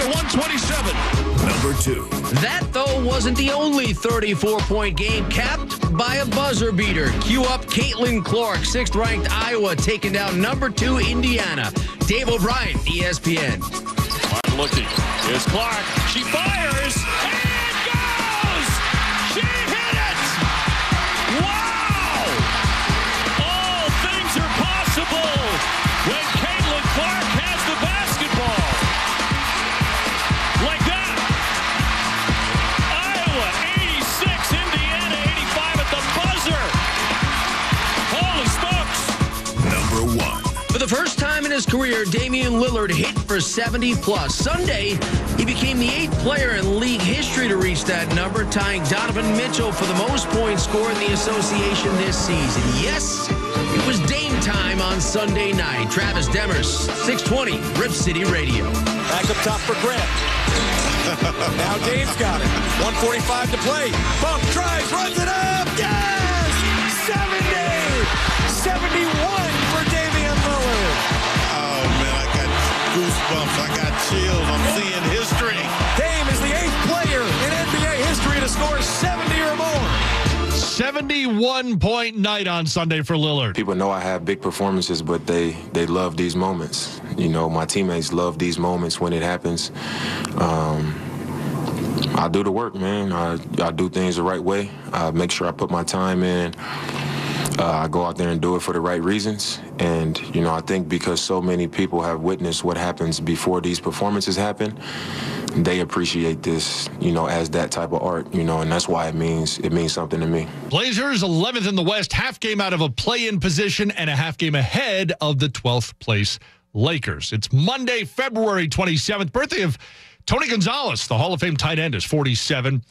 127. Number 2. That, though, wasn't the only 34-point game, capped by a buzzer beater. Cue up Caitlin Clark, 6th-ranked Iowa, taking down number 2 Indiana. Dave O'Brien, ESPN. Hard looking. Here's Clark. She fires. And goes! She hit it! Wow! All things are possible when Caitlin Clark has the basketball. Like that. Iowa 86, Indiana 85 at the buzzer. Holy smokes. Number 1. For the first time in his career, Damian Lillard hit for 70-plus. Sunday, he became the 8th player in league history to reach that number, tying Donovan Mitchell for the most points scored in the association this season. Yes, it was Dame time on Sunday night. Travis Demers, 620, Rip City Radio. Back up top for Grant. Now Dame's got it. 1:45 to play. Bump, drives, runs it up. Yes! 71 for Damian Lillard. Oh, man, I got goosebumps. I got chills. I'm seeing history. Dame is the 8th player in NBA history to score 70 or more. 71-point night on Sunday for Lillard. People know I have big performances, but they love these moments. You know, my teammates love these moments when it happens. I do the work, man. I do things the right way. I make sure I put my time in. I go out there and do it for the right reasons. And, you know, I think because so many people have witnessed what happens before these performances happen, they appreciate this, you know, as that type of art, you know, and that's why it means something to me. Blazers 11th in the West, half game out of a play-in position and a half game ahead of the 12th place Lakers. It's Monday, February 27th, birthday of Tony Gonzalez, the Hall of Fame tight end, is 47.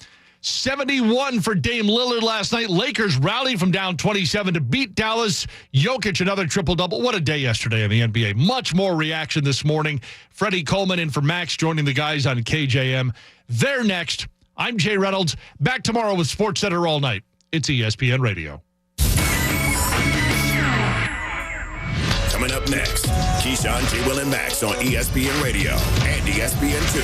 71 for Dame Lillard last night. Lakers rallied from down 27 to beat Dallas. Jokic, another triple-double. What a day yesterday in the NBA. Much more reaction this morning. Freddie Coleman in for Max, joining the guys on KJM. They're next. I'm Jay Reynolds. Back tomorrow with SportsCenter all night. It's ESPN Radio. Coming up next, Keyshawn, J. Will, and Max on ESPN Radio and ESPN2.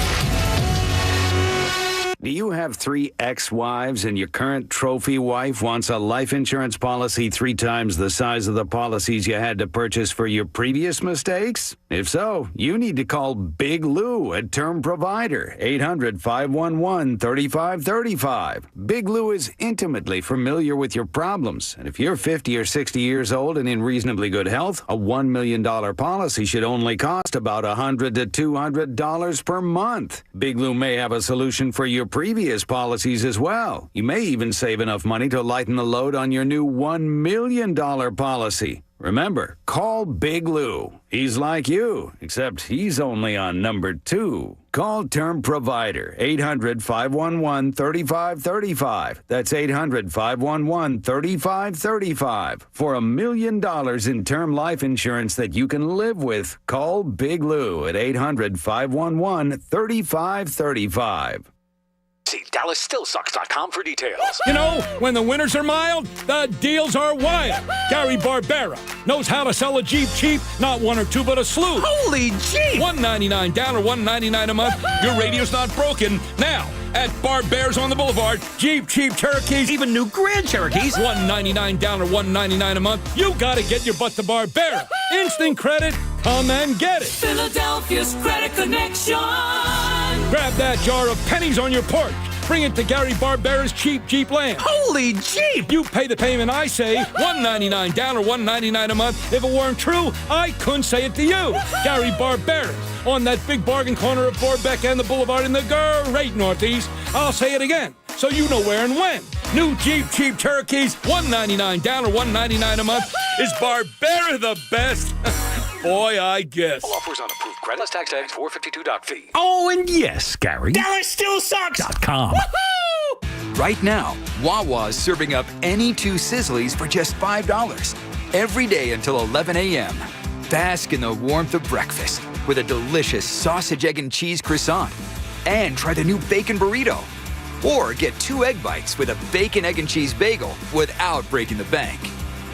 Do you have 3 ex-wives and your current trophy wife wants a life insurance policy 3 times the size of the policies you had to purchase for your previous mistakes? If so, you need to call Big Lou at Term Provider, 800-511-3535. Big Lou is intimately familiar with your problems, and if you're 50 or 60 years old and in reasonably good health, a $1 million policy should only cost about $100 to $200 per month. Big Lou may have a solution for your previous policies as well. You may even save enough money to lighten the load on your new $1 million policy. Remember, call Big Lou. He's like you, except he's only on number 2. Call Term Provider, 800-511-3535. That's 800-511-3535. For $1 million in term life insurance that you can live with, call Big Lou at 800-511-3535. See DallasStillSucks.com for details. You know, when the winters are mild, the deals are wild. Gary Barbera knows how to sell a Jeep cheap, not 1 or 2, but a slew. Holy Jeep! $199 down or $199 a month. Your radio's not broken. Now, at Barbera's on the Boulevard, Jeep cheap Cherokees, Even new Grand Cherokees. $199 down or $199 a month. You gotta get your butt to Barbera. Instant credit, come and get it. Philadelphia's Credit Connection. Grab that jar of pennies on your porch. Bring it to Gary Barbera's Cheap Jeep Land. Holy Jeep! You pay the payment, I say, $199 down or $199 a month. If it weren't true, I couldn't say it to you. Gary Barbera's on that big bargain corner of Borbeck and the Boulevard in the great Northeast. I'll say it again, so you know where and when. New Jeep cheap Cherokees, $199 down or $199 a month. Is Barbera the best? Boy, I guess. All offers on approved credit. Plus tax 452 doc fee. Oh, and yes, Gary. DallasStillSucks.com. Right now, Wawa's serving up any 2 Sizzlies for just $5. Every day until 11 a.m. Bask in the warmth of breakfast with a delicious sausage, egg, and cheese croissant. And try the new bacon burrito. Or get 2 egg bites with a bacon, egg, and cheese bagel without breaking the bank.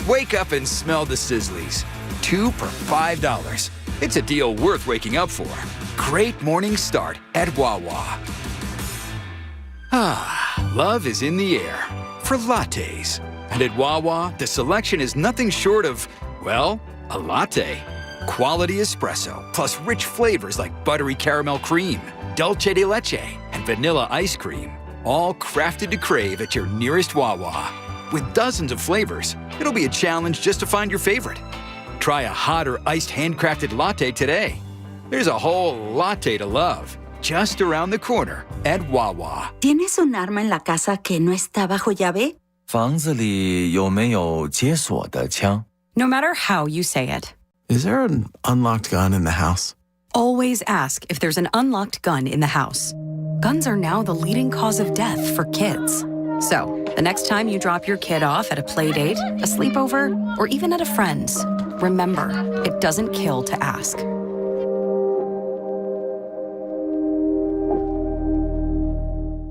Wake up and smell the Sizzlies. 2 for $5. It's a deal worth waking up for. Great morning start at Wawa. Love is in the air for lattes. And at Wawa, the selection is nothing short of, well, a latte. Quality espresso, plus rich flavors like buttery caramel cream, dulce de leche, and vanilla ice cream. All crafted to crave at your nearest Wawa. With dozens of flavors, it'll be a challenge just to find your favorite. Try a hot or iced handcrafted latte today. There's a whole latte to love, just around the corner at Wawa. ¿Tienes un arma en la casa que no está bajo llave? 房子里有没有解锁的枪? No matter how you say it. Is there an unlocked gun in the house? Always ask if there's an unlocked gun in the house. Guns are now the leading cause of death for kids. So, the next time you drop your kid off at a play date, a sleepover, or even at a friend's, remember, it doesn't kill to ask.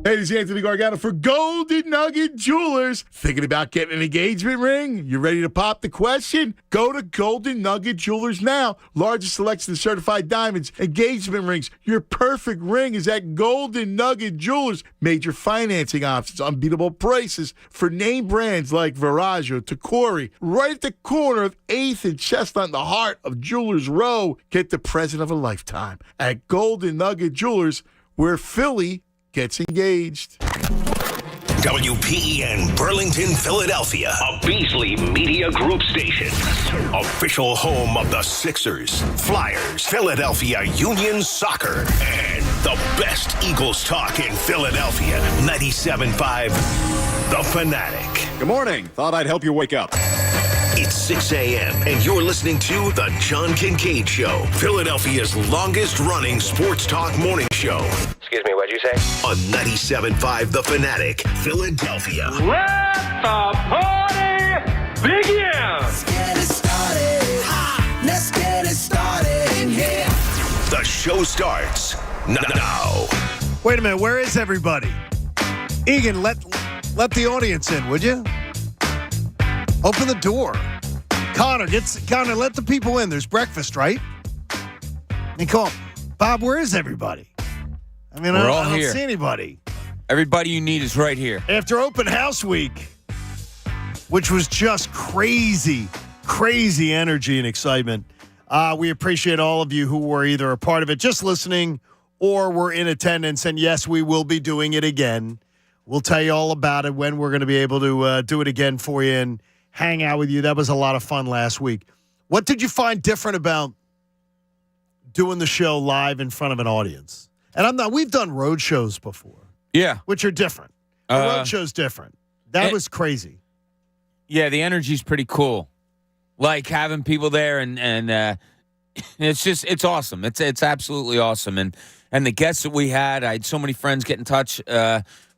Hey, this is Anthony Gargano for Golden Nugget Jewelers. Thinking about getting an engagement ring? You ready to pop the question? Go to Golden Nugget Jewelers now. Largest selection of certified diamonds, engagement rings. Your perfect ring is at Golden Nugget Jewelers. Major financing options, unbeatable prices for name brands like Viraggio, Tacori. Right at the corner of 8th and Chestnut in the heart of Jewelers Row. Get the present of a lifetime at Golden Nugget Jewelers, where Philly gets engaged. WPEN Burlington, Philadelphia. A Beasley Media Group station. Official home of the Sixers, Flyers, Philadelphia Union Soccer, and the best Eagles talk in Philadelphia. 97.5 The Fanatic. Good morning. Thought I'd help you wake up. It's 6 a.m. and you're listening to The John Kincade Show, Philadelphia's longest-running sports talk morning show. Excuse me, what'd you say? On 97.5 The Fanatic, Philadelphia. Let the party begin! Let's get it started. Let's get it started in here. The show starts now. Wait a minute, where is everybody? Egan, let the audience in, would you? Open the door. Connor, let the people in. There's breakfast, right? And come on. Bob, where is everybody? I mean, I don't see anybody. Everybody you need is right here. After open house week, which was just crazy energy and excitement. We appreciate all of you who were either a part of it, just listening, or were in attendance. And yes, we will be doing it again. We'll tell you all about it when we're going to be able to do it again for you and hang out with you. That was a lot of fun last week. What did you find different about doing the show live in front of an audience? And we've done road shows before. Yeah. Which are different. The road show's different. That was crazy. Yeah, the energy's pretty cool. Like having people there and it's awesome. It's absolutely awesome. And the guests that we had, I had so many friends get in touch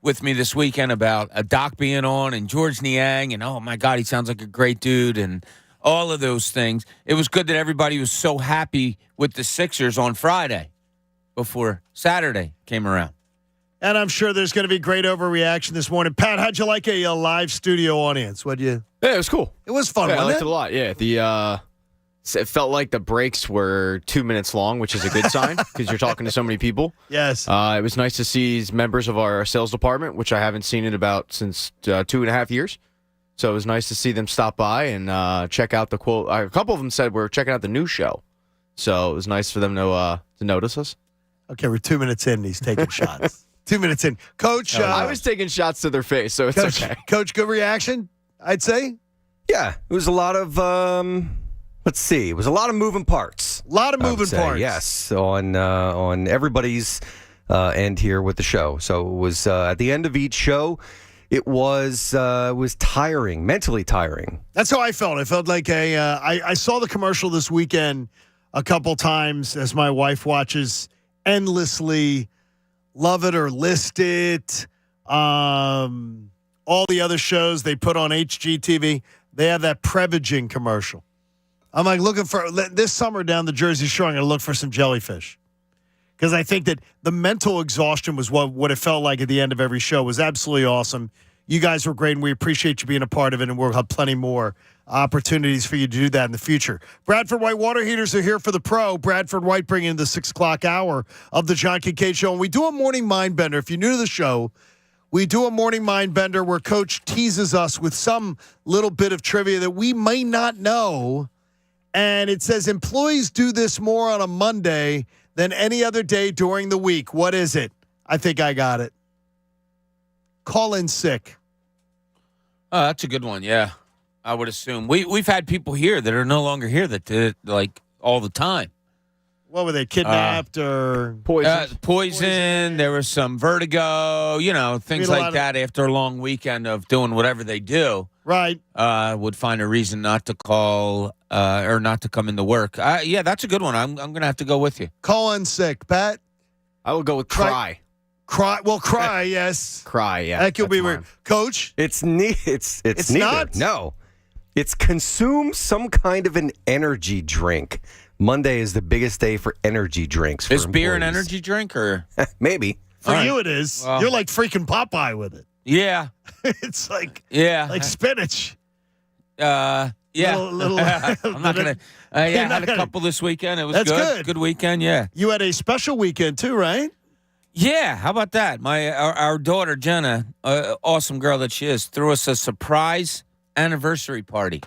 with me this weekend about Doc being on and George Niang and, oh, my God, he sounds like a great dude and all of those things. It was good that everybody was so happy with the Sixers on Friday before Saturday came around. And I'm sure there's going to be great overreaction this morning. Pat, how'd you like a live studio audience? What'd you? Yeah, it was cool. It was fun, I wasn't liked it a lot. Yeah, it felt like the breaks were 2 minutes long, which is a good sign because you're talking to so many people. Yes. It was nice to see members of our sales department, which I haven't seen in since 2.5 years. So it was nice to see them stop by and check out the quote. A couple of them said we're checking out the new show. So it was nice for them to notice us. Okay, we're 2 minutes in and he's taking shots. 2 minutes in. Coach. I was taking shots to their face, so it's okay. Coach, good reaction, I'd say? Yeah, it was a lot of... Let's see. It was a lot of moving parts. A lot of moving parts. Yes, on everybody's end here with the show. So it was at the end of each show, it was tiring, mentally tiring. That's how I felt. I felt like I saw the commercial this weekend a couple times as my wife watches endlessly Love It or List It. All the other shows they put on HGTV, they have that Prevagen commercial. I'm like looking for this summer down the Jersey Shore. I'm going to look for some jellyfish because I think that the mental exhaustion was what it felt like at the end of every show. It was absolutely awesome. You guys were great, and we appreciate you being a part of it, and we'll have plenty more opportunities for you to do that in the future. Bradford White Water Heaters are here for the pro. Bradford White bringing in the 6 o'clock hour of the John Kincade Show. And we do a morning mind bender. If you're new to the show, we do a morning mind bender where Coach teases us with some little bit of trivia that we may not know. And it says employees do this more on a Monday than any other day during the week. What is it? I think I got it. Call in sick. Oh, that's a good one. Yeah, I would assume we've had people here that are no longer here that did it like all the time. What were they, kidnapped or poison? There was some vertigo, things like that. After a long weekend of doing whatever they do, right? Would find a reason not to call or not to come into work. Yeah, that's a good one. I'm going to have to go with you. Call in sick, Pat. I will go with cry. Cry. Well, cry. Yes. Cry. Yeah. That could be weird. Coach, it's neither. Not? No, it's consume some kind of an energy drink. Monday is the biggest day for energy drinks. Is beer an energy drink or maybe for you it is? Well, you're like freaking Popeye with it. Yeah, it's like spinach. Yeah. Little, I'm not gonna. I had a couple this weekend. It was good. Good weekend. Yeah. You had a special weekend too, right? Yeah. How about that? Our daughter Jenna, awesome girl that she is, threw us a surprise anniversary party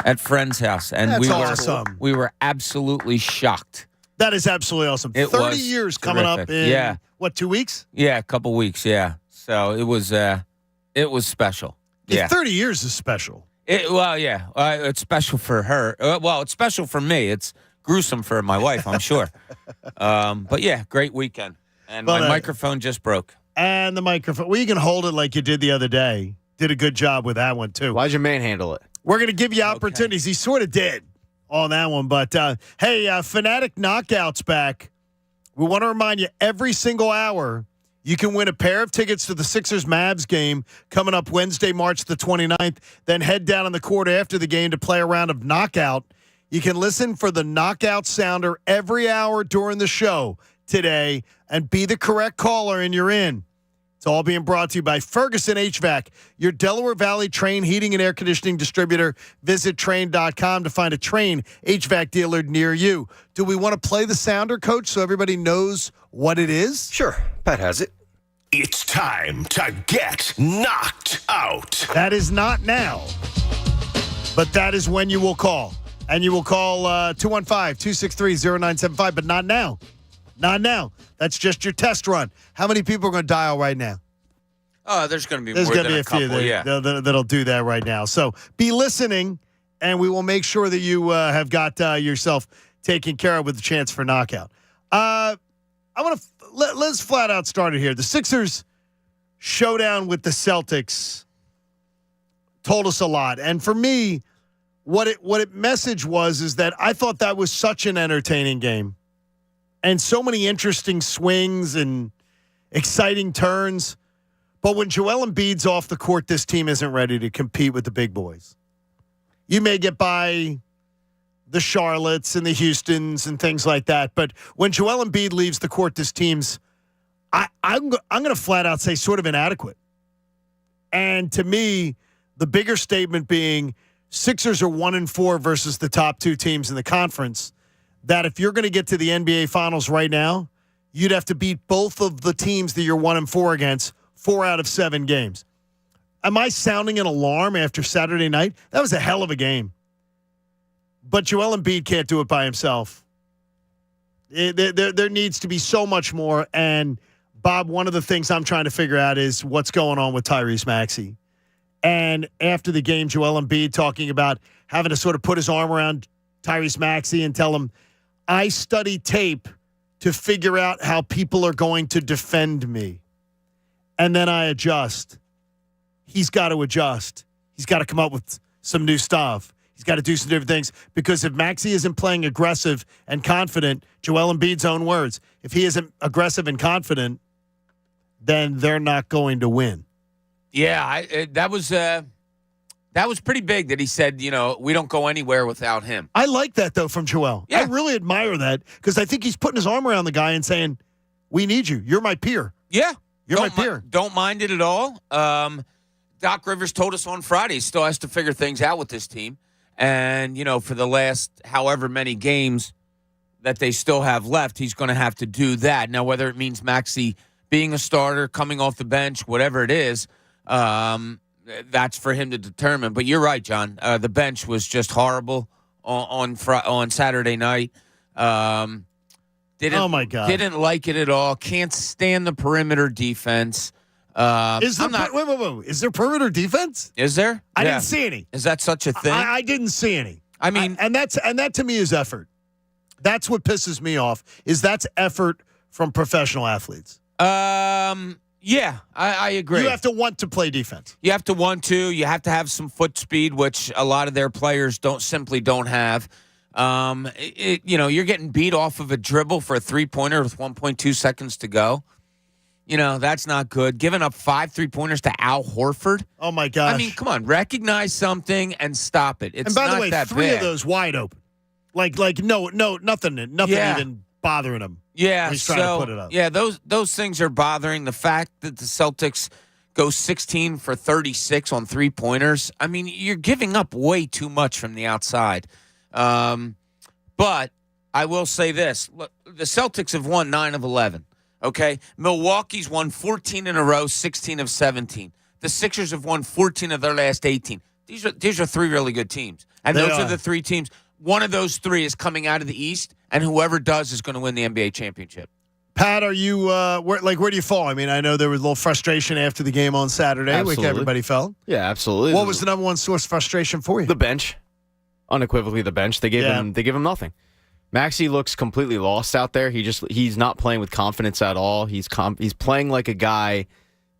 at friend's house, and That's awesome. We were absolutely shocked. That is absolutely awesome. It 30 years coming up in, 2 weeks? Yeah, a couple weeks, yeah. So it was special. Yeah. 30 years is special. It's special for her. It's special for me. It's gruesome for my wife, I'm sure. But yeah, great weekend. And my microphone just broke. And the microphone. Well, you can hold it like you did the other day. Did a good job with that one, too. Why'd you manhandle it? We're going to give you opportunities. He sort of did on that one. But, hey, Fanatic Knockout's back. We want to remind you, every single hour, you can win a pair of tickets to the Sixers-Mavs game coming up Wednesday, March the 29th. Then head down on the court after the game to play a round of Knockout. You can listen for the Knockout Sounder every hour during the show today and be the correct caller, and you're in. It's all being brought to you by Ferguson HVAC, your Delaware Valley Train heating and air conditioning distributor. Visit Train.com to find a Train HVAC dealer near you. Do we want to play the sounder, Coach, so everybody knows what it is? Sure. Pat has it. It's time to get knocked out. That is not now, but that is when you will call. And you will call 215-263-0975, but not now. Not now. That's just your test run. How many people are going to dial right now? Oh, there's going to be There's more gonna than be a couple, that'll do that right now. So be listening, and we will make sure that you have got yourself taken care of with the chance for knockout. I want to let's flat out start it here. The Sixers showdown with the Celtics told us a lot, and for me, what it message was is that I thought that was such an entertaining game. And so many interesting swings and exciting turns. But when Joel Embiid's off the court, this team isn't ready to compete with the big boys. You may get by the Charlottes and the Houstons and things like that. But when Joel Embiid leaves the court, this team's, I'm going to flat out say, sort of inadequate. And to me, the bigger statement being Sixers are 1-4 versus the top two teams in the conference. That if you're going to get to the NBA Finals right now, you'd have to beat both of the teams that you're 1-4 against 4 out of 7 games. Am I sounding an alarm after Saturday night? That was a hell of a game. But Joel Embiid can't do it by himself. There needs to be so much more. And, Bob, one of the things I'm trying to figure out is what's going on with Tyrese Maxey. And after the game, Joel Embiid talking about having to sort of put his arm around Tyrese Maxey and tell him, I study tape to figure out how people are going to defend me. And then I adjust. He's got to adjust. He's got to come up with some new stuff. He's got to do some different things because if Maxey isn't playing aggressive and confident, Joel Embiid's own words, if he isn't aggressive and confident, then they're not going to win. Yeah, that was pretty big that he said, we don't go anywhere without him. I like that, though, from Joel. Yeah. I really admire that because I think he's putting his arm around the guy and saying, we need you. You're my peer. Yeah. You're my peer. Don't mind it at all. Doc Rivers told us on Friday he still has to figure things out with this team. And, for the last however many games that they still have left, he's going to have to do that. Now, whether it means Maxey being a starter, coming off the bench, whatever it is, that's for him to determine. But you're right, John. The bench was just horrible on Saturday night. Oh, my God. Didn't like it at all. Can't stand the perimeter defense. Wait. Is there perimeter defense? Is there? I didn't see any. Is that such a thing? I didn't see any. I mean, and that to me is effort. That's what pisses me off. That's effort from professional athletes. Yeah, I agree. You have to want to play defense. You have to want to. You have to have some foot speed, which a lot of their players don't have. You're getting beat off of a dribble for a 3-pointer with 1.2 seconds to go. That's not good. Giving up 5 3-pointers to Al Horford. Oh, my gosh. I mean, come on. Recognize something and stop it. It's and by not the way, that 3 bad. of those wide open. Nothing even bothering him. Yeah, he's trying to put it up. Yeah, those things are bothering. The fact that the Celtics go 16 for 36 on 3-pointers. I mean, you're giving up way too much from the outside. But I will say this. Look, the Celtics have won 9 of 11. Okay? Milwaukee's won 14 in a row, 16 of 17. The Sixers have won 14 of their last 18. These are 3 really good teams. And those are the 3 teams. One of those 3 is coming out of the East, and whoever does is going to win the NBA championship. Pat, are you where do you fall? I mean, I know there was a little frustration after the game on Saturday, Absolutely. like everybody felt. Yeah, absolutely. What was the number one source of frustration for you? The bench. Unequivocally the bench. They gave him nothing. Maxey looks completely lost out there. He's not playing with confidence at all. He's playing like a guy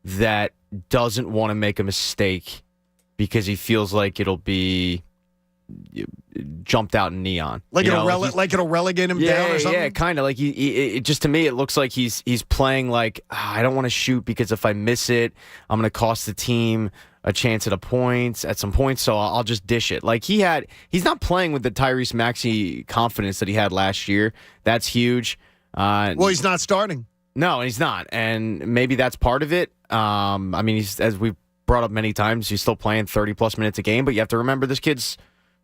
that doesn't want to make a mistake because he feels like it'll be jumped out in neon. Like it'll relegate him down or something? Yeah, kind of. Like it just to me, it looks like he's playing like, I don't want to shoot because if I miss it, I'm going to cost the team a chance at some points, so I'll just dish it. Like he's not playing with the Tyrese Maxey confidence that he had last year. That's huge. Well, he's not starting. No, he's not, and maybe that's part of it. I mean, he's, as we've brought up many times, he's still playing 30-plus minutes a game, but you have to remember this kid's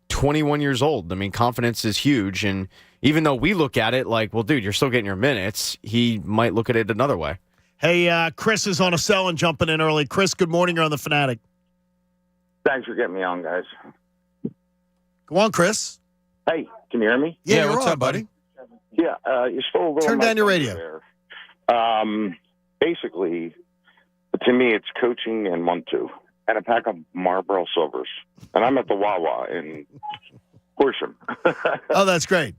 21 years old. I mean, confidence is huge, and even though we look at it like, well, dude, you're still getting your minutes, he might look at it another way. Hey, Chris is on a cell and jumping in early. Chris, good morning. You're on The Fanatic. Thanks for getting me on, guys. Go on, Chris. Hey, can you hear me? Yeah, what's up, buddy? Yeah, you're still a little. Turn down your radio. There. Basically, to me, it's coaching and 1-2, and a pack of Marlboro Silvers. And I'm at the Wawa in Horsham. Oh, that's great.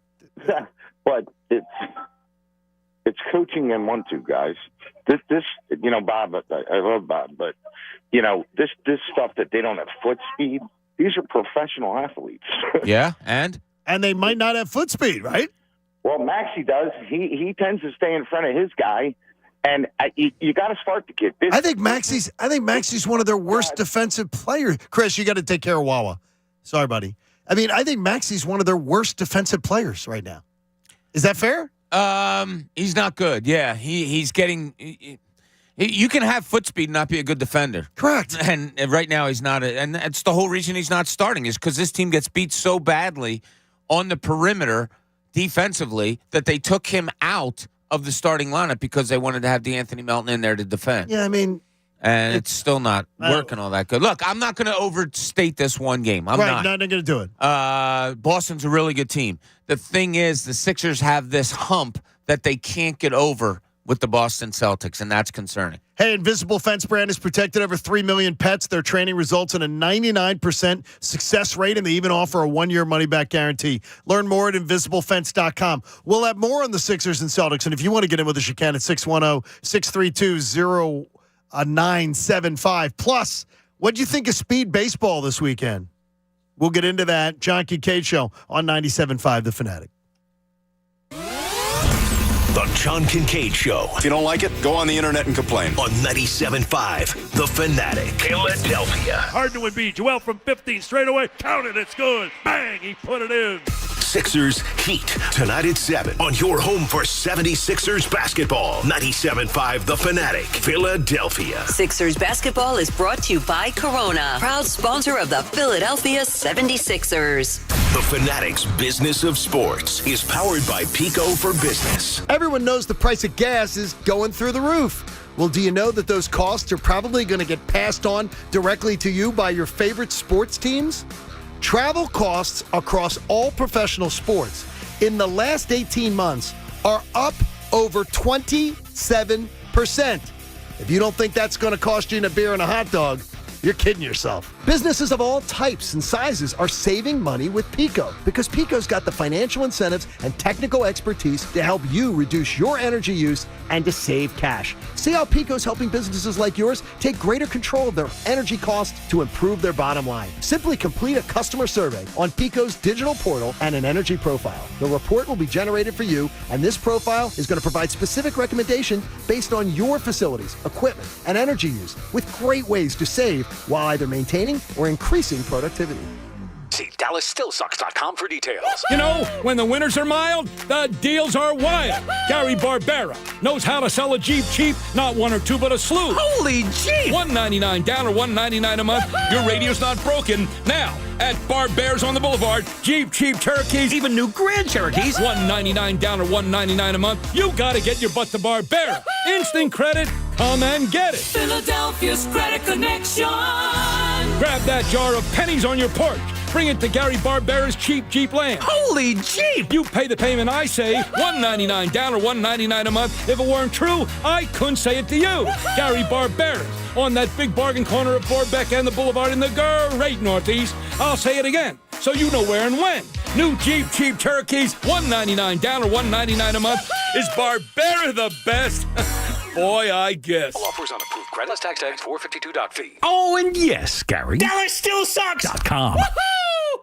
But it's coaching and 1-2, guys. This, Bob, I love Bob, but this stuff that they don't have foot speed. These are professional athletes. Yeah, and they might not have foot speed, right? Well, Maxey does. He tends to stay in front of his guy, and you got to start the kid. I think Maxey's one of their worst defensive players. Chris, you got to take care of Wawa. Sorry, buddy. I mean, I think Maxey's one of their worst defensive players right now. Is that fair? He's not good. Yeah, he's getting. You can have foot speed and not be a good defender. Correct. And right now he's not. And that's the whole reason he's not starting is because this team gets beat so badly on the perimeter defensively that they took him out of the starting lineup because they wanted to have DeAnthony Melton in there to defend. Yeah, I mean. And it's still not working all that good. Look, I'm not going to overstate this one game. I'm not going to do it. Boston's a really good team. The thing is, the Sixers have this hump that they can't get over with the Boston Celtics, and that's concerning. Hey, Invisible Fence brand has protected over 3 million pets. Their training results in a 99% success rate, and they even offer a 1-year money-back guarantee. Learn more at InvisibleFence.com. We'll have more on the Sixers and Celtics, and if you want to get in with us, you can at 610-632-0975. Plus, what do you think of speed baseball this weekend? We'll get into that. John Kincade Show on 97.5 The Fanatic. The John Kincade Show. If you don't like it, go on the internet and complain. On 97.5 The Fanatic. Philadelphia. Hard to Embiid. Joel from 15 straight away. Count it. It's good. Bang. He put it in. Sixers Heat tonight at 7 on your home for 76ers basketball. 97.5 The Fanatic, Philadelphia. Sixers basketball is brought to you by Corona, proud sponsor of the Philadelphia 76ers. The Fanatic's Business of Sports is powered by Pico for Business. Everyone knows the price of gas is going through the roof. Well, do you know that those costs are probably going to get passed on directly to you by your favorite sports teams? Travel costs across all professional sports in the last 18 months are up over 27%. If you don't think that's going to cost you a beer and a hot dog, you're kidding yourself. Businesses of all types and sizes are saving money with Pico because Pico's got the financial incentives and technical expertise to help you reduce your energy use and to save cash. See how Pico's helping businesses like yours take greater control of their energy costs to improve their bottom line. Simply complete a customer survey on Pico's digital portal and an energy profile. The report will be generated for you, and this profile is going to provide specific recommendation based on your facilities, equipment, and energy use with great ways to save while either maintaining or increasing productivity. See DallasStillSucks.com for details. You know, when the winters are mild, the deals are wild. Gary Barbera knows how to sell a Jeep cheap, not one or two, but a slew. Holy Jeep! $199 down or $199 a month. Your radio's not broken. Now, at Barbera's on the Boulevard, Jeep cheap Cherokees, even new Grand Cherokees. $199 down or $199 a month. You gotta get your butt to Barbera. Instant credit, come and get it. Philadelphia's Credit Connection. Grab that jar of pennies on your porch. Bring it to Gary Barbera's cheap Jeep Land. Holy Jeep! You pay the payment, I say, $199 down or $199 a month. If it weren't true, I couldn't say it to you. Gary Barbera's on that big bargain corner of Borbeck and the Boulevard in the great Northeast. I'll say it again, so you know where and when. New Jeep cheap Cherokees, $199 down or $199 a month. Is Barbera the best? Boy, I guess. All offers on approved credit. Plus tax 452.fee. Oh, and yes, Gary. DallasStillSucks.com.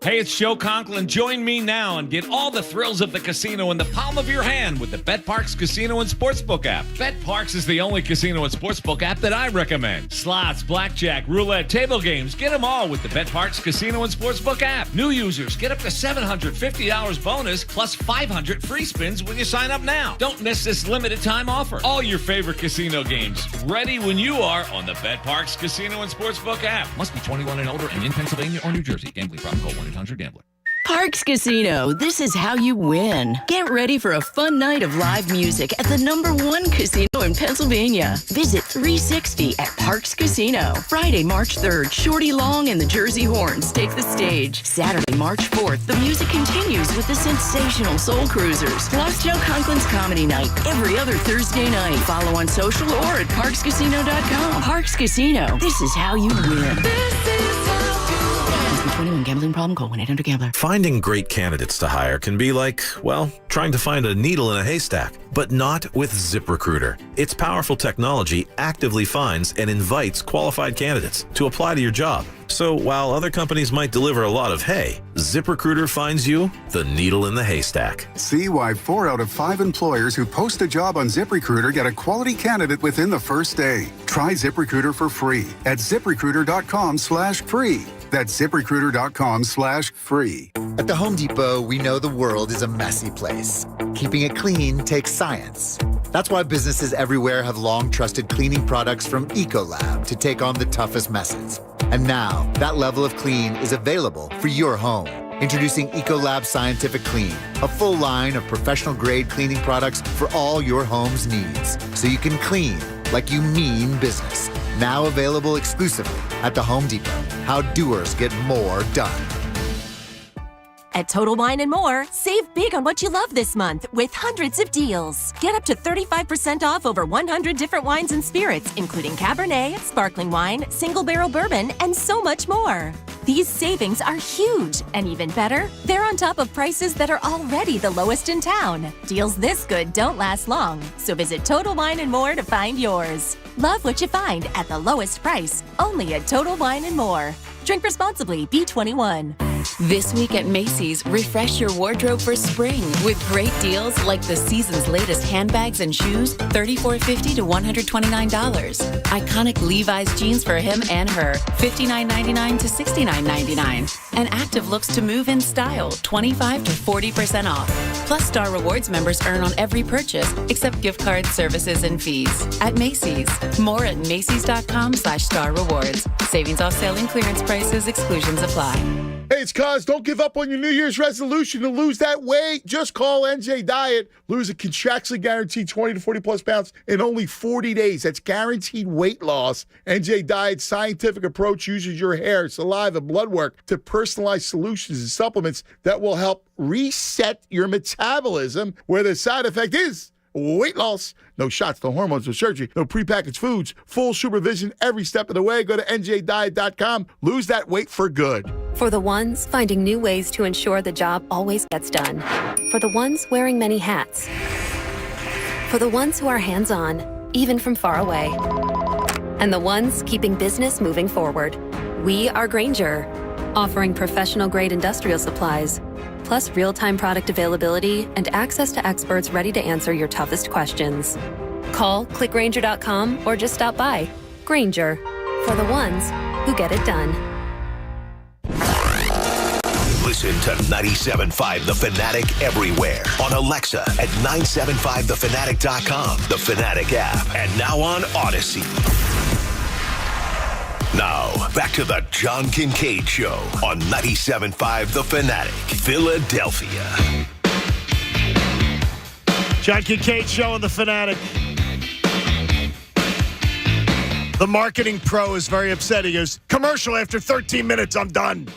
Hey, it's Joe Conklin. Join me now and get all the thrills of the casino in the palm of your hand with the BetParx Casino and Sportsbook app. BetParx is the only casino and sportsbook app that I recommend. Slots, blackjack, roulette, table games, get them all with the BetParx Casino and Sportsbook app. New users get up to $750 bonus plus 500 free spins when you sign up now. Don't miss this limited time offer. All your favorite casino games ready when you are on the BetParx Casino and Sportsbook app. Must be 21 and older and in Pennsylvania or New Jersey. Gambling problem, call 1-800-GAMBLER. Parx Casino, this is how you win. Get ready for a fun night of live music at the #1 casino in Pennsylvania. Visit 360 at Parx Casino. Friday, March 3rd, Shorty Long and the Jersey Horns take the stage. Saturday, March 4th, the music continues with the sensational Soul Cruisers. Plus Joe Conklin's Comedy Night every other Thursday night. Follow on social or at parxcasino.com. Parx Casino, this is how you win. 21 gambling problem, call 1-800-GAMBLER. Finding great candidates to hire can be like, well, trying to find a needle in a haystack, but not with ZipRecruiter. Its powerful technology actively finds and invites qualified candidates to apply to your job. So while other companies might deliver a lot of hay, ZipRecruiter finds you the needle in the haystack. See why 4 out of 5 employers who post a job on ZipRecruiter get a quality candidate within the first day. Try ZipRecruiter for free at ZipRecruiter.com/free. That's ZipRecruiter.com/free. At the Home Depot, we know the world is a messy place. Keeping it clean takes science. That's why businesses everywhere have long trusted cleaning products from Ecolab to take on the toughest messes. And now, that level of clean is available for your home. Introducing Ecolab Scientific Clean, a full line of professional-grade cleaning products for all your home's needs, so you can clean like you mean business. Now available exclusively at the Home Depot. How doers get more done. At Total Wine & More, save big on what you love this month with hundreds of deals. Get up to 35% off over 100 different wines and spirits, including Cabernet, sparkling wine, single barrel bourbon, and so much more. These savings are huge, and even better, they're on top of prices that are already the lowest in town. Deals this good don't last long, so visit Total Wine & More to find yours. Love what you find at the lowest price, only at Total Wine & More. Drink responsibly, B21. This week at Macy's, refresh your wardrobe for spring with great deals like the season's latest handbags and shoes, $34.50 to $129. Iconic Levi's jeans for him and her, $59.99 to $69.99. And active looks to move in style, 25 to 40% off. Plus, Star Rewards members earn on every purchase except gift cards, services, and fees. At Macy's. More at Macys.com/Star Rewards. Savings off sale and clearance prices. Exclusions apply. Hey, it's Cuz. Don't give up on your New Year's resolution to lose that weight. Just call NJ Diet. Lose a contractually guaranteed 20 to 40 plus pounds in only 40 days. That's guaranteed weight loss. NJ Diet's scientific approach uses your hair, saliva, blood work to personalize solutions and supplements that will help reset your metabolism, where the side effect is weight loss. No shots, no hormones, no surgery, no prepackaged foods, full supervision every step of the way. Go to njdiet.com. Lose that weight for good. For the ones finding new ways to ensure the job always gets done. For the ones wearing many hats. For the ones who are hands-on, even from far away. And the ones keeping business moving forward. We are Grainger, offering professional-grade industrial supplies, plus real-time product availability and access to experts ready to answer your toughest questions. Call, click Grainger.com, or just stop by. Grainger, for the ones who get it done. Listen to 97.5 The Fanatic everywhere. On Alexa at 975thefanatic.com, the Fanatic app, and now on Odyssey. Now, back to the John Kincade Show on 97.5 The Fanatic, Philadelphia. John Kincade Show on The Fanatic. The marketing pro is very upset. He goes, commercial after 13 minutes, I'm done.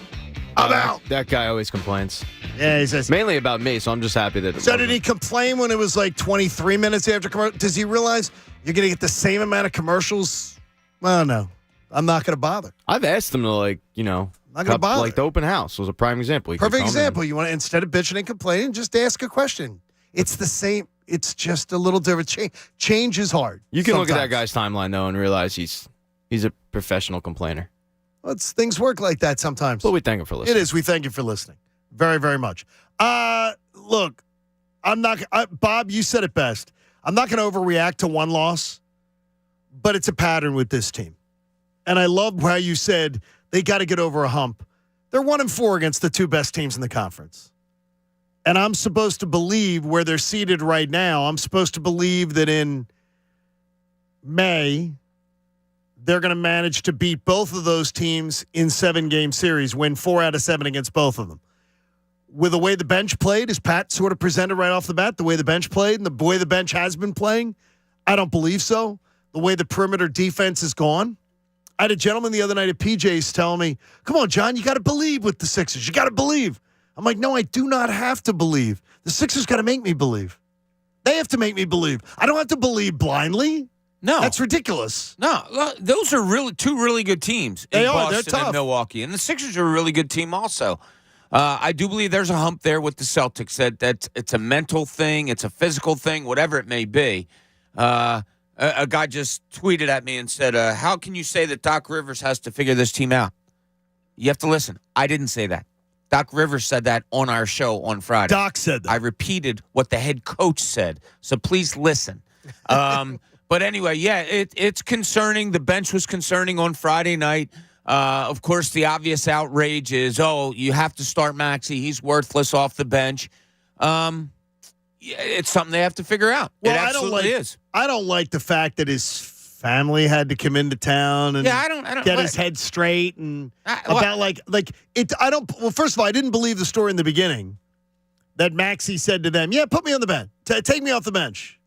I'm out. That guy always complains. Yeah, he says. Mainly about me, so I'm just happy that. So did he complain when it was like 23 minutes after commercial? Does he realize you're going to get the same amount of commercials? Well, no. I'm not going to bother. I've asked him to, not going to bother. Like the open house was a prime example. Perfect example. You want to, instead of bitching and complaining, just ask a question. It's the same. It's just a little different. Change is hard. You can look at that guy's timeline, though, and realize he's a professional complainer. Well, things work like that sometimes. But we thank him for listening. It is. We thank you for listening. Very, very much. Look, I'm not. Bob, you said it best. I'm not going to overreact to one loss, but it's a pattern with this team. And I love how you said they got to get over a hump. They're 1-4 against the two best teams in the conference. And I'm supposed to believe where they're seated right now. I'm supposed to believe that in May, they're going to manage to beat both of those teams in 7-game series, win 4 out of 7 against both of them. With the way the bench played, as Pat sort of presented right off the bat, the way the bench played and the way the bench has been playing, I don't believe so. The way the perimeter defense is gone. I had a gentleman the other night at PJ's telling me, come on, John, you got to believe with the Sixers. You got to believe. I'm like, no, I do not have to believe. The Sixers got to make me believe. They have to make me believe. I don't have to believe blindly. No. That's ridiculous. No, those are two really good teams in Boston They're tough. and Milwaukee. And the Sixers are a really good team also. I do believe there's a hump there with the Celtics. That it's a mental thing, it's a physical thing, whatever it may be. A guy just tweeted at me and said, how can you say that Doc Rivers has to figure this team out? You have to listen. I didn't say that. Doc Rivers said that on our show on Friday. Doc said that. I repeated what the head coach said, so please listen. But anyway, yeah, it's concerning. The bench was concerning on Friday night. Of course, the obvious outrage is, you have to start Maxey. He's worthless off the bench. It's something they have to figure out. Well, it absolutely is. I don't like the fact that his family had to come into town and I don't get his head straight and about like it. I don't. Well, first of all, I didn't believe the story in the beginning that Maxey said to them, "Yeah, put me on the bench. Take me off the bench."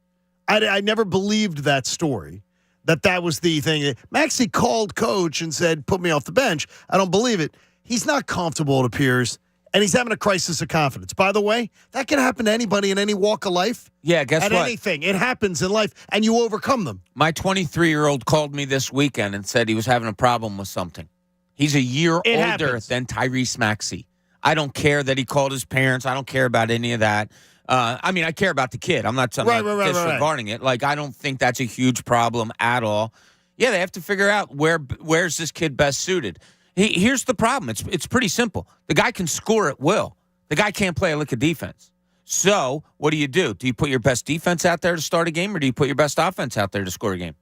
I never believed that story. That was the thing. Maxey called coach and said, "Put me off the bench." I don't believe it. He's not comfortable, it appears. And he's having a crisis of confidence. By the way, that can happen to anybody in any walk of life. Yeah, guess what? Anything. It happens in life, and you overcome them. My 23-year-old called me this weekend and said he was having a problem with something. He's a year older than Tyrese Maxey. I don't care that he called his parents. I don't care about any of that. I care about the kid. I'm not disregarding it. Like, I don't think that's a huge problem at all. Yeah, they have to figure out where's this kid best suited. Here's the problem. It's pretty simple. The guy can score at will. The guy can't play a lick of defense. So what do? Do you put your best defense out there to start a game, or do you put your best offense out there to score a game?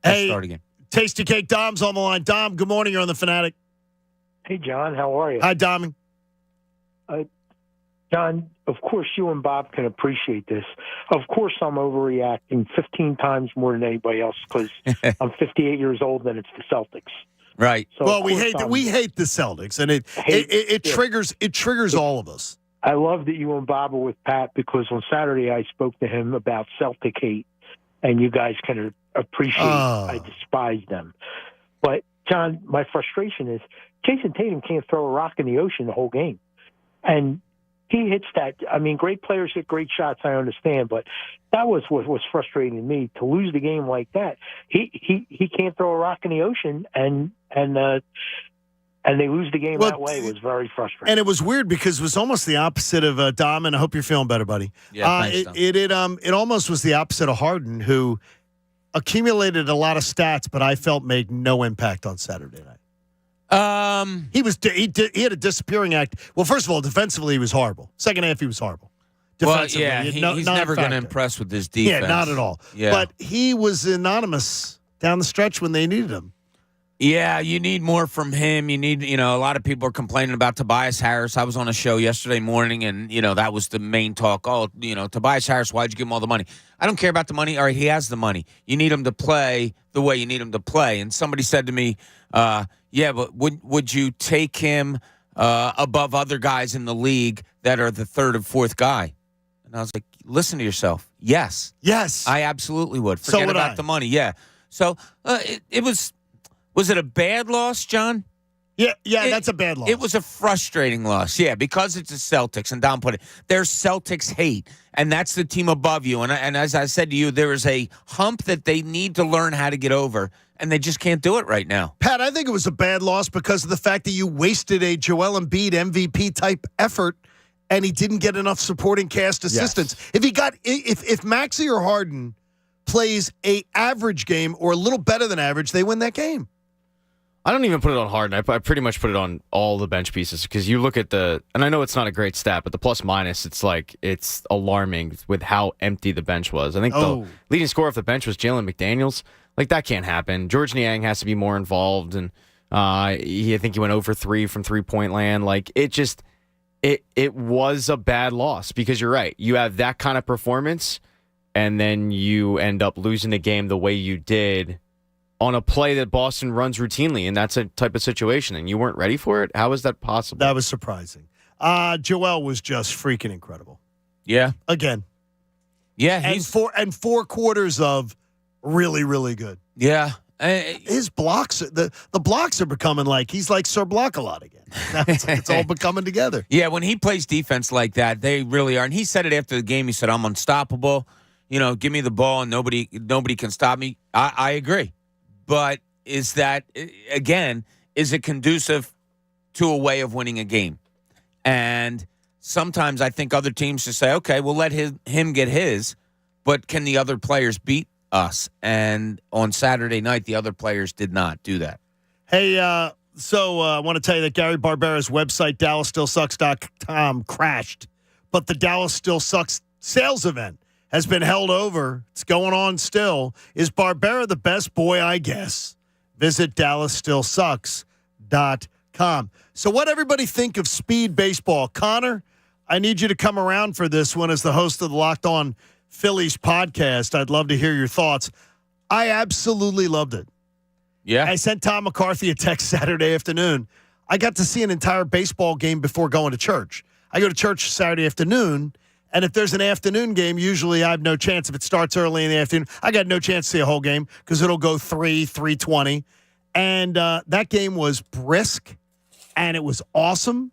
Hey, start a game. Tasty Cake Dom's on the line. Dom, good morning. You're on the Fanatic. Hey, John. How are you? Hi, Dom. John, of course you and Bob can appreciate this. Of course I'm overreacting 15 times more than anybody else because I'm 58 years old and it's the Celtics. Right. So well, we hate the Celtics, and it triggers all of us. I love that you and Bob are with Pat because on Saturday I spoke to him about Celtic hate, and you guys can appreciate I despise them. But, John, my frustration is Jason Tatum can't throw a rock in the ocean the whole game. And he hits that. I mean, great players hit great shots, I understand, but that was what was frustrating to me, to lose the game like that. He can't throw a rock in the ocean, and they lose the game that way. It was very frustrating. And it was weird because it was almost the opposite of Dom, and I hope you're feeling better, buddy. Yeah, thanks, Dom. It almost was the opposite of Harden, who accumulated a lot of stats, but I felt made no impact on Saturday night. He had a disappearing act. Well, first of all, defensively he was horrible. Second half he was horrible. Defensively, well, yeah, he's never going to impress with his defense. Yeah, not at all. Yeah. But he was anonymous down the stretch when they needed him. Yeah, you need more from him. You need, a lot of people are complaining about Tobias Harris. I was on a show yesterday morning, and, that was the main talk. Oh, Tobias Harris, why'd you give him all the money? I don't care about the money. All right, he has the money. You need him to play the way you need him to play. And somebody said to me, yeah, but would you take him above other guys in the league that are the third and fourth guy? And I was like, listen to yourself. Yes. Yes. I absolutely would. So Forget would about I. the money. Yeah. So it was it a bad loss, John? Yeah, that's a bad loss. It was a frustrating loss, yeah, because it's the Celtics, and Don put it, there's Celtics hate, and that's the team above you. And as I said to you, there is a hump that they need to learn how to get over, and they just can't do it right now. Pat, I think it was a bad loss because of the fact that you wasted a Joel Embiid MVP-type effort, and he didn't get enough supporting cast assistance. Yes. If Maxey or Harden plays a average game or a little better than average, they win that game. I don't even put it on Harden. I pretty much put it on all the bench pieces because you look at and I know it's not a great stat, but the plus minus, it's alarming with how empty the bench was. I think the leading scorer off the bench was Jalen McDaniels. Like, that can't happen. George Niang has to be more involved, and I think he went over 3 from three-point land. Like, it was a bad loss because you're right. You have that kind of performance, and then you end up losing the game the way you did on a play that Boston runs routinely, and that's a type of situation, and you weren't ready for it? How is that possible? That was surprising. Joel was just freaking incredible. Yeah. Again. Yeah. And 4 quarters of really, really good. Yeah. His blocks, the blocks are becoming he's like Sir Block-A-Lot again. It's all becoming together. Yeah, when he plays defense like that, they really are. And he said it after the game. He said, I'm unstoppable. Give me the ball and nobody can stop me. I agree. But is it conducive to a way of winning a game? And sometimes I think other teams just say, okay, we'll let him get his, but can the other players beat us? And on Saturday night, the other players did not do that. Hey, so I want to tell you that Gary Barbera's website, DallasStillSucks.com, crashed, but the Dallas Still Sucks sales event has been held over. It's going on still. Is Barbera the best boy? I guess. Visit DallasStillSucks.com. So what everybody think of speed baseball? Connor, I need you to come around for this one as the host of the Locked On Phillies podcast. I'd love to hear your thoughts. I absolutely loved it. Yeah. I sent Tom McCarthy a text Saturday afternoon. I got to see an entire baseball game before going to church. I go to church Saturday afternoon, and if there's an afternoon game, usually I have no chance. If it starts early in the afternoon, I got no chance to see a whole game because it'll go 3:20. And that game was brisk, and it was awesome,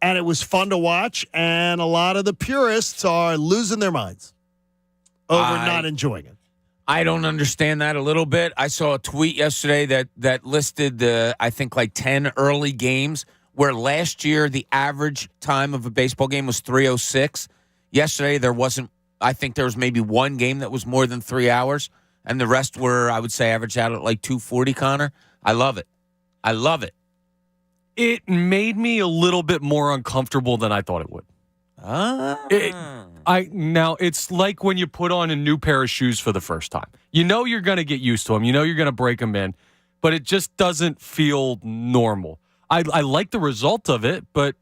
and it was fun to watch, and a lot of the purists are losing their minds over not enjoying it. I don't understand that a little bit. I saw a tweet yesterday that listed I think 10 early games where last year the average time of a baseball game was 3:06. Yesterday I think there was maybe one game that was more than 3 hours, and the rest were, I would say, averaged out at 2:40, Connor. I love it. It made me a little bit more uncomfortable than I thought it would. Now, it's like when you put on a new pair of shoes for the first time. You know you're going to get used to them. You know you're going to break them in, but it just doesn't feel normal. I like the result of it, but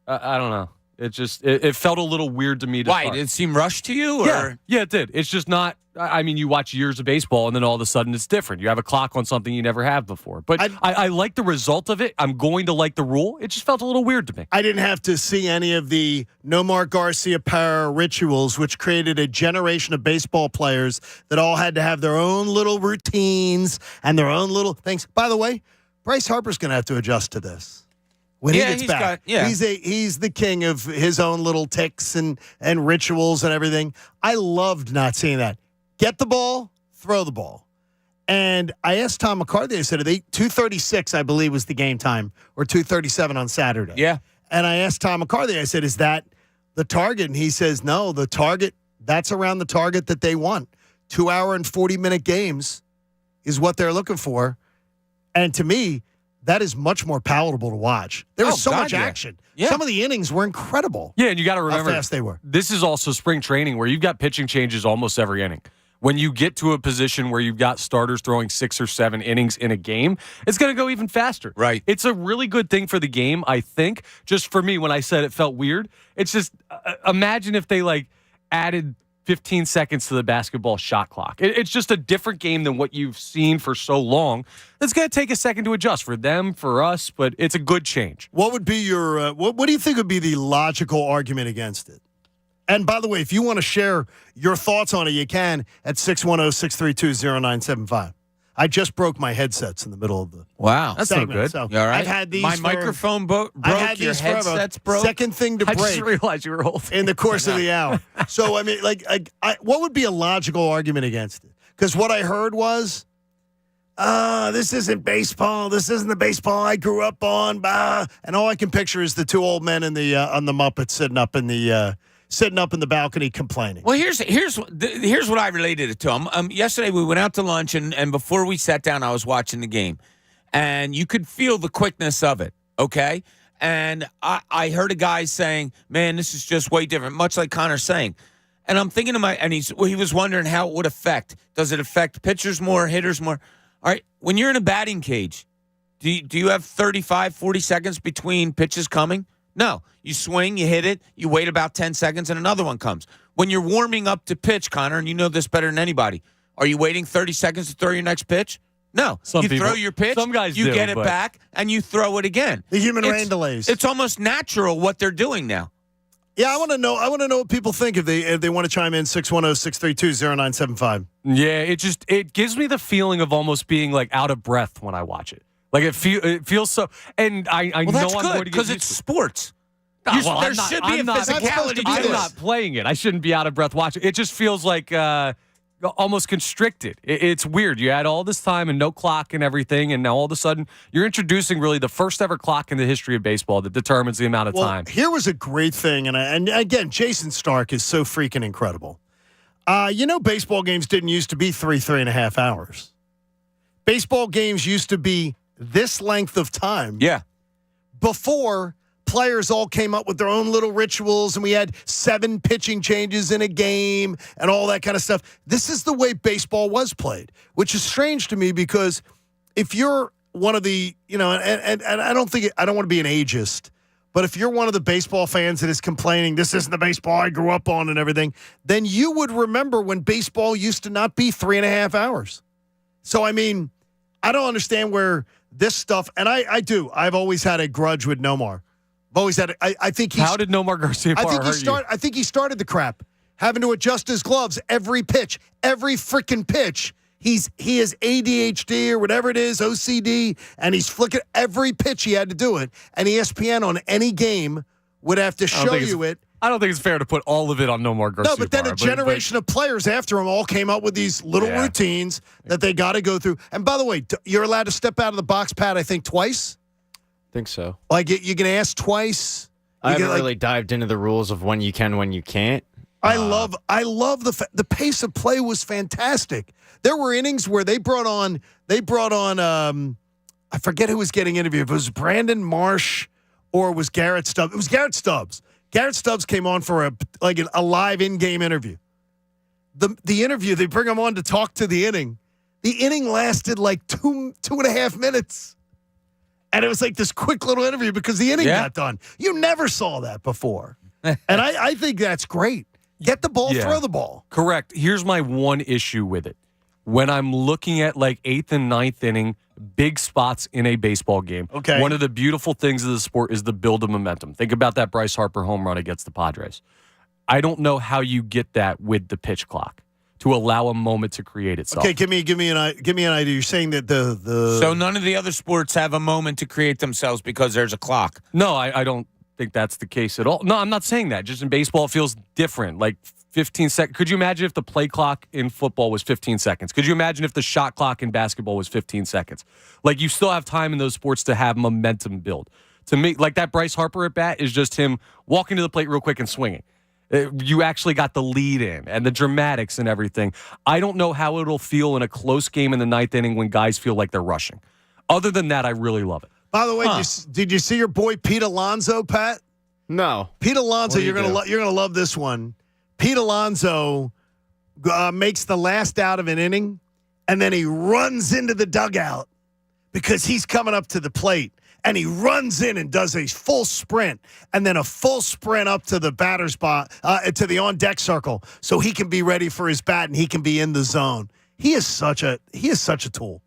I don't know. It felt a little weird to me to Why? start. Did it seem rushed to you? Or? Yeah, it did. It's just not. I mean, you watch years of baseball, and then all of a sudden it's different. You have a clock on something you never have before. But I like the result of it. I'm going to like the rule. It just felt a little weird to me. I didn't have to see any of the Nomar Garcia para rituals, which created a generation of baseball players that all had to have their own little routines and their own little things. By the way, Bryce Harper's going to have to adjust to this. When he gets back, he's the king of his own little tics and rituals and everything. I loved not seeing that. Get the ball, throw the ball. And I asked Tom McCarthy, I said, 2:36, I believe, was the game time, or 2:37 on Saturday. Yeah. And I asked Tom McCarthy, I said, is that the target? And he says, no, the target, that's around the target that they want. 2 hour and 40-minute games is what they're looking for. And to me, that is much more palatable to watch. There was so much action. Yeah. Some of the innings were incredible. Yeah, and you got to remember how fast they were. This is also spring training where you've got pitching changes almost every inning. When you get to a position where you've got starters throwing 6 or 7 innings in a game, it's going to go even faster. Right. It's a really good thing for the game, I think. Just for me, when I said it felt weird, it's just imagine if they added 15 seconds to the basketball shot clock. It's just a different game than what you've seen for so long. It's going to take a second to adjust for them, for us, but it's a good change. What would be your what do you think would be the logical argument against it? And by the way, if you want to share your thoughts on it, you can at 610-632-0975. I just broke my headsets in the middle of the That's segment, no good. So You all right? I've had these My for- microphone broke. I had Your these forever. headset's broke. Second thing to I break just realized you were holding in the course of the hour. So, I mean, what would be a logical argument against it? Because what I heard was, this isn't baseball. This isn't the baseball I grew up on. Bah. And all I can picture is the two old men in the on the Muppets sitting up in the balcony complaining. Well, here's what I related it to. Yesterday we went out to lunch, and before we sat down, I was watching the game, and you could feel the quickness of it. Okay, and I heard a guy saying, "Man, this is just way different," much like Connor's saying. And I'm thinking to he was wondering how it would affect. Does it affect pitchers more, hitters more? All right, when you're in a batting cage, do you have 35, 40 seconds between pitches coming? No. You swing, you hit it, you wait about 10 seconds, and another one comes. When you're warming up to pitch, Connor, and you know this better than anybody, are you waiting 30 seconds to throw your next pitch? No. Some people, throw your pitch, some guys you do, get it but- back, and you throw it again. The human rain delays. It's almost natural what they're doing now. Yeah, I want to know what people think if they want to chime in 610-632-0975. Yeah, it gives me the feeling of almost being out of breath when I watch it. It feels so, and I Well, know that's I'm good going to get because used it's to it. sports. Well, There should be a physicality to I'm this. not playing it. I shouldn't be out of breath watching. It just feels like almost constricted. It's weird. You had all this time and no clock and everything, and now all of a sudden you're introducing really the first ever clock in the history of baseball that determines the amount of time. Here was a great thing, and again, Jason Stark is so freaking incredible. Baseball games didn't used to be 3.5 hours. Baseball games used to be this length of time. Yeah. Before players all came up with their own little rituals and we had 7 pitching changes in a game and all that kind of stuff. This is the way baseball was played, which is strange to me because if you're one of the, and I don't want to be an ageist, but if you're one of the baseball fans that is complaining, this isn't the baseball I grew up on and everything, then you would remember when baseball used to not be 3.5 hours. So, I mean, I don't understand where this stuff, and I do. I've always had a grudge with Nomar. I've always had. I think he's. How did Nomar Garcia hurt you? I think he started the crap, having to adjust his gloves every pitch, every freaking pitch. He has ADHD or whatever it is, OCD, and he's flicking every pitch. He had to do it, and ESPN on any game would have to show you it. I don't think it's fair to put all of it on Nomar Garcia. No, but then a generation of players after him all came up with these little routines that they got to go through. And by the way, you're allowed to step out of the box pad, I think, twice. I think so. You can ask twice. I haven't really dived into the rules of when you can, when you can't. I love the pace of play was fantastic. There were innings where they brought on I forget who was getting interviewed. If it was Brandon Marsh or it was Garrett Stubbs. It was Garrett Stubbs. Garrett Stubbs came on for a live in-game interview. The interview, they bring him on to talk to the inning. The inning lasted like two and a half minutes. And it was like this quick little interview because the inning got done. You never saw that before. And I think that's great. Get the ball, throw the ball. Correct. Here's my one issue with it. When I'm looking at like 8th and 9th inning, big spots in a baseball game. Okay. One of the beautiful things of the sport is the build of momentum. Think about that Bryce Harper home run against the Padres. I don't know how you get that with the pitch clock to allow a moment to create itself. Okay, give me an idea. You're saying that the So none of the other sports have a moment to create themselves because there's a clock. No, I don't think that's the case at all. No, I'm not saying that. Just in baseball, it feels different. Like 15 seconds. Could you imagine if the play clock in football was 15 seconds? Could you imagine if the shot clock in basketball was 15 seconds? Like, you still have time in those sports to have momentum build. To me, like that Bryce Harper at bat is just him walking to the plate real quick and swinging. You actually got the lead in and the dramatics and everything. I don't know how it'll feel in a close game in the 9th inning when guys feel like they're rushing. Other than that, I really love it. By the way, did you see your boy Pete Alonso, Pat? No. Pete Alonso, you're gonna love this one. Pete Alonso makes the last out of an inning, and then he runs into the dugout because he's coming up to the plate, and he runs in and does a full sprint, and then a full sprint up to the batter's box, to the on-deck circle, so he can be ready for his bat and he can be in the zone. He is such a tool.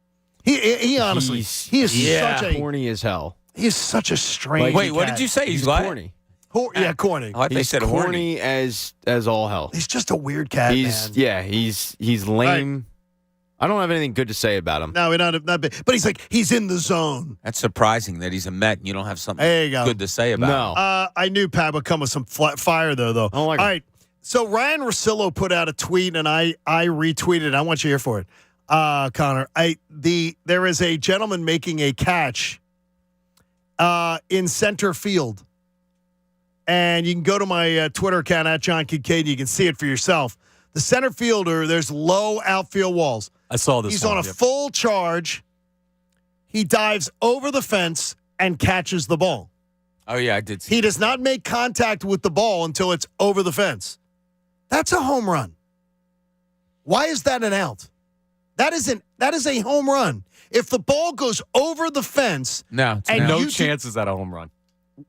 He honestly, he is such a corny as hell. He is such a strange. Wait, what did you say? He's corny. Corny. Oh, I thought you said corny as all hell. He's just a weird cat, man. Yeah, he's lame. Right. I don't have anything good to say about him. No, not big. But he's in the zone. That's surprising that he's a Met and you don't have something good to say about him. I knew Pat would come with some fire, though. All right. So Ryan Russillo put out a tweet, and I retweeted. I want you to hear for it, Connor. There is a gentleman making a catch in center field. And you can go to my Twitter account at John Kincade. You can see it for yourself. The center fielder, there's low outfield walls. I saw this. He's on a full charge. He dives over the fence and catches the ball. Oh, yeah, I did see He does not make contact with the ball until it's over the fence. That's a home run. Why is that an out? That is a home run. If the ball goes over the fence, no chances at a home run.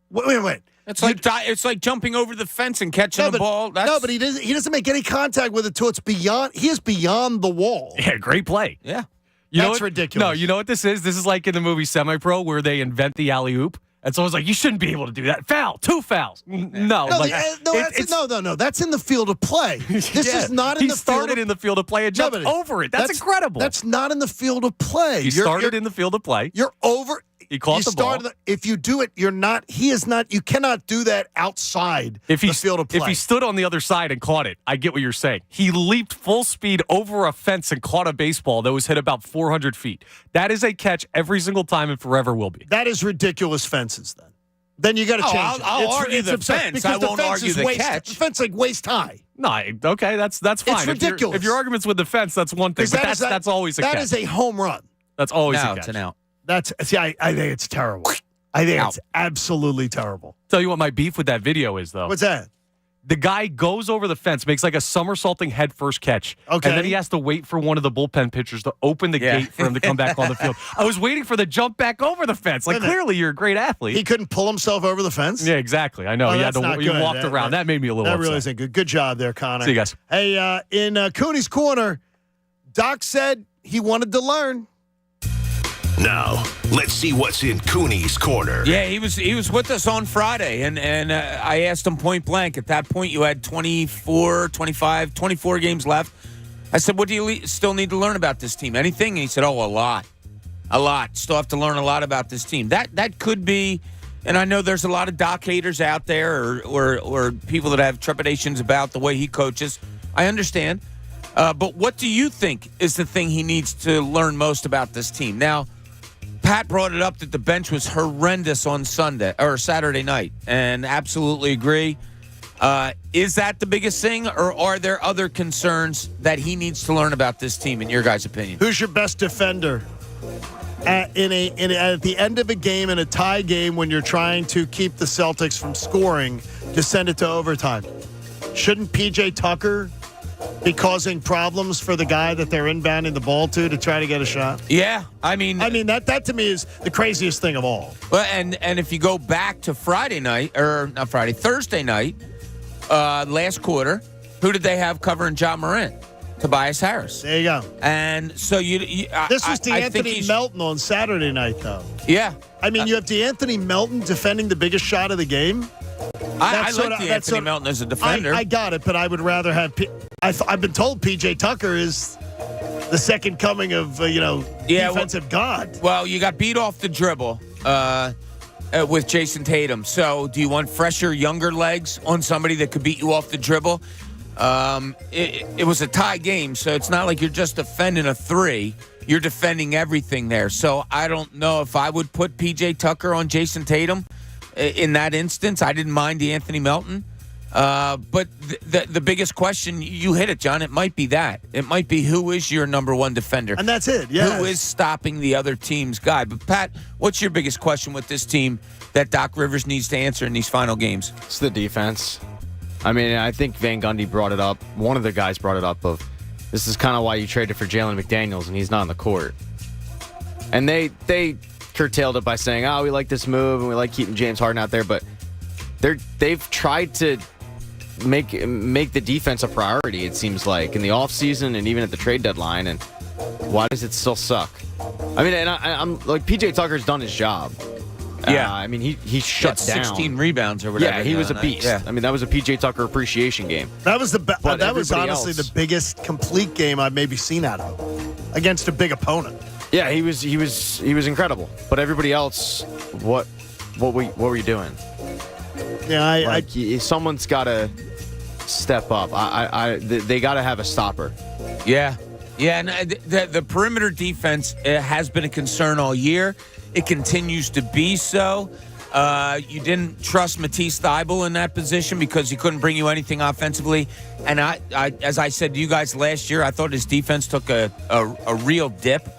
Wait. It's like jumping over the fence and catching the ball. But he doesn't make any contact with it till it's beyond. He is beyond the wall. Yeah, great play. Yeah, that's ridiculous. No, you know what this is? This is like in the movie Semi-Pro where they invent the alley-oop. And so I was like, you shouldn't be able to do that. Foul, 2 fouls. No, that's in the field of play. This is not in the field. He started in the field of play and jumped over it. That's incredible. That's not in the field of play. He started in the field of play. You're over. He caught the ball. If you do it, you're not. He is not. You cannot do that outside the field of play. If he stood on the other side and caught it, I get what you're saying. He leaped full speed over a fence and caught a baseball that was hit about 400 feet. That is a catch every single time and forever will be. That is ridiculous fences. Then you got to change it. I'll argue the fence. I won't argue the catch. The fence like waist high. No, okay, that's fine. It's ridiculous. If your argument's with the fence, that's one thing. But that's always a catch. That is a home run. That's always a catch. It's an out. I think it's terrible. I think it's absolutely terrible. Tell you what my beef with that video is, though. What's that? The guy goes over the fence, makes like a somersaulting head first catch. Okay. And then he has to wait for one of the bullpen pitchers to open the gate for him to come back on the field. I was waiting for the jump back over the fence. Like, clearly you're a great athlete. He couldn't pull himself over the fence? Yeah, exactly. I know. He walked around. That made me a little upset. That really isn't good. Good job there, Connor. See you guys. Hey, in Cooney's Corner, Doc said he wanted to learn. Now, let's see what's in Cooney's Corner. Yeah, he was with us on Friday, and I asked him point blank. At that point, you had 24 games left. I said, what do you still need to learn about this team? Anything? And he said, a lot. Still have to learn a lot about this team. That could be, and I know there's a lot of Doc haters out there or people that have trepidations about the way he coaches. I understand. But what do you think is the thing he needs to learn most about this team? Now, Pat brought it up that the bench was horrendous on Saturday night, and absolutely agree. Is that the biggest thing, or are there other concerns that he needs to learn about this team, in your guys' opinion? Who's your best defender? at the end of a game, in a tie game, when you're trying to keep the Celtics from scoring, to send it to overtime? Shouldn't P.J. Tucker be causing problems for the guy that they're inbounding the ball to try to get a shot? Yeah, I mean that to me is the craziest thing of all. But and if you go back to Thursday night, last quarter, who did they have covering John Morant? Tobias Harris. There you go. And so this was DeAnthony Melton on Saturday night, though. Yeah, I mean, you have DeAnthony Melton defending the biggest shot of the game. I like DeAnthony Melton as a defender. I got it, but I would rather have. I've been told P.J. Tucker is the second coming of defensive god. Well, you got beat off the dribble with Jason Tatum. So, do you want fresher, younger legs on somebody that could beat you off the dribble? It was a tie game, so it's not like you're just defending a three. You're defending everything there. So I don't know if I would put P.J. Tucker on Jason Tatum in that instance. I didn't mind DeAnthony Melton. But the biggest question, you hit it, John, it might be that. It might be who is your number one defender. And that's it, yeah. Who is stopping the other team's guy. But, Pat, what's your biggest question with this team that Doc Rivers needs to answer in these final games? It's the defense. I mean, I think Van Gundy brought it up. One of the guys brought it up of, this is kind of why you traded for Jalen McDaniels and he's not on the court. And they curtailed it by saying, oh, we like this move and we like keeping James Harden out there. But they've tried to make the defense a priority, it seems like, in the offseason and even at the trade deadline. And why does it still suck? I mean, and I'm like, P.J. Tucker's done his job. Yeah. I mean, he shut down 16 rebounds or whatever. Yeah, he was a beast. Yeah. I mean, that was a P.J. Tucker appreciation game. That was that was honestly the biggest complete game I've maybe seen out of him against a big opponent. Yeah, he was incredible. But everybody else, what were you doing? Yeah, someone's got to step up. They got to have a stopper. Yeah, and the perimeter defense has been a concern all year. It continues to be so. You didn't trust Matisse Thybulle in that position because he couldn't bring you anything offensively. And I as I said to you guys last year, I thought his defense took a real dip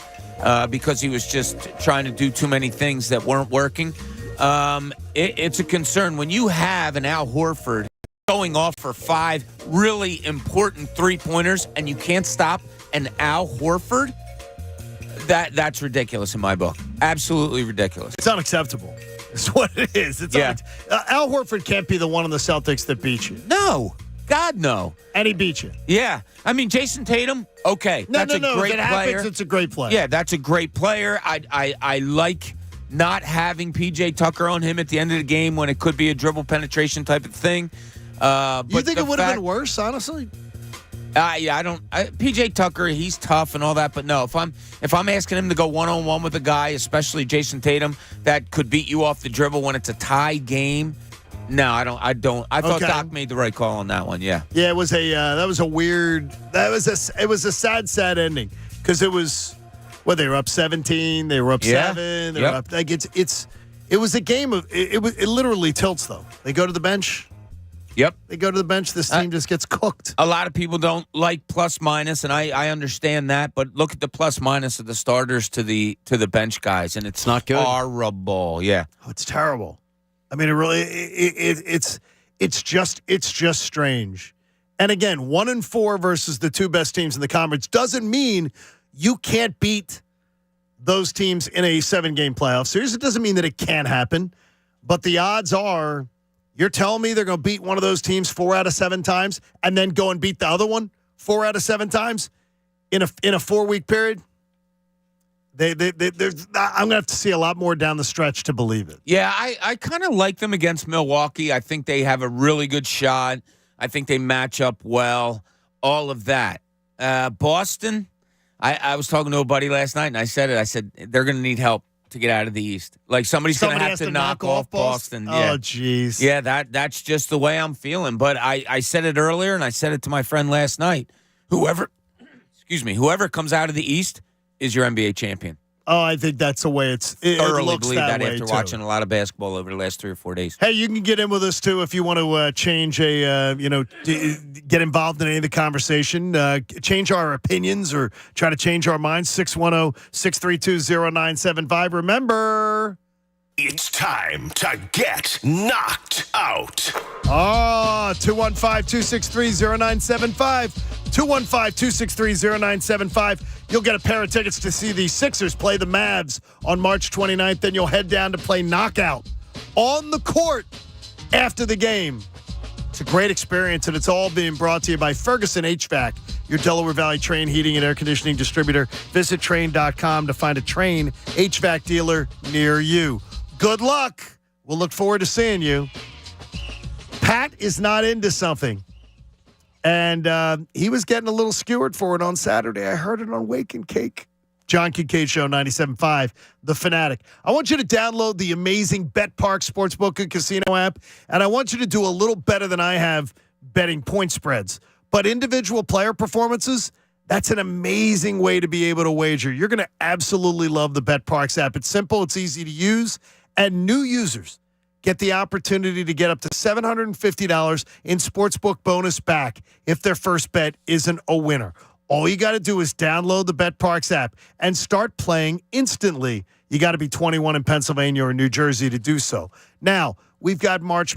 because he was just trying to do too many things that weren't working. It's a concern when you have an Al Horford going off for 5 really important three-pointers and you can't stop an Al Horford. That's ridiculous in my book. Absolutely ridiculous. It's unacceptable. It's what it is. Al Horford can't be the one on the Celtics that beat you. No. God, no. And he beat you. Yeah. I mean, Jason Tatum, okay. That's a great if it player. happens, it's a great player. Yeah, that's a great player. I like not having P.J. Tucker on him at the end of the game when it could be a dribble penetration type of thing. You think it would have been worse, honestly? I don't. P.J. Tucker, he's tough and all that, but no. If I'm asking him to go one-on-one with a guy, especially Jason Tatum, that could beat you off the dribble when it's a tie game, no, I don't. I thought Doc made the right call on that one. Yeah. Yeah, it was a sad ending because it was. Well, they were up 17. They were up 7. They were up. Like it was a game of. It literally tilts though. They go to the bench. Yep. They go to the bench. This team just gets cooked. A lot of people don't like plus minus, and I understand that. But look at the plus minus of the starters to the bench guys, and it's not good. Horrible. Yeah. Oh, it's terrible. I mean, it really it's just strange. And again, 1-4 versus the 2 best teams in the conference doesn't mean you can't beat those teams in a 7-game playoff series. It doesn't mean that it can't happen, but the odds are. You're telling me they're going to beat one of those teams 4 out of 7 times and then go and beat the other one 4 out of 7 times in a 4-week period? I'm going to have to see a lot more down the stretch to believe it. Yeah, I kind of like them against Milwaukee. I think they have a really good shot. I think they match up well. All of that. Boston, I was talking to a buddy last night, and I said they're going to need help to get out of the East. Like somebody's going to have to knock off Boston. Yeah. Oh, jeez. Yeah, that's just the way I'm feeling. But I said it earlier, and I said it to my friend last night. Whoever comes out of the East is your NBA champion. Oh, I think that's the way it Thoroughly looks believe that way after too. watching a lot of basketball over the last 3 or 4 days. Hey, you can get in with us too if you want to change get involved in any of the conversation, change our opinions or try to change our minds. 610-632-0975. Remember, it's time to get knocked out. 215-263-0975. 215-263-0975. You'll get a pair of tickets to see the Sixers play the Mavs on March 29th. Then you'll head down to play Knockout on the court after the game. It's a great experience, and it's all being brought to you by Ferguson HVAC, your Delaware Valley Train heating and air conditioning distributor. Visit Train.com to find a Train HVAC dealer near you. Good luck. We'll look forward to seeing you. Pat is not into something. And he was getting a little skewered for it on Saturday. I heard it on Wake and Cake. John Kincade Show, 97.5 The Fanatic. I want you to download the amazing Bet Park Sportsbook and Casino app, and I want you to do a little better than I have betting point spreads. But individual player performances, that's an amazing way to be able to wager. You're going to absolutely love the Bet Parks app. It's simple, it's easy to use, and new users get the opportunity to get up to $750 in sportsbook bonus back if their first bet isn't a winner. All you got to do is download the Bet Parks app and start playing instantly. You got to be 21 in Pennsylvania or New Jersey to do so. Now, we've got March,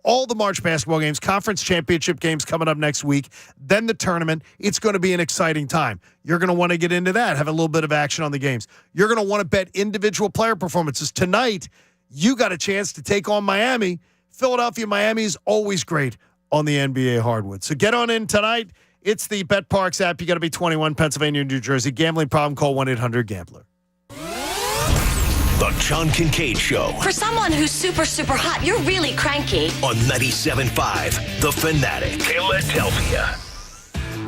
all the March basketball games, conference championship games coming up next week, then the tournament. It's going to be an exciting time. You're going to want to get into that, have a little bit of action on the games. You're going to want to bet individual player performances. Tonight, you got a chance to take on Miami. Philadelphia, Miami is always great on the NBA hardwood. So get on in tonight. It's the Bet Parks app. You got to be 21, Pennsylvania, New Jersey. Gambling problem, call 1-800-GAMBLER. The John Kincade Show. For someone who's super, super hot, you're really cranky. On 97.5 The Fanatic. Philadelphia.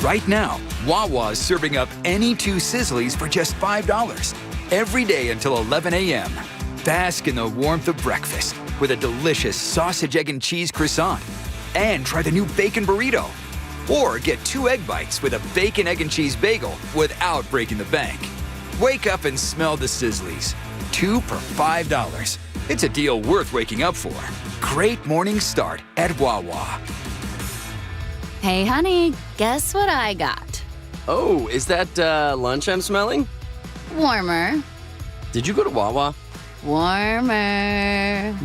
Right now, Wawa's serving up any 2 Sizzlies for just $5. Every day until 11 a.m. Bask in the warmth of breakfast with a delicious sausage, egg, and cheese croissant. And try the new bacon burrito. Or get 2 egg bites with a bacon, egg, and cheese bagel without breaking the bank. Wake up and smell the Sizzlies. 2 for $5. It's a deal worth waking up for. Great morning start at Wawa. Hey, honey, guess what I got? Oh, is that lunch I'm smelling? Warmer. Did you go to Wawa? Warmer.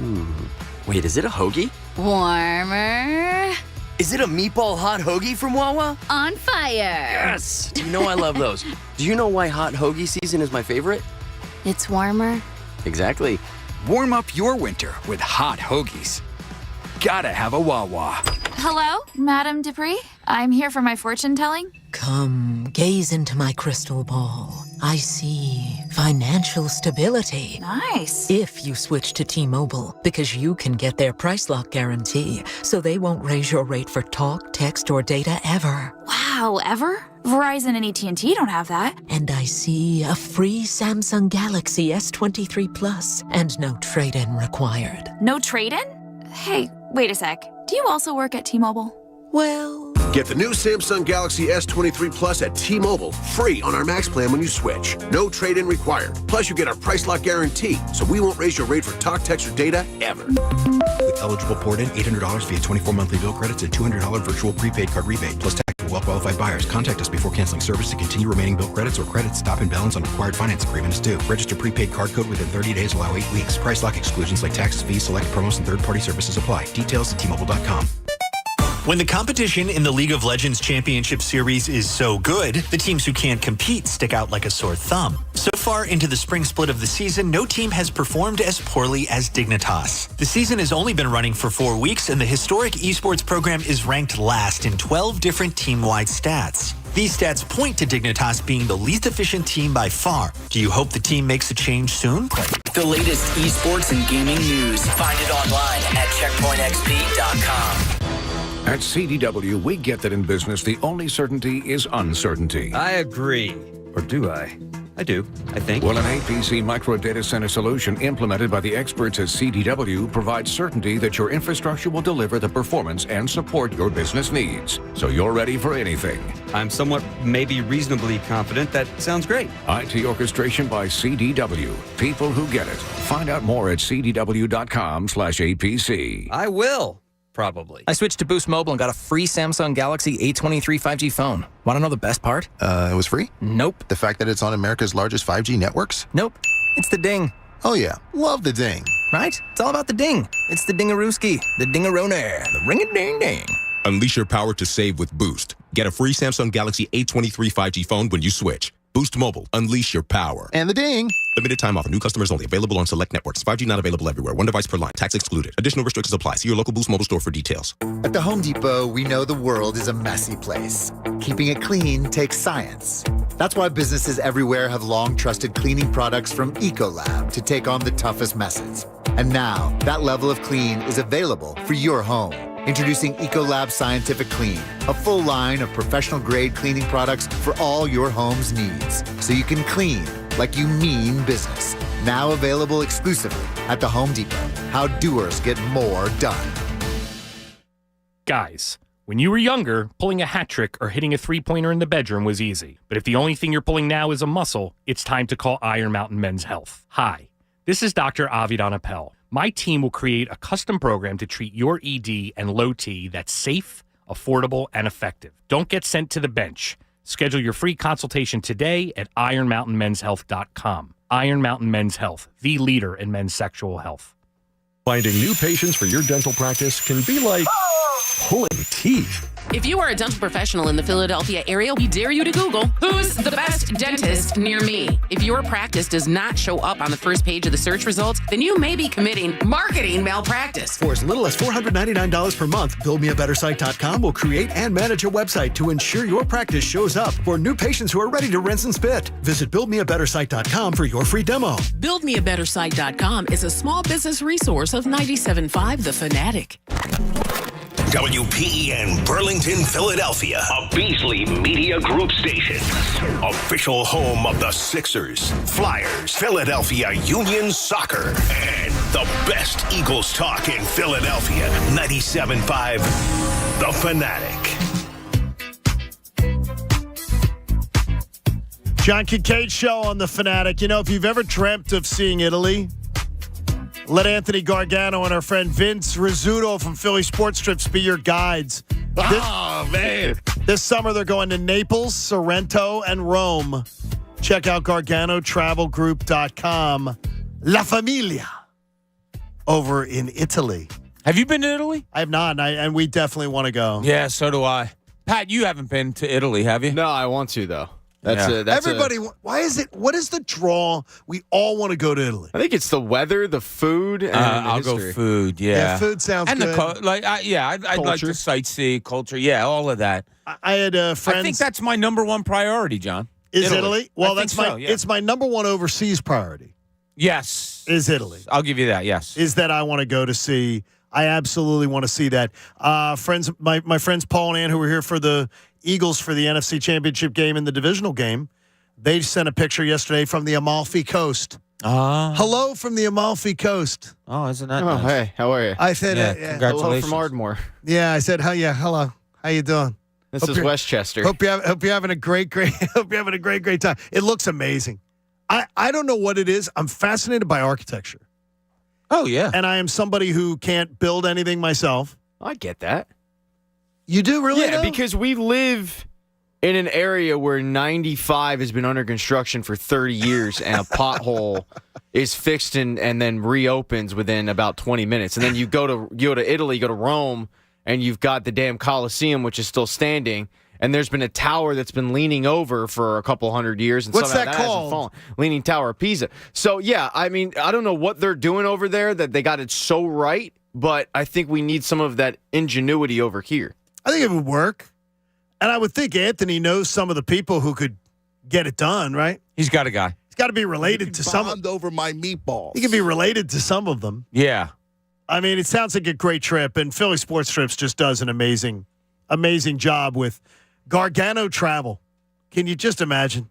Wait, is it a hoagie? Warmer. Is it a meatball hot hoagie from Wawa? On fire. Yes! You know I love those. Do you know why hot hoagie season is my favorite? It's warmer. Exactly. Warm up your winter with hot hoagies. Gotta have a Wawa. Hello, Madame Dupree? I'm here for my fortune telling. Come, gaze into my crystal ball. I see financial stability. Nice. If you switch to T-Mobile, because you can get their price lock guarantee, so they won't raise your rate for talk, text, or data ever. Wow, ever? Verizon and AT&T don't have that. And I see a free Samsung Galaxy S23 Plus and no trade-in required. No trade-in? Hey, wait a sec. Do you also work at T-Mobile? Well... Get the new Samsung Galaxy S23 Plus at T-Mobile, free on our Max plan when you switch. No trade-in required. Plus, you get our price lock guarantee, so we won't raise your rate for talk, text, or data ever. With eligible port-in, $800 via 24 monthly bill credits and $200 virtual prepaid card rebate, plus tax for well-qualified buyers. Contact us before canceling service to continue remaining bill credits or credits. Stop and balance on required finance agreement is due. Register prepaid card code within 30 days. Allow 8 weeks. Price lock exclusions like taxes, fees, select promos, and third-party services apply. Details at T-Mobile.com. When the competition in the League of Legends Championship Series is so good, the teams who can't compete stick out like a sore thumb. So far into the spring split of the season, no team has performed as poorly as Dignitas. The season has only been running for 4 weeks, and the historic esports program is ranked last in 12 different team-wide stats. These stats point to Dignitas being the least efficient team by far. Do you hope the team makes a change soon? The latest esports and gaming news. Find it online at checkpointxp.com. At CDW, we get that in business, the only certainty is uncertainty. I agree. Or do I? I do, I think. Well, an APC micro data center solution implemented by the experts at CDW provides certainty that your infrastructure will deliver the performance and support your business needs. So you're ready for anything. I'm somewhat, maybe reasonably confident. That sounds great. IT orchestration by CDW. People who get it. Find out more at cdw.com/APC. I will. Probably. I switched to Boost Mobile and got a free Samsung Galaxy A23 5G phone. Want to know the best part? It was free? Nope. The fact that it's on America's largest 5G networks? Nope. It's the ding. Oh, yeah. Love the ding. Right? It's all about the ding. It's the dingarooski, the dingaroner, the ring-a-ding-ding. Unleash your power to save with Boost. Get a free Samsung Galaxy A23 5G phone when you switch. Boost Mobile. Unleash your power. And the ding. Limited time offer. New customers only. Available on select networks. 5G not available everywhere. One device per line. Tax excluded. Additional restrictions apply. See your local Boost Mobile store for details. At the Home Depot, we know the world is a messy place. Keeping it clean takes science. That's why businesses everywhere have long trusted cleaning products from Ecolab to take on the toughest messes. And now, that level of clean is available for your home. Introducing Ecolab Scientific Clean, a full line of professional-grade cleaning products for all your home's needs, so you can clean like you mean business. Now available exclusively at the Home Depot. How doers get more done. Guys, when you were younger, pulling a hat trick or hitting a three-pointer in the bedroom was easy. But if the only thing you're pulling now is a muscle, it's time to call Iron Mountain Men's Health. Hi, this is Dr. Avidan Appel. My team will create a custom program to treat your ED and low T that's safe, affordable, and effective. Don't get sent to the bench. Schedule your free consultation today at ironmountainmenshealth.com. Iron Mountain Men's Health, the leader in men's sexual health. Finding new patients for your dental practice can be like pulling teeth. If you are a dental professional in the Philadelphia area, we dare you to Google, who's the best dentist near me? If your practice does not show up on the first page of the search results, then you may be committing marketing malpractice. For as little as $499 per month, BuildMeABetterSite.com will create and manage a website to ensure your practice shows up for new patients who are ready to rinse and spit. Visit BuildMeABetterSite.com for your free demo. BuildMeABetterSite.com is a small business resource of 97.5 The Fanatic. WPEN Burlington, Philadelphia, a Beasley Media Group station. Official home of the Sixers, Flyers, Philadelphia Union Soccer, and the best Eagles talk in Philadelphia. 97.5 The Fanatic. John Kincade show on The Fanatic. You know, if you've ever dreamt of seeing Italy, let Anthony Gargano and our friend Vince Rizzuto from Philly Sports Trips be your guides. Man. This summer, they're going to Naples, Sorrento, and Rome. Check out GarganoTravelGroup.com. La Familia over in Italy. Have you been to Italy? I have not, and we definitely want to go. Yeah, so do I. Pat, you haven't been to Italy, have you? No, I want to, though. Everybody, why is it? What is the draw? We all want to go to Italy. I think it's the weather, the food, and I'll the history. go food. Yeah, food sounds and good. I'd like to sightsee, culture. Yeah, all of that. I had friends. I think that's my number one priority, John. Is Italy? Well, that's so, yeah. It's my number one overseas priority. Yes, is Italy. I'll give you that. Yes, is that I want to go to see. I absolutely want to see that. Friends, my friends Paul and Ann, who were here for the Eagles for the NFC Championship game and the divisional game. They sent a picture yesterday from the Amalfi Coast. Hello from the Amalfi Coast. Oh, isn't that nice? Hey, how are you? I said, congratulations. Hello from Ardmore. Yeah, I said, hello. How you doing? This is Westchester. Hope you're having a great time. It looks amazing. I don't know what it is. I'm fascinated by architecture. Oh, yeah. And I am somebody who can't build anything myself. I get that. You do really? Yeah, because we live in an area where 95 has been under construction for 30 years and a pothole is fixed and then reopens within about 20 minutes. And then you go to Italy, go to Rome, and you've got the damn Colosseum, which is still standing. And there's been a tower that's been leaning over for a couple hundred years. And what's somehow that hasn't called? fallen. Leaning Tower of Pisa. So, yeah, I mean, I don't know what they're doing over there that they got it so right, but I think we need some of that ingenuity over here. I think it would work. And I would think Anthony knows some of the people who could get it done, right? He's got a guy. He's got to be related to some. Bond over my meatballs. He can be related to some of them. Yeah. I mean, it sounds like a great trip, and Philly Sports Trips just does an amazing job with Gargano Travel. Can you just imagine?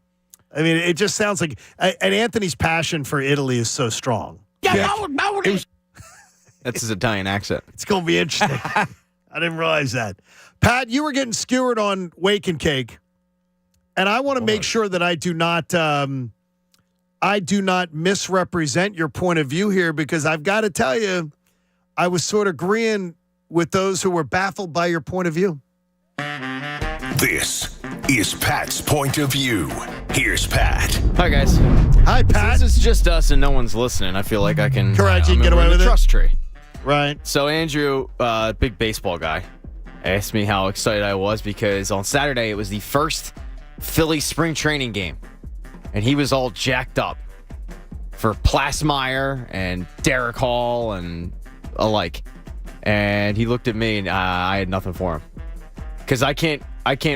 I mean, it just sounds like, and Anthony's passion for Italy is so strong. That's his Italian accent. It's going to be interesting. I didn't realize that. Pat, you were getting skewered on Wake and Cake, and I want to make sure that I do not misrepresent your point of view here, because I've got to tell you, I was sort of agreeing with those who were baffled by your point of view. This is Pat's point of view. Here's Pat. Hi, guys. Hi, Pat. Since it's just us and no one's listening, I feel like I can. Correct, you can get away with the it. Trust tree. Right. So Andrew, big baseball guy, asked me how excited I was because on Saturday it was the first Philly spring training game, and he was all jacked up for Plasmeyer and Derek Hall and alike. And he looked at me, and I had nothing for him because I can't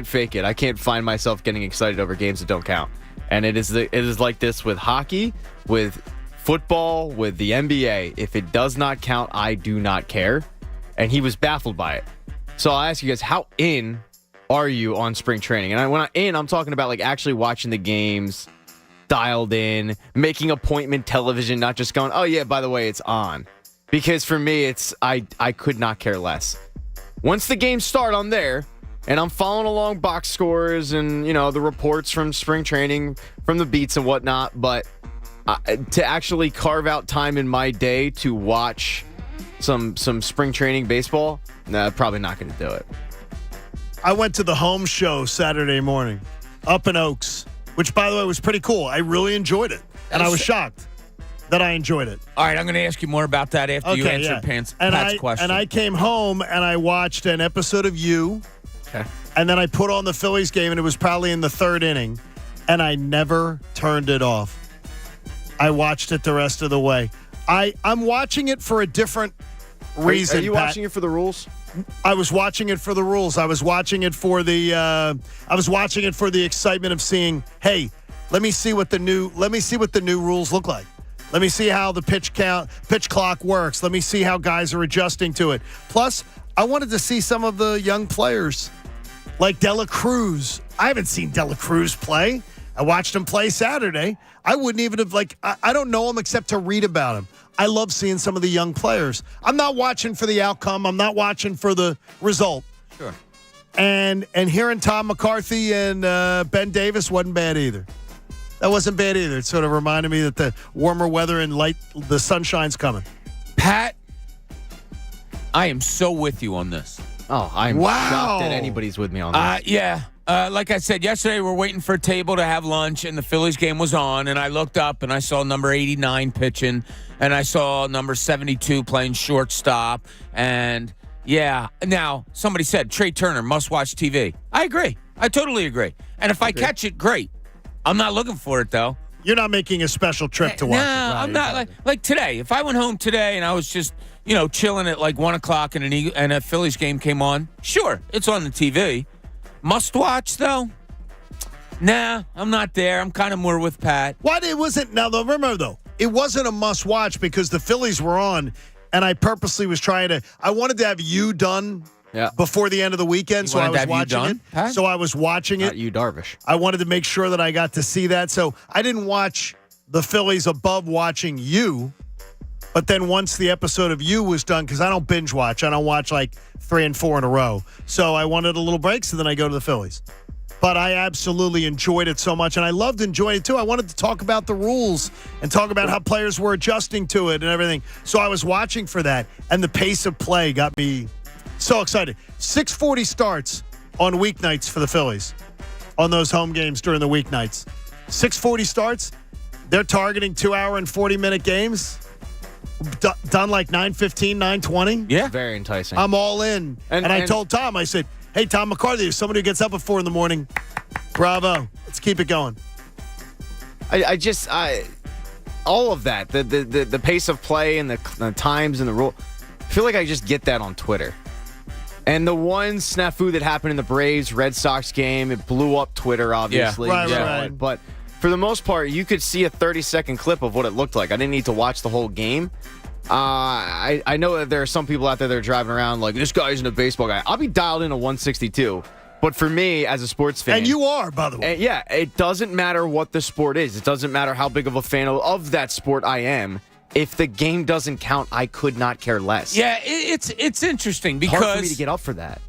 fake it. I can't find myself getting excited over games that don't count. And it is like this with hockey, with football, with the NBA. If it does not count, I do not care. And he was baffled by it. So I'll ask you guys, how in are you on spring training? And when I'm talking about like actually watching the games, dialed in, making appointment television, not just going, oh yeah, by the way, it's on. Because for me, I could not care less. Once the games start, I'm there, and I'm following along box scores and, the reports from spring training, from the beats and whatnot. But to actually carve out time in my day to watch some spring training baseball, nah, probably not going to do it. I went to the home show Saturday morning up in Oaks, which, by the way, was pretty cool. I really enjoyed it, and I was shocked that I enjoyed it. All right, I'm going to ask you more about that after you answer Pat's question. And I came home and I watched an episode of You. Okay. And then I put on the Phillies game, and it was probably in the third inning, and I never turned it off. I watched it the rest of the way. I'm watching it for a different reason. Are you watching it for the rules? I was watching it for the rules. I was watching it for the excitement of seeing, hey, let me see what the new rules look like. Let me see how the pitch clock works. Let me see how guys are adjusting to it. Plus, I wanted to see some of the young players like Dela Cruz. I haven't seen Dela Cruz play. I watched him play Saturday. I wouldn't even have, I don't know him except to read about him. I love seeing some of the young players. I'm not watching for the outcome. I'm not watching for the result. Sure. And hearing Tom McCarthy and Ben Davis wasn't bad either. That wasn't bad either. It sort of reminded me that the warmer weather and the sunshine's coming. Pat, I am so with you on this. Oh, I'm shocked that anybody's with me on this. Yeah. Like I said, yesterday we're waiting for a table to have lunch, and the Phillies game was on, and I looked up, and I saw number 89 pitching, and I saw number 72 playing shortstop, and yeah. Now, somebody said, Trey Turner, must-watch TV. I agree. I totally agree. And if I catch it, great. I'm not looking for it, though. You're not making a special trip to watch it. No, I'm not. Like today, if I went home today and I was just, chilling at like 1 o'clock and a Phillies game came on, sure, it's on the TV. Must watch, though? Nah, I'm not there. I'm kind of more with Pat. What? It wasn't. Now, remember, though, it wasn't a must watch because the Phillies were on, and I purposely was I wanted to have You done before the end of the weekend, so I was watching it. Pat? So I was watching it. Not you, Darvish. I wanted to make sure that I got to see that. So I didn't watch the Phillies above watching You. But then once the episode of You was done, because I don't binge watch. I don't watch like 3 and 4 in a row. So I wanted a little break, so then I go to the Phillies. But I absolutely enjoyed it so much, and I loved enjoying it too. I wanted to talk about the rules and talk about how players were adjusting to it and everything. So I was watching for that, and the pace of play got me so excited. 6:40 starts on weeknights for the Phillies on those home games during the weeknights. 6:40 starts. They're targeting 2-hour and 40-minute games. Done like 9:15, 9:20. Yeah. Very enticing. I'm all in. And I told Tom, I said, hey, Tom McCarthy, if somebody who gets up at 4 a.m, bravo. Let's keep it going. All of that, the pace of play and the times and the rule, I feel like I just get that on Twitter. And the one snafu that happened in the Braves-Red Sox game, it blew up Twitter, obviously. Yeah, right. But for the most part, you could see a 30-second clip of what it looked like. I didn't need to watch the whole game. I know that there are some people out there that are driving around like, this guy isn't a baseball guy. I'll be dialed in a 162 But for me, as a sports fan, and you are, by the way, yeah, it doesn't matter what the sport is. It doesn't matter how big of a fan of that sport I am. If the game doesn't count, I could not care less. Yeah, it's interesting because hard for me to get up for that.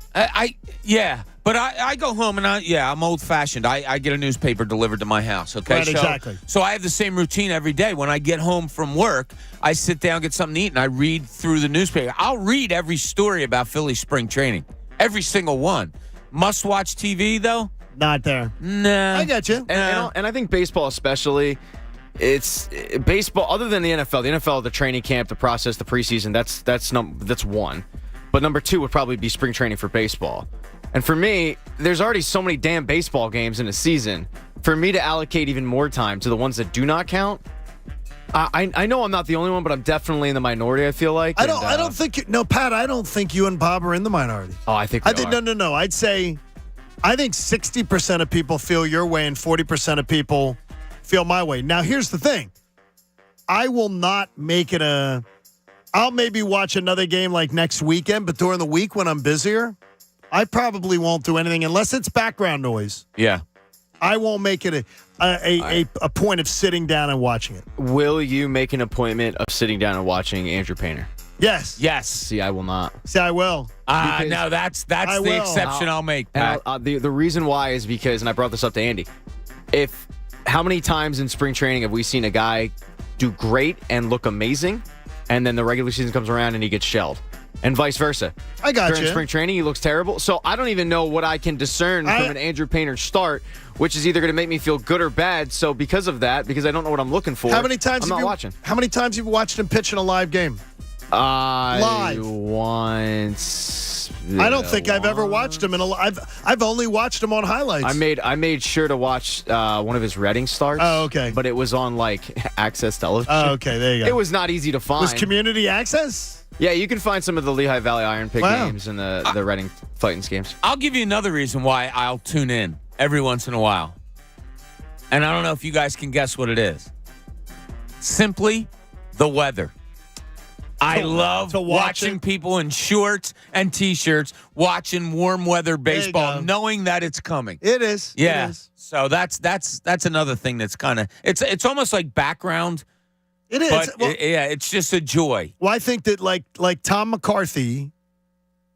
But I go home and I'm old fashioned. I get a newspaper delivered to my house. Okay, right, exactly. So I have the same routine every day. When I get home from work, I sit down, get something to eat, and I read through the newspaper. I'll read every story about Philly spring training, every single one. Must watch TV though? Not there. Nah, I got you. And I think baseball especially. It's baseball. Other than the NFL, the training camp, the process, the preseason. That's one. But number two would probably be spring training for baseball. And for me, there's already so many damn baseball games in a season. For me to allocate even more time to the ones that do not count, I know I'm not the only one, but I'm definitely in the minority. I feel like. I don't think Pat. I don't think you and Bob are in the minority. Oh, I think we are. No. I think 60% of people feel your way, and 40% of people feel my way. Now, here's the thing. I will not make it I'll maybe watch another game like next weekend, but during the week when I'm busier, I probably won't do anything unless it's background noise. Yeah. I won't make it a point of sitting down and watching it. Will you make an appointment of sitting down and watching Andrew Painter? Yes. See, I will not. See, I will. No, that's the exception I'll make, Pat. The reason why is because, and I brought this up to Andy, how many times in spring training have we seen a guy do great and look amazing, and then the regular season comes around and he gets shelled? And vice versa. I got you. During spring training, he looks terrible. So I don't even know what I can discern from an Andrew Painter start, which is either going to make me feel good or bad. So because of that, because I don't know what I'm looking for, I'm not watching. How many times have you watched him pitch in a live game? Live. Once. I don't think I've ever watched him in a live. I've only watched him on highlights. I made sure to watch one of his Reading starts. Oh, okay. But it was on Access Television. Oh, okay. There you go. It was not easy to find. Was Community Access? Yeah, you can find some of the Lehigh Valley Iron Pig games and the Reading Titans games. I'll give you another reason why I'll tune in every once in a while. And I don't know if you guys can guess what it is. Simply the weather. I love watching people in shorts and T-shirts watching warm weather baseball, knowing that it's coming. It is. Yeah. It is. So that's another thing that's kind of it's almost like background. It is. But it's just a joy. Well, I think that like Tom McCarthy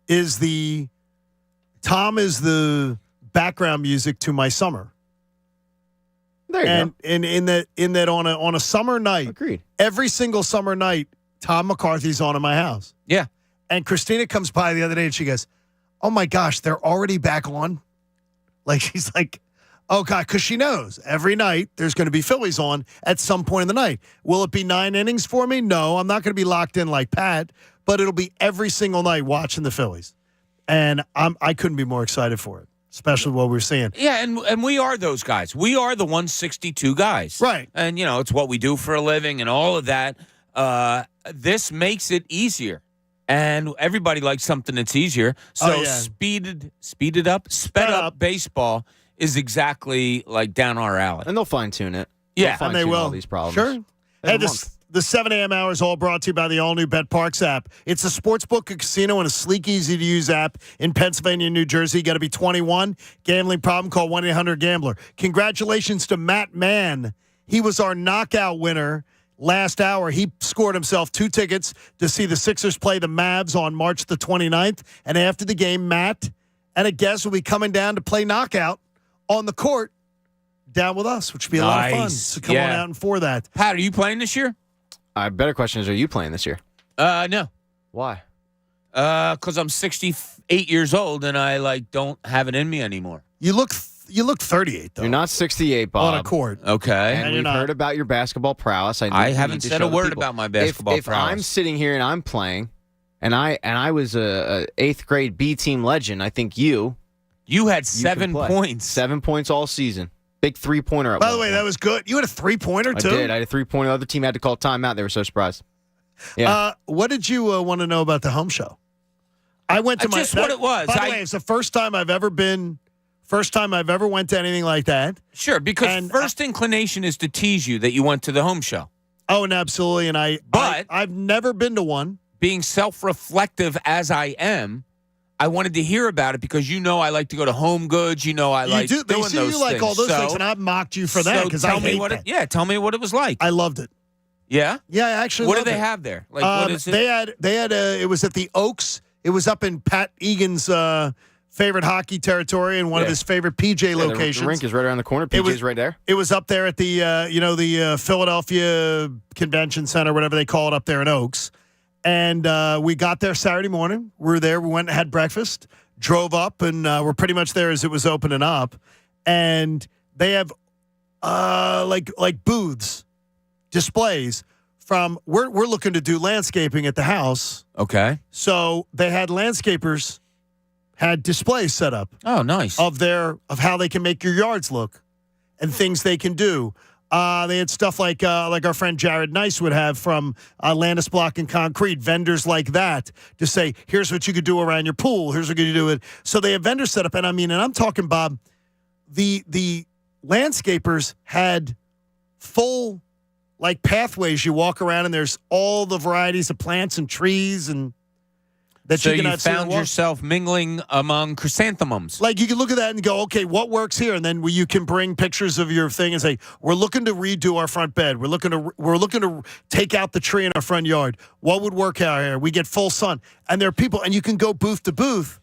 is the background music to my summer. There you go. And in that on a summer night, agreed. Every single summer night, Tom McCarthy's on in my house. Yeah. And Christina comes by the other day and she goes, "Oh my gosh, they're already back on." Like she's like, "Oh God," because she knows every night there's going to be Phillies on at some point in the night. Will it be 9 innings for me? No, I'm not going to be locked in like Pat, but it'll be every single night watching the Phillies, and I couldn't be more excited for it, especially what we're seeing. Yeah, and we are those guys. We are the 162 guys, right? And it's what we do for a living and all of that. This makes it easier. And everybody likes something that's easier. So sped up baseball is exactly like down our alley. And they'll fine-tune it. Yeah. And they will. All these problems. Sure. Hey, the 7 a.m. hour is all brought to you by the all-new BetParks app. It's a sportsbook, a casino, and a sleek, easy-to-use app in Pennsylvania and New Jersey. You got to be 21. Gambling problem, call 1-800-GAMBLER. Congratulations to Matt Mann. He was our knockout winner. Last hour, he scored himself 2 tickets to see the Sixers play the Mavs on March the 29th. And after the game, Matt and a guest will be coming down to play knockout on the court down with us, which would be a lot of fun. So come on out and for that. Pat, are you playing this year? Better question is, are you playing this year? No. Why? Because I'm 68 years old and I don't have it in me anymore. You look 38, though. You're not 68, Bob. On a court. Okay. And we've heard about your basketball prowess. I haven't said a word about my basketball prowess. If I'm sitting here and I'm playing, and I was a 8th grade B team legend, I think you had 7 points. 7 points all season. Big 3-pointer. By the way, that was good. You had a 3-pointer, too? I did. I had a 3-pointer. The other team had to call timeout. They were so surprised. Yeah. What did you want to know about the home show? I went to what it was. By the way, it's the first time I've ever went to anything like that. Sure, because first inclination is to tease you that you went to the home show. Oh, and absolutely. And I've never been to one. Being self-reflective as I am, I wanted to hear about it because I like to go to Home Goods. I like doing those things. You like all those things, and I've mocked you for that because I hate that. Tell me what it was like. I loved it. Yeah? Yeah, I actually What loved do they it. have there? Like, what is it? They had it was at the Oaks. It was up in Pat Egan's favorite hockey territory and one of his favorite PJ locations. The rink is right around the corner. PJ's right there. It was up there at the the Philadelphia Convention Center, whatever they call it, up there in Oaks. And we got there Saturday morning. We were there. We went and had breakfast, drove up, and we're pretty much there as it was opening up. And they have like booths, displays from we're looking to do landscaping at the house. Okay. So they had landscapers had displays set up. Oh, nice. Of how they can make your yards look and things they can do. They had stuff like our friend Jared Nice would have from Landis Block and Concrete, vendors like that to say, here's what you could do around your pool. Here's what you could do it. So they have vendors set up. And I'm talking, Bob, the landscapers had full pathways. You walk around and there's all the varieties of plants and trees and that so you can you found yourself mingling among chrysanthemums. Like you can look at that and go, okay, what works here? And then you can bring pictures of your thing and say, we're looking to redo our front bed. We're looking to take out the tree in our front yard. What would work out here? We get full sun. And there are people, and you can go booth to booth,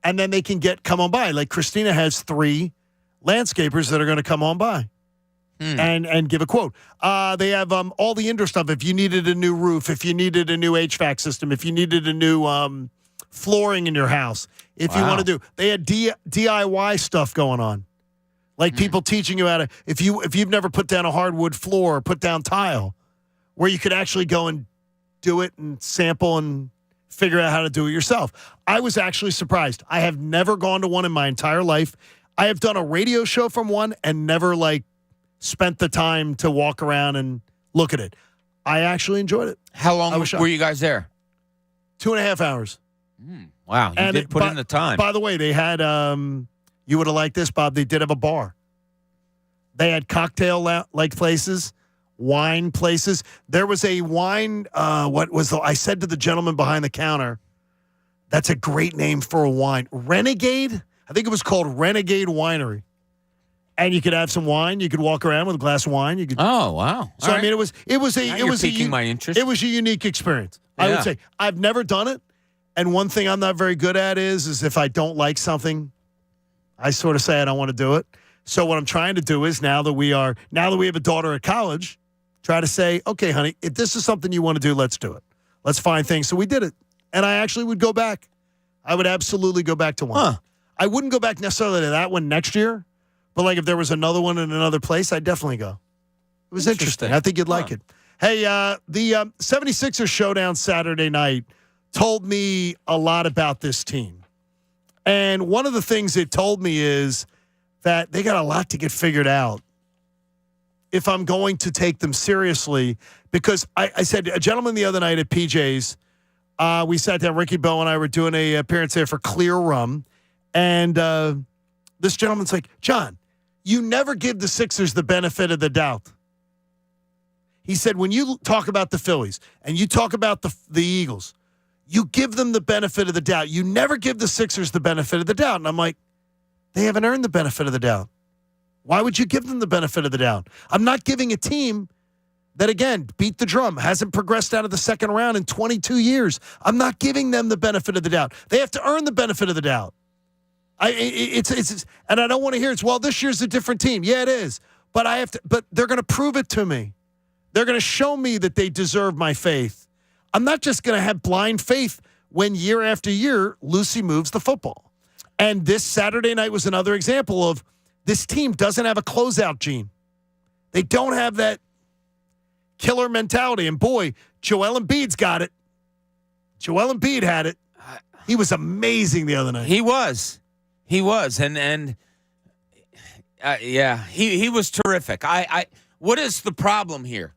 and then they can come on by. Like Christina has 3 landscapers that are going to come on by. And give a quote. They have all the indoor stuff. If you needed a new roof, if you needed a new HVAC system, if you needed a new flooring in your house, if you want to do, they had DIY stuff going on, like people teaching you how to. If you've never put down a hardwood floor or put down tile, where you could actually go and do it and sample and figure out how to do it yourself. I was actually surprised. I have never gone to one in my entire life. I have done a radio show from one and never spent the time to walk around and look at it. I actually enjoyed it. How long were you guys there? 2.5 hours. Wow, you did put in the time. By the way, they had, you would have liked this, Bob, they did have a bar. They had cocktail places, wine places. There was a wine, I said to the gentleman behind the counter, that's a great name for a wine. Renegade? I think it was called Renegade Winery. And you could have some wine. You could walk around with a glass of wine. You could. Oh wow! So I mean, it was piquing my interest. It was a unique experience. Yeah. I would say I've never done it, and one thing I'm not very good at is if I don't like something, I sort of say I don't want to do it. So what I'm trying to do is now that we have a daughter at college, try to say, okay, honey, if this is something you want to do, let's do it. Let's find things. So we did it, and I actually would go back. I would absolutely go back to one. I wouldn't go back necessarily to that one next year. But if there was another one in another place, I'd definitely go. It was interesting. I think you'd like it. Hey, the 76ers showdown Saturday night told me a lot about this team. And one of the things it told me is that they got a lot to get figured out if I'm going to take them seriously. Because I said, a gentleman the other night at PJ's, we sat down, Ricky Bowe and I were doing an appearance there for Clear Rum. And this gentleman's like, John, you never give the Sixers the benefit of the doubt. He said, when you talk about the Phillies and you talk about the Eagles, you give them the benefit of the doubt. You never give the Sixers the benefit of the doubt. And I'm like, they haven't earned the benefit of the doubt. Why would you give them the benefit of the doubt? I'm not giving a team that, again, beat the drum, hasn't progressed out of the second round in 22 years. I'm not giving them the benefit of the doubt. They have to earn the benefit of the doubt. And I don't want to hear it's, well, this year's a different team. Yeah, it is. But they're going to prove it to me. They're going to show me that they deserve my faith. I'm not just going to have blind faith when year after year Lucy moves the football. And this Saturday night was another example of this team doesn't have a closeout gene. They don't have that killer mentality. And boy, Joel Embiid's got it. Joel Embiid had it. He was amazing the other night. He was. He was, and he was terrific. What is the problem here?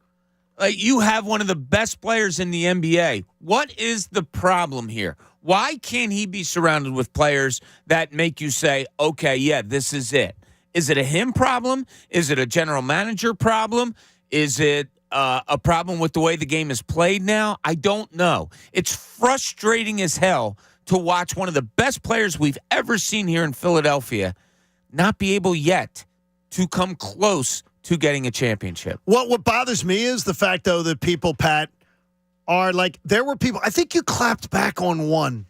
You have one of the best players in the NBA. What is the problem here? Why can't he be surrounded with players that make you say, okay, yeah, this is it? Is it a him problem? Is it a general manager problem? Is it a problem with the way the game is played now? I don't know. It's frustrating as hell to watch one of the best players we've ever seen here in Philadelphia not be able yet to come close to getting a championship. What bothers me is the fact, though, that people, Pat, are like, there were people, I think you clapped back on one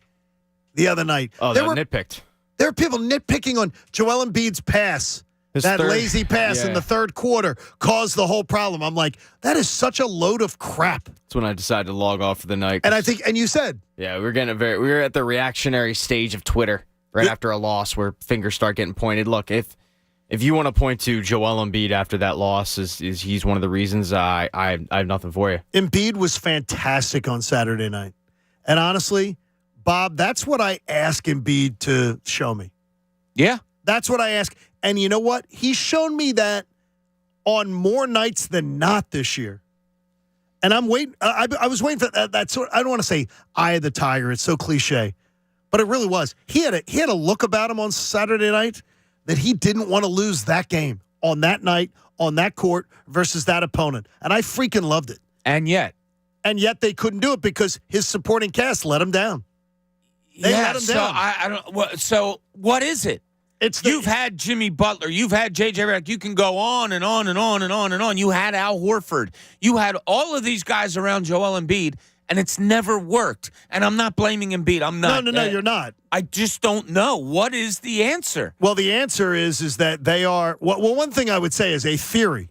the other night. Oh, there nitpicked. There were people nitpicking on Joel Embiid's pass. That lazy pass in the third quarter caused the whole problem. I'm like, that is such a load of crap. That's when I decided to log off for the night. And I think, and you said, yeah, we were at the reactionary stage of Twitter right after a loss where fingers start getting pointed. Look, if you want to point to Joel Embiid after that loss, is he's one of the reasons, I have nothing for you. Embiid was fantastic on Saturday night, and honestly, Bob, that's what I ask Embiid to show me. Yeah, that's what I ask. And you know what? He's shown me that on more nights than not this year. And I'm waiting. I was waiting for that sort. I don't want to say eye of the tiger. It's so cliche, but it really was. He had a look about him on Saturday night that he didn't want to lose that game on that night on that court versus that opponent, and I freaking loved it. And yet they couldn't do it because his supporting cast let him down. They let him down. I don't. So what is it? You've had Jimmy Butler. You've had J.J. Redick. You can go on and on and on and on and on. You had Al Horford. You had all of these guys around Joel Embiid, and it's never worked. And I'm not blaming Embiid. I'm not. No, you're not. I just don't know. What is the answer? Well, the answer is that they are. Well, one thing I would say is a theory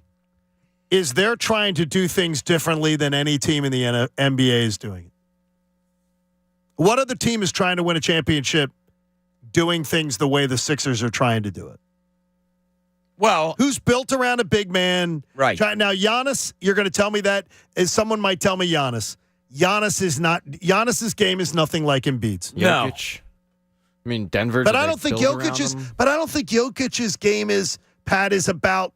is they're trying to do things differently than any team in the NBA is doing it. What other team is trying to win a championship doing things the way the Sixers are trying to do it? Well, who's built around a big man? Right. Now, Giannis, you're going to tell me that? As someone might tell me Giannis is not. Giannis's game is nothing like Embiid's. No. Jokic. I mean, Denver. But I don't think Jokic's game is about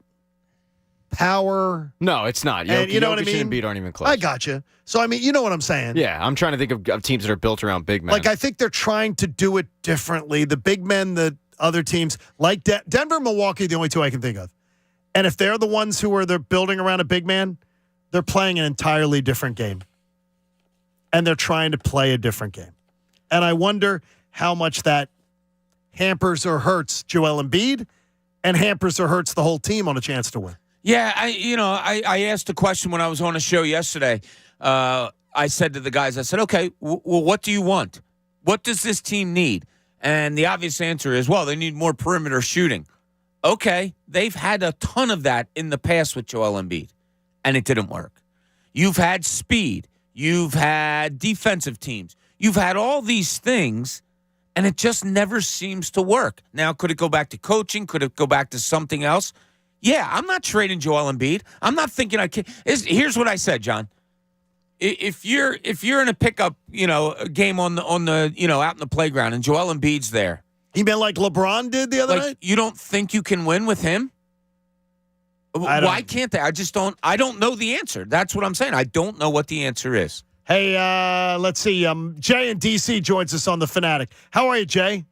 power. No, it's not. And you know what I mean? And Embiid aren't even close. I got you. So, I mean, you know what I'm saying. Yeah, I'm trying to think of teams that are built around big men. Like, I think they're trying to do it differently. The big men, the other teams, like Denver, Milwaukee, the only two I can think of. And if they're the ones they're building around a big man, they're playing an entirely different game. And they're trying to play a different game. And I wonder how much that hampers or hurts Joel Embiid and hampers or hurts the whole team on a chance to win. Yeah, I asked a question when I was on a show yesterday. I said to the guys, I said, okay, well, what do you want? What does this team need? And the obvious answer is, well, they need more perimeter shooting. Okay, they've had a ton of that in the past with Joel Embiid, and it didn't work. You've had speed. You've had defensive teams. You've had all these things, and it just never seems to work. Now, could it go back to coaching? Could it go back to something else? Yeah, I'm not trading Joel Embiid. I'm not thinking I can. Here's what I said, John. If you're in a pickup, a game on the out in the playground, and Joel Embiid's there, you mean like LeBron did the other night? You don't think you can win with him? Why can't they? I don't know the answer. That's what I'm saying. I don't know what the answer is. Hey, let's see. Jay in DC joins us on the Fanatic. How are you, Jay?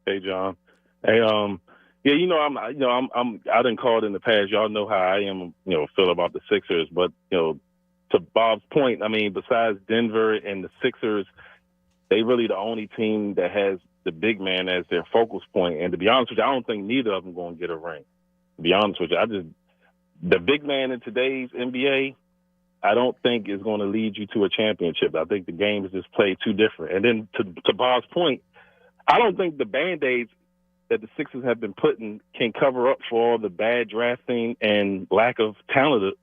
Hey, John. Hey, yeah, I didn't call it in the past. Y'all know how I am, feel about the Sixers. But, to Bob's point, I mean, besides Denver and the Sixers, they really the only team that has the big man as their focus point. And to be honest with you, I don't think neither of them going to get a ring. To be honest with you, the big man in today's NBA, I don't think is going to lead you to a championship. I think the game is just played too different. And then to Bob's point, I don't think the Band-Aids that the Sixers have been putting can cover up for all the bad drafting and lack of talent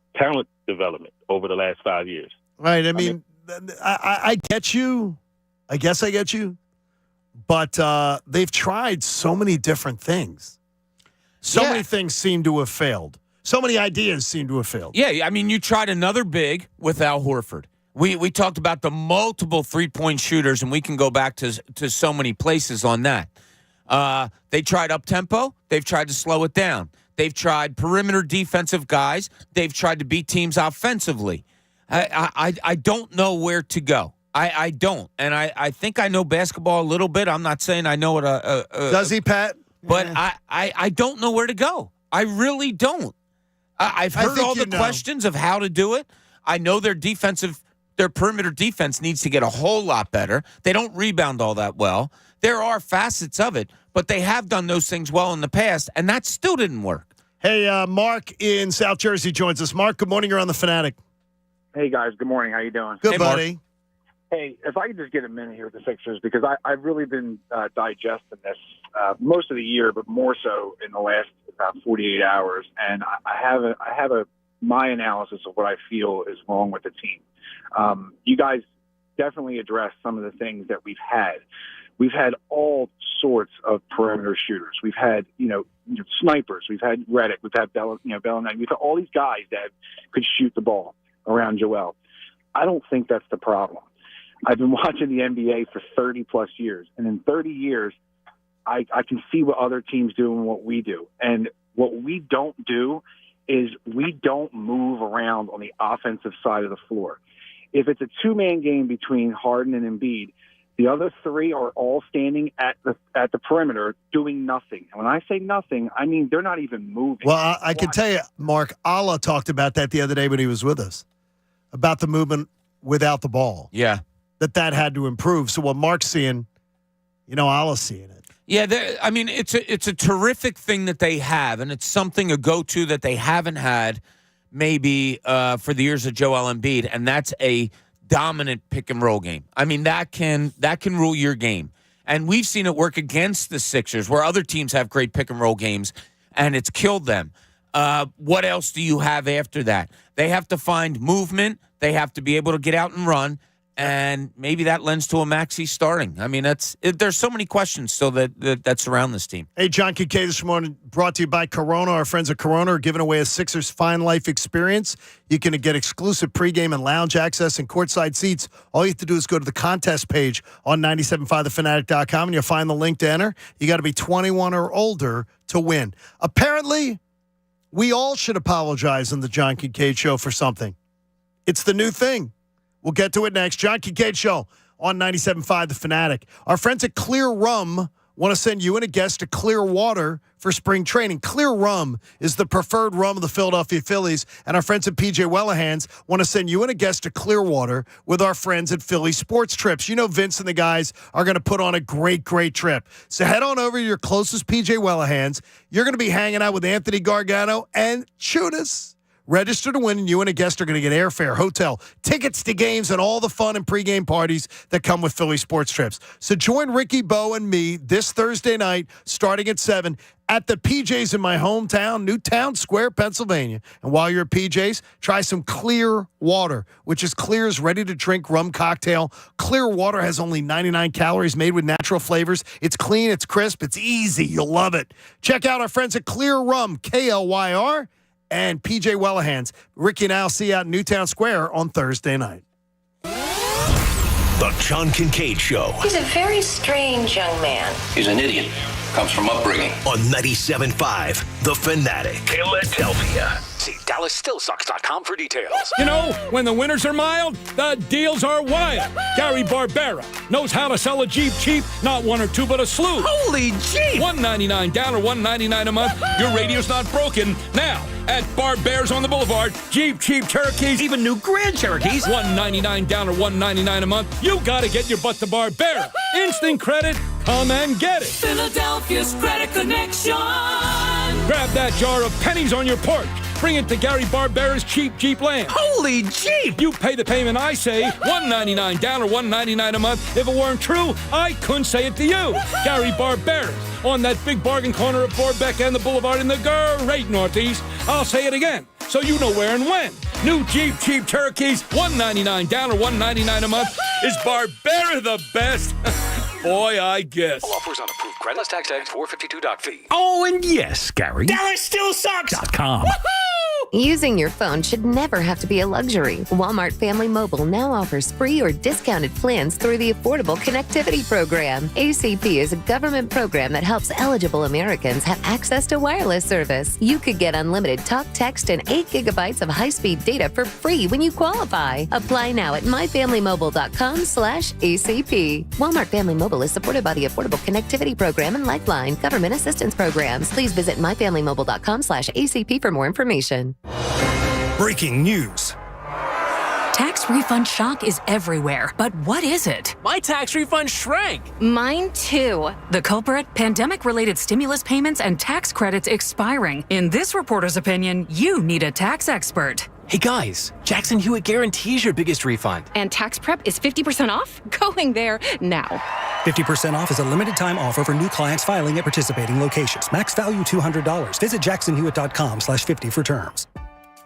development over the last 5 years. Right. I mean, I get you. I guess I get you. But they've tried so many different things. Many things seem to have failed. So many ideas seem to have failed. Yeah, I mean, you tried another big with Al Horford. We talked about the multiple three-point shooters, and we can go back to so many places on that. They tried up-tempo. They've tried to slow it down. They've tried perimeter defensive guys. They've tried to beat teams offensively. I don't know where to go. I don't. And I think I know basketball a little bit. I'm not saying I know what Does he, Pat? But I don't know where to go. I really don't. I've heard all the questions of how to do it. I know their defensive Their perimeter defense needs to get a whole lot better. They don't rebound all that well. There are facets of it, but they have done those things well in the past, and that still didn't work. Hey, Mark in South Jersey joins us. Mark, good morning. You're on The Fanatic. Hey, guys. Good morning. How you doing? Good, buddy. Hey, if I could just get a minute here with the Sixers, because I've really been digesting this most of the year, but more so in the last about 48 hours. And I have my analysis of what I feel is wrong with the team. You guys definitely addressed some of the things that we've had. We've had all sorts of perimeter shooters. We've had, snipers. We've had Redick. We've had Bellinelli. We've had all these guys that could shoot the ball around Joel. I don't think that's the problem. I've been watching the NBA for 30-plus years, and in 30 years, I can see what other teams do and what we do. And what we don't do is we don't move around on the offensive side of the floor. If it's a two-man game between Harden and Embiid, the other three are all standing at the perimeter doing nothing. And when I say nothing, I mean they're not even moving. Well, I can tell you, Mark, Allah talked about that the other day when he was with us, about the movement without the ball. Yeah. That had to improve. So what Mark's seeing, Allah's seeing it. Yeah, it's a terrific thing that they have, and it's something, a go-to that they haven't had maybe for the years of Joel Embiid, and that's a dominant pick-and-roll game. I mean, that can rule your game. And we've seen it work against the Sixers, where other teams have great pick-and-roll games, and it's killed them. What else do you have after that? They have to find movement. They have to be able to get out and run. And maybe that lends to a Maxey starting. I mean, there's so many questions still that surround this team. Hey, John Kincade this morning, brought to you by Corona. Our friends at Corona are giving away a Sixers Fine Life experience. You can get exclusive pregame and lounge access and courtside seats. All you have to do is go to the contest page on 97.5thefanatic.com, and you'll find the link to enter. You got to be 21 or older to win. Apparently, we all should apologize on the John Kincade Show for something. It's the new thing. We'll get to it next. John Kincade Show on 97.5 The Fanatic. Our friends at Clear Rum want to send you and a guest to Clearwater for spring training. Clear Rum is the preferred rum of the Philadelphia Phillies, and our friends at PJ Wellahans want to send you and a guest to Clearwater with our friends at Philly Sports Trips. You know Vince and the guys are going to put on a great, great trip. So head on over to your closest PJ Wellahans. You're going to be hanging out with Anthony Gargano and Chunas. Register to win, and you and a guest are going to get airfare, hotel, tickets to games, and all the fun and pregame parties that come with Philly Sports Trips. So join Ricky, Bo, and me this Thursday night, starting at 7, at the PJ's in my hometown, Newtown Square, Pennsylvania. And while you're at PJ's, try some Clear Water, which is Clear's ready-to-drink rum cocktail. Clear Water has only 99 calories, made with natural flavors. It's clean, it's crisp, it's easy. You'll love it. Check out our friends at Clear Rum, KLYR. And PJ Wellahans. Ricky and I'll see you out in Newtown Square on Thursday night. The John Kincade Show. He's a very strange young man. He's an idiot. Comes from upbringing. On 97.5 The Fanatic. Philadelphia. See DallasStillSucks.com for details. You know, when the winters are mild, the deals are wild. Gary Barbera knows how to sell a Jeep cheap, not one or two, but a slew. Holy Jeep! $199 down or $199 a month. Your radio's not broken. Now, at Barbera's on the Boulevard, Jeep cheap Cherokees, even new Grand Cherokees. $199 down or $199 a month. You gotta get your butt to Barbera. Instant credit, come and get it. Philadelphia's Credit Connection. Grab that jar of pennies on your porch. Bring it to Gary Barbera's Cheap Jeep Land. Holy Jeep! You pay the payment, I say, $199 down or $199 a month. If it weren't true, I couldn't say it to you. Gary Barbera's on that big bargain corner of Borbeck and the Boulevard in the great Northeast. I'll say it again, so you know where and when. New Jeep cheap Cherokees, $199 down or $199 a month. Is Barbera the best? Boy, I guess. All offers on approved credit. Plus tax 452.fee. Oh, and yes, Gary. DallasStillSucks.com. Using your phone should never have to be a luxury. Walmart Family Mobile now offers free or discounted plans through the Affordable Connectivity Program. ACP is a government program that helps eligible Americans have access to wireless service. You could get unlimited talk, text, and 8 gigabytes of high-speed data for free when you qualify. Apply now at myfamilymobile.com/ACP. Walmart Family Mobile is supported by the Affordable Connectivity Program and Lifeline government assistance programs. Please visit myfamilymobile.com/ACP for more information. Breaking news. Tax refund shock is everywhere, but what is it? My tax refund shrank. Mine too. The culprit? Pandemic-related stimulus payments and tax credits expiring. In this reporter's opinion, you need a tax expert. Hey guys, Jackson Hewitt guarantees your biggest refund. And tax prep is 50% off? Going there now. 50% off is a limited time offer for new clients filing at participating locations. Max value $200. Visit jacksonhewitt.com/50 for terms.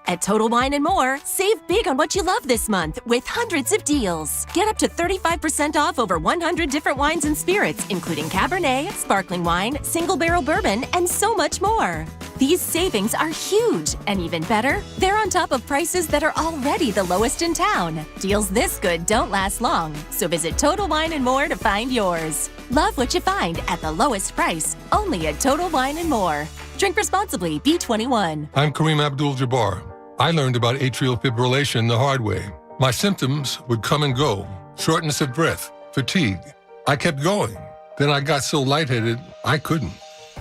At Total Wine & More, save big on what you love this month with hundreds of deals. Get up to 35% off over 100 different wines and spirits, including Cabernet, sparkling wine, single barrel bourbon, and so much more. These savings are huge, and even better, they're on top of prices that are already the lowest in town. Deals this good don't last long, so visit Total Wine & More to find yours. Love what you find at the lowest price, only at Total Wine & More. Drink responsibly, B21. I'm Kareem Abdul-Jabbar. I learned about atrial fibrillation the hard way. My symptoms would come and go, shortness of breath, fatigue. I kept going. Then I got so lightheaded, I couldn't.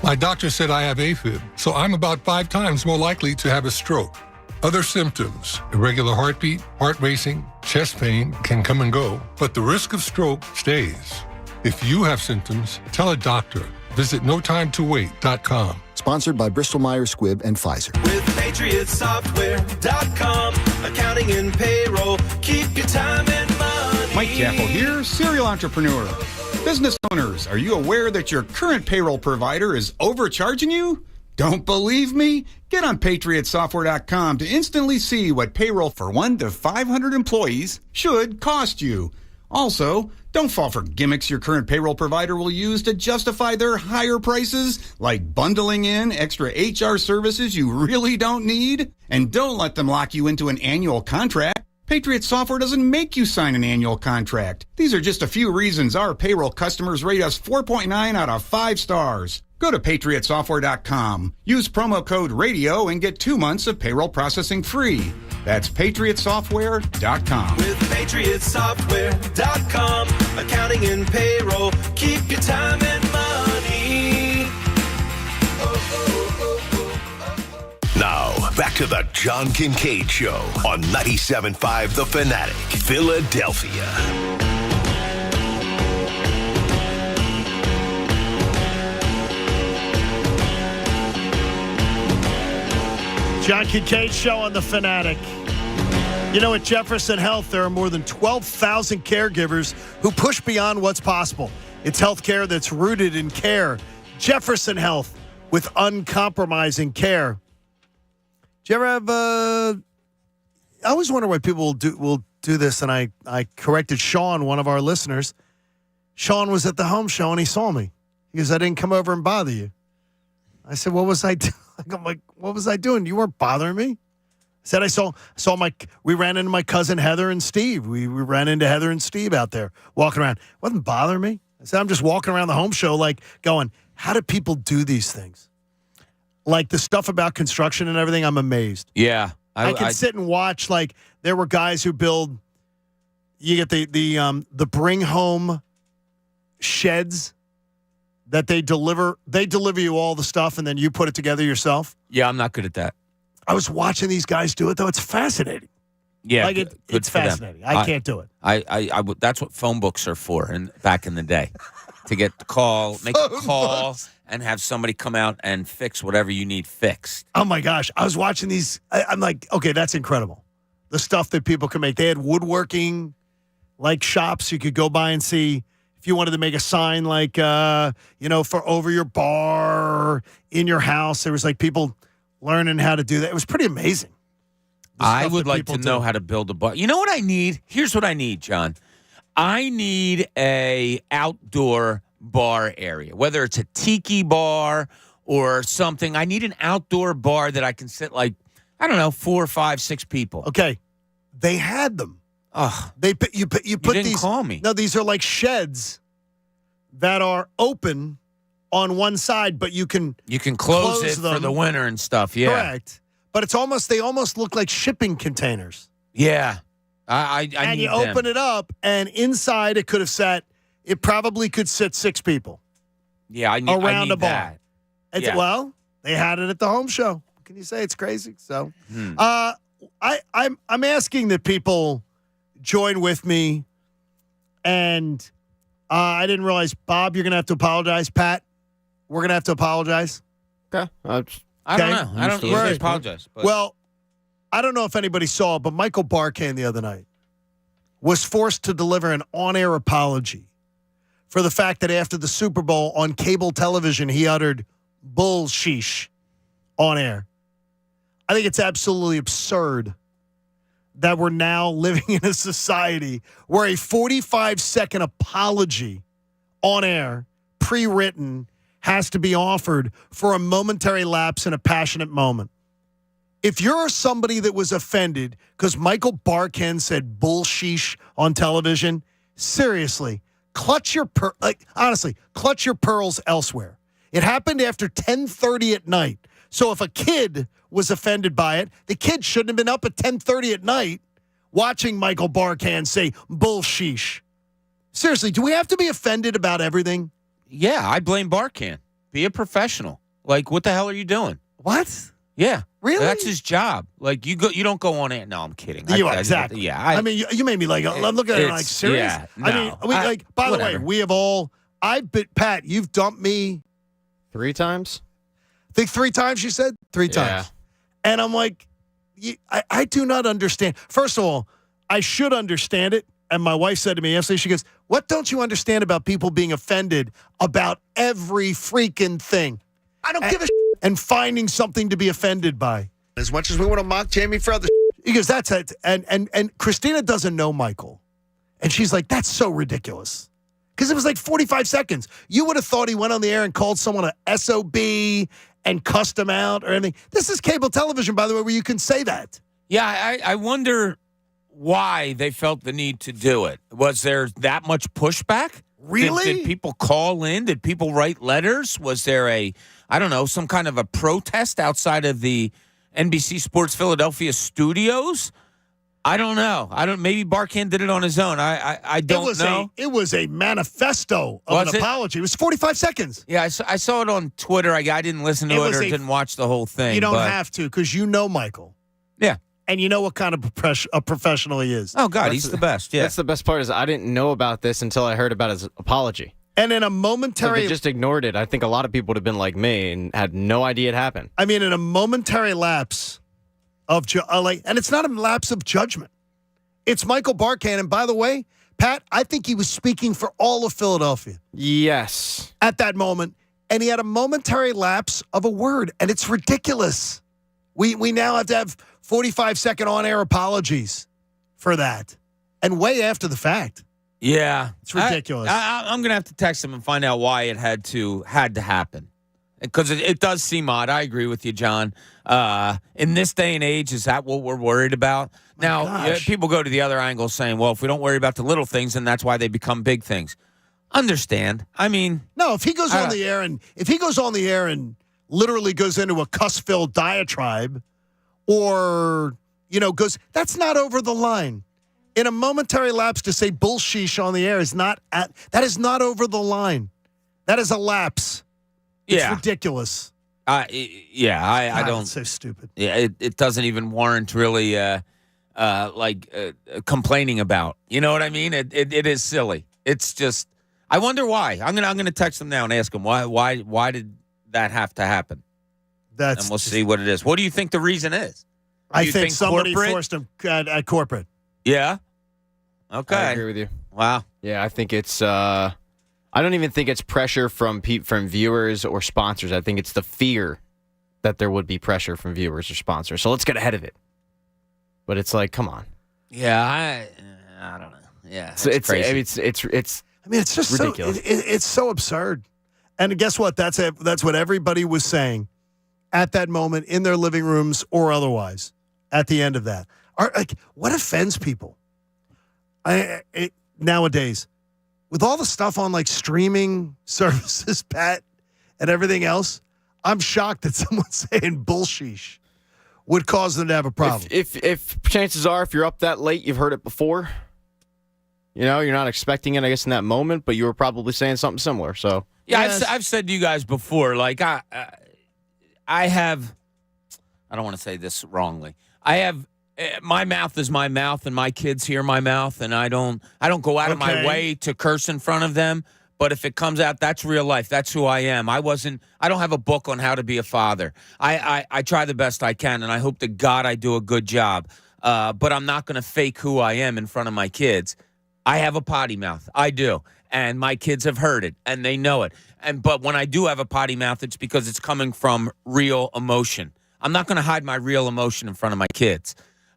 My doctor said I have AFib, so I'm about 5 times more likely to have a stroke. Other symptoms, irregular heartbeat, heart racing, chest pain can come and go, but the risk of stroke stays. If you have symptoms, tell a doctor. Visit notimetowait.com. Sponsored by Bristol-Myers Squibb and Pfizer. With PatriotSoftware.com, accounting and payroll, keep your time and money. Mike Jaffel here, serial entrepreneur. Business owners, are you aware that your current payroll provider is overcharging you? Don't believe me? Get on PatriotSoftware.com to instantly see what payroll for 1 to 500 employees should cost you. Also, don't fall for gimmicks your current payroll provider will use to justify their higher prices, like bundling in extra HR services you really don't need. And don't let them lock you into an annual contract. Patriot Software doesn't make you sign an annual contract. These are just a few reasons our payroll customers rate us 4.9 out of 5 stars. Go to PatriotSoftware.com. Use promo code RADIO and get 2 months of payroll processing free. That's PatriotSoftware.com. With PatriotSoftware.com, accounting and payroll, keep your time and money. Now, back to the John Kincade Show on 97.5 The Fanatic, Philadelphia. John Kincade Show on The Fanatic. You know, at Jefferson Health, there are more than 12,000 caregivers who push beyond what's possible. It's healthcare that's rooted in care. Jefferson Health with uncompromising care. Do you ever have I always wonder why people will do this, and I corrected Sean, one of our listeners. Sean was at the home show, and he saw me. He goes, I didn't come over and bother you. I said, what was I doing? I'm like, what was I doing? You weren't bothering me. I said, we ran into my cousin Heather and Steve. We ran into Heather and Steve out there walking around. It wasn't bothering me. I said, I'm just walking around the home show like going, how do people do these things? Like the stuff about construction and everything, I'm amazed. Yeah. I can sit and watch, like, there were guys who build, you get the bring home sheds that they deliver you all the stuff and then you put it together yourself. Yeah, I'm not good at that. I was watching these guys do it, though. It's fascinating. Yeah, like it's fascinating. I can't do it. I that's what phone books are for, and back in the day, to get the call, make a call, and have somebody come out and fix whatever you need fixed. Oh my gosh, I was watching these. I'm like, okay, that's incredible. The stuff that people can make. They had woodworking, like shops you could go by and see. If you wanted to make a sign, like for over your bar, in your house, there was like people learning how to do that. It was pretty amazing. I would like to know how to build a bar. You know what I need? Here's what I need, John. I need a outdoor bar area, whether it's a tiki bar or something. I need an outdoor bar that I can sit 4, 5, 6 people. Okay, they had them. Oh, you put you these. Didn't call me. No, these are like sheds that are open on one side, but you can close it them. For the winter and stuff. Yeah, correct. But they almost look like shipping containers. Yeah, I and need you them. open it up, and inside it probably could sit 6 people. Yeah, I need around a bar. That. Well, they had it at the home show. Can you say it's crazy? So, I'm asking that people join with me. And I didn't realize, Bob, you're going to have to apologize. Pat, we're going to have to apologize. Okay. I don't know. I don't usually apologize. But. Well, I don't know if anybody saw, but Michael Barkan the other night was forced to deliver an on-air apology for the fact that after the Super Bowl on cable television, he uttered bull sheesh on air. I think it's absolutely absurd that we're now living in a society where a 45-second apology on air, pre-written, has to be offered for a momentary lapse in a passionate moment. If you're somebody that was offended because Michael Barkan said bull sheesh on television, seriously, clutch your pearls elsewhere. It happened after 10:30 at night. So if a kid was offended by it, the kid shouldn't have been up at 10:30 at night watching Michael Barkan say bull sheesh. Seriously, do we have to be offended about everything? Yeah, I blame Barkan. Be a professional. Like, what the hell are you doing? What? Yeah. Really? That's his job. Like, you don't go on air. No, I'm kidding. Exactly. Yeah. I mean, you made me like, I'm looking at it like, serious? Yeah, no. I mean, by the way, we have all, Pat, you've dumped me. 3 times? I think 3 times, you said? 3 times. And I'm like, I do not understand. First of all, I should understand it. And my wife said to me yesterday, she goes, what don't you understand about people being offended about every freaking thing? I don't give a shit. And finding something to be offended by. As much as we want to mock Jamie for other shit. He goes, that's it. And Christina doesn't know Michael. And she's like, that's so ridiculous. Because it was like 45 seconds. You would have thought he went on the air and called someone a SOB and cussed him out or anything. This is cable television, by the way, where you can say that. Yeah, I wonder why they felt the need to do it. Was there that much pushback? Really? Did people call in? Did people write letters? Was there some kind of a protest outside of the NBC Sports Philadelphia studios? I don't know. Maybe Barkan did it on his own. I don't know. It was a manifesto of an apology. It was 45 seconds. Yeah, I saw it on Twitter. I didn't listen to it or didn't watch the whole thing. You don't have to because you know Michael. Yeah. And you know what kind of a professional he is. Oh, God, he's the best. Yeah. That's the best part is I didn't know about this until I heard about his apology. And in a momentary... So if they just ignored it, I think a lot of people would have been like me and had no idea it happened. I mean, in a momentary lapse of... and it's not a lapse of judgment. It's Michael Barkan. And by the way, Pat, I think he was speaking for all of Philadelphia. Yes. At that moment. And he had a momentary lapse of a word. And it's ridiculous. We now have to have 45-second on-air apologies for that. And way after the fact. Yeah. It's ridiculous. I'm going to have to text him and find out why it had to happen. Because it does seem odd. I agree with you, John. In this day and age, is that what we're worried about? Now, people go to the other angle saying, well, if we don't worry about the little things, then that's why they become big things. Understand. I mean... No, if he goes on the air and literally goes into a cuss-filled diatribe or, goes... That's not over the line. In a momentary lapse to say bullsheesh on the air that is not over the line. That is a lapse. It's ridiculous. I don't. It's so stupid. Yeah, it doesn't even warrant really complaining about. You know what I mean? It is silly. It's just. I wonder why. I'm gonna text him now and ask him why did that have to happen? And we'll see what it is. What do you think the reason is? I think somebody forced him at corporate. Yeah. Okay. I agree with you. Wow. Yeah, I think it's. I don't even think it's pressure from viewers or sponsors. I think it's the fear that there would be pressure from viewers or sponsors. So let's get ahead of it. But it's like, come on. Yeah, I don't know. Yeah, so it's crazy. It's. I mean, it's just ridiculous. It's so absurd. And guess what? That's what everybody was saying at that moment in their living rooms or otherwise. At the end of that, what offends people? Nowadays, with all the stuff on like streaming services, Pat, and everything else, I'm shocked that someone saying bullsheesh would cause them to have a problem. If chances are, if you're up that late, you've heard it before. You're not expecting it, I guess, in that moment, but you were probably saying something similar. So yeah, I've said to you guys before, like I have. I don't want to say this wrongly. I have my mouth is my mouth, and my kids hear my mouth, and I don't go out of my way to curse in front of them. But if it comes out, that's real life. That's who I am. I don't have a book on how to be a father. I try the best I can, and I hope to God I do a good job. But I'm not going to fake who I am in front of my kids. I have a potty mouth. I do. And my kids have heard it, and they know it. But when I do have a potty mouth, it's because it's coming from real emotion. I'm not going to hide my real emotion in front of my kids.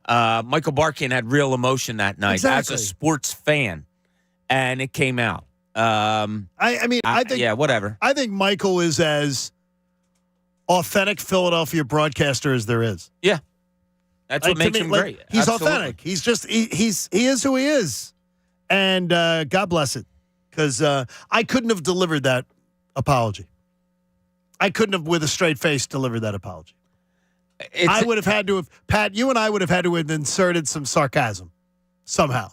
Michael Barkin had real emotion that night as a sports fan, and it came out. I think whatever. I think Michael is as authentic Philadelphia broadcaster as there is. Yeah. That's what makes him great. He's Absolutely. authentic. He's just he is who he is. And God bless it. Because I couldn't have delivered that apology. I couldn't have, with a straight face, delivered that apology. I would have had to have, Pat, you and I would have had to have inserted some sarcasm somehow.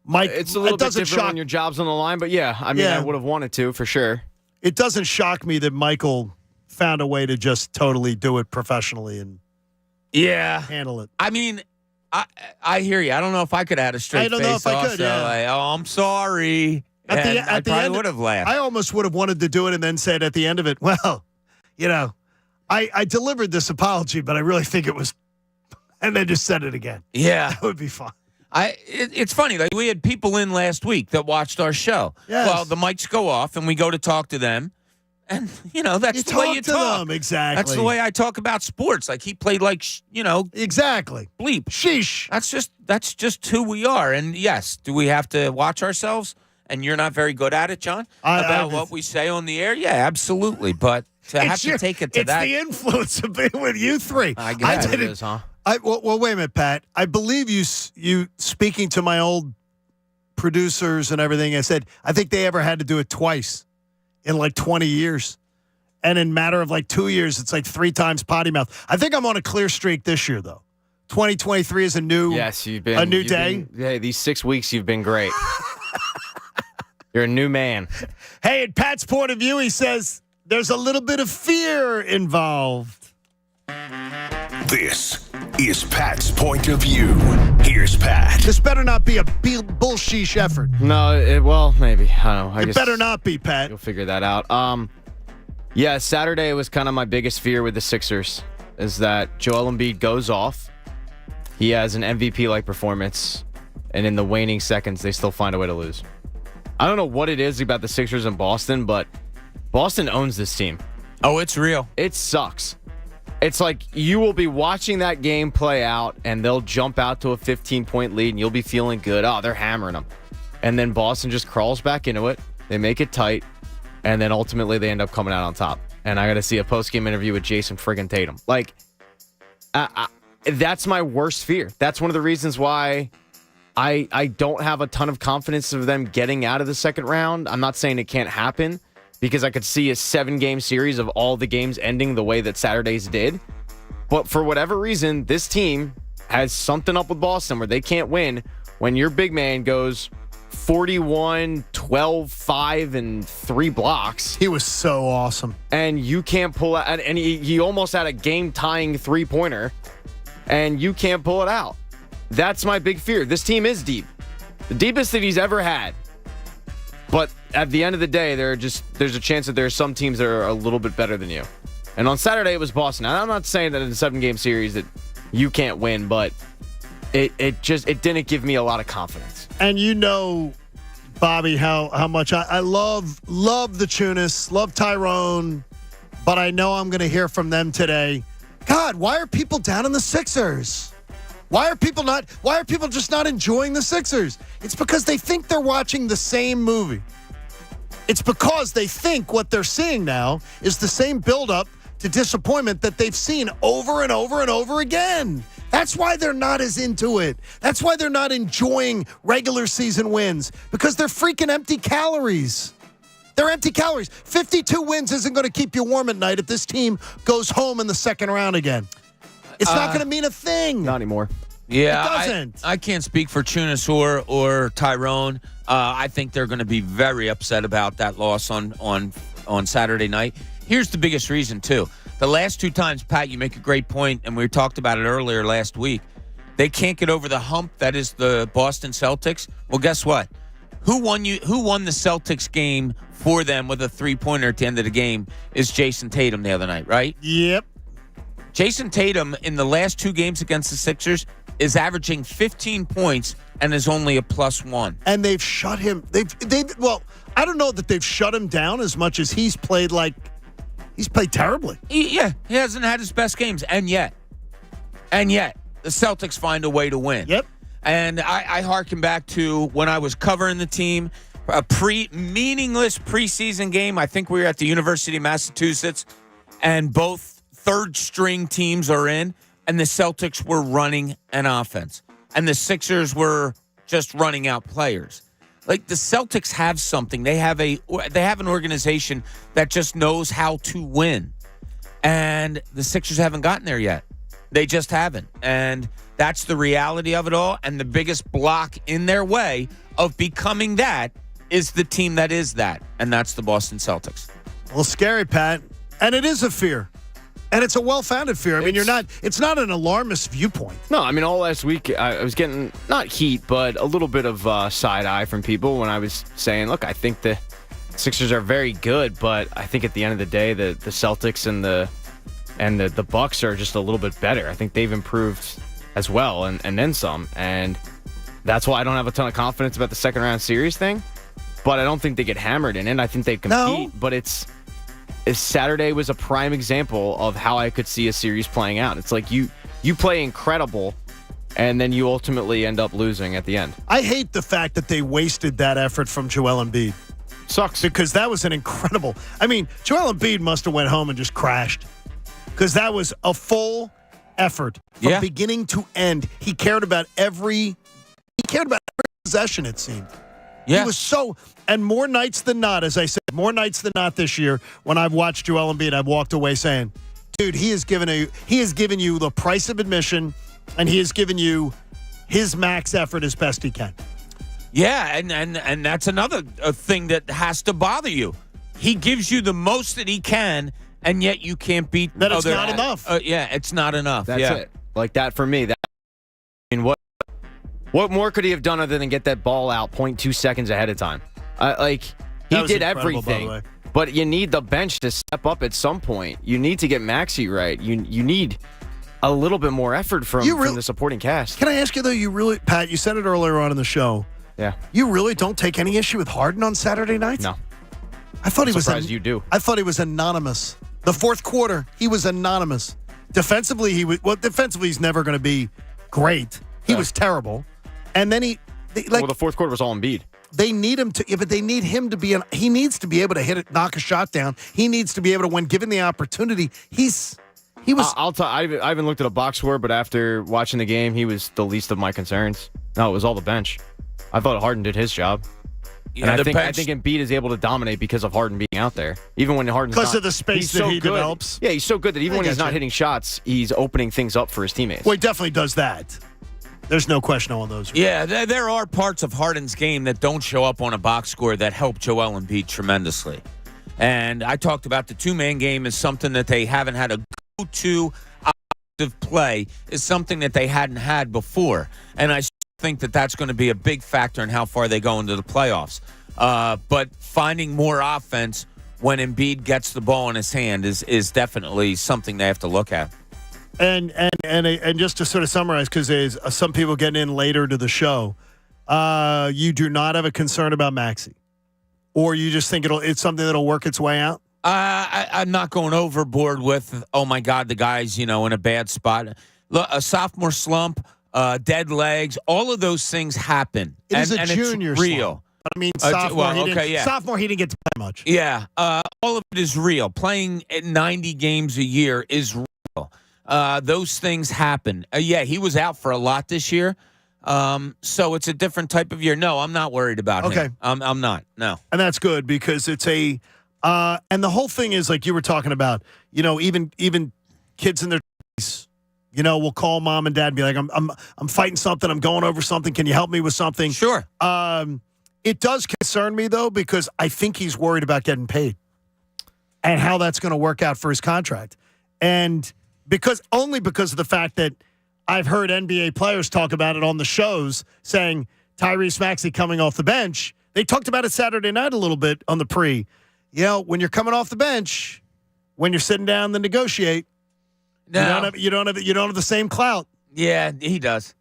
Mike, it's a little bit different when your job's on the line, but I would have wanted to for sure. It doesn't shock me that Michael found a way to just totally do it professionally and handle it. I mean, I hear you. I don't know if I could have had a straight face. I don't know if I could. I'm sorry. I probably would have laughed. I almost would have wanted to do it and then said at the end of it, well, I delivered this apology, but I really think it was, and then just said it again. Yeah. That would be fun. It's funny. Like, we had people in last week that watched our show. Yes. Well, the mics go off, and we go to talk to them. And, that's the way you talk. Them, exactly. That's the way I talk about sports. Like, he played like, Exactly. Bleep. Sheesh. That's just who we are. And, yes, do we have to watch ourselves? And you're not very good at it, John? About what we say on the air? Yeah, absolutely. But to have to take it to that. It's the influence of being with you three. I guess it is, huh? Well, wait a minute, Pat. I believe you speaking to my old producers and everything. I said, I think they ever had to do it twice in like 20 years. And in a matter of like 2 years, it's like 3 times potty mouth. I think I'm on a clear streak this year, though. 2023 is a new day. These 6 weeks you've been great. You're a new man. Hey, in Pat's point of view, he says there's a little bit of fear involved. This is Pat's point of view. Here's Pat. This better not be a bullsheesh effort. No, maybe. I don't know. It better not be, Pat. You'll figure that out. Saturday was kind of my biggest fear with the Sixers is that Joel Embiid goes off. He has an MVP-like performance, and in the waning seconds, they still find a way to lose. I don't know what it is about the Sixers in Boston, but Boston owns this team. Oh, it's real. It sucks. It's like you will be watching that game play out, and they'll jump out to a 15-point lead, and you'll be feeling good. Oh, they're hammering them. And then Boston just crawls back into it. They make it tight, and then ultimately they end up coming out on top. And I got to see a post-game interview with Jason friggin' Tatum. Like, that's my worst fear. That's one of the reasons why I don't have a ton of confidence of them getting out of the second round. I'm not saying it can't happen because I could see a 7-game series of all the games ending the way that Saturday's did. But for whatever reason, this team has something up with Boston where they can't win when your big man goes 41, 12, 5, and 3 blocks. He was so awesome. And you can't pull out, and he almost had a game-tying 3-pointer, and you can't pull it out. That's my big fear. This team is deep. The deepest that he's ever had. But at the end of the day, there's a chance that there are some teams that are a little bit better than you. And on Saturday, it was Boston. And I'm not saying that in a 7-game series that you can't win, but it didn't give me a lot of confidence. And Bobby, how much I love the Tunis, love Tyrone, but I know I'm going to hear from them today. God, why are people down on the Sixers? Why are people just not enjoying the Sixers? It's because they think they're watching the same movie. It's because they think what they're seeing now is the same buildup to disappointment that they've seen over and over and over again. That's why they're not as into it. That's why they're not enjoying regular season wins, because they're freaking empty calories. They're empty calories. 52 wins isn't going to keep you warm at night if this team goes home in the second round again. It's not going to mean a thing. Not anymore. Yeah, it doesn't. I can't speak for Tunis or Tyrone. I think they're going to be very upset about that loss on Saturday night. Here's the biggest reason, too. The last 2 times, Pat, you make a great point, and we talked about it earlier last week. They can't get over the hump that is the Boston Celtics. Well, guess what? Who won the Celtics game for them with a three-pointer at the end of the game is Jason Tatum the other night, right? Yep. Jason Tatum in the last 2 games against the Sixers is averaging 15 points and is only a +1. And they've shut him. Well, I don't know that they've shut him down as much as he's played terribly. He hasn't had his best games, and yet, the Celtics find a way to win. Yep. And I harken back to when I was covering the team, a meaningless preseason game. I think we were at the University of Massachusetts, and both third-string teams are in, and the Celtics were running an offense, and the Sixers were just running out players. Like, the Celtics have something. They have an organization that just knows how to win, and the Sixers haven't gotten there yet. They just haven't. And that's the reality of it all. And the biggest block in their way of becoming that is the team that is that. And that's the Boston Celtics. Well, scary, Pat. And it is a fear. And it's a well-founded fear. I mean, it's not an alarmist viewpoint. No, I mean, all last week I was getting, not heat, but a little bit of side eye from people when I was saying, look, I think the Sixers are very good, but I think at the end of the day, the Celtics and the Bucks are just a little bit better. I think they've improved as well, and then some. And that's why I don't have a ton of confidence about the second round series thing. But I don't think they get hammered in it. I think they compete. No. But Saturday was a prime example of how I could see a series playing out. It's like you play incredible, and then you ultimately end up losing at the end. I hate the fact that they wasted that effort from Joel Embiid. Sucks. Because that was an incredible. I mean, Joel Embiid must have went home and just crashed. Because that was a full effort from beginning to end. He cared about every possession, it seemed. Yeah. He was and more nights than not, as I said, more nights than not this year, when I've watched Joel Embiid, I've walked away saying, dude, he has given you the price of admission, and he has given you his max effort as best he can. Yeah, and that's another thing that has to bother you. He gives you the most that he can, and yet you can't beat that. It's not enough. It's not enough. That's it. Like that for me. I mean, what more could he have done other than get that ball out 0.2 seconds ahead of time? He did everything, but you need the bench to step up at some point. You need to get Maxey right. You need a little bit more effort from the supporting cast. Can I ask you, though, Pat, you said it earlier on in the show. Yeah. You really don't take any issue with Harden on Saturday nights? No. I thought he was surprised you do. I thought he was anonymous. The fourth quarter, he was anonymous. Defensively, he's never going to be great. He was terrible. And then the fourth quarter was all Embiid. They need him to, but they need him to be. He needs to be able to hit it, knock a shot down. He needs to be able to, when given the opportunity, he was. I haven't looked at a box score, but after watching the game, he was the least of my concerns. No, it was all the bench. I thought Harden did his job. Yeah, and I think Embiid is able to dominate because of Harden being out there. Even when Harden's because of the space that he develops. Yeah, he's so good that even when he's not hitting shots, he's opening things up for his teammates. Well, he definitely does that. There's no question on those. Yeah, there are parts of Harden's game that don't show up on a box score that help Joel Embiid tremendously. And I talked about the two-man game as something that they haven't had a go-to offensive play, is something that they hadn't had before. And I think that that's going to be a big factor in how far they go into the playoffs. But finding more offense when Embiid gets the ball in his hand is definitely something they have to look at. And just to sort of summarize, because there's some people getting in later to the show, you do not have a concern about Maxey, or you just think it's something that'll work its way out. I'm not going overboard with, oh my God, the guy's in a bad spot. Look, a sophomore slump, dead legs, all of those things happen. It is a junior it's real. Slump. I mean, sophomore, he didn't get to play much. Yeah, all of it is real. Playing at 90 games a year is real. Those things happen. He was out for a lot this year. So it's a different type of year. No, I'm not worried about him. I'm not. No. And that's good, because it's and the whole thing is, like you were talking about, even kids in their 20s, will call mom and dad and be like, I'm fighting something. I'm going over something. Can you help me with something? Sure. It does concern me, though, because I think he's worried about getting paid and how that's going to work out for his contract. And because of the fact that I've heard NBA players talk about it on the shows, saying Tyrese Maxey coming off the bench. They talked about it Saturday night a little bit on the pre. You know, when you're coming off the bench, when you're sitting down to negotiate, you don't have the same clout. Yeah, he does.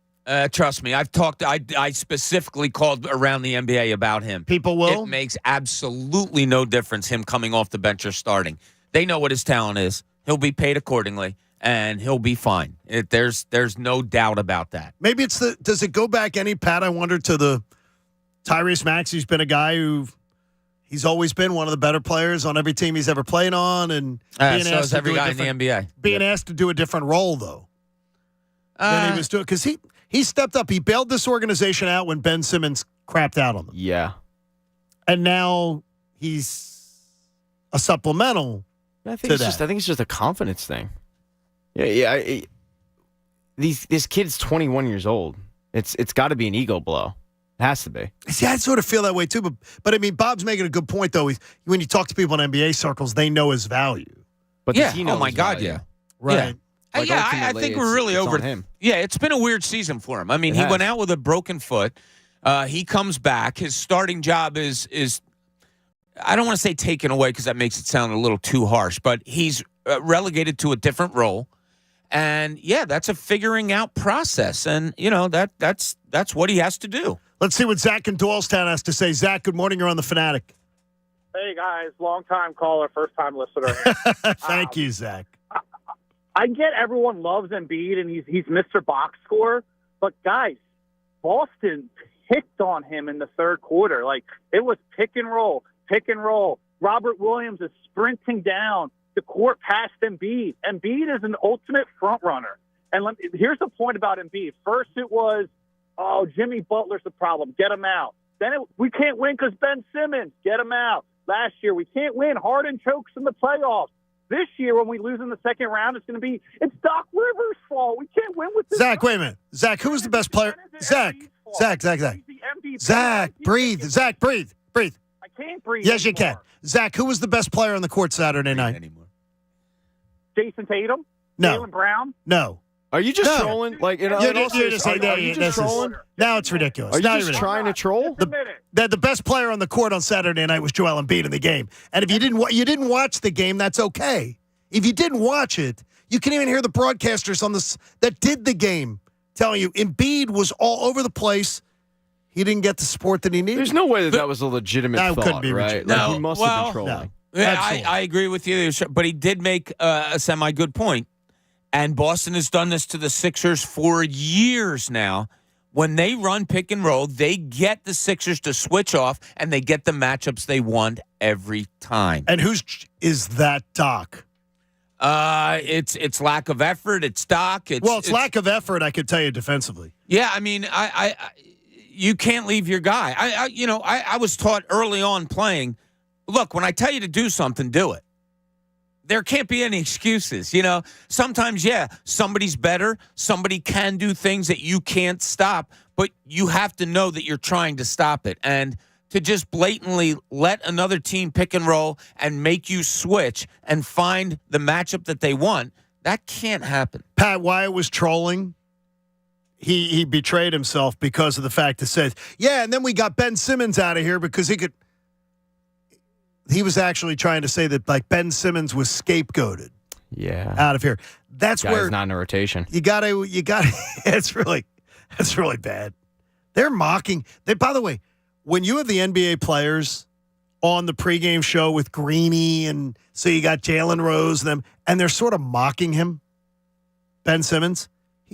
Trust me, I've talked. I specifically called around the NBA about him. People will. It makes absolutely no difference him coming off the bench or starting. They know what his talent is. He'll be paid accordingly, and he'll be fine. There's no doubt about that. Maybe it's does it go back any, Pat, I wonder, to the Tyrese Maxey's been a guy who he's always been one of the better players on every team he's ever played on, and being so asked is to every do a guy in the NBA. Being asked to do a different role, though, than he was doing. Because he stepped up. He bailed this organization out when Ben Simmons crapped out on them. Yeah. And now he's a supplemental I think it's just a confidence thing. Yeah. This kid's 21 years old. It's got to be an ego blow. It has to be. See, I sort of feel that way too. But I mean, Bob's making a good point though. When you talk to people in NBA circles, they know his value. But yeah. He knows Oh my God. value. Yeah. Right. Yeah. I think we're really over. Yeah, it's been a weird season for him. I mean, he went out with a broken foot. He comes back. His starting job is I don't want to say taken away because that makes it sound a little too harsh, but he's relegated to a different role. And yeah, that's a figuring out process. And you know, that's what he has to do. Let's see what Zach in Doylestown has to say. Zach, good morning. You're on the Fanatic. Hey guys, long time caller, first time listener. Thank you, Zach. I get everyone loves Embiid and he's Mr. Box Score, but guys, Boston picked on him in the third quarter. Like it was pick and roll. Robert Williams is sprinting down the court past Embiid. Embiid is an ultimate front runner. And here's the point about Embiid. First it was, Jimmy Butler's the problem. Get him out. Then we can't win because Ben Simmons. Get him out. Last year we can't win. Harden chokes in the playoffs. This year when we lose in the second round, it's Doc Rivers' fault. We can't win with this. Zach, wait a minute. Zach, who was the best player? Zach, breathe. Zach, breathe. I can't breathe. Yes, you anymore. can. Zach, who was the best player on the court Saturday night? Jason Tatum? No. Jaylen Brown? No. Are you just trolling? Like, you're just trolling? Now it's ridiculous. Are you just trying to troll? The best player on the court on Saturday night was Joel Embiid in the game. And if you didn't watch the game, that's okay. If you didn't watch it, you can even hear the broadcasters on this that did the game telling you Embiid was all over the place. He didn't get the support that he needed. There's no way that was a legitimate thought, couldn't be right? No, Like, he must have been trolling. No. Yeah, I agree with you, but he did make a semi-good point. And Boston has done this to the Sixers for years now. When they run pick and roll, they get the Sixers to switch off, and they get the matchups they want every time. And whose is that, Doc? It's lack of effort. It's Doc. It's lack of effort. I could tell you defensively. Yeah, I mean, you can't leave your guy. I was taught early on playing. Look, when I tell you to do something, do it. There can't be any excuses. You know, sometimes, somebody's better. Somebody can do things that you can't stop, but you have to know that you're trying to stop it. And to just blatantly let another team pick and roll and make you switch and find the matchup that they want, that can't happen. Pat Wyatt was trolling. He betrayed himself because of the fact that says, and then we got Ben Simmons out of here because he was actually trying to say that like Ben Simmons was scapegoated. Yeah. Out of here. That's Guy's where not in a rotation. You gotta that's really bad. They're mocking. By the way, when you have the NBA players on the pregame show with Greeny and so you got Jalen Rose and them, and they're sort of mocking him, Ben Simmons,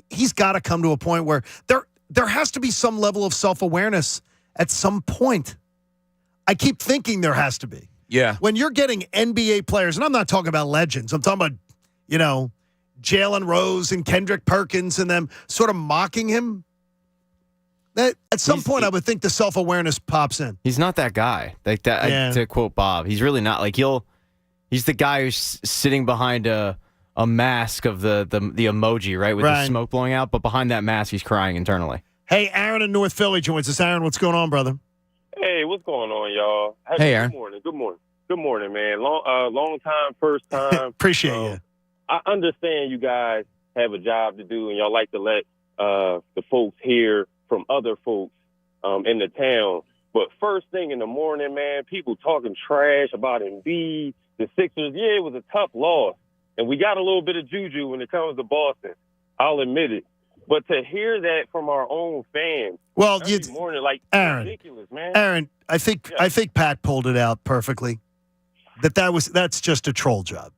he's got to come to a point where there has to be some level of self-awareness at some point. I keep thinking there has to be. Yeah. When you're getting NBA players, and I'm not talking about legends, I'm talking about, Jalen Rose and Kendrick Perkins and them sort of mocking him. That at some point I would think the self-awareness pops in. He's not that guy. Like that. Yeah. To quote Bob, he's really not. Like he's the guy who's sitting behind a mask of the emoji, right, with the smoke blowing out, but behind that mask he's crying internally. Hey, Aaron in North Philly joins us. Aaron, what's going on, brother? Hey, what's going on, y'all? Hey, Aaron. Good morning, man. Long time, first time. Appreciate you. I understand you guys have a job to do, and y'all like to let the folks hear from other folks in the town. But first thing in the morning, man, people talking trash about Embiid, the Sixers. Yeah, it was a tough loss, and we got a little bit of juju when it comes to Boston. I'll admit it. But to hear that from our own fans, every morning, like, Aaron, ridiculous, man. Aaron, I think Pat pulled it out perfectly. That's just a troll job.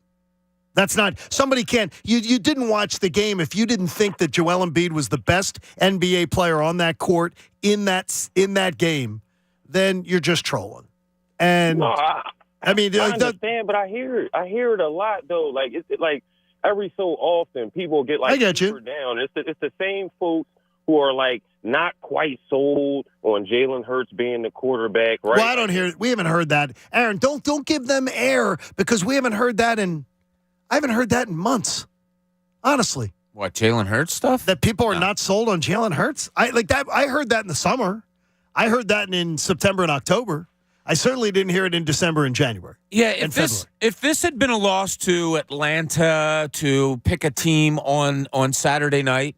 That's not somebody can't. You didn't watch the game if you didn't think that Joel Embiid was the best NBA player on that court in that game. Then you're just trolling. And no, I mean, I understand, but I hear it a lot though. Like it's like every so often people get like super down. It's the same folks who are like not quite sold on Jalen Hurts being the quarterback, right? Well, we haven't heard that. Aaron, don't give them air because we haven't heard that I haven't heard that in months. Honestly. What, Jalen Hurts stuff? That people are not sold on Jalen Hurts? I heard that in the summer. I heard that in September and October. I certainly didn't hear it in December and January. Yeah, if this had been a loss to Atlanta to pick a team on Saturday night,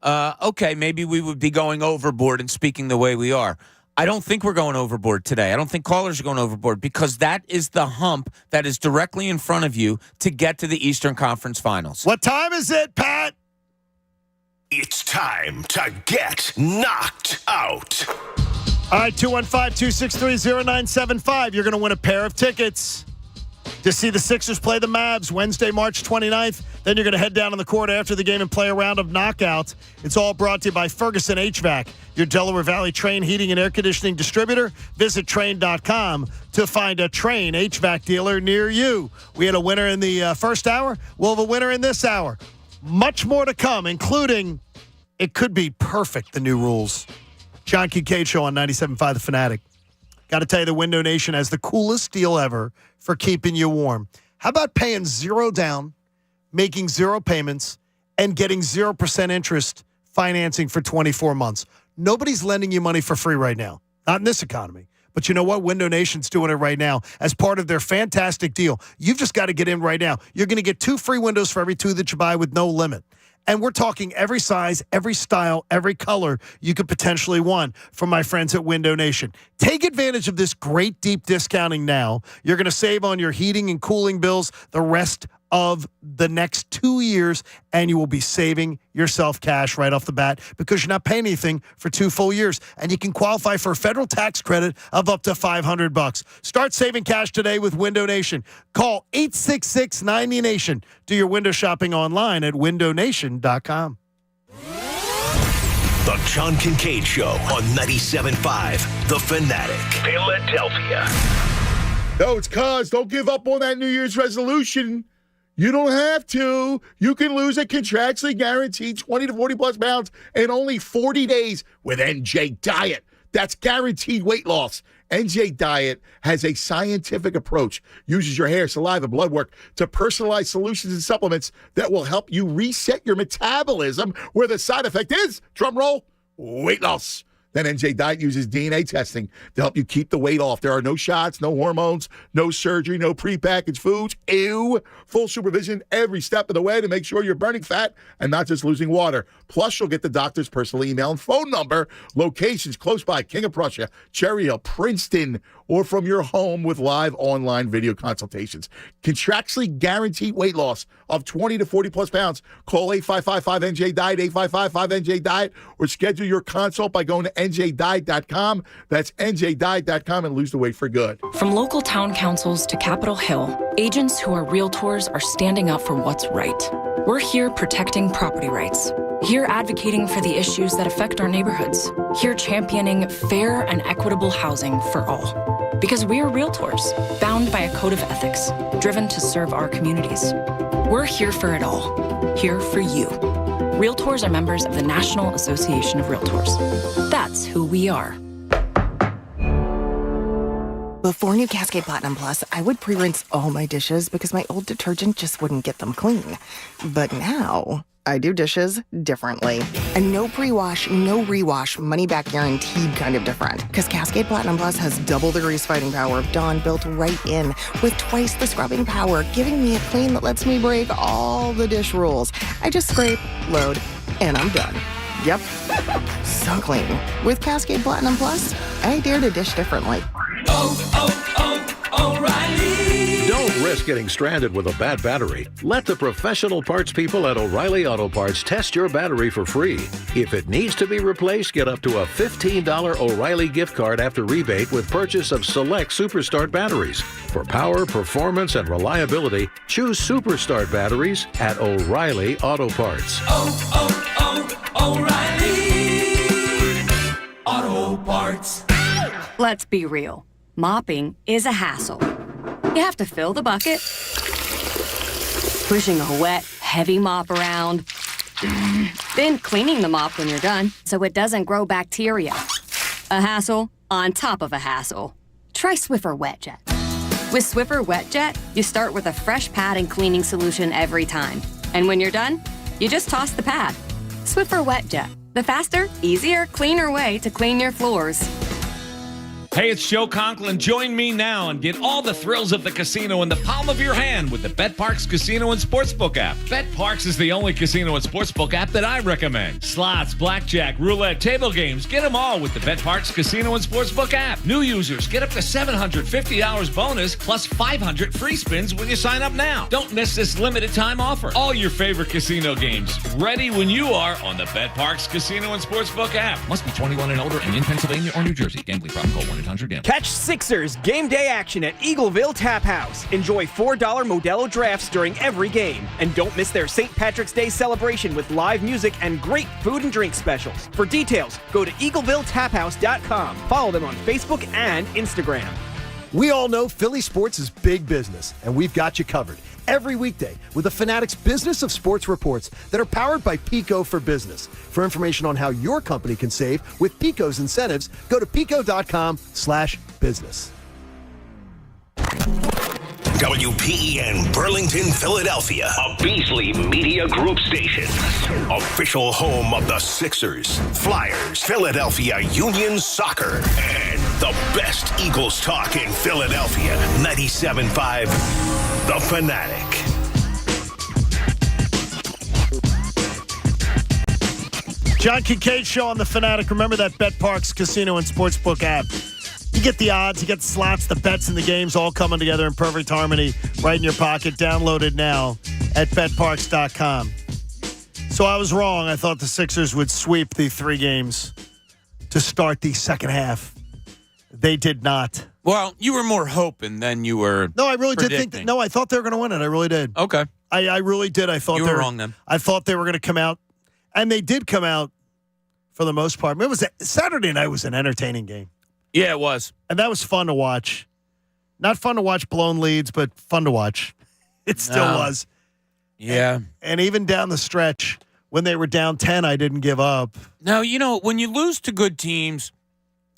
okay, maybe we would be going overboard and speaking the way we are. I don't think we're going overboard today. I don't think callers are going overboard because that is the hump that is directly in front of you to get to the Eastern Conference Finals. What time is it, Pat? It's time to get knocked out. All right, 215-263-0975. You're going to win a pair of tickets to see the Sixers play the Mavs Wednesday, March 29th. Then you're going to head down on the court after the game and play a round of knockouts. It's all brought to you by Ferguson HVAC, your Delaware Valley Train heating and air conditioning distributor. Visit Train.com to find a Train HVAC dealer near you. We had a winner in the first hour. We'll have a winner in this hour. Much more to come, including it could be perfect, the new rules. John Kincade Show on 97.5 The Fanatic. Got to tell you, the Window Nation has the coolest deal ever for keeping you warm. How about paying zero down, making zero payments, and getting 0% interest financing for 24 months? Nobody's lending you money for free right now. Not in this economy. But you know what? Window Nation's doing it right now as part of their fantastic deal. You've just got to get in right now. You're going to get 2 free windows for every 2 that you buy with no limit. And we're talking every size, every style, every color you could potentially want from my friends at Window Nation. Take advantage of this great deep discounting now. You're going to save on your heating and cooling bills the rest of the next 2 years, and you will be saving yourself cash right off the bat because you're not paying anything for 2 full years. And you can qualify for a federal tax credit of up to $500. Start saving cash today with Window Nation. Call 866-90-NATION. Do your window shopping online at windownation.com. The John Kincade Show on 97.5 The Fanatic, Philadelphia. No, it's cuz. Don't give up on that New Year's resolution. You don't have to. You can lose a contractually guaranteed 20 to 40 plus pounds in only 40 days with NJ Diet. That's guaranteed weight loss. NJ Diet has a scientific approach, uses your hair, saliva, blood work to personalize solutions and supplements that will help you reset your metabolism, where the side effect is, drum roll, weight loss. Then NJ Diet uses DNA testing to help you keep the weight off. There are no shots, no hormones, no surgery, no prepackaged foods. Ew. Full supervision every step of the way to make sure you're burning fat and not just losing water. Plus, you'll get the doctor's personal email and phone number, locations close by King of Prussia, Cherry Hill, Princeton, or from your home with live online video consultations. Contractually guaranteed weight loss of 20 to 40 plus pounds. Call 855-5NJ-DIET, 855-5NJ-DIET, or schedule your consult by going to NJDiet.com. That's NJDiet.com and lose the weight for good. From local town councils to Capitol Hill, agents who are realtors are standing up for what's right. We're here protecting property rights. Here advocating for the issues that affect our neighborhoods. Here championing fair and equitable housing for all. Because we are realtors, bound by a code of ethics, driven to serve our communities. We're here for it all. Here for you. Realtors are members of the National Association of Realtors. That's who we are. Before new Cascade Platinum Plus, I would pre-rinse all my dishes because my old detergent just wouldn't get them clean. But now, I do dishes differently. And no pre-wash, no rewash, money-back guaranteed kind of different. Because Cascade Platinum Plus has double the grease fighting power of Dawn built right in, with twice the scrubbing power, giving me a clean that lets me break all the dish rules. I just scrape, load, and I'm done. Yep. So clean. With Cascade Platinum Plus, I dare to dish differently. O'Reilly. Don't risk getting stranded with a bad battery. Let the professional parts people at O'Reilly Auto Parts test your battery for free. If it needs to be replaced, get up to a $15 O'Reilly gift card after rebate with purchase of select Superstart batteries. For power, performance, and reliability, choose Superstart batteries at O'Reilly Auto Parts. O'Reilly Auto Parts. Let's be real. Mopping is a hassle. You have to fill the bucket, pushing a wet, heavy mop around, then cleaning the mop when you're done so it doesn't grow bacteria. A hassle on top of a hassle. Try Swiffer WetJet. With Swiffer WetJet, you start with a fresh pad and cleaning solution every time. And when you're done, you just toss the pad. Swiffer WetJet, the faster, easier, cleaner way to clean your floors. Hey, it's Joe Conklin. Join me now and get all the thrills of the casino in the palm of your hand with the BetParx Casino and Sportsbook app. BetParx is the only casino and sportsbook app that I recommend. Slots, blackjack, roulette, table games, get them all with the BetParx Casino and Sportsbook app. New users get up to $750 bonus plus 500 free spins when you sign up now. Don't miss this limited time offer. All your favorite casino games ready when you are on the BetParx Casino and Sportsbook app. Must be 21 and older and in Pennsylvania or New Jersey. Gambling problem, call 1-800-GAMBLER. Catch Sixers game day action at Eagleville Tap House. Enjoy $4 Modelo drafts during every game. And don't miss their St. Patrick's Day celebration with live music and great food and drink specials. For details, go to EaglevilleTapHouse.com. Follow them on Facebook and Instagram. We all know Philly sports is big business, and we've got you covered every weekday with the Fanatic's Business of Sports reports that are powered by Pico for Business. For information on how your company can save with Pico's incentives, go to pico.com/business. WPEN Burlington, Philadelphia, a Beasley Media Group station. Official home of the Sixers, Flyers, Philadelphia Union Soccer, and the best Eagles talk in Philadelphia. 97.5 The Fanatic. John Kincade Show on The Fanatic. Remember that BetParx Casino and Sportsbook app. You get the odds, you get the slots, the bets, and the games all coming together in perfect harmony right in your pocket. Download it now at betparx.com. So I was wrong. I thought the Sixers would sweep the 3 games to start the second half. They did not. Well, you were more hoping than you were. No, I really predicting. did think that. No, I thought they were going to win it. I really did. Okay. I really did. I thought you were wrong then. I thought they were going to come out, and they did come out for the most part. It was Saturday night was an entertaining game. Yeah, it was. And that was fun to watch. Not fun to watch blown leads, but fun to watch. It still was. Yeah. And even down the stretch, when they were down 10, I didn't give up. No, when you lose to good teams,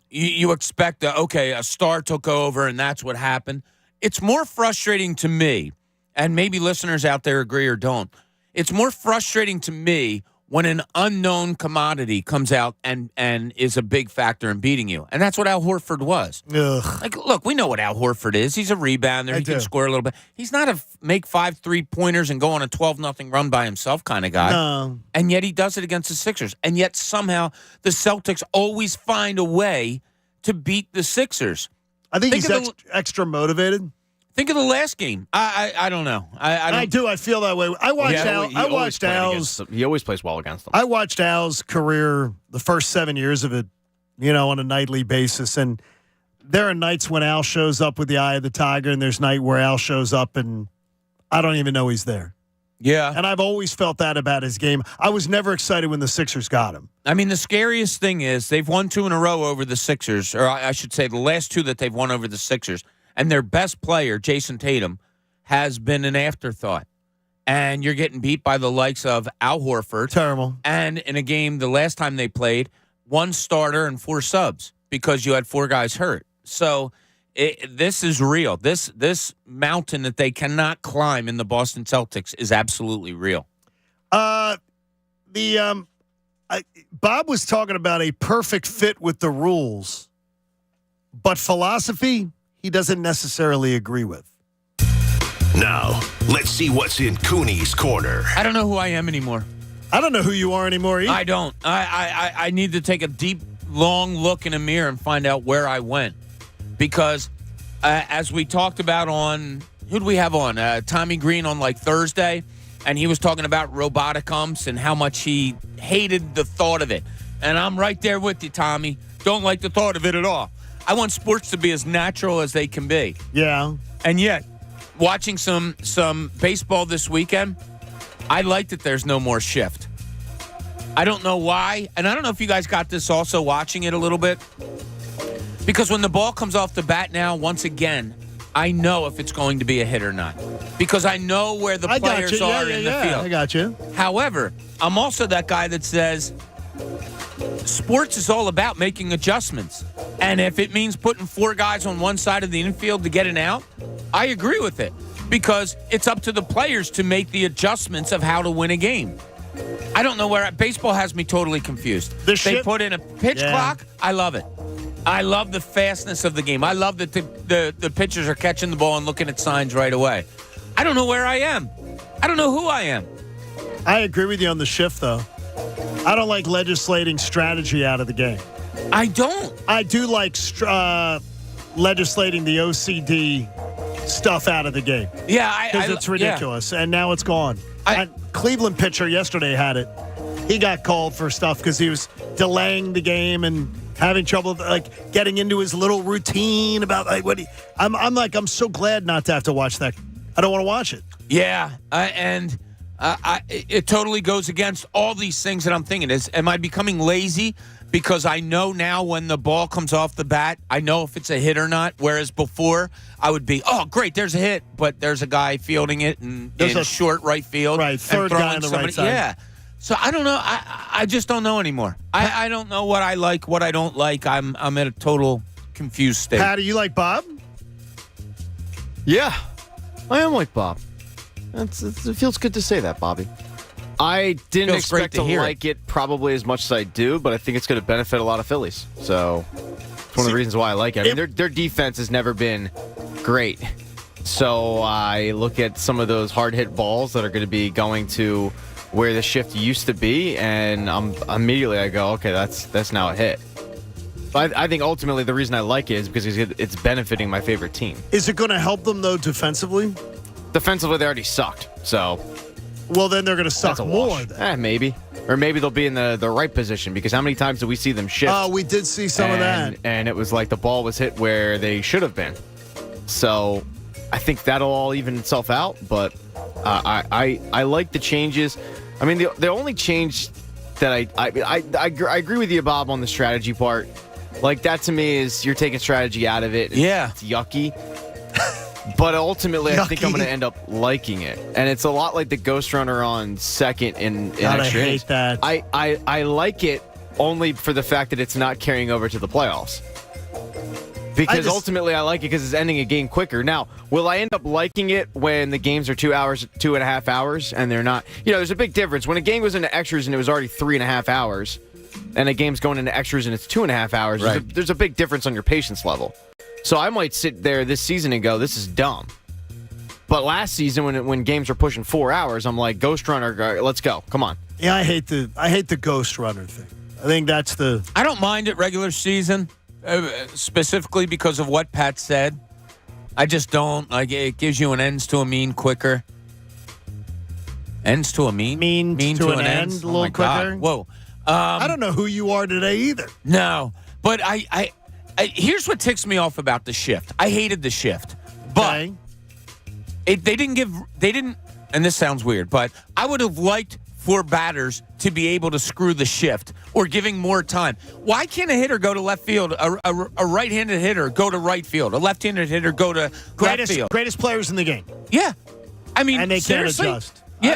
you expect a star took over and that's what happened. It's more frustrating to me, and maybe listeners out there agree or don't. It's more frustrating to me when an unknown commodity comes out and is a big factor in beating you. And that's what Al Horford was. Ugh. Like, look, we know what Al Horford is. He's a rebounder. He can score a little bit. He's not a make 5 3-pointers and go on a 12-0 run by himself kind of guy. No. And yet he does it against the Sixers. And yet somehow the Celtics always find a way to beat the Sixers. I think he's extra motivated. Think of the last game. I don't know. I do. I feel that way. I watched Al's. He always plays well against them. I watched Al's career, the first 7 years of it, on a nightly basis. And there are nights when Al shows up with the eye of the tiger, and there's night where Al shows up and I don't even know he's there. Yeah. And I've always felt that about his game. I was never excited when the Sixers got him. I mean, the scariest thing is they've won 2 in a row over the Sixers, or I should say the last 2 that they've won over the Sixers. And their best player, Jason Tatum, has been an afterthought. And you're getting beat by the likes of Al Horford. Terrible. And in a game, the last time they played, 1 starter and 4 subs because you had 4 guys hurt. So this is real. This mountain that they cannot climb in the Boston Celtics is absolutely real. Bob was talking about a perfect fit with the rules, but philosophy he doesn't necessarily agree with. Now, let's see what's in Cooney's corner. I don't know who I am anymore. I don't know who you are anymore either. I don't. I need to take a deep, long look in a mirror and find out where I went. Because as we talked about on, who do we have on? Tommy Green on like Thursday. And he was talking about robotic umps and how much he hated the thought of it. And I'm right there with you, Tommy. Don't like the thought of it at all. I want sports to be as natural as they can be. Yeah. And yet, watching some baseball this weekend, I like that there's no more shift. I don't know why, and I don't know if you guys got this also watching it a little bit, because when the ball comes off the bat now, once again, I know if it's going to be a hit or not, because I know where the players are in the field. I got you. However, I'm also that guy that says sports is all about making adjustments. And if it means putting 4 guys on one side of the infield to get an out, I agree with it, because it's up to the players to make the adjustments of how to win a game. I don't know where baseball has me totally confused. They put in a pitch clock. I love it. I love the fastness of the game. I love that the pitchers are catching the ball and looking at signs right away. I don't know where I am. I don't know who I am. I agree with you on the shift, though. I don't like legislating strategy out of the game. I don't. I do like legislating the OCD stuff out of the game. Yeah, because it's ridiculous, and now it's gone. Cleveland pitcher yesterday had it. He got called for stuff because he was delaying the game and having trouble like getting into his little routine about like what he. I'm so glad not to have to watch that. I don't want to watch it. Yeah, and it totally goes against all these things that I'm thinking. Am I becoming lazy? Because I know now when the ball comes off the bat, I know if it's a hit or not. Whereas before, I would be, oh, great, there's a hit. But there's a guy fielding it in short right field. Right, third guy on the right side. Yeah. So I don't know. I just don't know anymore. I don't know what I like, what I don't like. I'm at a total confused state. How do you like Bob? Yeah, I am like Bob. It feels good to say that, Bobby. I didn't expect to like it probably as much as I do, but I think it's going to benefit a lot of Phillies. So it's one of the reasons why I like it. I mean, their defense has never been great. So I look at some of those hard-hit balls that are going to be going to where the shift used to be, and immediately I go, okay, that's now a hit. But I think ultimately the reason I like it is because it's benefiting my favorite team. Is it going to help them, though, defensively? Defensively, they already sucked, so... Well, then they're going to suck more. Maybe. Or maybe they'll be in the right position, because how many times did we see them shift? Oh, we did see some of that. And it was like the ball was hit where they should have been. So I think that'll all even itself out, but I like the changes. I mean, the only change that I agree with you, Bob, on the strategy part. Like, that to me is you're taking strategy out of it. It's yucky. But ultimately, I think I'm going to end up liking it. And it's a lot like the Ghost Runner on second in God, extra I hate innings. that. I like it only for the fact that it's not carrying over to the playoffs. Because ultimately, I like it because it's ending a game quicker. Now, will I end up liking it when the games are 2.5 hours, and they're not? You know, there's a big difference. When a game goes into extras and it was already 3.5 hours, and a game's going into extras and it's 2.5 hours, right. there's a big difference on your patience level. So I might sit there this season and go, this is dumb. But last season, when games were pushing 4 hours, I'm like, Ghost Runner, let's go. Come on. Yeah, I hate the Ghost Runner thing. I think that's the... I don't mind it regular season, specifically because of what Pat said. I just don't. Like, it gives you an ends to a mean quicker. Ends to a mean? Mean to an end a little quicker? God. Whoa. I don't know who you are today either. No. But I here's what ticks me off about the shift. I hated the shift. But they didn't, and this sounds weird, but I would have liked for batters to be able to screw the shift or giving more time. Why can't a hitter go to left field, a right-handed hitter go to right field, a left-handed hitter go to left field? Greatest players in the game. Yeah. I mean, and they seriously, can't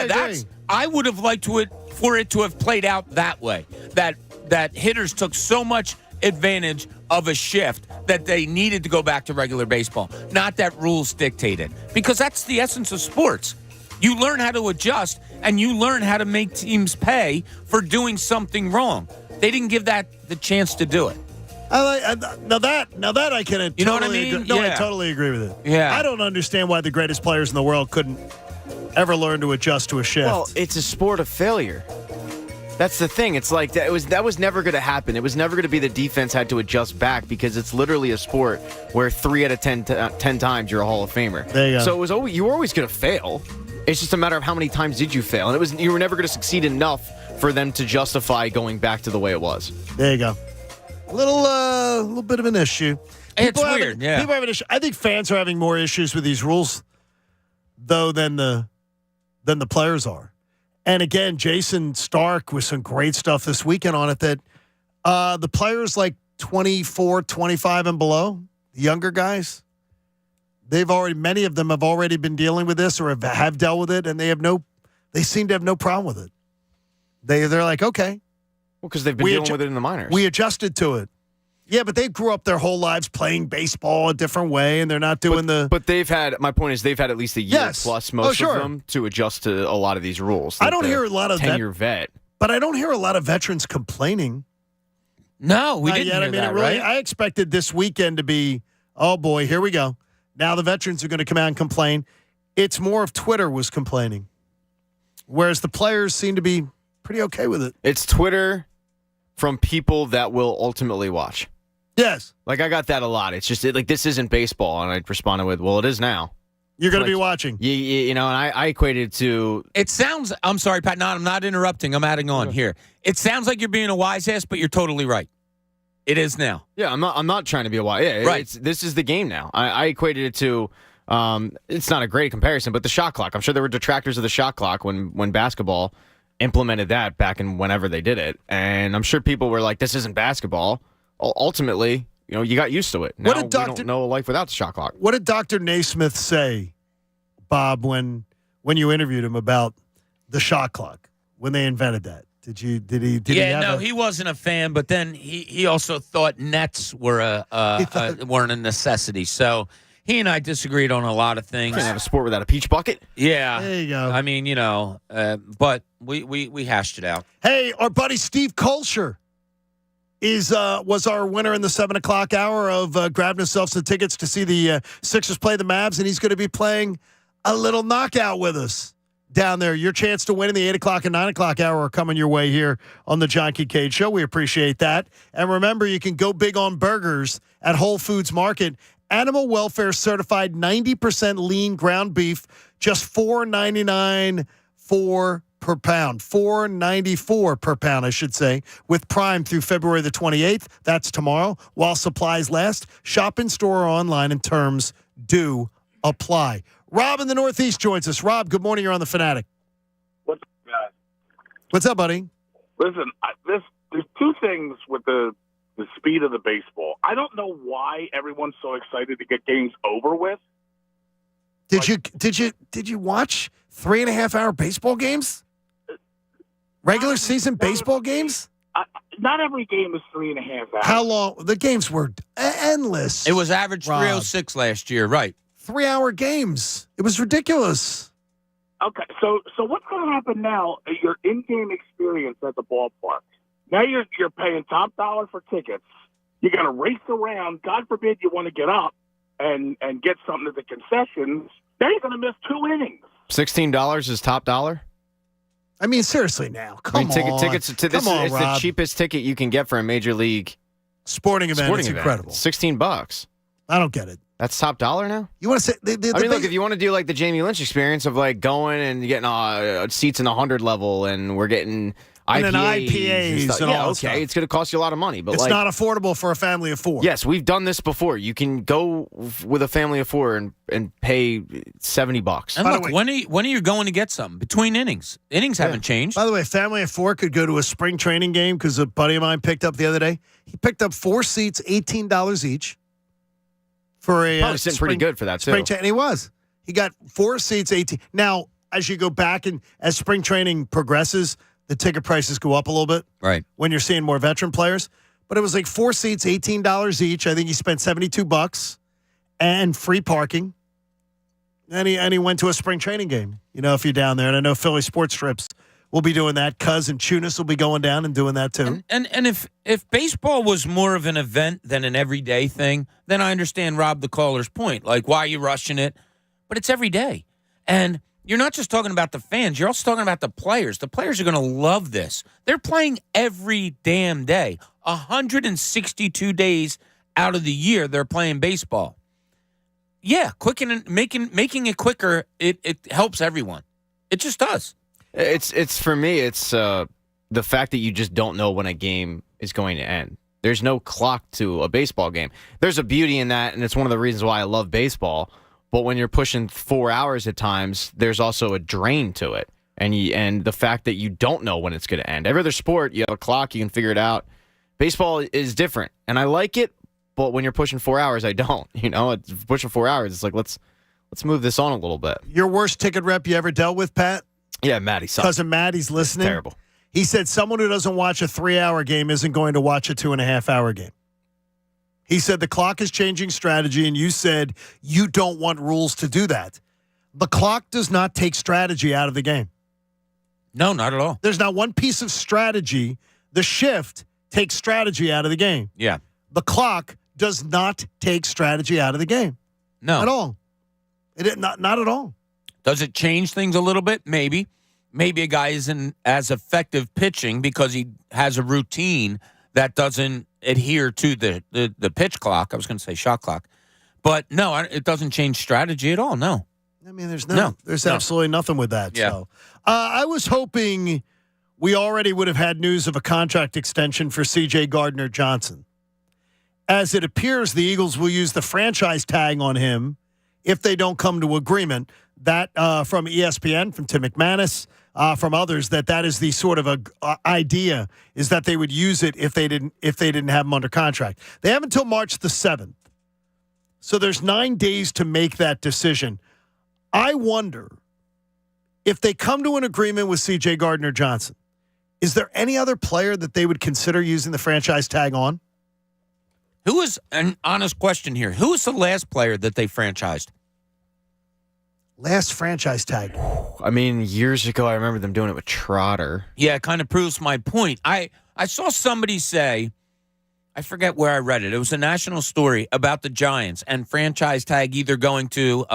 adjust. Yeah, I would have liked for it to have played out that way, that hitters took so much advantage of a shift that they needed to go back to regular baseball, not that rules dictated, because that's the essence of sports. You learn how to adjust, and you learn how to make teams pay for doing something wrong. They didn't give that the chance to do it. Now that I can. You know what I mean? Agree. No, Yeah. I totally agree with it. Yeah. I don't understand why the greatest players in the world couldn't ever learn to adjust to a shift. Well, it's a sport of failure. That's the thing. It's like that was never going to happen. It was never going to be the defense had to adjust back because it's literally a sport where 3 out of 10 times you're a Hall of Famer. There you go. So you were always going to fail. It's just a matter of how many times did you fail, and you were never going to succeed enough for them to justify going back to the way it was. There you go. A little bit of an issue. It's weird. Yeah. People have an issue. I think fans are having more issues with these rules, though, than the players are. And again, Jason Stark with some great stuff this weekend on it that the players like 24, 25 and below, the younger guys, many of them have already been dealing with this or have dealt with it, and they seem to have no problem with it. They're like, okay. Well, because they've been dealing with it in the minors. We adjusted to it. Yeah, but they grew up their whole lives playing baseball a different way, and they're not doing But my point is they've had at least a year plus, most of them, to adjust to a lot of these rules. I don't hear a lot of 10-year vet. But I don't hear a lot of veterans complaining. No, we didn't yet. hear that, right? I expected this weekend to be, oh, boy, here we go. Now the veterans are going to come out and complain. It's more of Twitter was complaining, whereas the players seem to be pretty okay with it. It's Twitter from people that will ultimately watch. Yes. Like, I got that a lot. It's just, this isn't baseball. And I responded with, well, it is now. You're going to be watching. And I equated it to... It sounds... I'm sorry, Pat. No, I'm not interrupting. I'm adding on here. It sounds like you're being a wise ass, but you're totally right. It is now. Yeah, I'm not trying to be a wise... Yeah, right. This is the game now. I equated it to... it's not a great comparison, but the shot clock. I'm sure there were detractors of the shot clock when basketball implemented that back in whenever they did it. And I'm sure people were like, this isn't basketball. Ultimately, you got used to it. Now we don't know a life without the shot clock. What did Dr. Naismith say, Bob, when you interviewed him about the shot clock when they invented that? Did he wasn't a fan, but then he also thought nets were weren't a necessity. So he and I disagreed on a lot of things. Can't have a sport without a peach bucket. Yeah, there you go. I mean, but we hashed it out. Hey, our buddy Steve Kolscher was our winner in the 7 o'clock hour of grabbing himself some tickets to see the Sixers play the Mavs, and he's going to be playing a little knockout with us down there. Your chance to win in the 8 o'clock and 9 o'clock hour are coming your way here on the John Kincade Show. We appreciate that. And remember, you can go big on burgers at Whole Foods Market. Animal welfare certified 90% lean ground beef, just $4.99 per pound. $4.94 per pound, I should say, with Prime through February the 28th. That's tomorrow. While supplies last, shop in store or online, and terms do apply. Rob in the Northeast joins us. Rob, good morning. You're on the Fanatic. What's up, guys? What's up, buddy? Listen, there's two things with the speed of the baseball. I don't know why everyone's so excited to get games over with. Did you watch 3.5 hour baseball games? Regular season baseball games? Not every game is 3.5 hours. How long? The games were endless. It was average 306 last year, right? 3 hour games. It was ridiculous. Okay, so what's going to happen now? Your in-game experience at the ballpark. Now you're paying top dollar for tickets. You're going to race around. God forbid you want to get up and get something at the concessions. Now you're going to miss 2 innings. $16 is top dollar? I mean, seriously now. Come on. Tickets to this is the cheapest ticket you can get for a major league sporting event. It's incredible. $16. I don't get it. That's top dollar now? You want to say? Look, if you want to do like the Jamie Lynch experience of like going and getting seats in the 100 level, and we're getting IPAs and all that stuff. It's going to cost you a lot of money, but it's not affordable for a family of 4. Yes, we've done this before. You can go with a family of 4 and pay $70. And look, when are you going to get something between innings? Innings haven't changed. By the way, a family of 4 could go to a spring training game because a buddy of mine picked up the other day. He picked up 4 seats, $18 each. For a probably sitting pretty good for that too. And he was. He got 4 seats, 18. Now, as you go back and as spring training progresses, the ticket prices go up a little bit. Right. When you're seeing more veteran players. But it was like 4 seats, $18 each. I think he spent $72 and free parking. And he went to a spring training game, if you're down there. And I know Philly Sports Trips will be doing that. Cuz and Chunas will be going down and doing that too. And if baseball was more of an event than an everyday thing, then I understand Rob the caller's point. Like, why are you rushing it? But it's every day. And you're not just talking about the fans. You're also talking about the players. The players are going to love this. They're playing every damn day. 162 days out of the year, they're playing baseball. Yeah, making it quicker, it helps everyone. It just does. It's for me, it's the fact that you just don't know when a game is going to end. There's no clock to a baseball game. There's a beauty in that, and it's one of the reasons why I love baseball. But when you're pushing 4 hours at times, there's also a drain to it. And the fact that you don't know when it's going to end. Every other sport, you have a clock, you can figure it out. Baseball is different, and I like it, but when you're pushing 4 hours, I don't. It's pushing 4 hours. It's like, let's move this on a little bit. Your worst ticket rep you ever dealt with, Pat? Yeah, Matty sucks. Cousin Maddie's listening. It's terrible. He said someone who doesn't watch a 3-hour game isn't going to watch a 2.5-hour game. He said the clock is changing strategy, and you said you don't want rules to do that. The clock does not take strategy out of the game. No, not at all. There's not one piece of strategy. The shift takes strategy out of the game. Yeah. The clock does not take strategy out of the game. No. At all. Not at all. Does it change things a little bit? Maybe. Maybe a guy isn't as effective pitching because he has a routine that doesn't adhere to the pitch clock. I was going to say shot clock. But no, it doesn't change strategy at all. No. I mean, there's absolutely nothing with that. Yeah. So I was hoping we already would have had news of a contract extension for C.J. Gardner-Johnson. As it appears, the Eagles will use the franchise tag on him if they don't come to agreement. That from ESPN, from Tim McManus, from others, that is the sort of a idea, is that they would use it if they didn't have him under contract. They have until March the 7th. So there's 9 days to make that decision. I wonder if they come to an agreement with C.J. Gardner-Johnson, is there any other player that they would consider using the franchise tag on? Who is, an honest question here, who was the last player that they franchised? Last franchise tag. I mean, years ago, I remember them doing it with Trotter. Yeah, it kind of proves my point. I saw somebody say, I forget where I read it. It was a national story about the Giants and franchise tag either going to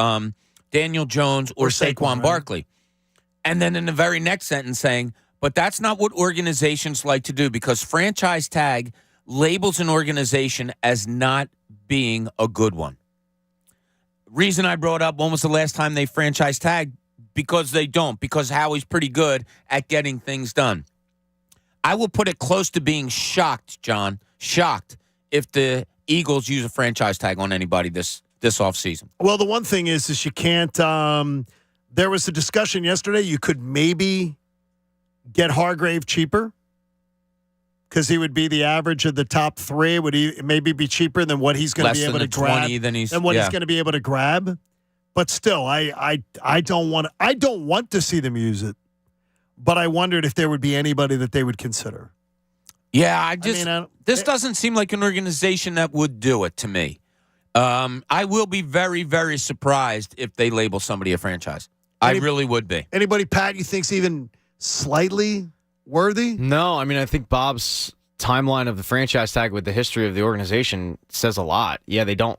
Daniel Jones or Saquon Barkley. And then in the very next sentence saying, but that's not what organizations like to do because franchise tag labels an organization as not being a good one. Reason I brought up, when was the last time they franchise tagged? Because they don't. Because Howie's pretty good at getting things done. I will put it close to being shocked, John. Shocked if the Eagles use a franchise tag on anybody this offseason. Well, the one thing is you can't. There was a discussion yesterday. You could maybe get Hargrave cheaper because he would be the average of the top three. Would he maybe be cheaper than what he's going to be able to grab? He's going to be able to grab. But still, I don't want to see them use it. But I wondered if there would be anybody that they would consider. Yeah, this doesn't seem like an organization that would do it to me. I will be very, very surprised if they label somebody a franchise. I really would be. Anybody, Pat, you think's even slightly worthy? No, I mean, I think Bob's timeline of the franchise tag with the history of the organization says a lot. Yeah, they don't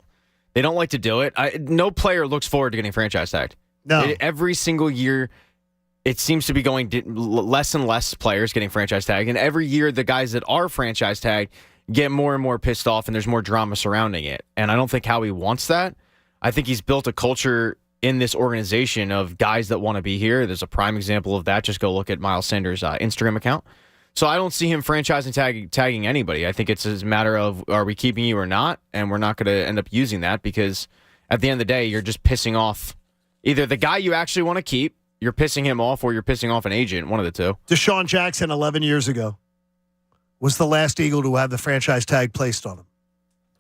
like to do it. No player looks forward to getting franchise tagged. No. Every single year, it seems to be going less and less players getting franchise tagged. And every year, the guys that are franchise tagged get more and more pissed off, and there's more drama surrounding it. And I don't think Howie wants that. I think he's built a culture in this organization of guys that want to be here. There's a prime example of that. Just go look at Miles Sanders' Instagram account. So I don't see him franchising tagging anybody. I think it's a matter of, are we keeping you or not? And we're not going to end up using that because at the end of the day, you're just pissing off either the guy you actually want to keep, you're pissing him off, or you're pissing off an agent, one of the two. Deshaun Jackson, 11 years ago, was the last Eagle to have the franchise tag placed on him.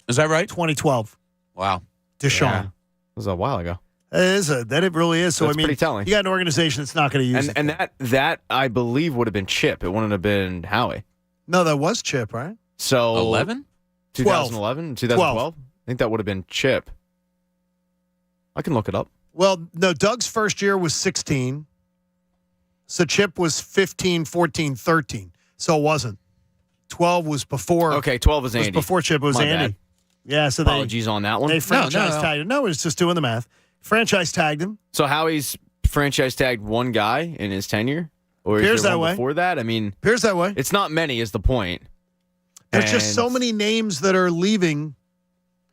Is that right? 2012. Wow. Deshaun. Yeah. That was a while ago. It really is. So, that's pretty telling. You got an organization that's not going to use it. And that, I believe, would have been Chip. It wouldn't have been Howie. No, that was Chip, right? So 11? 2011? 2012? I think that would have been Chip. I can look it up. Well, no, Doug's first year was 16. So Chip was 15, 14, 13. So it wasn't. 12 was before. Okay, 12 was Andy. Was before Chip. It was My Andy. bad. Yeah, so Apologies on that one. They franchise tagged him. No, it's just doing the math. Franchise tagged him. So Howie's franchise tagged one guy in his tenure? Or Appears is there that one way. before that? I mean, appears that way. It's not many is the point. There's just so many names that are leaving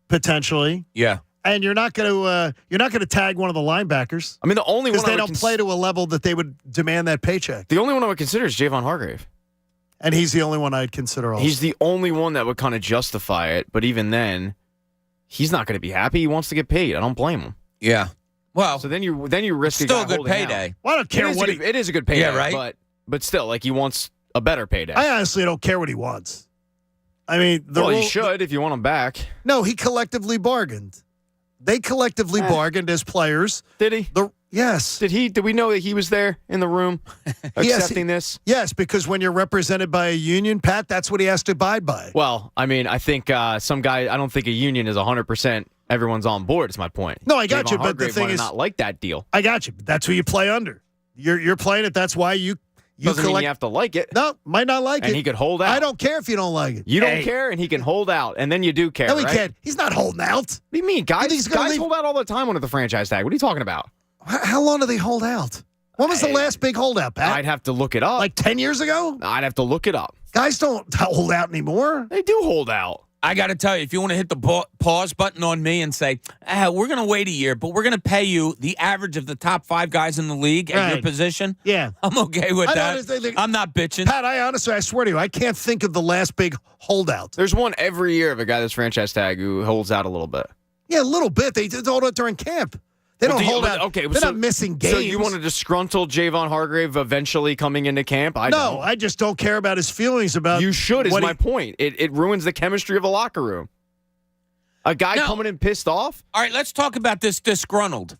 potentially. Yeah. And you're not going to tag one of the linebackers. I mean, the only one because they don't play to a level that they would demand that paycheck. The only one I would consider is Javon Hargrave. And he's the only one I'd consider also. He's the only one that would kind of justify it, but even then, he's not going to be happy. He wants to get paid. I don't blame him. Yeah. Well, so then you risk still a a good payday. Out. Well, I don't care it is a good payday. Yeah, right. But still, like he wants a better payday. I honestly don't care what he wants. I mean, you should if you want him back. No, he collectively bargained. They collectively bargained as players. Did he? Yes. Did we know that he was there in the room accepting this? Yes, because when you're represented by a union, Pat, that's what he has to abide by. Well, I mean, I think I don't think a union is 100%. Everyone's on board. Is my point. No, I got Javon you, but the Hargrave thing might is, not like that deal. I got you, but that's who you play under. You're playing it. That's why you doesn't mean you have to like it. No, might not like it. And he could hold out. I don't care if you don't like it. You don't care, and he can hold out, and then you do care. No, he right? can't. He's not holding out. What do you mean, guys? Guys leave? hold out all the time under the franchise tag. What are you talking about? How long do they hold out? When was the last big holdout, Pat? I'd have to look it up. Like 10 years ago? I'd have to look it up. Guys don't hold out anymore. They do hold out. I got to tell you, if you want to hit the pause button on me and say, we're going to wait a year, but we're going to pay you the average of the top 5 guys in the league at your position, yeah, I'm okay with that. I'm not bitching. Pat, I swear to you, I can't think of the last big holdout. There's one every year of a guy that's franchise tag who holds out a little bit. Yeah, a little bit. They hold out during camp. They don't hold out. Okay, they're not missing games. So you want a disgruntled Javon Hargrave eventually coming into camp? I just don't care about his feelings about. You should, is my point. It ruins the chemistry of a locker room. A guy coming in pissed off? All right, let's talk about this disgruntled.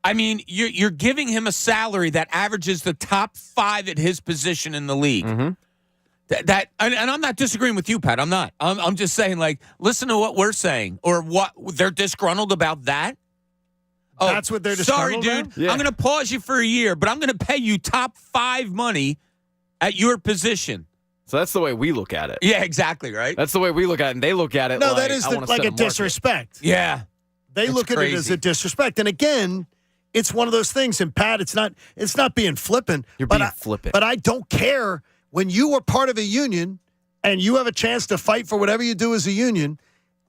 I mean, you're giving him a salary that averages the top 5 at his position in the league. Mm-hmm. And I'm not disagreeing with you, Pat. I'm not. I'm just saying, like, listen to what we're saying, or what they're disgruntled about that. Oh, that's what they're sorry, disgruntled dude. about? Yeah. I'm going to pause you for a year, but I'm going to pay you top 5 money at your position. So that's the way we look at it. Yeah, exactly, right? That's the way we look at it, and they look at it No, like, that is like a disrespect. Yeah. They It's look at it crazy. as a disrespect. And again, it's one of those things. And Pat, it's not being flippant. You're being flippant. But I don't care when you are part of a union and you have a chance to fight for whatever you do as a union,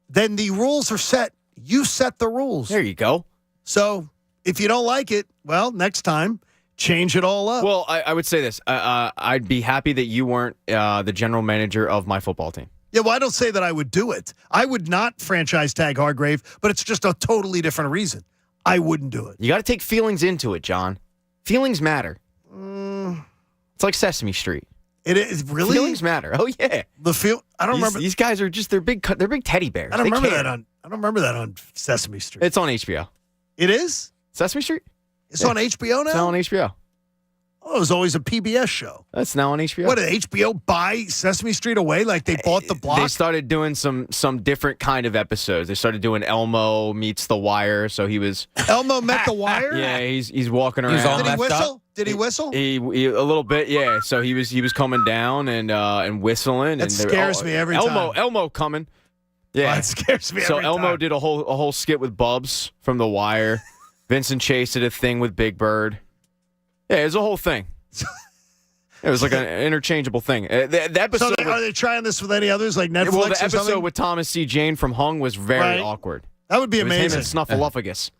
then the rules are set. You set the rules. There you go. So if you don't like it, well, next time, change it all up. Well, I would say this. I'd be happy that you weren't the general manager of my football team. Yeah, well, I don't say that I would do it. I would not franchise tag Hargrave, but it's just a totally different reason. I wouldn't do it. You got to take feelings into it, John. Feelings matter. It's like Sesame Street. It is really feelings matter. Oh yeah, I don't remember. These guys are just they're big teddy bears. I don't They remember care. I don't remember that on Sesame Street. It's on HBO. It is Sesame Street. It's on HBO now. It's now on HBO. Oh, it was always a PBS show. That's now on HBO. What, did HBO buy Sesame Street away? Like they bought the block? They started doing some different kind of episodes. They started doing Elmo meets The Wire. So he was Elmo met The Wire? Yeah, he's walking around. Did he whistle? Did he whistle? He a little bit, yeah. So he was coming down and whistling. That and scares me every time. Elmo coming. Yeah, Oh, that scares me So every Elmo time. did a whole skit with Bubs from The Wire. Vincent Chase did a thing with Big Bird. Yeah, it was a whole thing. It was like an interchangeable thing. The episode. So are they trying this with any others, like Netflix well, the or episode something? with Thomas C. Jane from Hung was very Right. awkward. That would be It was amazing. him and Snuffleupagus.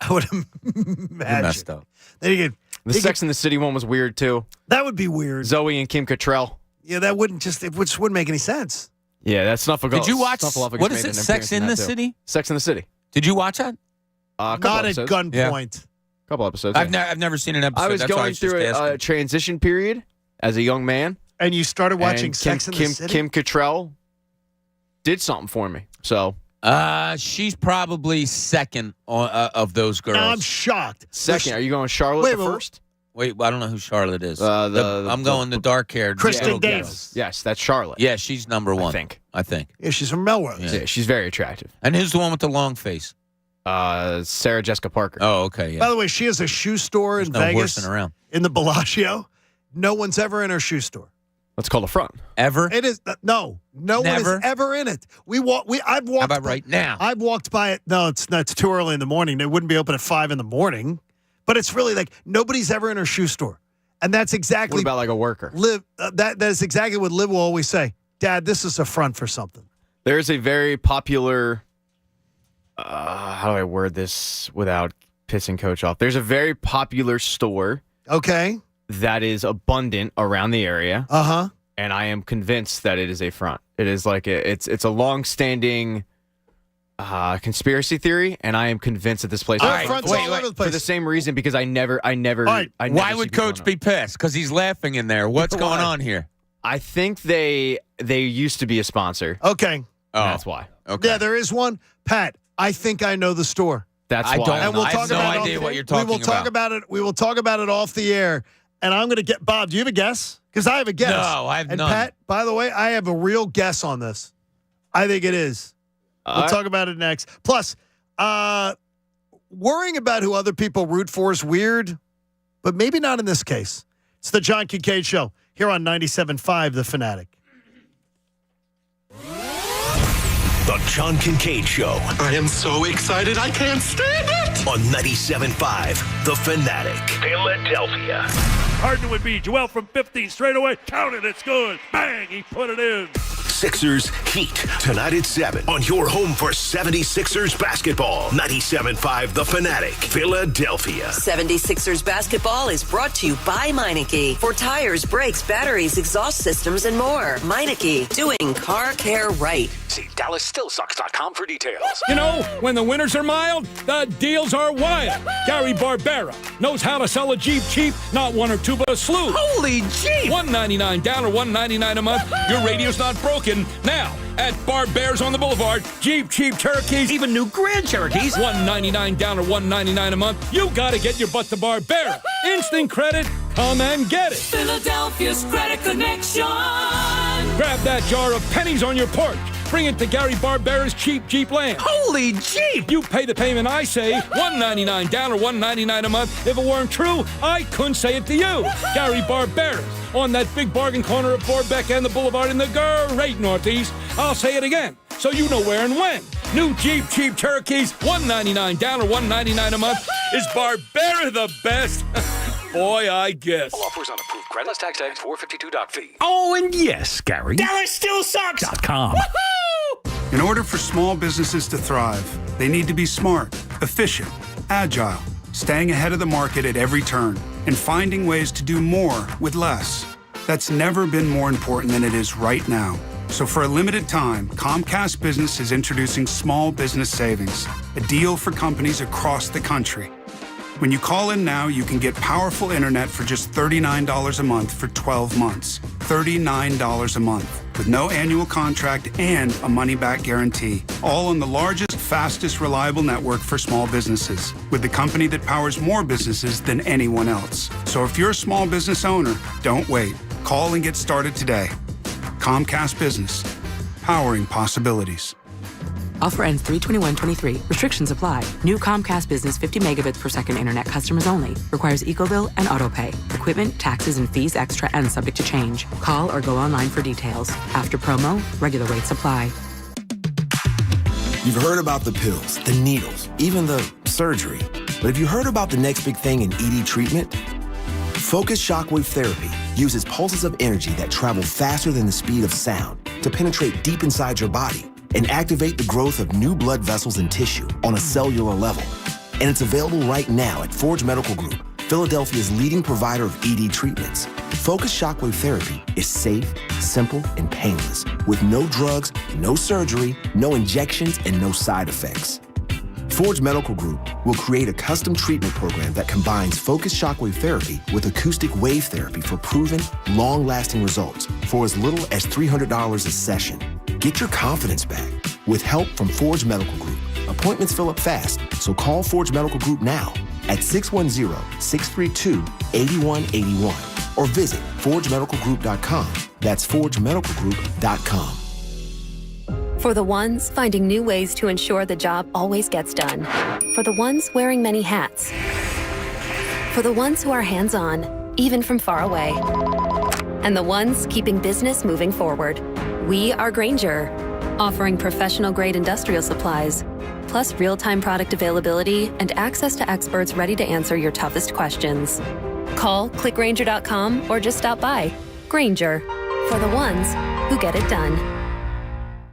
I would imagine. messed up. Then you could, The Sex and the City one was weird too. that would be weird. Zoe and Kim Cattrall. Yeah, that wouldn't just wouldn't make any sense. Yeah, that's Snuffleupagus. Did you watch, Snuffleupagus what is made it, an Sex appearance in that the too. City? Sex in the City. Did you watch that? A couple Not at episodes. gunpoint. Couple episodes. I've never seen an episode. I was That's why going was just through a asking. transition period as a young man. And you started watching and Sex in the City? Kim Cattrall did something for me. So She's probably second of those girls. Now I'm shocked. second, are you going Charlotte first? Wait, I don't know who Charlotte is. I'm going the dark-haired Kristen little girl. Davis. Yes, that's Charlotte. Yeah, she's number one. I think. I think. Yeah, she's from Melrose. Yeah, she's very attractive. And who's the one with the long face? Sarah Jessica Parker. Oh, okay. Yeah. By the way, she has a shoe store in no Vegas horsing around. in the Bellagio. No one's ever in her shoe store. That's called a front. Ever? It is no one Never? is ever in it. I've walked. How about right now? I've walked by it. No, it's too early in the morning. They wouldn't be open at 5 in the morning. But it's really like nobody's ever in her shoe store, and that's exactly What about like a worker? Liv. That is exactly what Liv will always say. Dad, this is a front for something. There's a very popular. How do I word this without pissing Coach off? There's a very popular store. Okay. That is abundant around the area. Uh-huh. And I am convinced that it is a front. It is like it's a long-standing conspiracy theory, and I am convinced that this place. All right, fronts all over the place. For the same reason, because I never. right. Why would Coach be pissed? Because he's laughing in there. What's going on here? I think they used to be a sponsor. Okay. Oh, That's why. Okay. Yeah, there is one. Pat, I think I know the store. That's I why. don't. And we'll I talk have no about it idea off- what you're talking We will talk about it. We will talk about it off the air. And I'm going to get Bob. Do you have a guess? Because I have a guess. No, I have and none. Pat, by the way, I have a real guess on this. I think it is. We'll talk about it next. Plus, worrying about who other people root for is weird, but maybe not in this case. It's the John Kincade Show here on 97.5 The Fanatic. The John Kincade Show. I am so excited, I can't stand it! On 97.5 The Fanatic. Philadelphia. Hard to Embiid. Joel from 15 straight away. Count it. It's good. Bang. He put it in. Sixers Heat. Tonight at 7 on your home for 76ers basketball. 97.5 The Fanatic. Philadelphia. 76ers basketball is brought to you by Meineke. For tires, brakes, batteries, exhaust systems, and more. Meineke. Doing car care right. See DallasStillSucks.com for details. You know, when the winters are mild, the deals are wild. Gary Barbera knows how to sell a Jeep cheap, not one or two, but a slew. Holy Jeep! $199 down or $199 a month. Your radio's not broken. Now, at Barbera's on the Boulevard, Jeep cheap Cherokees, even new Grand Cherokees, $199 down or $199 a month. You got to get your butt to Barbera. Instant credit, come and get it. Philadelphia's Credit Connection. Grab that jar of pennies on your porch. Bring it to Gary Barbera's Cheap Jeep Land. Holy Jeep! You pay the payment, I say, $199 down or $199 a month. If it weren't true, I couldn't say it to you. Gary Barbera's on that big bargain corner of Borbeck and the Boulevard in the great Northeast. I'll say it again, so you know where and when. New Jeep cheap Cherokees, $199 down or $199 a month. Is Barbera the best? Boy, I guess. All offers on approved credit. Plus tax 452 doc fee. Oh, and yes, Gary. DallasStillSucks.com. In order for small businesses to thrive, they need to be smart, efficient, agile, staying ahead of the market at every turn, and finding ways to do more with less. That's never been more important than it is right now. So for a limited time, Comcast Business is introducing Small Business Savings, a deal for companies across the country. When you call in now, you can get powerful internet for just $39 a month for 12 months. $39 a month, with no annual contract and a money-back guarantee. All on the largest, fastest, reliable network for small businesses, with the company that powers more businesses than anyone else. So if you're a small business owner, don't wait. Call and get started today. Comcast Business, powering possibilities. Offer ends 3/21/23. Restrictions apply. New Comcast Business 50 megabits per second internet customers only. Requires EcoBill and AutoPay. Equipment, taxes, and fees extra and subject to change. Call or go online for details. After promo, regular rates apply. You've heard about the pills, the needles, even the surgery. But have you heard about the next big thing in ED treatment? Focused Shockwave Therapy uses pulses of energy that travel faster than the speed of sound to penetrate deep inside your body and activate the growth of new blood vessels and tissue on a cellular level. And it's available right now at Forge Medical Group, Philadelphia's leading provider of ED treatments. Focused Shockwave Therapy is safe, simple, and painless, with no drugs, no surgery, no injections, and no side effects. Forge Medical Group will create a custom treatment program that combines focused shockwave therapy with acoustic wave therapy for proven, long-lasting results for as little as $300 a session. Get your confidence back with help from Forge Medical Group. Appointments fill up fast, so call Forge Medical Group now at 610-632-8181 or visit forgemedicalgroup.com. That's forgemedicalgroup.com. For the ones finding new ways to ensure the job always gets done. For the ones wearing many hats. For the ones who are hands-on, even from far away. And the ones keeping business moving forward. We are Grainger, offering professional-grade industrial supplies, plus real-time product availability and access to experts ready to answer your toughest questions. Call, clickgrainger.com, or just stop by. Grainger, for the ones who get it done.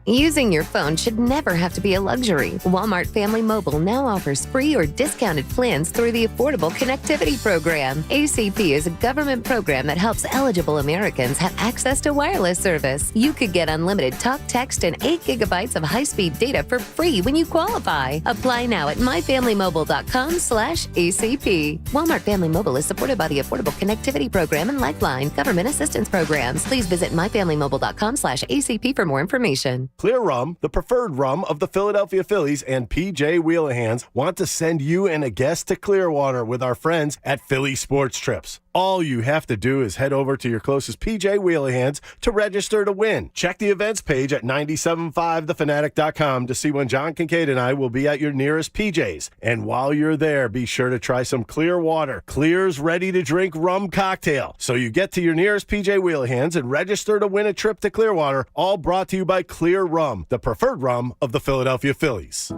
Using your phone should never have to be a luxury. Walmart Family Mobile now offers free or discounted plans through the Affordable Connectivity Program. ACP is a government program that helps eligible Americans have access to wireless service. You could get unlimited talk, text, and 8 gigabytes of high-speed data for free when you qualify. Apply now at myfamilymobile.com/ACP. Walmart Family Mobile is supported by the Affordable Connectivity Program and Lifeline government assistance programs. Please visit myfamilymobile.com/ACP for more information. Clear Rum, the preferred rum of the Philadelphia Phillies and P.J. Wheelahans, want to send you and a guest to Clearwater with our friends at Philly Sports Trips. All you have to do is head over to your closest P.J. Wheelahans to register to win. Check the events page at 97.5thefanatic.com to see when John Kincade and I will be at your nearest PJ's. And while you're there, be sure to try some Clearwater, Clear's ready-to-drink rum cocktail. So you get to your nearest P.J. Wheelahans and register to win a trip to Clearwater, all brought to you by Clear Rum, the preferred rum of the Philadelphia Phillies.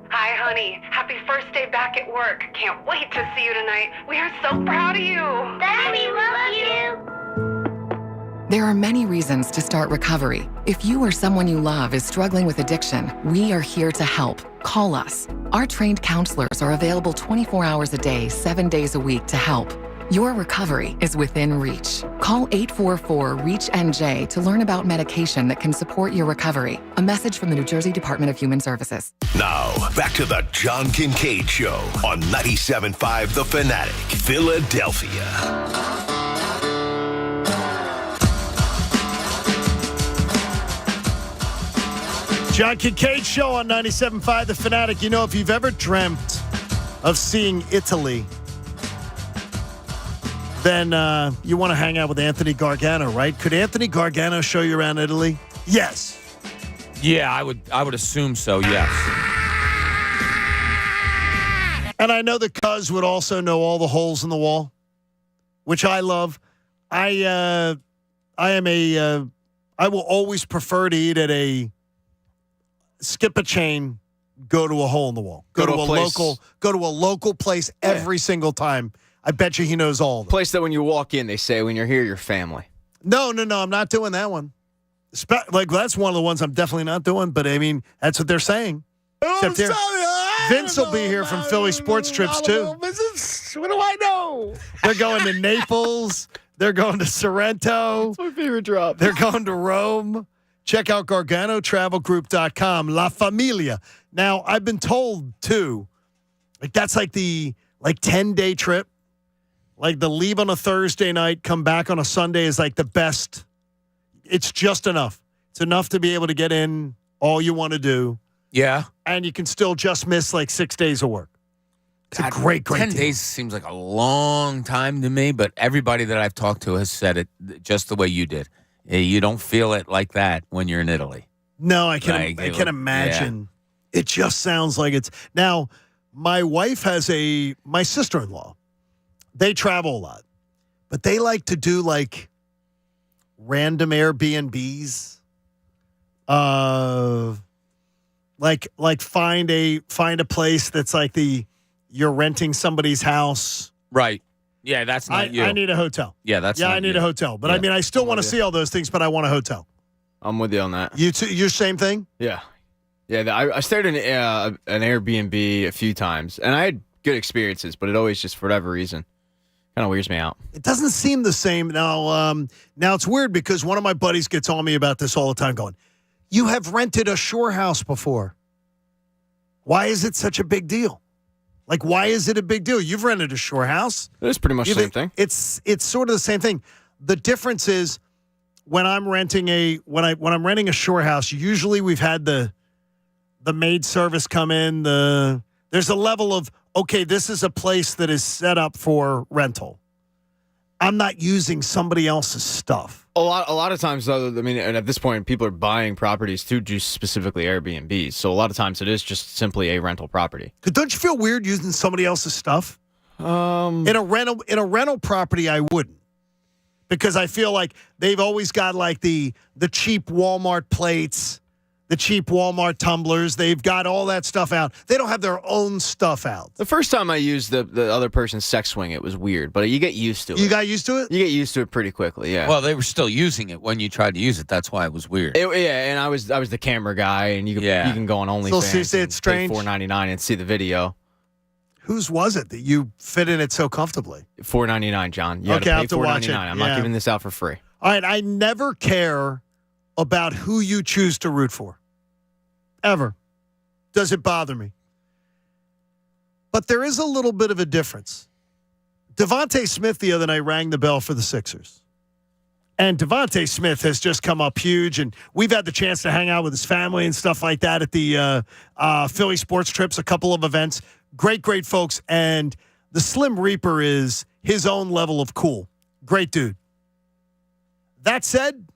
Hi, honey. Happy first day back at work. Can't wait to see you tonight. We are so proud of you. Daddy, we love you. There are many reasons to start recovery. If you or someone you love is struggling with addiction, we are here to help. Call us. Our trained counselors are available 24 hours a day, 7 days a week to help. Your recovery is within reach. Call 844-REACH-NJ to learn about medication that can support your recovery. A message from the New Jersey Department of Human Services. Now, back to the John Kincade Show on 97.5 The Fanatic, Philadelphia. John Kincade Show on 97.5 The Fanatic. You know, if you've ever dreamt of seeing Italy, then you want to hang out with Anthony Gargano, right? Could Anthony Gargano show you around Italy? Yes. Yeah, I would assume so, yes. And I know the Cuz would also know all the holes in the wall, which I love. I will always prefer to eat at a skip a chain, go to a hole in the wall. Go to a local place every single time. I bet you he knows all of them. Place that when you walk in, they say, when you're here, you're family. No, I'm not doing that one. That's one of the ones I'm definitely not doing, but I mean, that's what they're saying. Except here, Vince will be here from Philly Sports Trips, too. What do I know? They're going to Naples. They're going to Sorrento. That's my favorite drop. They're going to Rome. Check out GarganoTravelGroup.com. La Familia. Now, I've been told, too, that's the 10-day trip. Like the leave on a Thursday night, come back on a Sunday is like the best. It's just enough. It's enough to be able to get in all you want to do. Yeah. And you can still just miss like 6 days of work. It's a great 10 deal. days seems like a long time to me, but everybody that I've talked to has said it just the way you did. You don't feel it like that when you're in Italy. No, I can imagine. Yeah. It just sounds like it's. Now, my wife has my sister-in-law. They travel a lot, but they like to do like random Airbnbs. Like find a place that's like you're renting somebody's house. Right. Yeah, that's not you. I need a hotel. Yeah, that's not I need you. a hotel. But I mean, I still want to see all those things, but I want a hotel. I'm with you on that. You too, your same thing? Yeah. Yeah, I stayed in an Airbnb a few times, and I had good experiences, but it always just, for whatever reason, kind of weirds me out. It doesn't seem the same. Now it's weird because one of my buddies gets on me about this all the time going, you have rented a shore house before. Why is it such a big deal? Like, why is it a big deal? You've rented a shore house. It's pretty much the same thing. It's sort of the same thing. The difference is when I'm renting when I'm renting a shore house, usually we've had the maid service come in. There's a level of, okay, this is a place that is set up for rental. I'm not using somebody else's stuff. A lot of times, though, I mean, and at this point, people are buying properties to do specifically Airbnbs. So a lot of times it is just simply a rental property. Don't you feel weird using somebody else's stuff? In a rental property, I wouldn't. Because I feel like they've always got like the cheap Walmart plates, the cheap Walmart tumblers. They've got all that stuff out. They don't have their own stuff out. The first time I used the other person's sex swing, it was weird, but you get used to it. You got used to it? You get used to it pretty quickly, yeah. Well, they were still using it when you tried to use it. That's why it was weird. Yeah, and I was the camera guy, and you can go on OnlyFans. So see, it's strange. Pay $4.99 and see the video. Whose was it that you fit in it so comfortably? $4.99, John. You okay, I gotta have to pay watch it. I'm not giving this out for free. All right, I never care about who you choose to root for. Ever. Doesn't bother me. But there is a little bit of a difference. Devontae Smith the other night rang the bell for the Sixers. And Devontae Smith has just come up huge, and we've had the chance to hang out with his family and stuff like that at the Philly Sports Trips, a couple of events. Great folks. And the Slim Reaper is his own level of cool. Great dude. That said,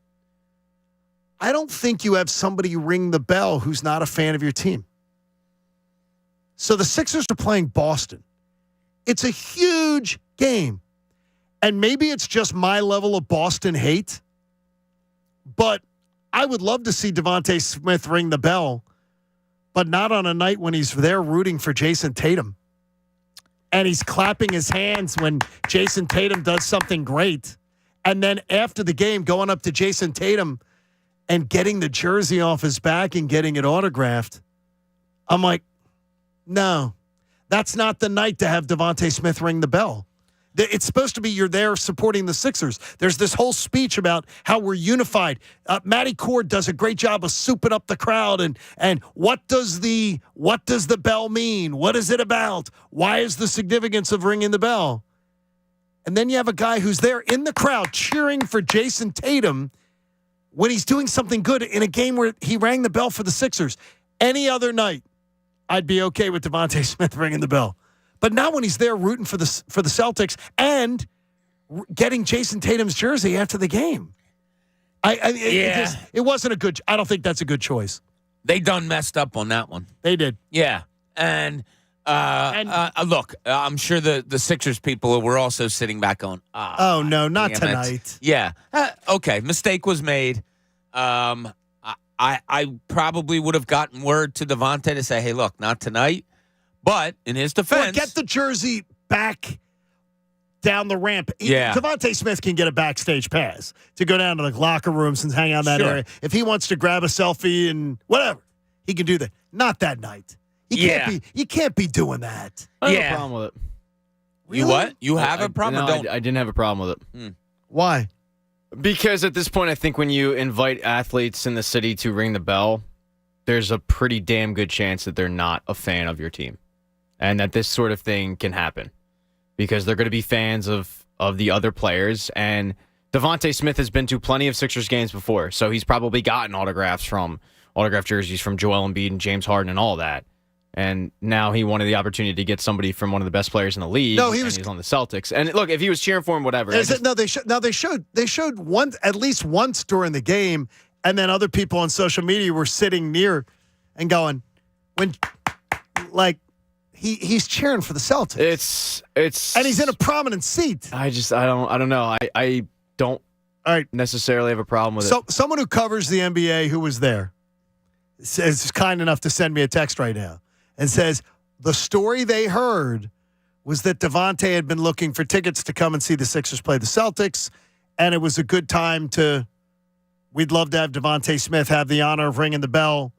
I don't think you have somebody ring the bell who's not a fan of your team. So the Sixers are playing Boston. It's a huge game. And maybe it's just my level of Boston hate, but I would love to see Devontae Smith ring the bell, but not on a night when he's there rooting for Jason Tatum. And he's clapping his hands when Jason Tatum does something great. And then after the game, going up to Jason Tatum and getting the jersey off his back and getting it autographed. I'm like, no, that's not the night to have Devontae Smith ring the bell. It's supposed to be you're there supporting the Sixers. There's this whole speech about how we're unified. Matty Cord does a great job of souping up the crowd. And what does the bell mean? What is it about? Why is the significance of ringing the bell? And then you have a guy who's there in the crowd cheering for Jason Tatum when he's doing something good in a game where he rang the bell for the Sixers. Any other night, I'd be okay with Devontae Smith ringing the bell. But not when he's there rooting for the Celtics and getting Jason Tatum's jersey after the game. It wasn't a good. I don't think that's a good choice. They done messed up on that one. They did. Yeah, and look, I'm sure the Sixers people were also sitting back going, "Oh no, not tonight." Yeah. Okay, mistake was made. I probably would have gotten word to Devontae to say, "Hey, look, not tonight." But in his defense, or get the jersey back down the ramp. Yeah. Devontae Smith can get a backstage pass to go down to the locker rooms and hang out in that area. If he wants to grab a selfie and whatever, he can do that. Not that night. You can't be doing that. I have a problem with it. Really? You what? You have a problem? No, I didn't have a problem with it. Why? Because at this point, I think when you invite athletes in the city to ring the bell, there's a pretty damn good chance that they're not a fan of your team. And that this sort of thing can happen because they're going to be fans of the other players. And Devontae Smith has been to plenty of Sixers games before, so he's probably gotten autograph jerseys from Joel Embiid and James Harden and all that. And now he wanted the opportunity to get somebody from one of the best players in the league. No, he's on the Celtics. And look, if he was cheering for him, whatever. They showed one at least once during the game, and then other people on social media were sitting near and going, He's cheering for the Celtics. And he's in a prominent seat. I don't know. I don't necessarily have a problem with it. Someone who covers the NBA who was there is kind enough to send me a text right now and says the story they heard was that Devontae had been looking for tickets to come and see the Sixers play the Celtics, and it was a good time we'd love to have Devontae Smith have the honor of ringing the bell.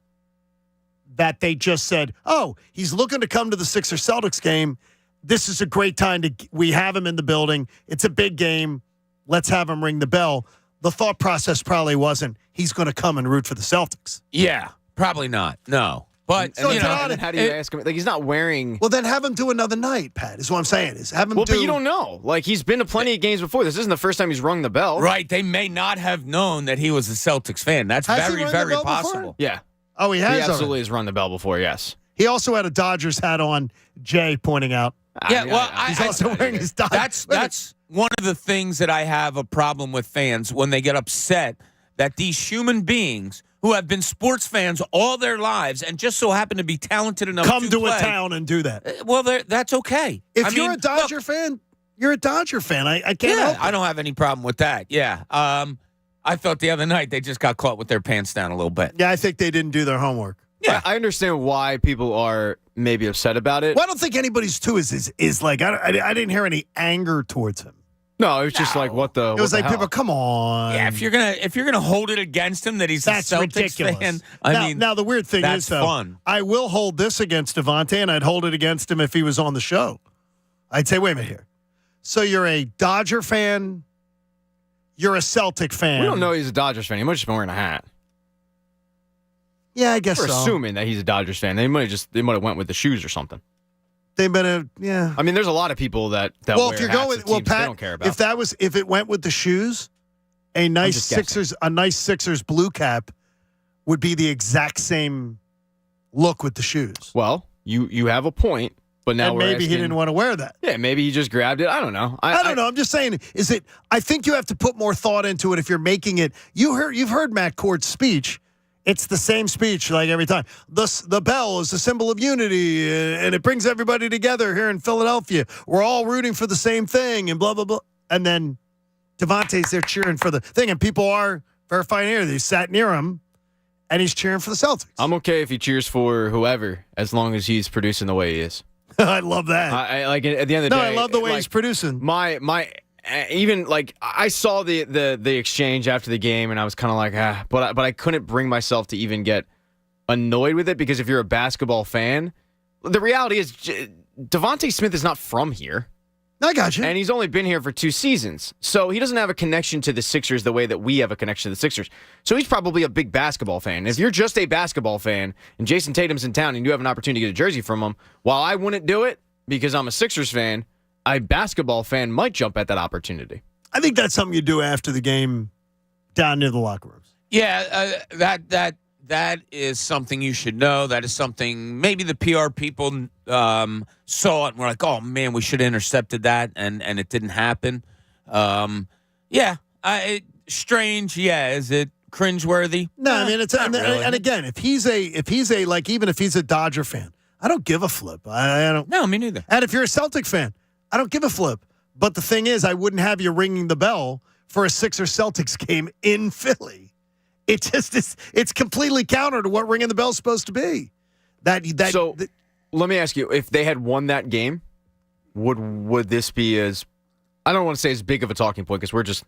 That they just said, oh, he's looking to come to the Sixers-Celtics game. This is a great time we have him in the building. It's a big game. Let's have him ring the bell. The thought process probably wasn't he's going to come and root for the Celtics. Yeah, probably not. No. But, how do you ask him? Like, he's not wearing... Well, then have him do another night, Pat, is what I'm saying. But you don't know. Like, he's been to plenty of games before. This isn't the first time he's rung the bell. Right. They may not have known that he was a Celtics fan. That's very, very possible. Before? Yeah. Oh, he has? He absolutely has rung the bell before, yes. He also had a Dodgers hat on, Jay pointing out. Yeah, he's also wearing his Dodgers. one of the things that I have a problem with fans when they get upset that these human beings who have been sports fans all their lives and just so happen to be talented enough come to play, a town and do that. Well, that's okay. If you're a Dodger fan, you're a Dodger fan. I can't help it. I don't have any problem with that. Yeah. I thought the other night they just got caught with their pants down a little bit. Yeah, I think they didn't do their homework. Yeah, I understand why people are maybe upset about it. Well, I don't think anybody's too is like I didn't hear any anger towards him. No, it was just like what the. It was what like the hell? people, come on. Yeah, if you're gonna hold it against him that he's That's a Celtics ridiculous. fan, I mean, now the weird thing that's is though, fun. I will hold this against Devontae, and I'd hold it against him if he was on the show. I'd say, wait a minute here. So you're a Dodger fan. You're a Celtic fan. We don't know he's a Dodgers fan. He might have just been wearing a hat. Yeah, I guess We're so. assuming that he's a Dodgers fan. They might have went with the shoes or something. They've been yeah. I mean, there's a lot of people that well, wear if you're hats going of well, teams they Pat, don't care about. if it went with the shoes, a nice Sixers blue cap would be the exact same look with the shoes. Well, you have a point, but now and maybe he didn't want to wear that. Yeah, maybe he just grabbed it. I don't know. I don't know. I'm just saying. I think you have to put more thought into it if you're making it. You've heard Matt Cord's speech. It's the same speech like every time. The bell is a symbol of unity, and it brings everybody together here in Philadelphia. We're all rooting for the same thing, and blah, blah, blah. And then Devontae's there cheering for the thing, and people are verifying here. They sat near him, and he's cheering for the Celtics. I'm okay if he cheers for whoever, as long as he's producing the way he is. I love that. I like at the end of the day. I love the way he's producing. Even like I saw the exchange after the game, and I was kind of like, but I couldn't bring myself to even get annoyed with it, because if you're a basketball fan, the reality is Devontae Smith is not from here. I got you. And he's only been here for 2 seasons, so he doesn't have a connection to the Sixers the way that we have a connection to the Sixers. So he's probably a big basketball fan. If you're just a basketball fan and Jason Tatum's in town and you have an opportunity to get a jersey from him, while I wouldn't do it because I'm a Sixers fan, a basketball fan might jump at that opportunity. I think that's something you do after the game down near the locker rooms. Yeah, that is something you should know. That is something maybe the PR people saw it and were like, oh, man, we should have intercepted that, and it didn't happen. Strange, yeah. Is it cringeworthy? No, I mean, it's not really. and again, if he's a like, even if he's a Dodger fan, I don't give a flip. I don't. No, me neither. And if you're a Celtic fan, I don't give a flip. But the thing is, I wouldn't have you ringing the bell for a Sixers Celtics game in Philly. It just is. It's completely counter to what ringing the bell is supposed to be. Let me ask you: if they had won that game, would this be as? I don't want to say as big of a talking point, because we're just a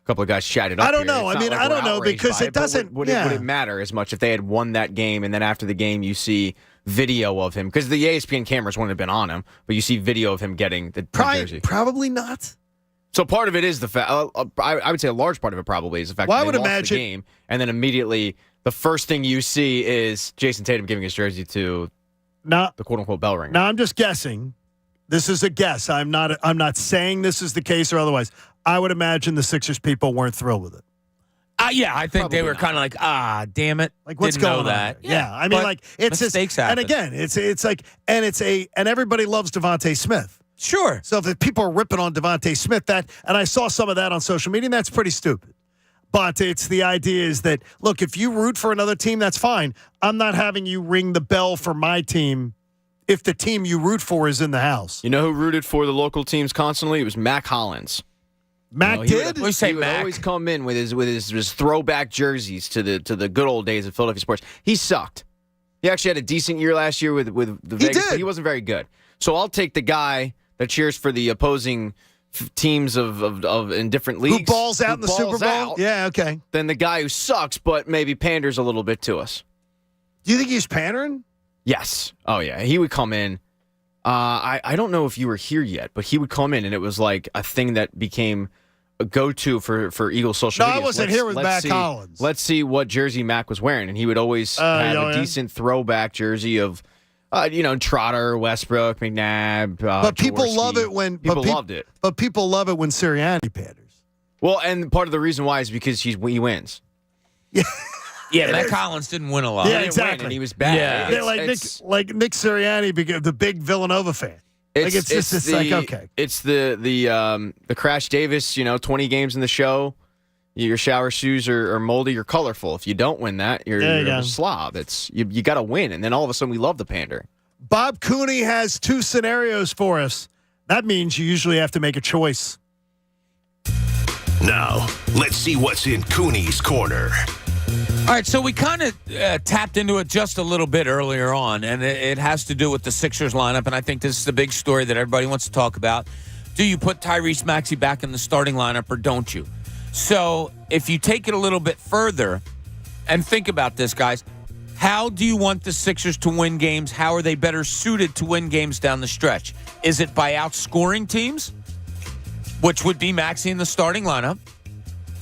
couple of guys chatted up. I don't here. know. It's I not mean, like I we're don't know, outraged because by it doesn't. Would it matter as much if they had won that game, and then after the game you see video of him, because the ESPN cameras wouldn't have been on him, but you see video of him getting the jersey? Probably not. So part of it is the fact. I would say a large part of it probably is the fact Well, that I they would lost imagine- the game, and then immediately the first thing you see is Jason Tatum giving his jersey to the quote unquote bell ringer. Now I'm just guessing. This is a guess. I'm not saying this is the case or otherwise. I would imagine the Sixers people weren't thrilled with it. Yeah, I think they were kind of like, damn it. Like, what's Didn't going know on that. here? Yeah, I mean, like, it's mistakes just, and happen. again, it's like, and everybody loves Devontae Smith. Sure. So if people are ripping on Devontae Smith, and I saw some of that on social media, and that's pretty stupid. But it's the idea is that, look, if you root for another team, that's fine. I'm not having you ring the bell for my team if the team you root for is in the house. You know who rooted for the local teams constantly? It was Mac Hollins. Mac did? He would always come in with his throwback jerseys to the good old days of Philadelphia sports. He sucked. He actually had a decent year last year with the Vegas, but he wasn't very good. So I'll take the guy that cheers for the opposing teams of in different leagues. Who balls out in the Super Bowl? Yeah, okay. Than the guy who sucks, but maybe panders a little bit to us. Do you think he's pandering? Yes. Oh, yeah. He would come in. I don't know if you were here yet, but he would come in, and it was like a thing that became a go-to for Eagles social media. No, I wasn't here with Mac Hollins. Let's see what jersey Mac was wearing, and he would always have a decent throwback jersey of, Trotter, Westbrook, McNabb. But people Jaworski. love it when people loved it. But people love it when Sirianni panders. Well, and part of the reason why is because he wins. Yeah, Mac Hollins didn't win a lot. Yeah, He didn't win, exactly. and he was bad. Yeah, like Nick Sirianni, the big Villanova fan. It's like, okay. It's the Crash Davis, 20 games in the show. Your shower shoes are moldy or colorful. If you don't win that, you're a slob. It's you got to win, and then all of a sudden we love the pander. Bob Cooney has 2 scenarios for us. That means you usually have to make a choice. Now, let's see what's in Cooney's corner. All right, so we kind of tapped into it just a little bit earlier on, and it has to do with the Sixers lineup, and I think this is the big story that everybody wants to talk about. Do you put Tyrese Maxey back in the starting lineup or don't you? So if you take it a little bit further and think about this, guys, how do you want the Sixers to win games? How are they better suited to win games down the stretch? Is it by outscoring teams, which would be Maxey in the starting lineup?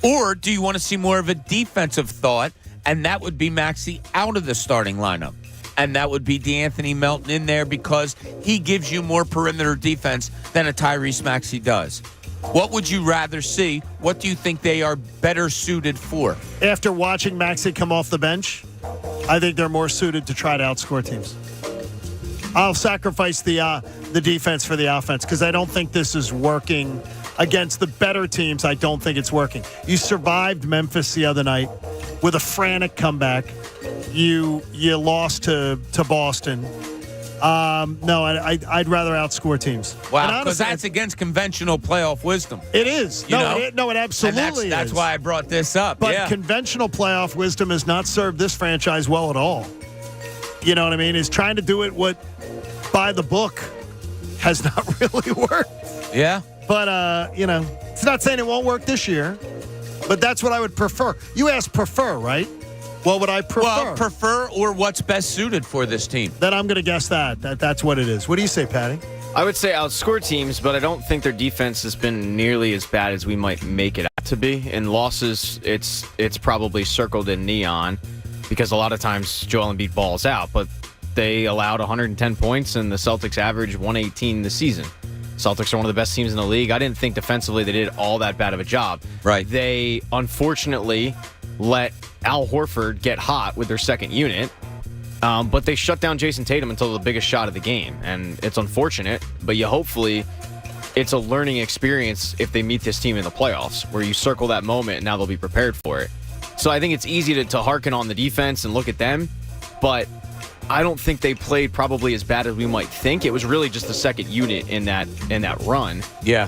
Or do you want to see more of a defensive thought, and that would be Maxey out of the starting lineup? And that would be DeAnthony Melton in there because he gives you more perimeter defense than a Tyrese Maxey does. What would you rather see? What do you think they are better suited for? After watching Maxey come off the bench, I think they're more suited to try to outscore teams. I'll sacrifice the defense for the offense because I don't think this is working against the better teams. I don't think it's working. You survived Memphis the other night with a frantic comeback. You lost to Boston. No, I'd rather outscore teams. Wow, because that's against conventional playoff wisdom. It is. It absolutely is. That's why I brought this up. But conventional playoff wisdom has not served this franchise well at all. You know what I mean? Is trying to do it by the book has not really worked. Yeah. But, it's not saying it won't work this year, but that's what I would prefer. You asked prefer, right? What would I prefer? Well, prefer or what's best suited for this team? Then I'm going to guess that's what it is. What do you say, Patty? I would say outscore teams, but I don't think their defense has been nearly as bad as we might make it out to be. In losses, it's probably circled in neon because a lot of times Joel Embiid balls out, but they allowed 110 points and the Celtics averaged 118 this season. Celtics are one of the best teams in the league. I didn't think defensively they did all that bad of a job. Right. They unfortunately let Al Horford get hot with their second unit, but they shut down Jason Tatum until the biggest shot of the game, and it's unfortunate, but hopefully it's a learning experience if they meet this team in the playoffs, where you circle that moment and now they'll be prepared for it. So I think it's easy to hearken on the defense and look at them, but I don't think they played probably as bad as we might think. It was really just the second unit in that run. Yeah.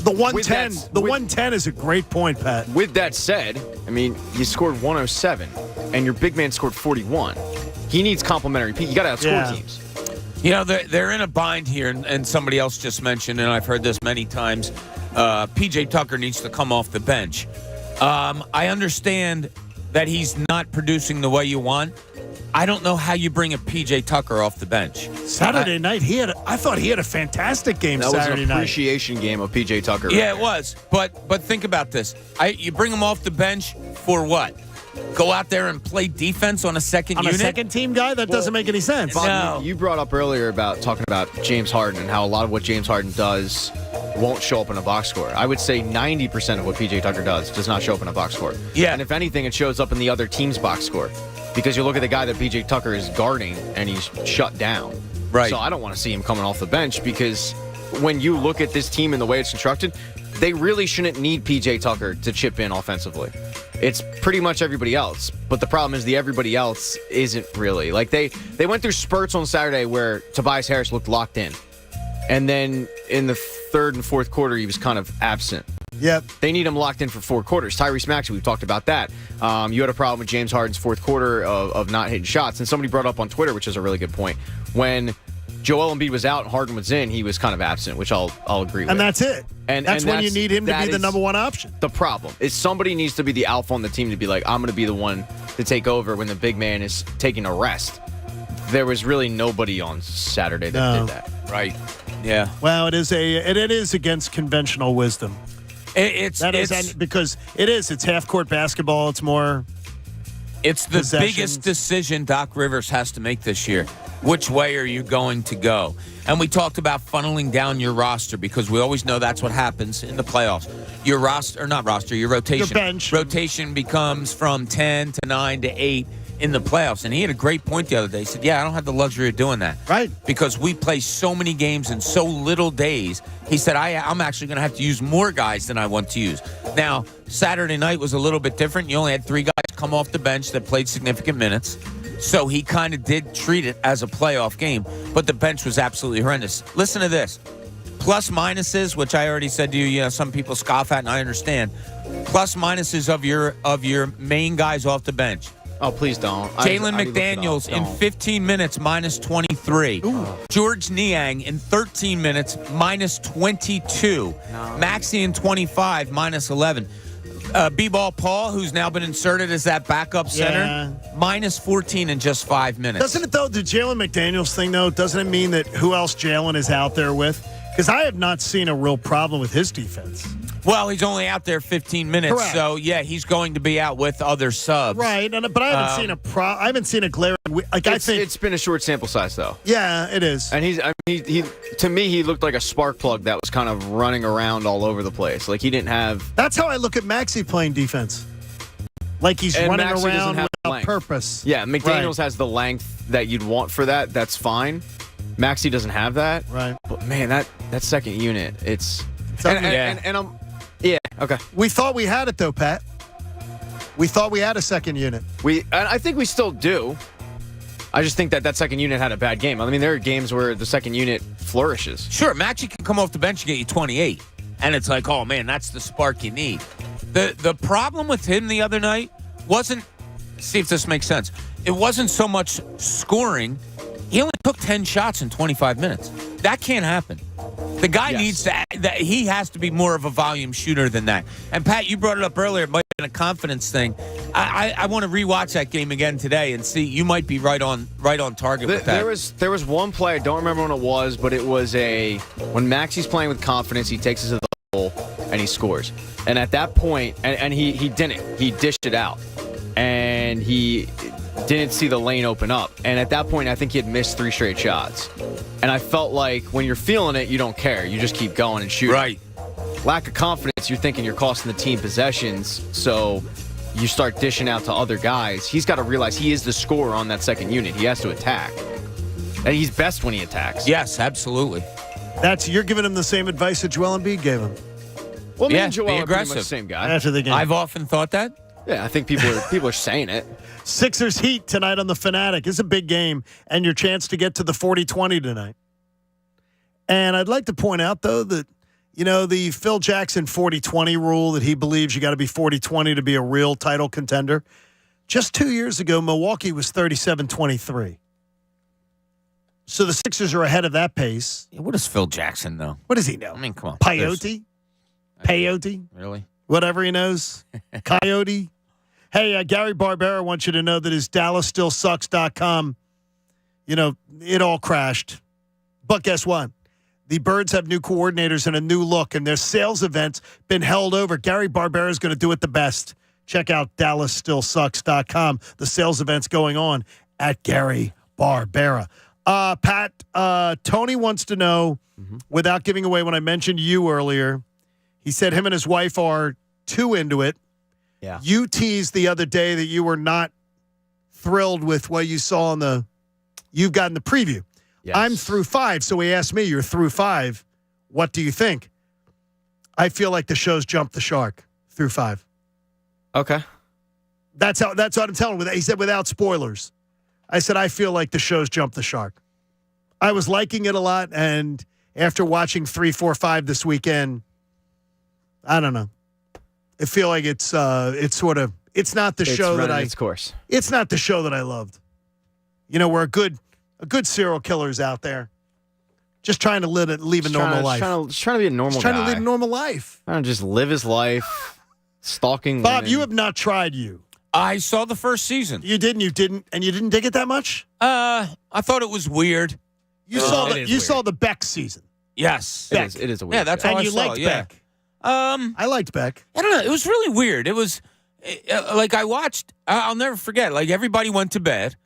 The 110. The 110 is a great point, Pat. With that said, I mean, you scored 107, and your big man scored 41. He needs complimentary. You got to outscore teams. They're in a bind here, and somebody else just mentioned, and I've heard this many times, P.J. Tucker needs to come off the bench. I understand that he's not producing the way you want. I don't know how you bring a P.J. Tucker off the bench. Saturday night, I thought he had a fantastic game Saturday night. That was an appreciation game of P.J. Tucker. Yeah, it was. But think about this. You bring him off the bench for what? Go out there and play defense on a second unit? On a second team guy? That doesn't make any sense. Bob, you brought up earlier about talking about James Harden and how a lot of what James Harden does won't show up in a box score. I would say 90% of what P.J. Tucker does not show up in a box score. Yeah. And if anything, it shows up in the other team's box score. Because you look at the guy that P.J. Tucker is guarding, and he's shut down. Right. So I don't want to see him coming off the bench because when you look at this team and the way it's constructed, they really shouldn't need P.J. Tucker to chip in offensively. It's pretty much everybody else. But the problem is the everybody else isn't really. Like they went through spurts on Saturday where Tobias Harris looked locked in. And then in the third and fourth quarter, he was kind of absent. Yep. They need him locked in for 4 quarters. Tyrese Maxey, we've talked about that. You had a problem with James Harden's fourth quarter of not hitting shots. And somebody brought up on Twitter, which is a really good point. When Joel Embiid was out and Harden was in, he was kind of absent, which I'll agree with. And that's it. And that's when you need him to be the number one option. The problem is somebody needs to be the alpha on the team to be like, I'm going to be the one to take over when the big man is taking a rest. There was really nobody on Saturday that did that. Right. Yeah. Well, it is against conventional wisdom. It's half-court basketball. It's more It's the biggest decision Doc Rivers has to make this year. Which way are you going to go? And we talked about funneling down your roster because we always know that's what happens in the playoffs. Your rotation. Your bench. Rotation becomes from 10 to 9 to 8. in the playoffs. And he had a great point the other day. He said, I don't have the luxury of doing that. Right. Because we play so many games in so little days. He said, I'm actually going to have to use more guys than I want to use. Now, Saturday night was a little bit different. You only had 3 guys come off the bench that played significant minutes. So he kind of did treat it as a playoff game. But the bench was absolutely horrendous. Listen to this. Plus minuses, which I already said to you, some people scoff at, and I understand. Plus minuses of your main guys off the bench. Oh, please don't. Jalen McDaniels in 15 minutes, minus 23. George Niang in 13 minutes, minus 22. Maxey in 25, minus 11. B-Ball Paul, who's now been inserted as that backup center, minus 14 in just 5 minutes. Doesn't it, though, the Jalen McDaniels thing, though, doesn't it mean that who else Jalen is out there with? Because I have not seen a real problem with his defense. Well, he's only out there 15 minutes, Correct. so he's going to be out with other subs. Right, but I haven't seen a glaring. I think it's been a short sample size, though. Yeah, it is. And he to me, he looked like a spark plug that was kind of running around all over the place. Like he didn't have. That's how I look at Maxey playing defense. Like he's running Maxey around without without purpose. Yeah, McDaniels has the length that you'd want for that. That's fine. Maxey doesn't have that. Right. But man, that second unit, it's and I'm. Yeah. Okay. We thought we had it though, Pat. We thought we had a second unit. I think we still do. I just think that second unit had a bad game. I mean, there are games where the second unit flourishes. Sure, Maxey can come off the bench and get you 28, and it's like, oh man, that's the spark you need. The problem with him the other night wasn't. See if this makes sense. It wasn't so much scoring. He only took 10 shots in 25 minutes. That can't happen. The guy needs to. He has to be more of a volume shooter than that. And Pat, you brought it up earlier. It might have been a confidence thing. I want to rewatch that game again today and see. You might be right on target with that. There was one play. I don't remember when it was, but it was when Maxey's playing with confidence. He takes it to the hole and he scores. And at that point, and he didn't. He dished it out, and he didn't see the lane open up. And at that point, I think he had missed 3 straight shots. And I felt like when you're feeling it, you don't care. You just keep going and shooting. Right. Lack of confidence, you're thinking you're costing the team possessions, so you start dishing out to other guys. He's got to realize he is the scorer on that second unit. He has to attack. And he's best when he attacks. Yes, absolutely. You're giving him the same advice that Joel Embiid gave him. Well, me and be Joel are pretty aggressive. much the same guy. After the game. I've often thought that. Yeah, I think people are saying it. Sixers Heat tonight on the Fanatic. It's a big game, and your chance to get to the 40-20 tonight. And I'd like to point out, though, that, the Phil Jackson 40-20 rule that he believes you got to be 40-20 to be a real title contender. Just 2 years ago, Milwaukee was 37-23. So the Sixers are ahead of that pace. Yeah, what does Phil Jackson know? What does he know? I mean, come on. Peyote? Peyote? Really? Whatever he knows. Coyote? Hey, Gary Barbera wants you to know that his DallasStillSucks.com, it all crashed. But guess what? The Birds have new coordinators and a new look, and their sales event's been held over. Gary Barbera is going to do it the best. Check out DallasStillSucks.com. The sales event's going on at Gary Barbera. Pat, Tony wants to know, without giving away when I mentioned you earlier, he said him and his wife are too into it. Yeah. You teased the other day that you were not thrilled with what you saw you've gotten the preview. Yes. I'm through 5, so he asked me, you're through 5. What do you think? I feel like the show's jumped the shark through 5. Okay. That's what I'm telling him. He said without spoilers. I said, I feel like the show's jumped the shark. I was liking it a lot, and after watching 3, 4, 5 this weekend, I don't know. I feel like it's not the show that its course. It's not the show that I loved. We're a good serial killer's out there, just trying to leave a normal life. Just trying to be a normal guy. Trying to lead a normal life. Trying to just live his life, stalking Bob, women. you have not tried you. I saw the first season. You didn't, and you didn't dig it that much? I thought it was weird. You saw the Beck season. Yes. Beck. It is a weird Yeah, that's show. how And I you saw liked it, yeah. Beck. I liked Beck. I don't know. It was really weird. It was like I watched. I'll never forget. Like everybody went to bed,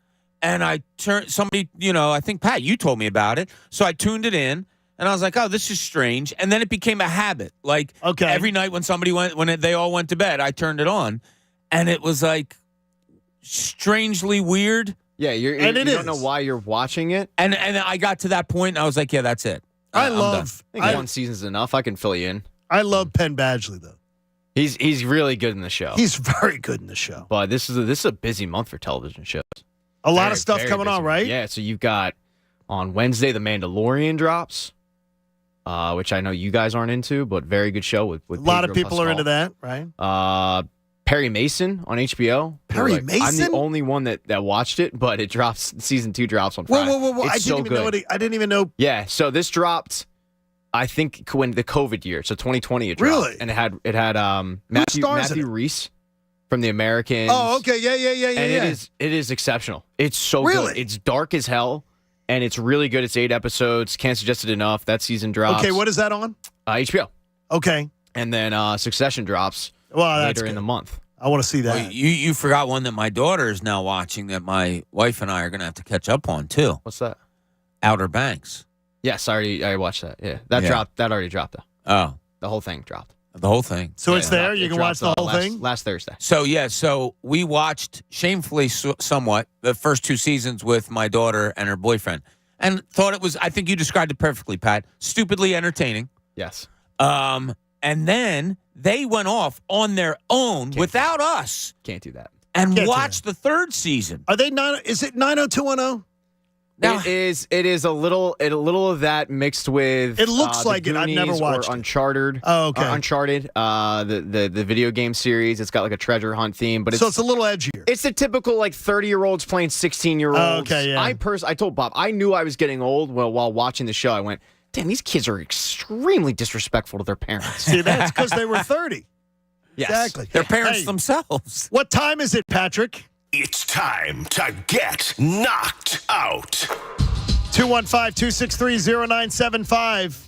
and I turned. Somebody, I think Pat, you told me about it. So I tuned it in, and I was like, "Oh, this is strange." And then it became a habit. Like every night when they all went to bed, I turned it on, and it was like, strangely weird. Yeah, you don't know why you're watching it. And I got to that point, and I was like, yeah, that's it. I think one season's enough. I can fill you in. I love Penn Badgley, though. He's really good in the show. He's very good in the show. But this is a busy month for television shows. A lot of stuff coming on, right? Yeah, so you've got on Wednesday, The Mandalorian drops, which I know you guys aren't into, but very good show with a lot of Pedro people Pascal. are into that, right? Perry Mason on HBO. Perry Mason? I'm the only one that watched it, but it drops. Season 2 drops on Friday. Whoa. It's I didn't even know. Yeah, so this dropped, I think, when the COVID year, so 2020 it dropped. Really? And it had Matthew Rhys from The Americans. Oh, okay. Yeah. And it is exceptional. It's so Really? good. It's dark as hell, and it's really good. It's 8 episodes. Can't suggest it enough. That season drops. Okay, what is that on? HBO. Okay. And then Succession drops later in the month. I want to see that. Well, you forgot one that my daughter is now watching that my wife and I are going to have to catch up on, too. What's that? Outer Banks. Yes, I watched that. Yeah, that dropped. That already dropped, though. Oh. The whole thing dropped. The whole thing. So it's there? You can watch the whole thing? Last Thursday. So we watched, shamefully somewhat, the first 2 seasons with my daughter and her boyfriend. And thought it was, I think you described it perfectly, Pat, stupidly entertaining. Yes. And then they went off on their own without us. Can't do that. And watched the 3rd season. Are they is it 90210? It is a little of that mixed with. It looks like it. I've never watched or Uncharted. Oh, okay. Uncharted, the video game series. It's got like a treasure hunt theme, but so it's a little edgier. It's the typical 30-year-olds playing 16-year-olds. Oh, okay, yeah. I told Bob I knew I was getting old. Well, while watching the show, I went, damn, these kids are extremely disrespectful to their parents. See, that's because they were 30. Yes. Exactly. Their parents themselves. What time is it, Patrick? It's time to get knocked out. 215-263-0975.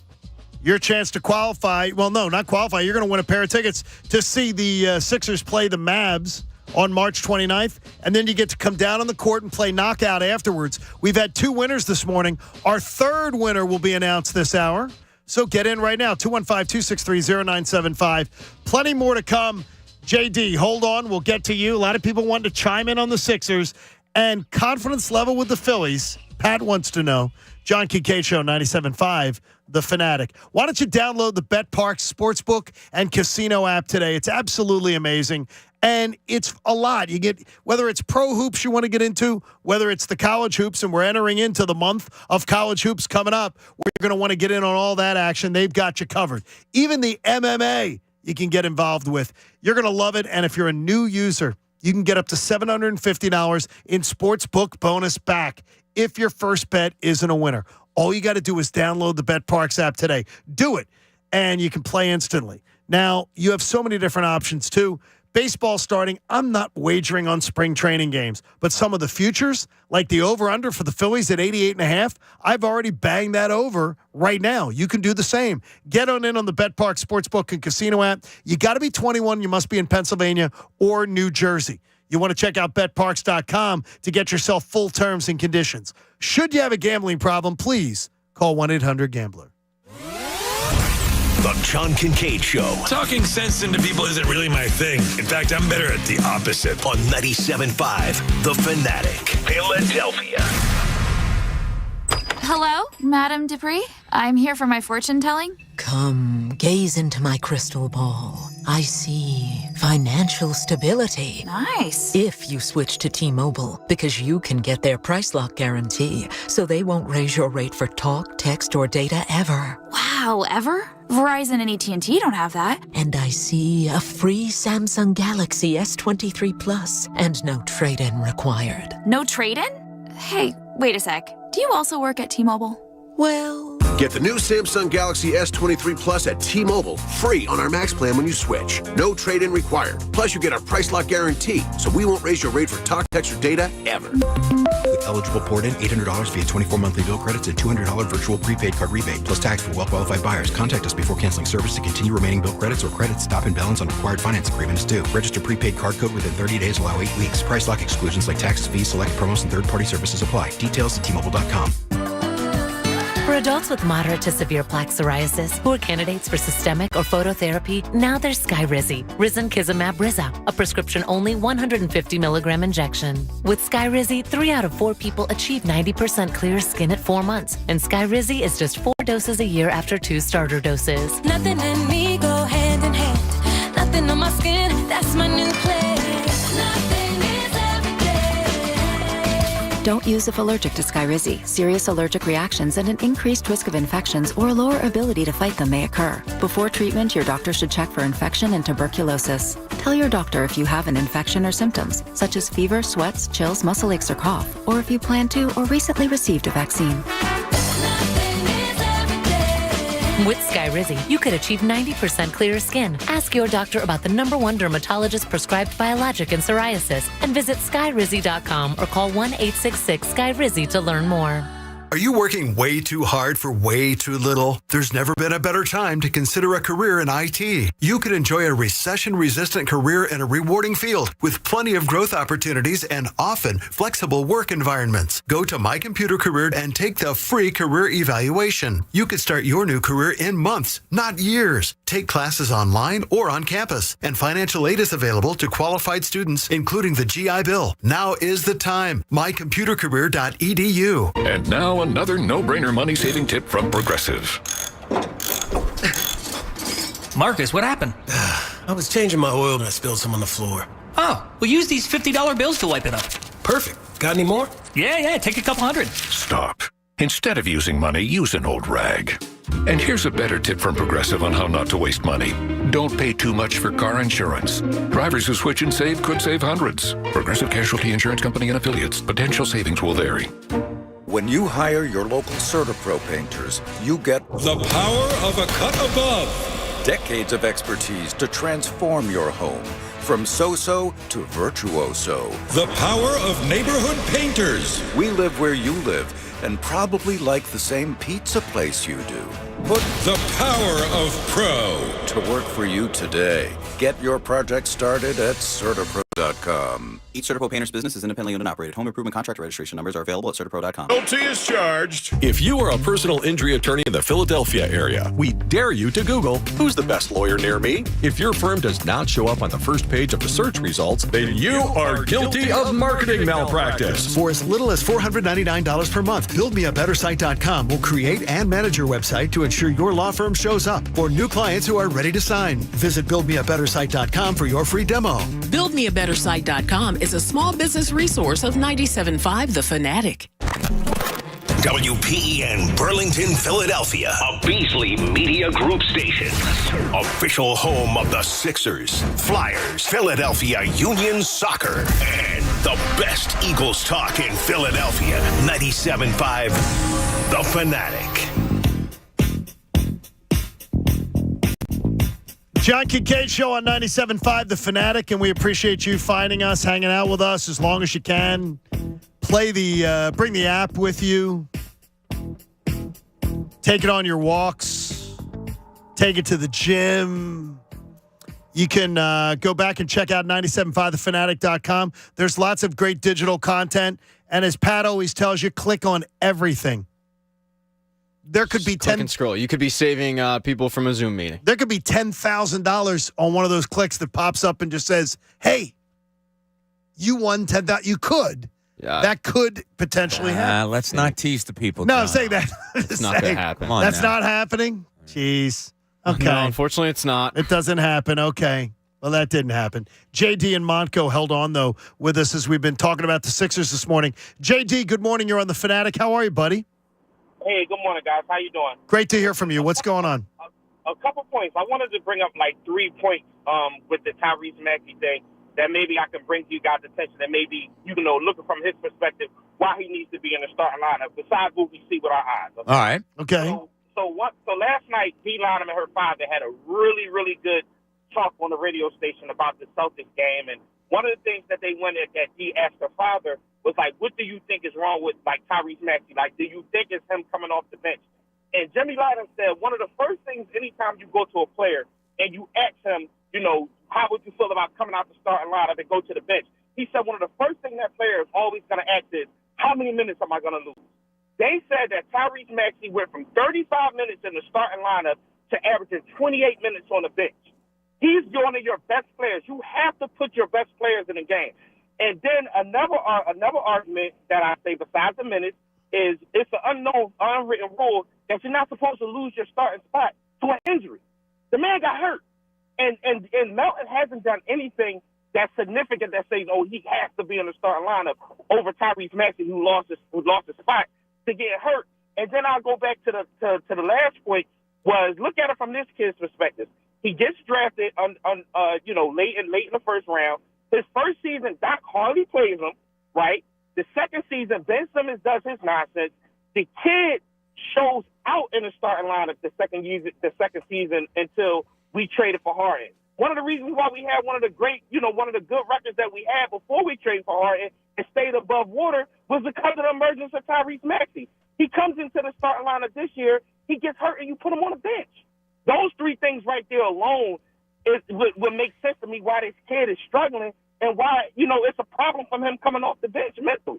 Your chance to qualify. Well, no, not qualify. You're going to win a pair of tickets to see the Sixers play the Mavs on March 29th, and then you get to come down on the court and play knockout afterwards. We've had 2 winners this morning. Our 3rd winner will be announced this hour. So get in right now, 215-263-0975. Plenty more to come. JD, hold on. We'll get to you. A lot of people wanted to chime in on the Sixers and confidence level with the Phillies. Pat wants to know. John Kincade Show, 97.5 The Fanatic. Why don't you download the BetParx Sportsbook and Casino app today? It's absolutely amazing. And it's a lot. You get, whether it's pro hoops you want to get into, whether it's the college hoops, and we're entering into the month of college hoops coming up, where you're going to want to get in on all that action. They've got you covered. Even the MMA you can get involved with. You're going to love it. And if you're a new user, you can get up to $750 in sportsbook bonus back if your first bet isn't a winner. All you got to do is download the BetParx app today. Do it, and you can play instantly. Now, you have so many different options, too. Baseball starting, I'm not wagering on spring training games, but some of the futures, like the over-under for the Phillies at 88.5, I've already banged that over right now. You can do the same. Get on in on the BetParx Sportsbook and Casino app. You got to be 21. You must be in Pennsylvania or New Jersey. You want to check out BetParx.com to get yourself full terms and conditions. Should you have a gambling problem, please call 1-800-GAMBLER. The John Kincade Show. Talking sense into people isn't really my thing. In fact, I'm better at the opposite. On 97.5 The Fanatic, Philadelphia. Hello, Madame Dupree. I'm here for my fortune telling. Come, gaze into my crystal ball. I see financial stability. Nice. If you switch to T-Mobile, because you can get their price lock guarantee, so they won't raise your rate for talk, text, or data ever. Wow, ever? Verizon and AT&T don't have that. And I see a free Samsung Galaxy S23 Plus and no trade-in required. No trade-in? Hey, wait a sec. Do you also work at T-Mobile? Well... Get the new Samsung Galaxy S23 Plus at T-Mobile, free on our Max plan when you switch. No trade-in required. Plus, you get our price lock guarantee, so we won't raise your rate for talk, text, or data ever. With eligible port-in, $800 via 24 monthly bill credits and $200 virtual prepaid card rebate, plus tax for well-qualified buyers. Contact us before canceling service to continue remaining bill credits or credits. Stop and balance on required finance agreement is due. Register prepaid card code within 30 days. Allow 8 weeks. Price lock exclusions like taxes, fees, select promos, and third-party services apply. Details at T-Mobile.com. For adults with moderate to severe plaque psoriasis who are candidates for systemic or phototherapy, now there's Skyrizi, Risankizumab Riza, a prescription-only 150 milligram injection. With Skyrizi, 3 out of 4 people achieve 90% clear skin at 4 months, and Skyrizi is just 4 doses a year after 2 starter doses. Nothing and me go hand in hand. Nothing on my skin, that's my new place. Nothing is everything. Don't use if allergic to Skyrizi. Serious allergic reactions and an increased risk of infections or a lower ability to fight them may occur. Before treatment, your doctor should check for infection and tuberculosis. Tell your doctor if you have an infection or symptoms, such as fever, sweats, chills, muscle aches, or cough, or if you plan to or recently received a vaccine. With Skyrizi, you could achieve 90% clearer skin. Ask your doctor about the #1 dermatologist prescribed biologic in psoriasis and visit skyrizi.com or call 1-866-SKYRIZI to learn more. Are you working way too hard for way too little? There's never been a better time to consider a career in IT. You could enjoy a recession-resistant career in a rewarding field with plenty of growth opportunities and often flexible work environments. Go to My Computer Career and take the free career evaluation. You could start your new career in months, not years. Take classes online or on campus, and financial aid is available to qualified students, including the GI Bill. Now is the time. mycomputercareer.edu. And now another no-brainer money-saving tip from Progressive. Marcus, what happened? I was changing my oil and I spilled some on the floor. Oh, well, use these $50 bills to wipe it up. Perfect. Got any more? Yeah, take a couple hundred. Stop. Instead of using money, use an old rag. And here's a better tip from Progressive on how not to waste money. Don't pay too much for car insurance. Drivers who switch and save could save hundreds. Progressive Casualty Insurance Company and Affiliates. Potential savings will vary. When you hire your local CertaPro painters, you get the power of a cut above. Decades of expertise to transform your home from so-so to virtuoso. The power of neighborhood painters. We live where you live and probably like the same pizza place you do. Put the power of pro to work for you today. Get your project started at CertaPro.com. Each CertaPro painter's business is independently owned and operated. Home improvement contractor registration numbers are available at CertaPro.com. Penalty is charged. If you are a personal injury attorney in the Philadelphia area, we dare you to Google, who's the best lawyer near me? If your firm does not show up on the first page of the search results, then you are guilty of marketing malpractice. For as little as $499 per month, BuildMeABetterSite.com will create and manage your website to ensure your law firm shows up for new clients who are ready to sign. Visit BuildMeABetterSite.com for your free demo. BuildMeABetterSite.com is a small business resource of 97.5 The Fanatic. WPEN Burlington, Philadelphia, a Beasley Media Group station. Official home of the Sixers, Flyers, Philadelphia Union Soccer, and the best Eagles talk in Philadelphia. 97.5 The Fanatic. John Kincade Show on 97.5 The Fanatic, and we appreciate you finding us, hanging out with us as long as you can. Bring the app with you. Take it on your walks. Take it to the gym. You can go back and check out 97.5thefanatic.com. There's lots of great digital content, and as Pat always tells you, click on everything. There could be click and scroll. You could be saving people from a Zoom meeting. There could be $10,000 on one of those clicks that pops up and just says, "Hey, you won $10,000." You could. Yeah. That could potentially happen. Let's not tease the people. No, John. I'm saying that. It's not going to happen. That's not happening? Jeez. Okay. No, unfortunately, it's not. It doesn't happen. Okay. Well, that didn't happen. JD and Montco held on, though, with us as we've been talking about the Sixers this morning. JD, good morning. You're on The Fanatic. How are you, buddy? Hey, good morning, guys. How you doing? Great to hear from you. What's going on? A couple points. I wanted to bring up like 3 points with the Tyrese Maxey thing that maybe I can bring to you guys' attention, and maybe, looking from his perspective, why he needs to be in the starting lineup, besides what we see with our eyes. Okay? All right. Okay. So last night, D. Lonham and her father had a really, really good talk on the radio station about the Celtics game, and one of the things that they went at that D asked her father was like, what do you think is wrong with like Tyrese Maxey? Like, do you think it's him coming off the bench? And Jimmy Lonham said one of the first things anytime you go to a player and you ask him, how would you feel about coming out the starting lineup and go to the bench? He said one of the first things that player is always going to ask is, how many minutes am I going to lose? They said that Tyrese Maxey went from 35 minutes in the starting lineup to averaging 28 minutes on the bench. He's one of your best players. You have to put your best players in the game. And then another argument that I say besides the minutes is it's an unknown, unwritten rule that you're not supposed to lose your starting spot to an injury. The man got hurt. And Melton hasn't done anything that's significant that says, oh, he has to be in the starting lineup over Tyrese Maxey, who lost his spot to get hurt. And then I'll go back to the last point was look at it from this kid's perspective. He gets drafted late in the first round. His first season, Doc hardly plays him, right? The second season, Ben Simmons does his nonsense. The kid shows out in the starting lineup the second season until we traded for Harden. One of the reasons why we had one of the good records that we had before we traded for Harden and stayed above water was because of the emergence of Tyrese Maxey. He comes into the starting lineup this year, he gets hurt, and you put him on the bench. Those three things right there alone would make sense to me why this kid is struggling and why, it's a problem from him coming off the bench mentally.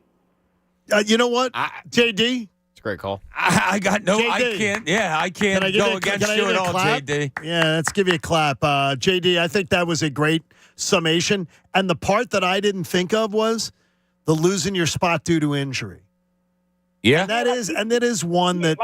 You know what, JD? It's a great call. I got no, JD. I can't go against you at all, JD. Yeah, let's give you a clap. JD, I think that was a great summation. And the part that I didn't think of was the losing your spot due to injury. Yeah. And that is one that...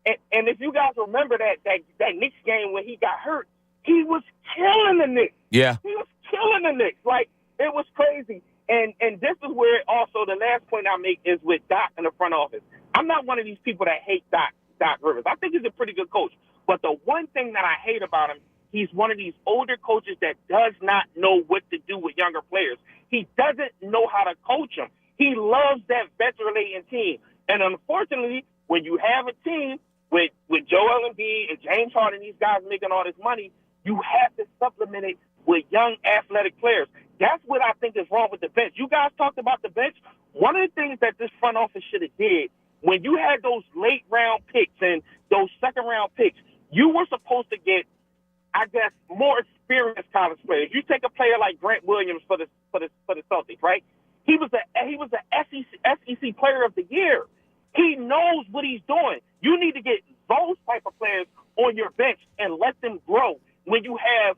And if you guys remember that Knicks game when he got hurt, he was killing the Knicks. Yeah. He was killing the Knicks. Like, it was crazy. And this is where also the last point I make is with Doc in the front office. I'm not one of these people that hate Doc Rivers. I think he's a pretty good coach. But the one thing that I hate about him, he's one of these older coaches that does not know what to do with younger players. He doesn't know how to coach them. He loves that veteran-laden team. And unfortunately, when you have a team with Joel Embiid and James Harden, these guys making all this money, you have to supplement it with young athletic players. That's what I think is wrong with the bench. You guys talked about the bench. One of the things that this front office should have did, when you had those late round picks and those second round picks, you were supposed to get, I guess, more experienced college players. You take a player like Grant Williams for the Celtics, right? He was the SEC Player of the Year. He knows what he's doing. You need to get those type of players on your bench and let them grow. When you have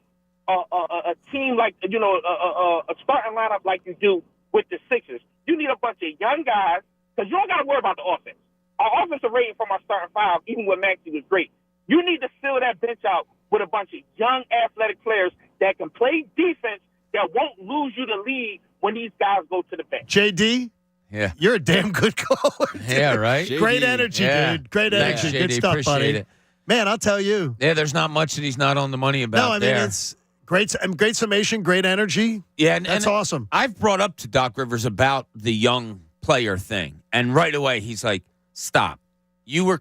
a team like, a starting lineup like you do with the Sixers, you need a bunch of young guys because you don't got to worry about the offense. Our offensive rating from our starting five, even when Maxey was great, you need to fill that bench out with a bunch of young athletic players that can play defense that won't lose you the lead when these guys go to the bench. JD? Yeah. You're a damn good caller. Dude. Yeah, right? Great energy, dude. Great energy. JD, Good stuff, buddy. it. Man, I'll tell you. Yeah, there's not much that he's not on the money about. No, I mean, there. it's great summation, great energy. Yeah, that's awesome. I've brought up to Doc Rivers about the young player thing, and right away he's like, "Stop! You were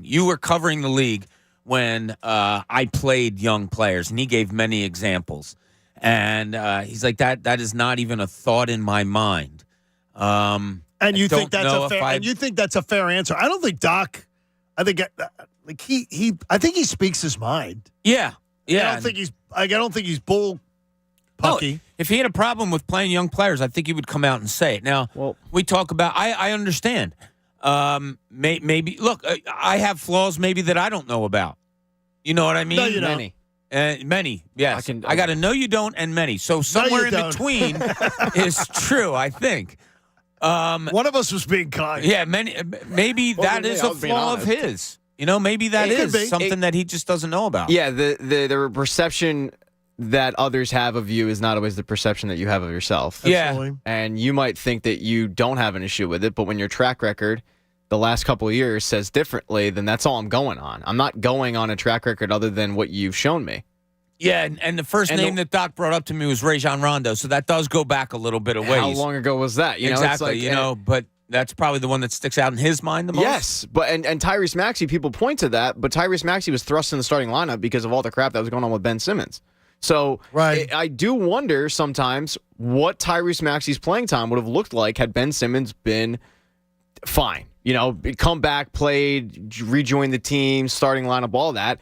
You were covering the league when I played young players," and he gave many examples. And he's like, "That is not even a thought in my mind." And you think that's a fair? And you think that's a fair answer? I don't think Doc. I think I think he speaks his mind. Yeah. I don't think he's bull pucky. No, if he had a problem with playing young players, I think he would come out and say it. Now, we talk about. I understand. Maybe look, I have flaws maybe that I don't know about. You know what I mean? No, you don't. Many, yes. I got to know you don't and many. So somewhere in between is true, I think. One of us was being kind. Yeah, maybe that is a flaw of his. Maybe that is something that he just doesn't know about. Yeah, the perception that others have of you is not always the perception that you have of yourself. Yeah. And you might think that you don't have an issue with it, but when your track record the last couple of years says differently, then that's all I'm going on. I'm not going on a track record other than what you've shown me. Yeah, and the first name that Doc brought up to me was Rajon Rondo, so that does go back a little bit of ways. How long ago was that? Exactly, but that's probably the one that sticks out in his mind the most. Yes, but and Tyrese Maxey, people point to that, but Tyrese Maxey was thrust in the starting lineup because of all the crap that was going on with Ben Simmons. So I do wonder sometimes what Tyrese Maxey's playing time would have looked like had Ben Simmons been fine. Come back, played, rejoined the team, starting lineup, all that.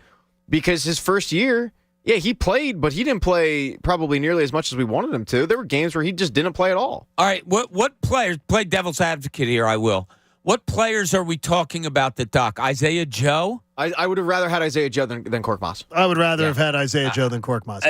Because his first year, Yeah, he played, but he didn't play probably nearly as much as we wanted him to. There were games where he just didn't play at all. All right, what players, play devil's advocate here, I will. What players are we talking about that, Doc? Isaiah Joe? I would have rather had Isaiah Joe than Korkmaz. I would rather have had Isaiah Joe than Korkmaz.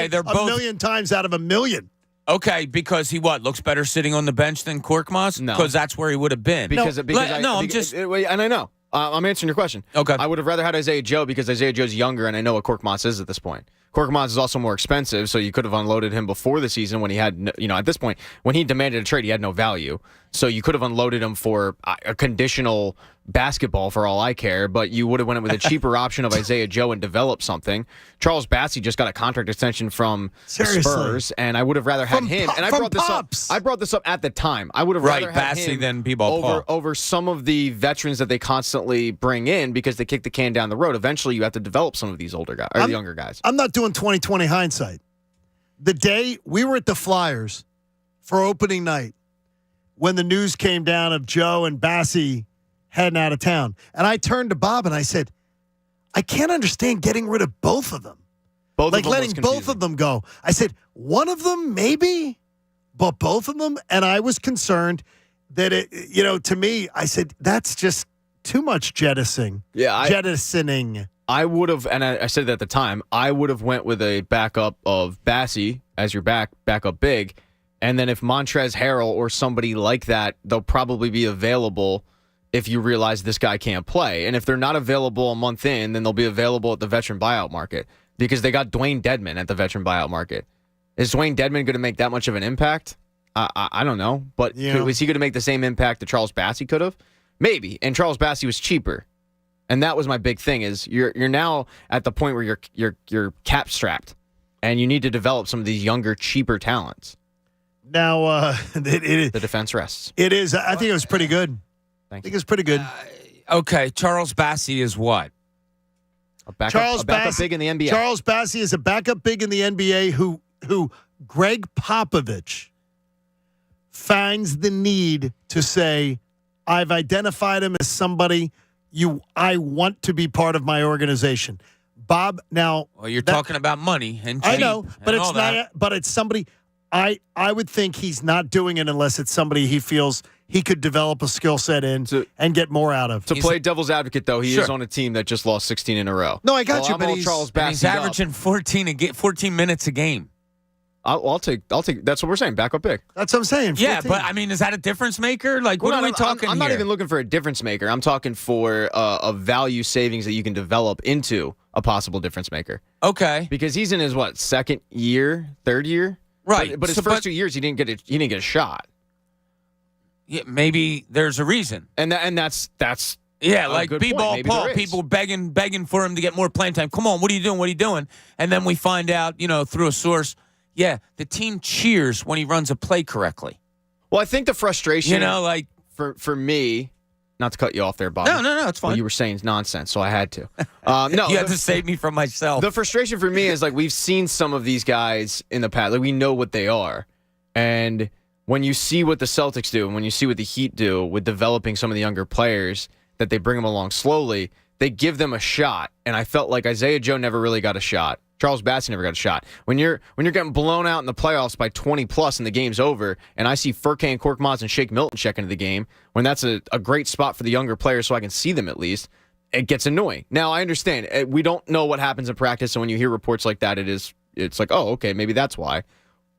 They're both a million times out of a million. Okay, because he looks better sitting on the bench than Korkmaz? No. Because that's where he would have been. And I know. I'm answering your question. Okay. I would have rather had Isaiah Joe because Isaiah Joe's younger, and I know what Korkmaz is at this point. Korkmaz is also more expensive, so you could have unloaded him before the season when he had, at this point, when he demanded a trade, he had no value. So you could have unloaded him for a conditional basketball for all I care, but you would have went with a cheaper option of Isaiah Joe and developed something. Charles Bassey just got a contract extension from the Spurs, and I would have rather had him. And I brought this up at the time. I would have rather had Bassey him than B-Ball Paul over some of the veterans that they constantly bring in because they kick the can down the road. Eventually, you have to develop some of these older guys or the younger guys. I'm not doing 20/20 hindsight. The day we were at the Flyers for opening night, when the news came down of Joe and Bassey heading out of town, and I turned to Bob and I said, I can't understand getting rid of both of them. Letting both of them go. I said, one of them maybe, but both of them? And I was concerned that to me, I said, that's just too much jettisoning. Jettisoning. I would have, and I said that at the time, I would have went with a backup of Bassey as your backup big, and then if Montrezl Harrell or somebody like that, they'll probably be available if you realize this guy can't play. And if they're not available a month in, then they'll be available at the veteran buyout market because they got Dwayne Dedman at the veteran buyout market. Is Dwayne Dedman going to make that much of an impact? I don't know, but was he going to make the same impact that Charles Bassey could have? Maybe, and Charles Bassey was cheaper. And that was my big thing is you're now at the point where you're cap strapped and you need to develop some of these younger, cheaper talents. Now, the defense rests. It is. I think it was pretty good. Thank you. I think it's pretty good. Okay, Charles Bassey is what? A backup big in the NBA. Charles Bassey is a backup big in the NBA who Greg Popovich finds the need to say, I've identified him as somebody I want to be part of my organization. Bob, now... Well, you're talking about money and cheap. I know, but and it's all not. that. But it's somebody... I would think he's not doing it unless it's somebody he feels he could develop a skill set in and get more out of. To play devil's advocate, though, he is on a team that just lost 16 in a row. No, I got you, I'm but all Charles Bassey he's averaging 14 minutes a game. I'll take. That's what we're saying. Backup pick. That's what I'm saying. 14. Yeah, but I mean, is that a difference maker? Like, what are we talking I'm here? not even looking for a difference maker. I'm talking for a value savings that you can develop into a possible difference maker. Okay. Because he's in his third year? Right. But his first 2 years he didn't get a shot. Yeah, maybe there's a reason. And that's yeah, like B-Ball Paul, people begging for him to get more playing time. Come on, what are you doing? What are you doing? And then we find out, through a source, yeah, the team cheers when he runs a play correctly. Well, I think the frustration, like for me, not to cut you off there, Bob. No, it's fine. What you were saying is nonsense, so I had to. No, you had to save me from myself. The frustration for me is we've seen some of these guys in the past. We know what they are, and when you see what the Celtics do, and when you see what the Heat do with developing some of the younger players, that they bring them along slowly, they give them a shot. And I felt like Isaiah Joe never really got a shot. Charles Bassey never got a shot. When you're getting blown out in the playoffs by 20+ and the game's over, and I see Furkan Korkmaz and Shake Milton check into the game, when that's a great spot for the younger players so I can see them at least, it gets annoying. Now, I understand. We don't know what happens in practice, and when you hear reports like that, it's like, oh, okay, maybe that's why.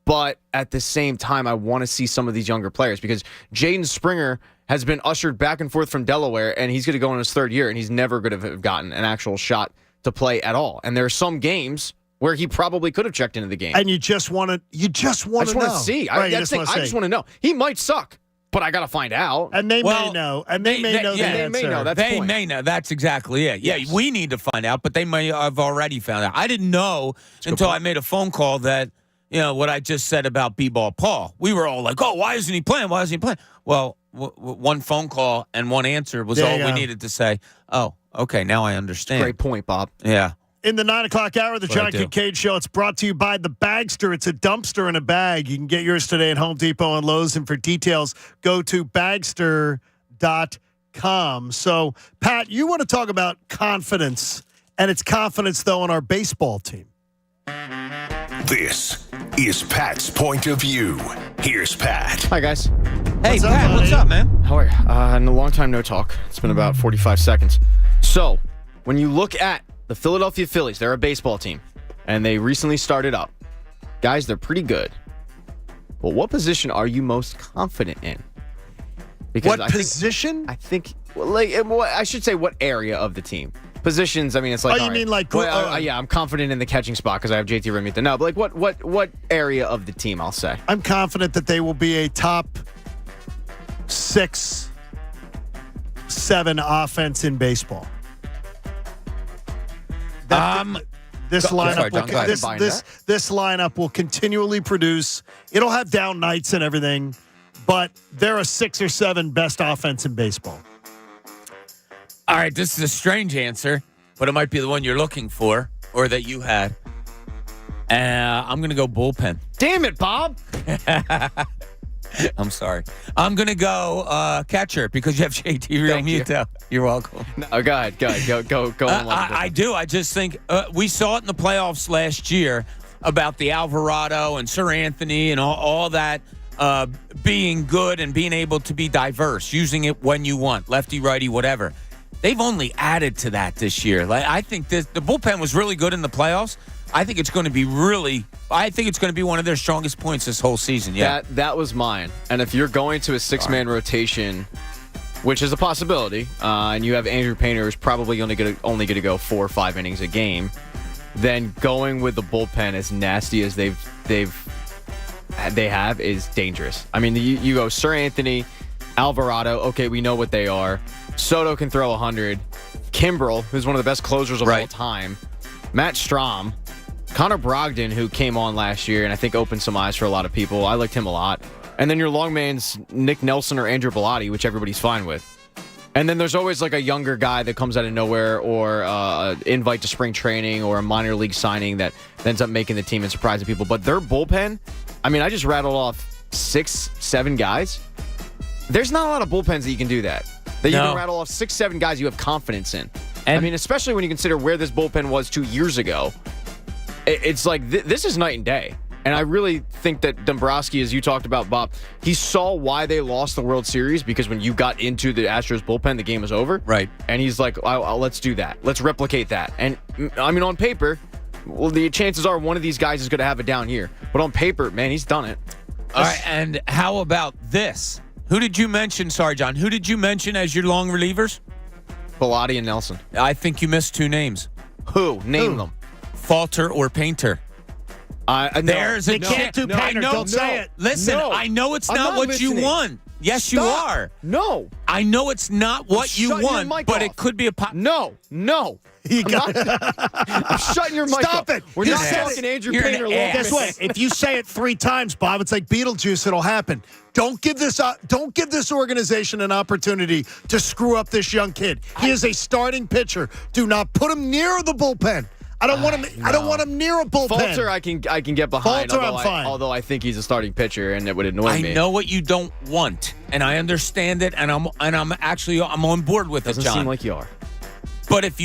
But at the same time, I want to see some of these younger players because Jaden Springer has been ushered back and forth from Delaware, and he's going to go in his third year, and he's never going to have gotten an actual shot to play at all. And there are some games where he probably could have checked into the game. And you just want to know. I just want to see. I just want to know. He might suck, but I got to find out. And they may know. And they may know the answer. They may know. They may know. That's exactly it. Yeah, yes. We need to find out, but they may have already found out. I didn't know until I made a phone call that, what I just said about B-Ball Paul. We were all like, oh, why isn't he playing? Why isn't he playing? Well, one phone call and one answer was all we needed to say. Oh, okay, now I understand. Great point, Bob. Yeah. In the 9 o'clock hour, the John Kincade Show, it's brought to you by The Bagster. It's a dumpster in a bag. You can get yours today at Home Depot and Lowe's. And for details, go to bagster.com. So, Pat, you want to talk about confidence, and it's confidence, though, in our baseball team. This is Pat's Point of View. Here's Pat. Hi, guys. Hey, Pat, what's up, man? How are you? In a long time, no talk. It's been about 45 seconds. So, when you look at the Philadelphia Phillies, they're a baseball team, and they recently started up. Guys, they're pretty good. But what position are you most confident in? What position? I think, I should say what area of the team. Positions, I mean, it's like. Oh, you mean like? Yeah, I'm confident in the catching spot because I have JT Realmuto. No, but like what area of the team? I'll say. I'm confident that they will be a top 6, 7 offense in baseball. This lineup will continually produce. It'll have down nights and everything, but they're a 6 or 7 best offense in baseball. All right, this is a strange answer, but it might be the one you're looking for or that you had. I'm going to go bullpen. Damn it, Bob. I'm sorry. I'm going to go catcher because you have JT Realmuto. You're welcome. No, go ahead. Go. I do. I just think we saw it in the playoffs last year about the Alvarado and Sir Anthony and all that being good and being able to be diverse, using it when you want, lefty, righty, whatever. They've only added to that this year. Like I think the bullpen was really good in the playoffs. I think it's going to be one of their strongest points this whole season. Yeah, that was mine. And if you're going to a 6-man rotation, which is a possibility, and you have Andrew Painter who's probably only going to go 4 or 5 innings a game, then going with the bullpen as nasty as they have is dangerous. I mean, you go Sir Anthony, Alvarado. Okay, we know what they are. Soto can throw 100. Kimbrel, who's one of the best closers of all time. Matt Strahm. Connor Brogdon, who came on last year and I think opened some eyes for a lot of people. I liked him a lot. And then your longman's Nick Nelson or Andrew Bellotti, which everybody's fine with. And then there's always like a younger guy that comes out of nowhere or invite to spring training or a minor league signing that ends up making the team and surprising people. But their bullpen, I mean, I just rattled off 6, 7 guys. There's not a lot of bullpens that you can do that. That you can rattle off 6, 7 guys you have confidence in. I mean, especially when you consider where this bullpen was 2 years ago. It's like this is night and day. And I really think that Dombrowski, as you talked about, Bob, he saw why they lost the World Series because when you got into the Astros bullpen, the game was over. Right. And he's like, let's do that. Let's replicate that. And, I mean, on paper, well, the chances are one of these guys is going to have a down year. But on paper, man, he's done it. All right, and how about this? Who did you mention, sorry, John, who did you mention as your long relievers? Bellotti and Nelson. I think you missed 2 names. Who? Name them. Falter or Painter. There's a can't do Painter. Don't say it. Listen, I know it's not what you want. Yes, you are. No. I know it's not what you want, but it could be a No. I'm shutting your mic Stop off. it. We're not talking Andrew Painter. Guess what? If you say it 3 times, Bob, it's like Beetlejuice. It'll happen. Don't give this organization an opportunity to screw up this young kid. He is a starting pitcher. Do not put him near the bullpen. I don't want him. No. I don't want him near a bullpen. Falter, I can get behind. Falter, I'm fine. Although I think he's a starting pitcher, and it would annoy me. I know what you don't want, and I understand it, and I'm on board with it, John. Doesn't seem like you are. But if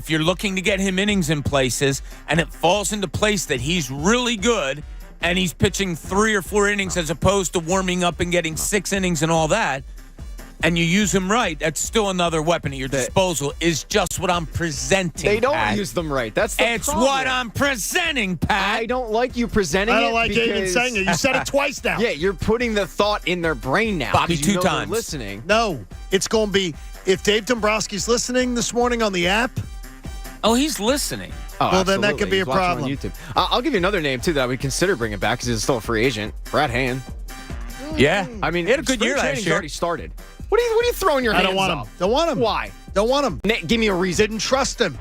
you're looking to get him innings in places, and it falls into place that he's really good, and he's pitching 3 or 4 innings as opposed to warming up and getting 6 innings and all that, and you use him right, that's still another weapon at your disposal, is just what I'm presenting, They don't Pat. use them right. That's the It's problem. what I'm presenting, Pat. I don't like you presenting it. I don't like even saying it. You said it twice now. Yeah, you're putting the thought in their brain now. Bobby, 2 they're times. Listening. No, it's going to be, if Dave Dombrowski's listening this morning on the app. Oh, he's listening. Oh, well, then that absolutely. could be He's a watching problem. on YouTube. I'll give you another name, too, that I would consider bringing back because he's still a free agent. Brad Hand. Yeah. I mean, he had a good year last year. Already started. What are you throwing your hands I don't want up? him. Don't want him. Why? Don't want him. Give me a reason. Didn't trust him.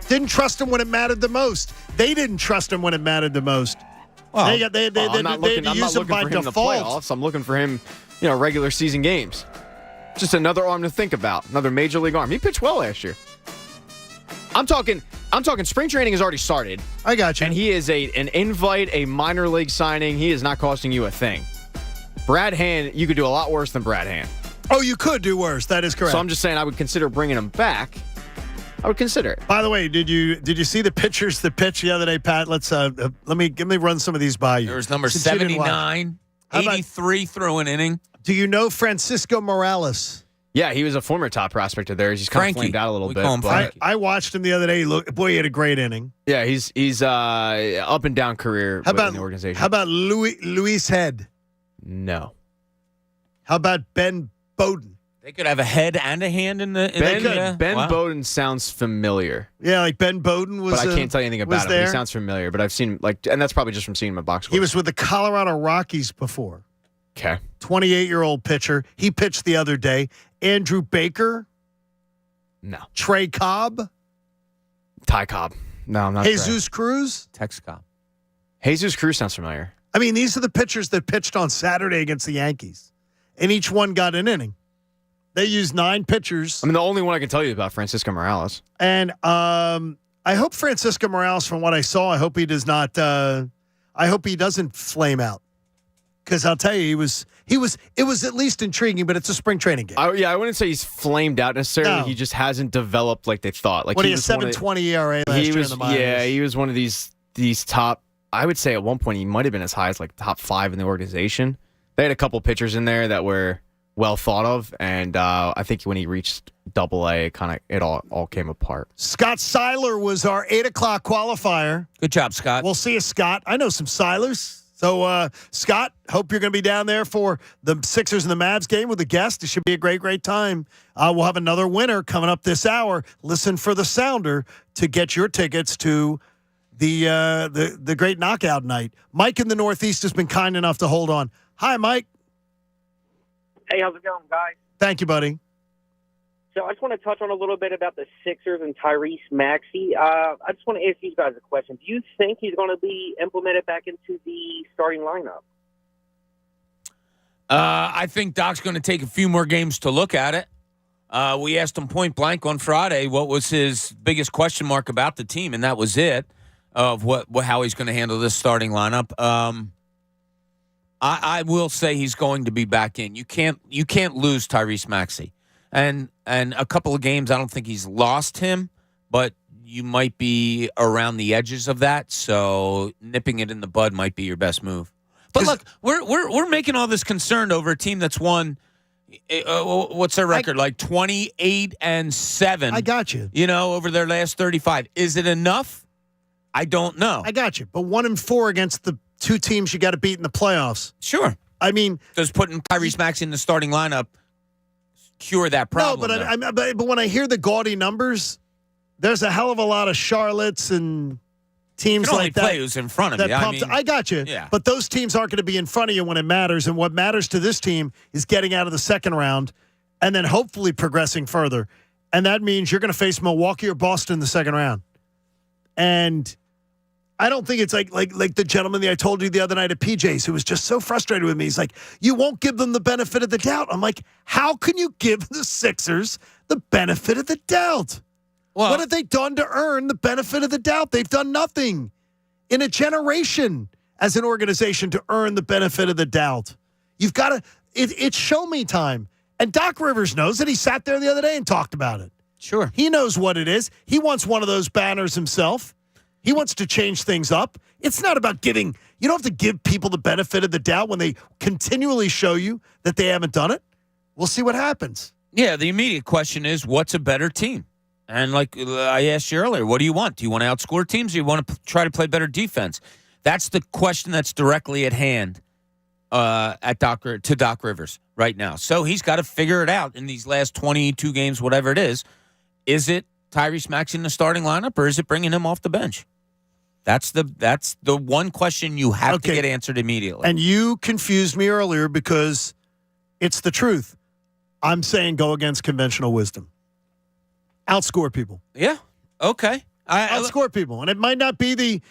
Didn't trust him when it mattered the most. They didn't trust him when it mattered the most. Well, they I'm not had looking to use him by for him in the default. playoffs. I'm looking for him, regular season games. Just another arm to think about. Another major league arm. He pitched well last year. I'm talking spring training has already started. I got you. And he is an invite, a minor league signing. He is not costing you a thing. Brad Hand, you could do a lot worse than Brad Hand. Oh, you could do worse. That is correct. So I'm just saying I would consider bringing him back. I would consider it. By the way, did you see the pitchers that pitched the other day, Pat? Let's let me run some of these by you. There was number Since you didn't watch. 79, 83 through an inning. Do you know Francisco Morales? Yeah, he was a former top prospect of theirs. He's kind of flamed out a little bit. I watched him the other day. Look, boy, he had a great inning. Yeah, he's up and down career in the organization. How about Luis Head? No. How about Ben Bowden? They could have a head and a hand in the. Ben Bowden sounds familiar. Yeah, like Ben Bowden was. But I can't tell you anything about him. There. He sounds familiar, but I've seen and that's probably just from seeing him at box score. He was with the Colorado Rockies before. Okay. 28-year-old pitcher. He pitched the other day. Andrew Baker. No. Trey Cobb. Ty Cobb. No, I'm not. Jesus Cruz. Tex Cobb. Jesus Cruz sounds familiar. I mean, these are the pitchers that pitched on Saturday against the Yankees, and each one got an inning. They used 9 pitchers. I mean, the only one I can tell you about Francisco Morales. And I hope Francisco Morales, from what I saw, I hope he does not. I hope he doesn't flame out, because I'll tell you, it was at least intriguing. But it's a spring training game. I wouldn't say he's flamed out necessarily. No. He just hasn't developed like they thought. Like he had 7.20 ERA last year in the minors. Yeah, he was one of these top. I would say at one point he might have been as high as like top 5 in the organization. They had a couple pitchers in there that were well thought of, and I think when he reached AA, it all came apart. Scott Seiler was our 8 o'clock qualifier. Good job, Scott. We'll see you, Scott. I know some Seilers. So, Scott, hope you're going to be down there for the Sixers and the Mavs game with a guest. It should be a great, great time. We'll have another winner coming up this hour. Listen for the sounder to get your tickets to the great knockout night. Mike in the Northeast has been kind enough to hold on. Hi, Mike. Hey, how's it going, guys? Thank you, buddy. So I just want to touch on a little bit about the Sixers and Tyrese Maxey. I just want to ask you guys a question. Do you think he's going to be implemented back into the starting lineup? I think Doc's going to take a few more games to look at it. We asked him point blank on Friday what was his biggest question mark about the team, and that was it, of how he's going to handle this starting lineup. I will say he's going to be back in. You can't lose Tyrese Maxey. And a couple of games, I don't think he's lost him, but you might be around the edges of that. So nipping it in the bud might be your best move. But look, we're making all this concerned over a team that's won. What's their record? Like 28-7. I got you. Over their last 35. Is it enough? I don't know. I got you. But 1-4 against the 2 teams you got to beat in the playoffs. Sure. I mean, does putting Tyrese Maxey in the starting lineup cure that problem? No, but when I hear the gaudy numbers, there's a hell of a lot of Charlottes and teams like that. Play who's in front of you. I got you. Yeah. But those teams aren't going to be in front of you when it matters. And what matters to this team is getting out of the second round and then hopefully progressing further. And that means you're going to face Milwaukee or Boston in the second round. And I don't think it's like the gentleman that I told you the other night at PJ's who was just so frustrated with me. He's like, you won't give them the benefit of the doubt. I'm like, how can you give the Sixers the benefit of the doubt? What have they done to earn the benefit of the doubt? They've done nothing in a generation as an organization to earn the benefit of the doubt. You've got to, it's show me time. And Doc Rivers knows it. He sat there the other day and talked about it. Sure. He knows what it is. He wants one of those banners himself. He wants to change things up. It's not about you don't have to give people the benefit of the doubt when they continually show you that they haven't done it. We'll see what happens. Yeah, the immediate question is, what's a better team? And like I asked you earlier, what do you want? Do you want to outscore teams or do you want to try to play better defense? That's the question that's directly at hand to Doc Rivers right now. So he's got to figure it out in these last 22 games, whatever it is. Is it Tyrese Maxey in the starting lineup or is it bringing him off the bench? That's the one question you have to get answered immediately. And you confused me earlier because it's the truth. I'm saying go against conventional wisdom. Outscore people. Yeah. Okay. Outscore people. And it might not be the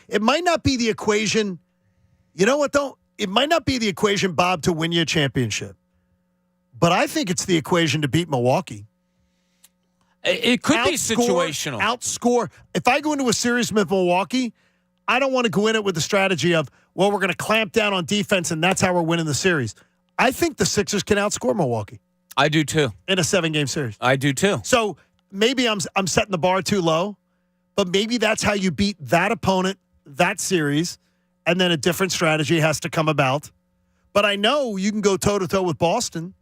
equation. You know what though? It might not be the equation, Bob, to win you a championship. But I think it's the equation to beat Milwaukee. It could be situational. Outscore. If I go into a series with Milwaukee, I don't want to go in it with the strategy of, well, we're going to clamp down on defense and that's how we're winning the series. I think the Sixers can outscore Milwaukee. I do too. In a 7-game series. I do too. So maybe I'm setting the bar too low, but maybe that's how you beat that opponent, that series, and then a different strategy has to come about. But I know you can go toe-to-toe with Boston.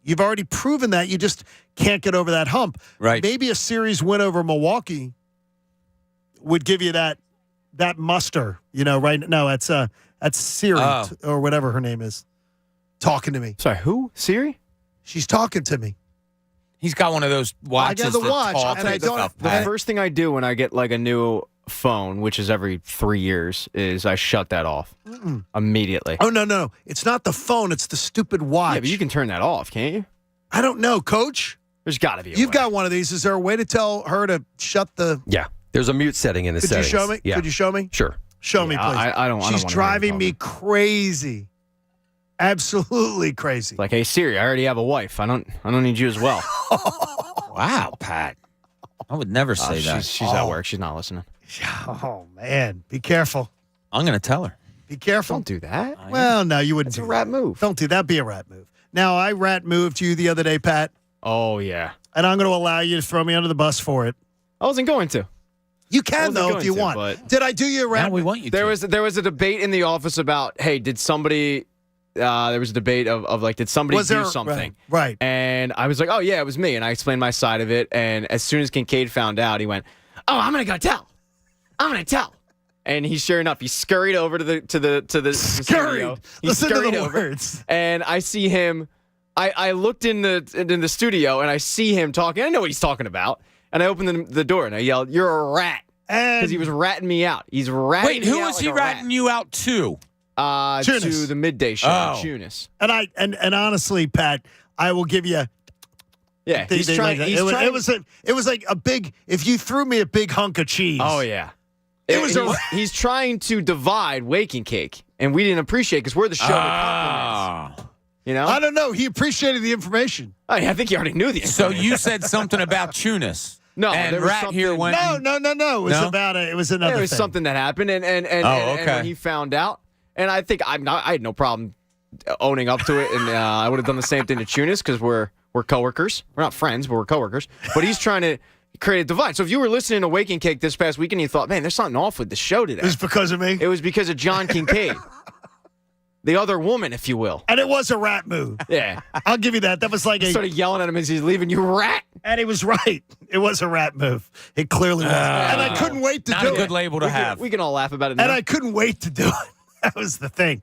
You've already proven that. You just can't get over that hump. Right. Maybe a series win over Milwaukee would give you that muster, right? No, that's Siri or whatever her name is talking to me. Sorry, who? Siri? She's talking to me. He's got one of those watches. I got the that watch, talk and I to don't. stuff, The Pat. first thing I do when I get like a new phone, which is every 3 years, is I shut that off immediately. Oh, no. It's not the phone. It's the stupid watch. Yeah, but you can turn that off, can't you? I don't know, Coach. There's got to be a You've way. got one of these. Is there a way to tell her to shut the... Yeah. There's a mute setting in the Could settings. you show me? Yeah. Could you show me? Sure. Show me, please. I don't She's wanna driving hear me you crazy. Absolutely crazy. Like, hey, Siri, I already have a wife. I don't need you as well. Wow, Pat. I would never say that. She's at work. She's not listening. Oh, man. Be careful. I'm going to tell her. Be careful. Don't do that. Well, no, you wouldn't It's do a rat move. Don't do that. Be a rat move. Now, I rat moved you the other day, Pat, Oh, yeah. and I'm going to allow you to throw me under the bus for it. I wasn't going to. You I can, wasn't though, if going you to, want. but- Did I do you a rat Now we move? want you There to. was a debate in the office about, hey, did somebody... there was a debate of like, did somebody do something? Right. And I was like, oh, yeah, it was me. And I explained my side of it. And as soon as Kincade found out, he went, oh, I'm going to go tell. I'm going to tell. And sure enough, he scurried over to the studio. He Listen to scurried the over, words. and I see him. I looked in the studio and I see him talking. I know what he's talking about. And I opened the door and I yelled, "You're a rat!" Because he was ratting me out. He's ratting Wait, me who out was like he a ratting rat. you out to? Tunis. To the midday show, Oh. Tunis. And honestly, Pat, I will give you. Yeah, They- he's they trying. like that. He's trying. It was like a big. If you threw me a big hunk of cheese. Oh yeah. It was he's trying to divide Waking Cake, and we didn't appreciate because we're the show that compliments. You know, I don't know. He appreciated the information. I think he already knew the So information. you said something about Tunis. No, and there was Rat here something- went. No. It was No? about it. It was another. There was thing. something that happened, and okay. when he found out, and I think I had no problem owning up to it, and I would have done the same thing to Tunis because we're coworkers. We're not friends, but we're coworkers. But he's trying to create a divide. So if you were listening to Waking Cake this past weekend, and you thought, man, there's something off with the show today. It was because of me. It was because of John Kincade, the other woman, if you will. And it was a rat move. Yeah, I'll give you that. That was like I started yelling at him as he's leaving. You rat! And he was right. It was a rat move. It clearly was. And I couldn't wait to Not do a good it. label to have. We can all laugh about it now. And I couldn't wait to do it. That was the thing.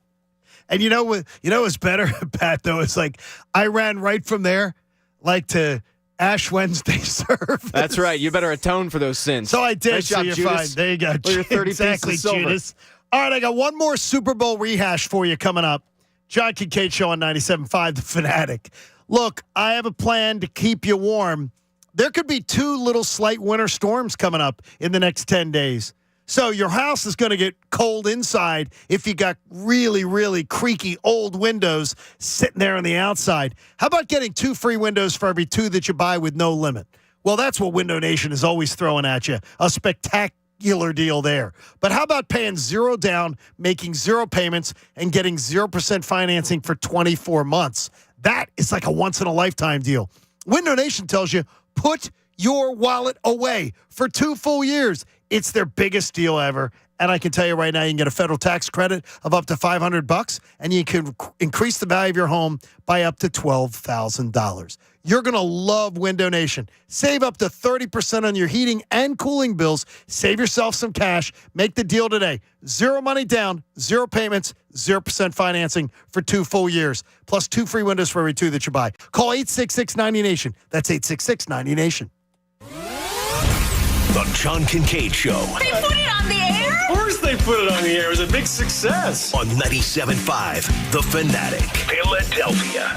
And you know what? What's better, Pat? Though, it's like I ran right from there, like to Ash Wednesday serve. That's right. You better atone for those sins. So I did. Nice So job, you're Judas. fine. There you go. Well, you're 30 exactly, pieces of silver. Judas. All right, I got one more Super Bowl rehash for you coming up. John Kincade Show on 97.5 The Fanatic. Look, I have a plan to keep you warm. There could be 2 little slight winter storms coming up in the next 10 days. So your house is going to get cold inside if you got really, really creaky old windows sitting there on the outside. How about getting 2 free windows for every 2 that you buy with no limit? Well, that's what Window Nation is always throwing at you. A spectacular deal there. But how about paying 0 down, making 0 payments, and getting 0% financing for 24 months? That is like a once-in-a-lifetime deal. Window Nation tells you, put your wallet away for 2 full years. It's their biggest deal ever. And I can tell you right now, you can get a federal tax credit of up to $500, and you can increase the value of your home by up to $12,000. You're going to love Window Nation. Save up to 30% on your heating and cooling bills. Save yourself some cash. Make the deal today. 0 money down, 0 payments, 0% financing for 2 full years, plus 2 free windows for every 2 that you buy. Call 866-90-NATION. That's 866-90-NATION. The John Kincade Show. They put it on the air? Of course they put it on the air. It was a big success. On 97.5 The Fanatic, Philadelphia.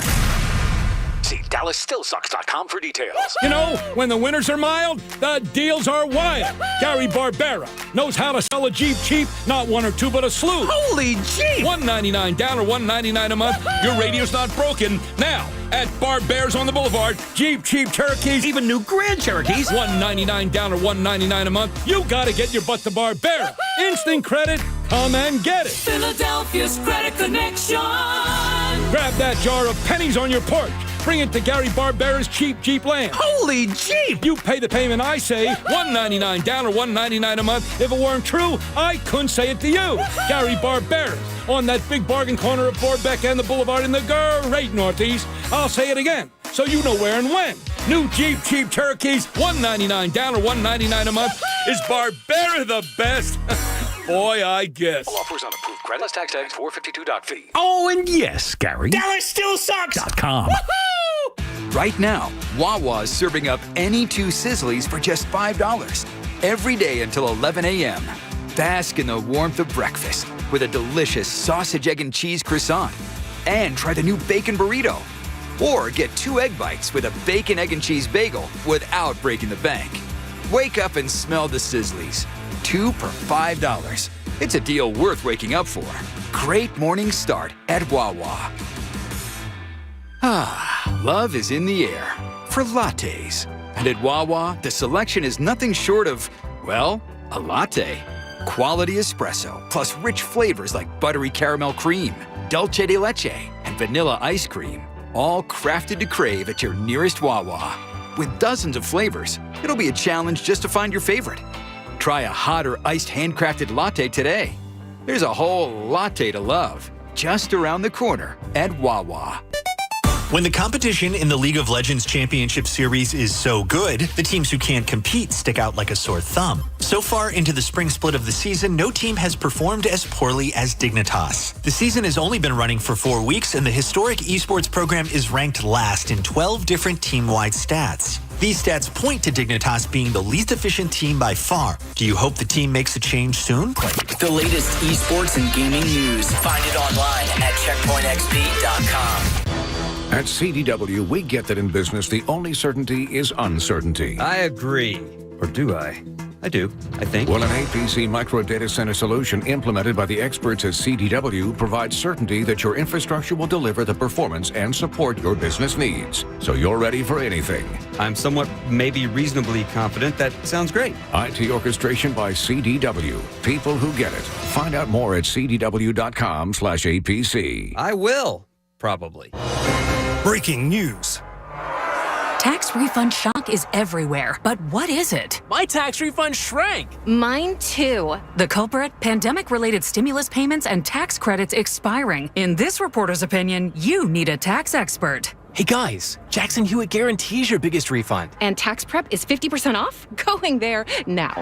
See DallasStillSucks.com for details. You know, when the winters are mild, the deals are wild. Gary Barbera knows how to sell a Jeep cheap, not 1 or 2, but a slew. Holy Jeep! $199 down or $199 a month. Your radio's not broken. Now, at Barbera's on the Boulevard, Jeep cheap Cherokees, even new Grand Cherokees, $199 down or $199 a month. You gotta get your butt to Barbera. Instant credit, come and get it. Philadelphia's Credit Connection. Grab that jar of pennies on your porch. Bring it to Gary Barbera's Cheap Jeep Land. Holy Jeep! You pay the payment, I say, $199 down or $199 a month. If it weren't true, I couldn't say it to you. Gary Barbera's on that big bargain corner of Borbeck and the Boulevard in the great Northeast. I'll say it again, so you know where and when. New Jeep Cherokees, $199 down or $199 a month. Is Barbera the best? Boy, I guess. All offers on approved credit. Plus tax 452.fee. Oh, and yes, Gary. DallasStillSucks.com. Right now, Wawa's serving up any 2 Sizzlies for just $5. Every day until 11 a.m. Bask in the warmth of breakfast with a delicious sausage, egg, and cheese croissant. And try the new bacon burrito. Or get 2 egg bites with a bacon, egg, and cheese bagel without breaking the bank. Wake up and smell the Sizzlies. 2 for $5. It's a deal worth waking up for. Great morning start at Wawa. Love is in the air for lattes. And at Wawa, the selection is nothing short of, well, a latte. Quality espresso, plus rich flavors like buttery caramel cream, dulce de leche, and vanilla ice cream. All crafted to crave at your nearest Wawa. With dozens of flavors, it'll be a challenge just to find your favorite. Try a hot or iced handcrafted latte today. There's a whole latte to love just around the corner at Wawa. When the competition in the League of Legends Championship Series is so good, the teams who can't compete stick out like a sore thumb. So far into the spring split of the season, no team has performed as poorly as Dignitas. The season has only been running for 4 weeks, and the historic esports program is ranked last in 12 different team-wide stats. These stats point to Dignitas being the least efficient team by far. Do you hope the team makes a change soon? The latest esports and gaming news. Find it online at checkpointxp.com. At CDW, we get that in business, the only certainty is uncertainty. I agree. Or do I? I do, I think. Well, an APC micro data center solution implemented by the experts at CDW provides certainty that your infrastructure will deliver the performance and support your business needs. So you're ready for anything. I'm somewhat, maybe reasonably confident. That sounds great. IT orchestration by CDW. People who get it. Find out more at cdw.com/APC. I will, probably. Breaking news. Tax refund shock is everywhere, but what is it? My tax refund shrank. Mine too. The culprit? Pandemic-related stimulus payments and tax credits expiring. In this reporter's opinion, you need a tax expert. Hey guys, Jackson Hewitt guarantees your biggest refund. And tax prep is 50% off? Going there now.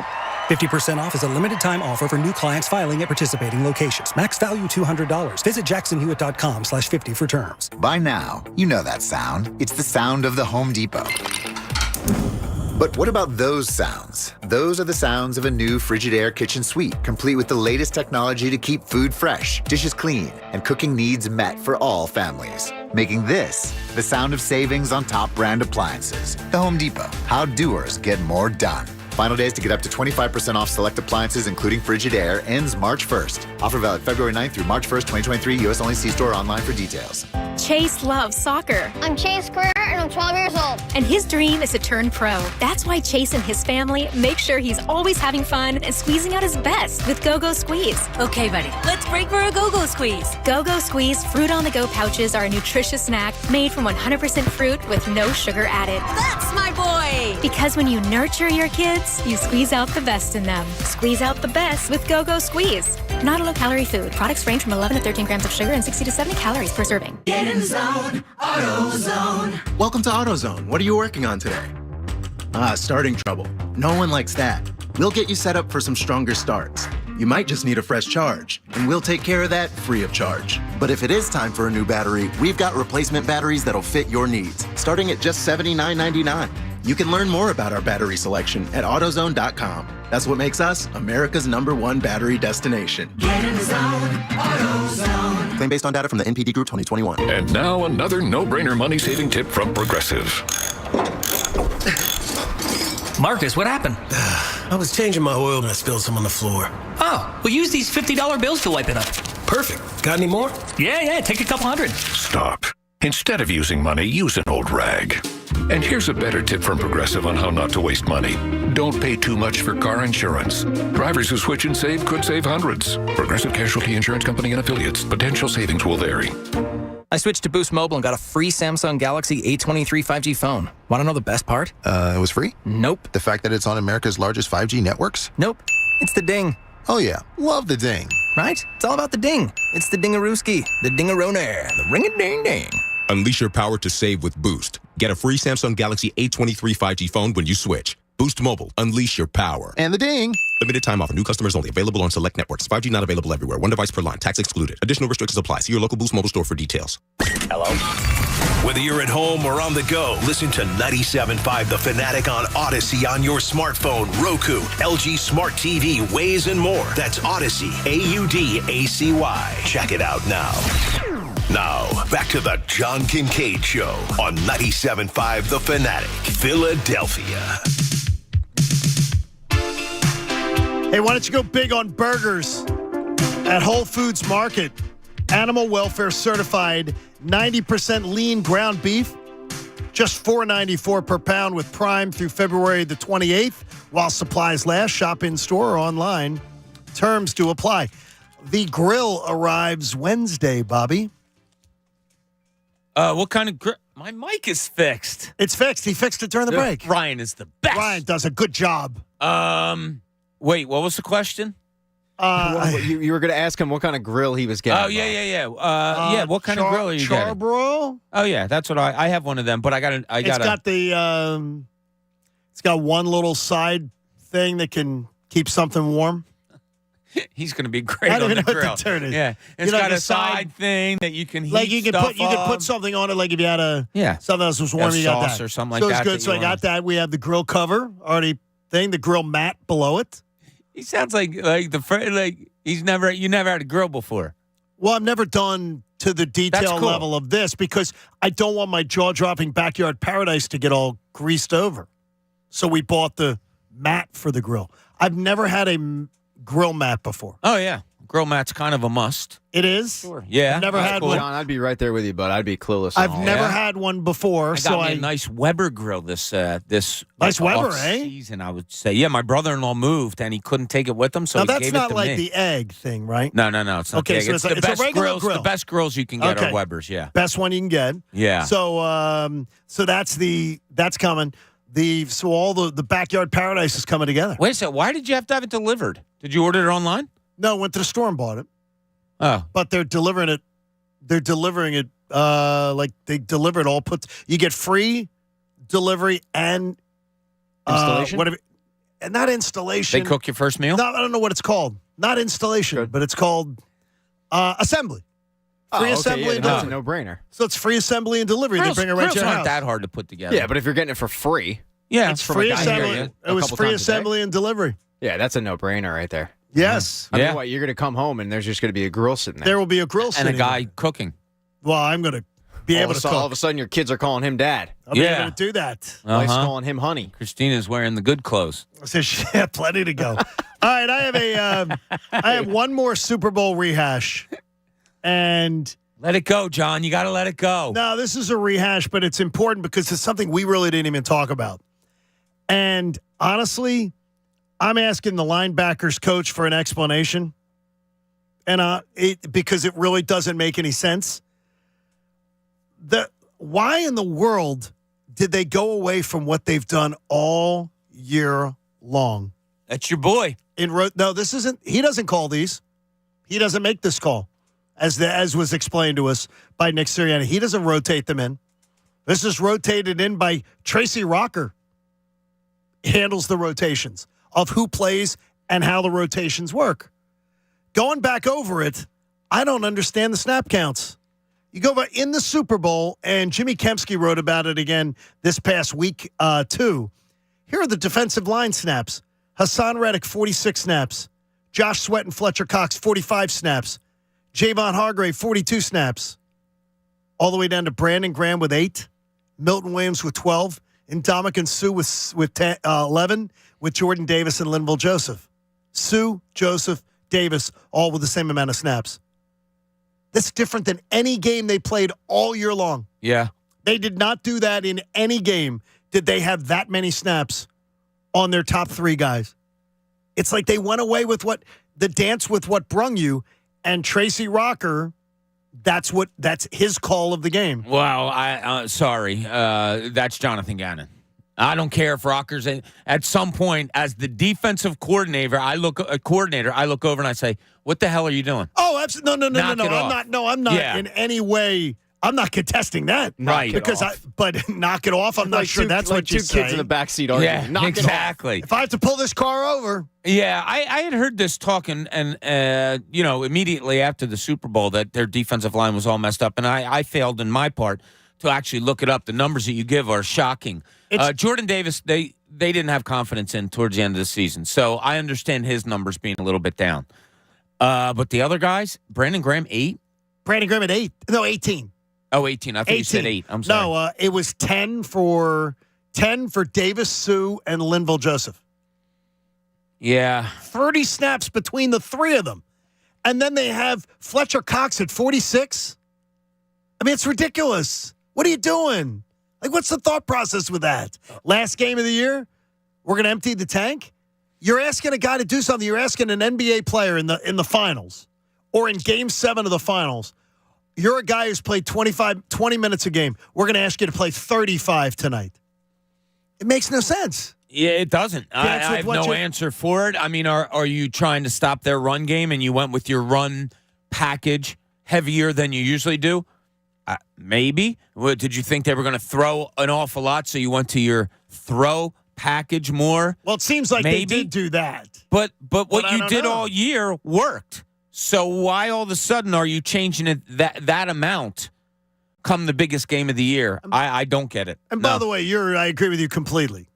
50% off is a limited time offer for new clients filing at participating locations. Max value $200. Visit jacksonhewitt.com/50 for terms. By now, you know that sound. It's the sound of the Home Depot. But what about those sounds? Those are the sounds of a new Frigidaire kitchen suite, complete with the latest technology to keep food fresh, dishes clean, and cooking needs met for all families. Making this the sound of savings on top brand appliances. The Home Depot. How doers get more done. Final days to get up to 25% off select appliances, including Frigidaire, ends March 1st. Offer valid February 9th through March 1st, 2023. U.S. only. See store online for details. Chase loves soccer. I'm Chase Greer, and I'm 12 years old. And his dream is to turn pro. That's why Chase and his family make sure he's always having fun and squeezing out his best with Go-Go Squeeze. Okay, buddy, let's break for a Go-Go Squeeze. Go-Go Squeeze Fruit on the Go pouches are a nutritious snack made from 100% fruit with no sugar added. That's my boy! Because when you nurture your kids, you squeeze out the best in them. Squeeze out the best with Go-Go Squeeze. Not a low-calorie food. Products range from 11 to 13 grams of sugar and 60 to 70 calories per serving. Get in the zone, AutoZone. Welcome to AutoZone. What are you working on today? Starting trouble. No one likes that. We'll get you set up for some stronger starts. You might just need a fresh charge, and we'll take care of that free of charge. But if it is time for a new battery, we've got replacement batteries that'll fit your needs, starting at just $79.99. You can learn more about our battery selection at AutoZone.com. That's what makes us America's #1 battery destination. Get in the zone, AutoZone. Claim based on data from the NPD Group 2021. And now another no-brainer money-saving tip from Progressive. Marcus, what happened? I was changing my oil and I spilled some on the floor. Oh, we'll use these $50 bills to wipe it up. Perfect. Got any more? Yeah, take a couple hundred. Stop. Instead of using money, use an old rag. And here's a better tip from Progressive on how not to waste money. Don't pay too much for car insurance. Drivers who switch and save could save hundreds. Progressive Casualty Insurance Company and affiliates. Potential savings will vary. I switched to Boost Mobile and got a free Samsung Galaxy A23 5G phone. Want to know the best part? It was free? Nope. The fact that it's on America's largest 5G networks? Nope. It's the ding. Oh, yeah. Love the ding. Right? It's all about the ding. It's the dingarooski, the dingaroner, the ring-a-ding-ding. Unleash your power to save with Boost. Get a free Samsung Galaxy A23 5G phone when you switch. Boost Mobile. Unleash your power. And the ding. Limited time offer. New customers only. Available on select networks. 5G not available everywhere. One device per line. Tax excluded. Additional restrictions apply. See your local Boost Mobile store for details. Hello? Whether you're at home or on the go, listen to 97.5 The Fanatic on Odyssey on your smartphone, Roku, LG Smart TV, Waze, and more. That's Odyssey, AUDACY. Check it out now. Now, back to the John Kincade Show on 97.5 The Fanatic, Philadelphia. Hey, why don't you go big on burgers at Whole Foods Market? Animal welfare certified 90% lean ground beef, just $4.94 per pound with Prime through February the 28th while supplies last. Shop in store or online. Terms do apply. The grill arrives Wednesday, Bobby. What kind of grill? My mic is fixed. It's fixed. He fixed it during the break. Ryan is the best. Ryan does a good job. Wait, what was the question? You were going to ask him what kind of grill he was getting. Oh, yeah. What kind of grill are you getting? Charbroil? Oh, yeah. That's what I have one of them, but It's got one little side thing that can keep something warm. He's going to be great I don't on the even know grill. what the term is. Yeah. It's got a side thing that you can heat like you could stuff put something on it, like if you had something else was warm, a you got sauce that. or something like so that. So it's good. So I got that. We have the grill cover already thing, the grill mat below it. He sounds like you never had a grill before. Well, I've never done to the detail level of this because I don't want my jaw-dropping backyard paradise to get all greased over. So we bought the mat for the grill. I've never had a grill mat before. Oh, yeah. Grill mat's kind of a must. It is? Sure. Yeah. I've never had one. John, I'd be right there with you, but I'd be clueless. I've never had one before. I got me a nice Weber grill this nice Weber, season, I would say. Yeah, my brother-in-law moved, and he couldn't take it with him, so now, he that's gave it to not like me. the egg thing, right? No, it's not okay, the egg. so It's the best a regular grills. grill. The best grills you can get are Weber's, yeah. Best one you can get. Yeah. So that's coming. So all the backyard paradise is coming together. Wait a second. Why did you have to have it delivered? Did you order it online? No, went to the store and bought it. Oh. But they're delivering it. They're delivering it like they deliver it all. You get free delivery and installation. Whatever. And not installation. They cook your first meal? No, I don't know what it's called. Not installation, but it's called assembly. Free assembly and that's delivery. a no-brainer. So it's free assembly and delivery. They bring it right to your house. Aren't that hard to put together. Yeah, but if you're getting it for free. Yeah, it's free assembly. It was free assembly and delivery. Yeah, that's a no-brainer right there. Yes. I mean, what, you're going to come home and there's just going to be a grill sitting there. There will be a grill sitting and a guy cooking. Well, I'm going to be able to cook. All of a sudden, your kids are calling him dad. I'll be able to do that. Wife's calling him honey. Christina's wearing the good clothes. So she had plenty to go. All right, I have one more Super Bowl rehash. And let it go, John. You got to let it go. No, this is a rehash, but it's important because it's something we really didn't even talk about. And honestly, I'm asking the linebackers coach for an explanation, and because it really doesn't make any sense. Why in the world did they go away from what they've done all year long? That's your boy. No, this isn't. He doesn't call these. He doesn't make this call, as was explained to us by Nick Sirianni. He doesn't rotate them in. This is rotated in by Tracy Rocker. Handles the rotations of who plays and how the rotations work. Going back over it, I don't understand the snap counts. You go back in the Super Bowl, and Jimmy Kempsky wrote about it again this past week, too. Here are the defensive line snaps. Hassan Reddick, 46 snaps. Josh Sweat and Fletcher Cox, 45 snaps. Javon Hargrave, 42 snaps. All the way down to Brandon Graham with 8. Milton Williams with 12. And Ndamukong Suh with 11, with Jordan Davis and Linval Joseph. Suh, Joseph, Davis, all with the same amount of snaps. That's different than any game they played all year long. Yeah. They did not do that in any game. Did they have that many snaps on their top 3 guys? It's like they went away with the dance with what brung you, and Tracy Rocker That's his call of the game. Well, sorry. That's Jonathan Gannon. I don't care if Rocker's at some point as the defensive coordinator. I look over and I say, "What the hell are you doing?" Oh, absolutely. No. I'm not Yeah. in any way. I'm not contesting that. Right. But knock it off. I'm not sure that's what you say. Two kids in the backseat arguing. Yeah, Knock exactly. It off. If I have to pull this car over. Yeah, I had heard this talk and immediately after the Super Bowl that their defensive line was all messed up, and I failed in my part to actually look it up. The numbers that you give are shocking. Jordan Davis, they didn't have confidence in towards the end of the season, so I understand his numbers being a little bit down. But the other guys, Brandon Graham, 8? Brandon Graham at 8. No, 18. Oh, 18. I thought you said 8. I'm sorry. No, it was 10 for Davis, Sue, and Linville Joseph. Yeah. 30 snaps between the three of them. And then they have Fletcher Cox at 46. I mean, it's ridiculous. What are you doing? Like, what's the thought process with that? Last game of the year, we're going to empty the tank? You're asking a guy to do something. You're asking an NBA player in the finals or in Game 7 of the finals. You're a guy who's played 20 minutes a game. We're going to ask you to play 35 tonight. It makes no sense. Yeah, it doesn't. I have no answer for it. I mean, are you trying to stop their run game and you went with your run package heavier than you usually do? Maybe. Did you think they were going to throw an awful lot, so you went to your throw package more? Well, it seems like they did do that. But what you did all year worked. So why all of a sudden are you changing it that amount come the biggest game of the year? I don't get it. And by the way, I agree with you completely.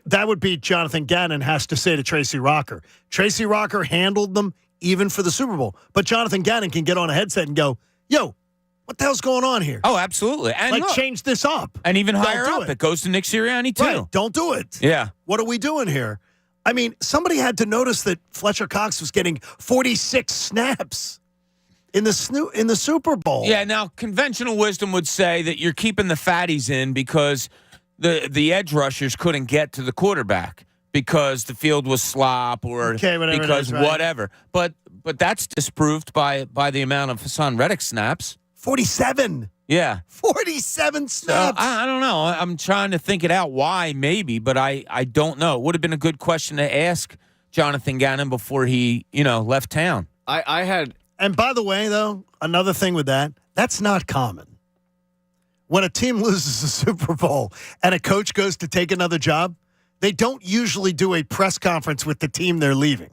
That would be Jonathan Gannon has to say to Tracy Rocker. Tracy Rocker handled them even for the Super Bowl. But Jonathan Gannon can get on a headset and go, yo, what the hell's going on here? Oh, absolutely. And change this up. And even higher up, it goes to Nick Sirianni, too. Right, don't do it. Yeah. What are we doing here? I mean, somebody had to notice that Fletcher Cox was getting 46 snaps in the Super Bowl. Yeah, now conventional wisdom would say that you're keeping the fatties in because the edge rushers couldn't get to the quarterback because the field was slop or because whatever. But that's disproved by the amount of Hassan Reddick snaps. 47. Yeah. 47 snaps. I don't know. I'm trying to think it out why, maybe, but I don't know. It would have been a good question to ask Jonathan Gannon before he, left town. I had... And by the way, though, another thing with that's not common. When a team loses a Super Bowl and a coach goes to take another job, they don't usually do a press conference with the team they're leaving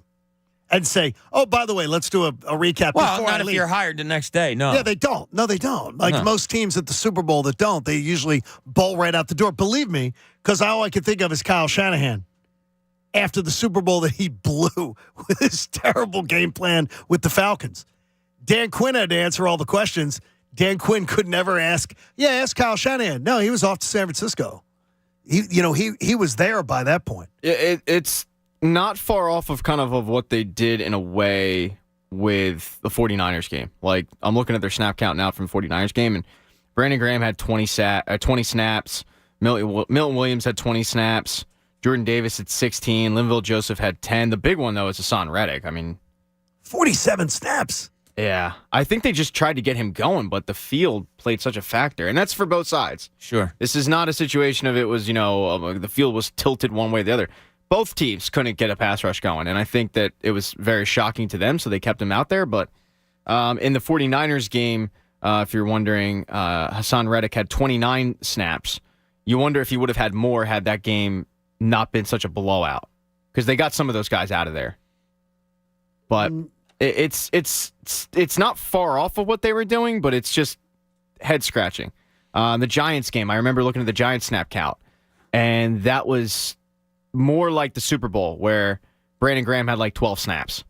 and say, oh, by the way, let's do a recap before I leave. Well, not if you're hired the next day, no. Yeah, they don't. No, they don't. Like most teams at the Super Bowl that don't, they usually bowl right out the door. Believe me, because all I can think of is Kyle Shanahan after the Super Bowl that he blew with his terrible game plan with the Falcons. Dan Quinn had to answer all the questions. Dan Quinn could never ask Kyle Shanahan. No, he was off to San Francisco. He was there by that point. It's not far off of kind of what they did in a way with the 49ers game. Like, I'm looking at their snap count now from the 49ers game, and Brandon Graham had 20 snaps. Milton Williams had 20 snaps. Jordan Davis had 16. Linville Joseph had 10. The big one, though, is Hassan Reddick. I mean, 47 snaps. Yeah. I think they just tried to get him going, but the field played such a factor. And that's for both sides. Sure. This is not a situation of it was, the field was tilted one way or the other. Both teams couldn't get a pass rush going, and I think that it was very shocking to them, so they kept him out there. But in the 49ers game, if you're wondering, Hassan Reddick had 29 snaps. You wonder if he would have had more had that game not been such a blowout, because they got some of those guys out of there. But it's not far off of what they were doing, but it's just head-scratching. The Giants game, I remember looking at the Giants snap count, and that was more like the Super Bowl, where Brandon Graham had like 12 snaps.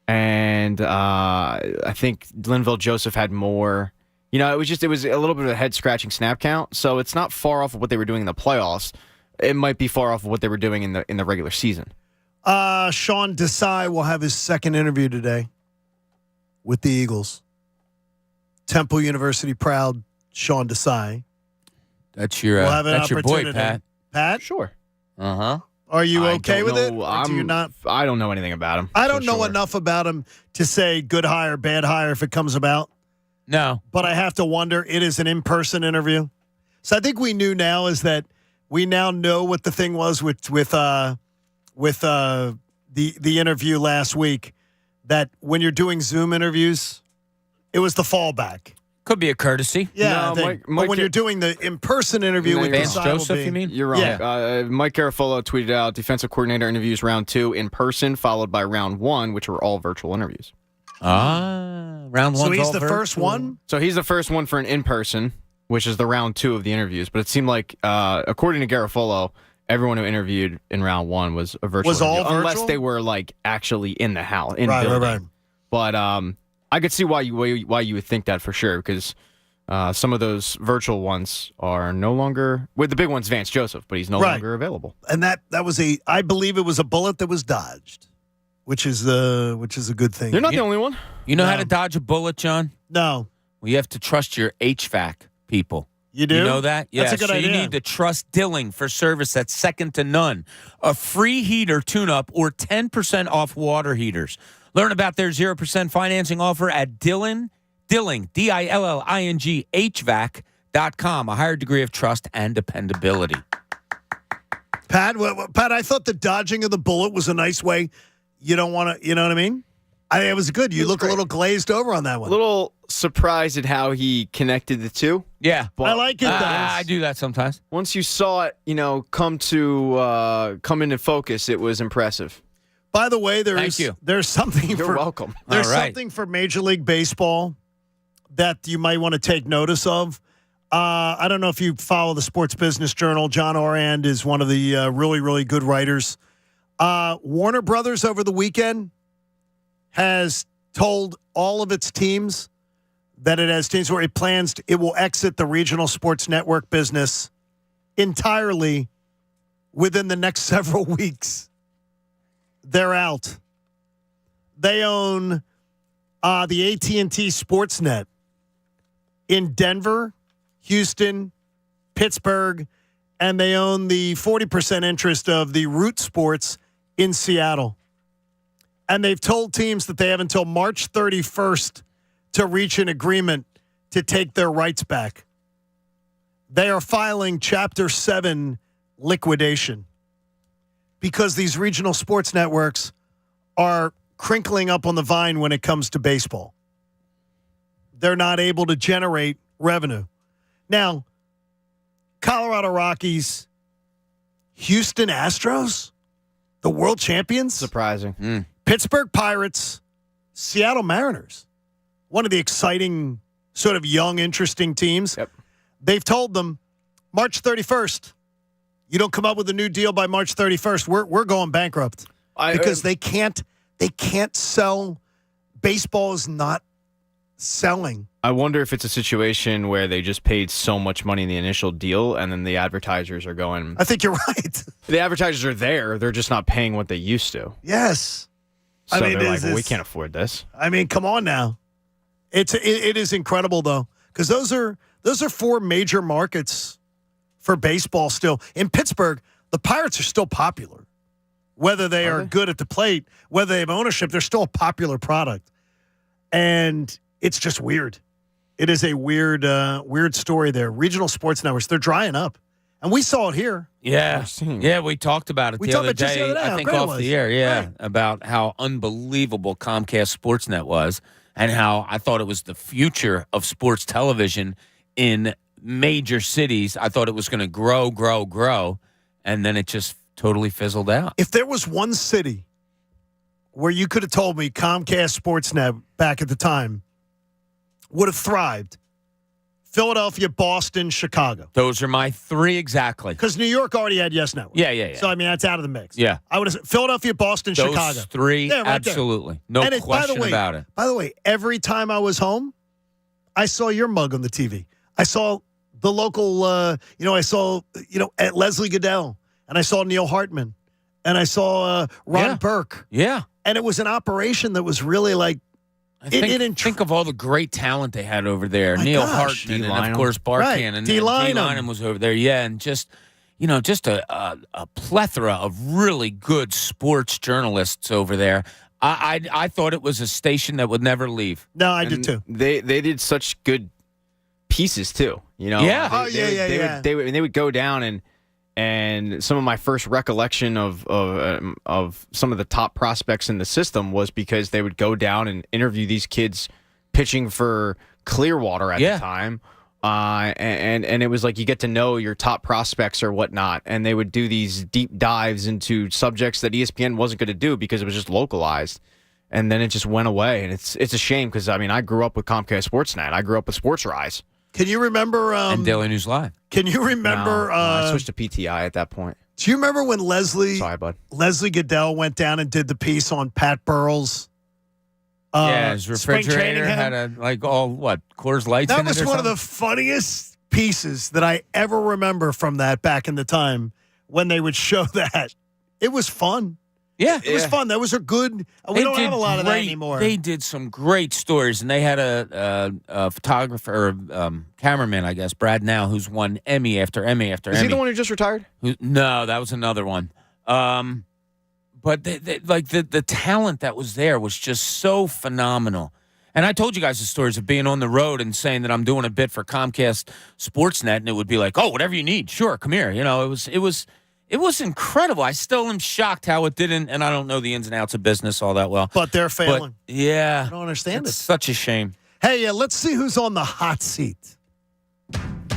And I think Linville Joseph had more. It was a little bit of a head-scratching snap count, so it's not far off of what they were doing in the playoffs. It might be far off of what they were doing in the regular season. Sean Desai will have his second interview today with the Eagles. Temple University proud Sean Desai. That's your that's your boy, Pat. Pat? Sure. Uh-huh. Are you okay with it? Or do you not? I don't know anything about him. I don't know enough about him to say good hire, bad hire if it comes about. No. But I have to wonder, it is an in-person interview. So I think we knew now is that we now know what the thing was with the interview last week, that when you're doing Zoom interviews, it was the fallback. Could be a courtesy. Yeah, No, but when you're doing the in-person interview with Vance Desai Joseph, will be- you mean? You're wrong. Yeah. Mike Garafolo tweeted out defensive coordinator interviews round 2 in person, followed by round 1, which were all virtual interviews. Round 1. So he's the first one? So he's the first one for an in-person, which is the round 2 of the interviews. But it seemed like, according to Garafolo, everyone who interviewed in round 1 was a virtual Was all interview, unless virtual? they were like actually in the house, in Right, building. right. But I could see why you would think that for sure, because some of those virtual ones are no longer, with the big one's Vance Joseph, but he's no longer available. And that was I believe it was a bullet that was dodged, which is a good thing. You're not the only one. You know how to dodge a bullet, John? No. Well, you have to trust your HVAC people. You do? You know that? Yeah. That's a good so idea. you need to trust Dilling for service that's second to none. A free heater tune-up or 10% off water heaters. Learn about their 0% financing offer at Dilling, Dilling, D-I-L-L-I-N-G, HVAC.com. A higher degree of trust and dependability. Pat, I thought the dodging of the bullet was a nice way. You don't want to, you know what I mean? I think it was good. You look a little glazed over on that one. A little surprised at how he connected the two. Yeah. But I like it, though. I do that sometimes. Once you saw it, come into focus, it was impressive. By the way, Thank you. there's something You're for welcome. There's All right. something for Major League Baseball that you might want to take notice of. I don't know if you follow the Sports Business Journal. John Orand is one of the really, really good writers. Warner Brothers over the weekend has told all of its teams that it has teams where it will exit the regional sports network business entirely within the next several weeks. They're out. They own the AT&T Sportsnet in Denver, Houston, Pittsburgh, and they own the 40% interest of the Root Sports in Seattle. And they've told teams that they have until March 31st to reach an agreement to take their rights back. They are filing Chapter 7 liquidation because these regional sports networks are crinkling up on the vine when it comes to baseball. They're not able to generate revenue. Now, Colorado Rockies, Houston Astros, the world champions, Surprising. Pittsburgh Pirates, Seattle Mariners, one of the exciting, sort of young, interesting teams. Yep. They've told them March 31st, you don't come up with a new deal by March 31st, we're going bankrupt because they can't sell. Baseball is not selling. I wonder if it's a situation where they just paid so much money in the initial deal, and then the advertisers are going. I think you're right. The advertisers are there; they're just not paying what they used to. Yes. So I mean, they're like, well, we can't afford this. I mean, come on now. It is incredible though, because those are four major markets for baseball still. In Pittsburgh, the Pirates are still popular. Whether they are good at the plate, whether they have ownership, they're still a popular product. And it's just weird. It is a weird story there. Regional sports networks, they're drying up. And we saw it here. Yeah. Yeah, we talked about it the other day. I think off the air, Right. about how unbelievable Comcast Sportsnet was and how I thought it was the future of sports television in major cities. I thought it was going to grow, and then it just totally fizzled out. If there was one city where you could have told me Comcast Sportsnet back at the time would have thrived, Philadelphia, Boston, Chicago. Those are my three exactly. Because New York already had Yes Network. Yeah. So, I mean, that's out of the mix. Yeah. I would have said Philadelphia, Boston, Those Chicago. three, Yeah, right absolutely. there. No And question about it. By the way, every time I was home, I saw your mug on the TV. I saw the local, I saw, at Leslie Goodell, and I saw Neil Hartman, and I saw Ron Burke. Yeah. And it was an operation that was really like, Think of all the great talent they had over there. My Neil gosh. Hartman, and D-Lynam. of course Barkan, Right. and D-Lynam. D-Lynam was over there. Yeah, and just a plethora of really good sports journalists over there. I thought it was a station that would never leave. No, I did too. They did such good pieces too. Yeah. They would go down and some of my first recollection of some of the top prospects in the system was because they would go down and interview these kids pitching for Clearwater at the time. And it was like you get to know your top prospects or whatnot, and they would do these deep dives into subjects that ESPN wasn't going to do because it was just localized, and then it just went away. And it's a shame because I grew up with Comcast Sportsnet. I grew up with Sports Rise. Can you remember and Daily News Live? Can you remember? No, I switched to PTI at that point. Do you remember when Leslie Goodell went down and did the piece on Pat Burrell's? His refrigerator had Coors Lights in it or something? That was one of the funniest pieces that I ever remember from that back in the time when they would show that. It was fun. Yeah. It was fun. That was a good. We don't have a lot of that anymore. They did some great stories, and they had a photographer or cameraman, I guess, Brad Now, who's won Emmy after Emmy after Emmy. Is he the one who just retired? No, that was another one. But the talent that was there was just so phenomenal. And I told you guys the stories of being on the road and saying that I'm doing a bit for Comcast Sportsnet, and it would be like, oh, whatever you need, sure, come here. It was incredible. I still am shocked how it didn't, and I don't know the ins and outs of business all that well. But they're failing. Yeah. I don't understand it's such a shame. Hey, let's see who's on the hot seat.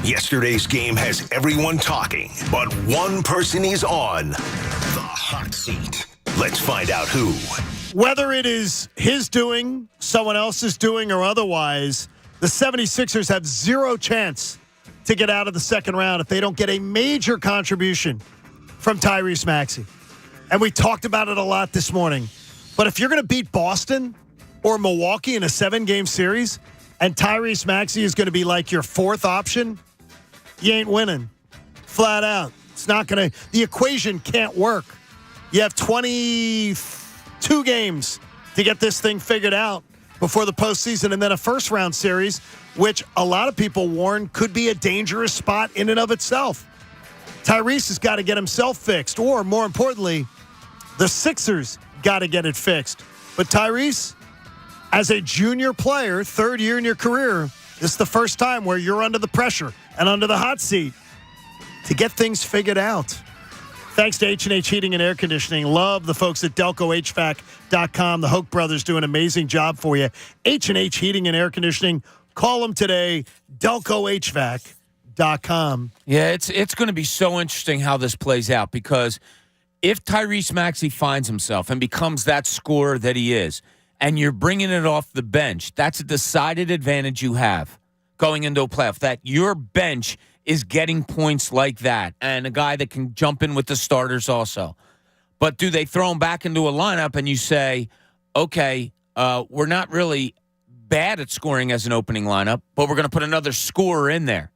Yesterday's game has everyone talking, but one person is on the hot seat. Let's find out who. Whether it is his doing, someone else's doing, or otherwise, the 76ers have zero chance to get out of the second round if they don't get a major contribution from Tyrese Maxey. And we talked about it a lot this morning. But if you're going to beat Boston or Milwaukee in a 7-game series and Tyrese Maxey is going to be like your fourth option, you ain't winning. Flat out. It's not going to – the equation can't work. You have 22 games to get this thing figured out before the postseason, and then a first-round series, which a lot of people warn could be a dangerous spot in and of itself. Tyrese has got to get himself fixed, or more importantly, the Sixers got to get it fixed. But Tyrese, as a junior player, third year in your career, this is the first time where you're under the pressure and under the hot seat to get things figured out. Thanks to H&H Heating and Air Conditioning. Love the folks at DelcoHVAC.com. The Hoke brothers do an amazing job for you. H&H Heating and Air Conditioning. Call them today, DelcoHVAC.com. Yeah, it's going to be so interesting how this plays out, because if Tyrese Maxey finds himself and becomes that scorer that he is, and you're bringing it off the bench, that's a decided advantage you have going into a playoff, that your bench is getting points like that, and a guy that can jump in with the starters also. But do they throw him back into a lineup and you say, okay, we're not really bad at scoring as an opening lineup, but we're going to put another scorer in there?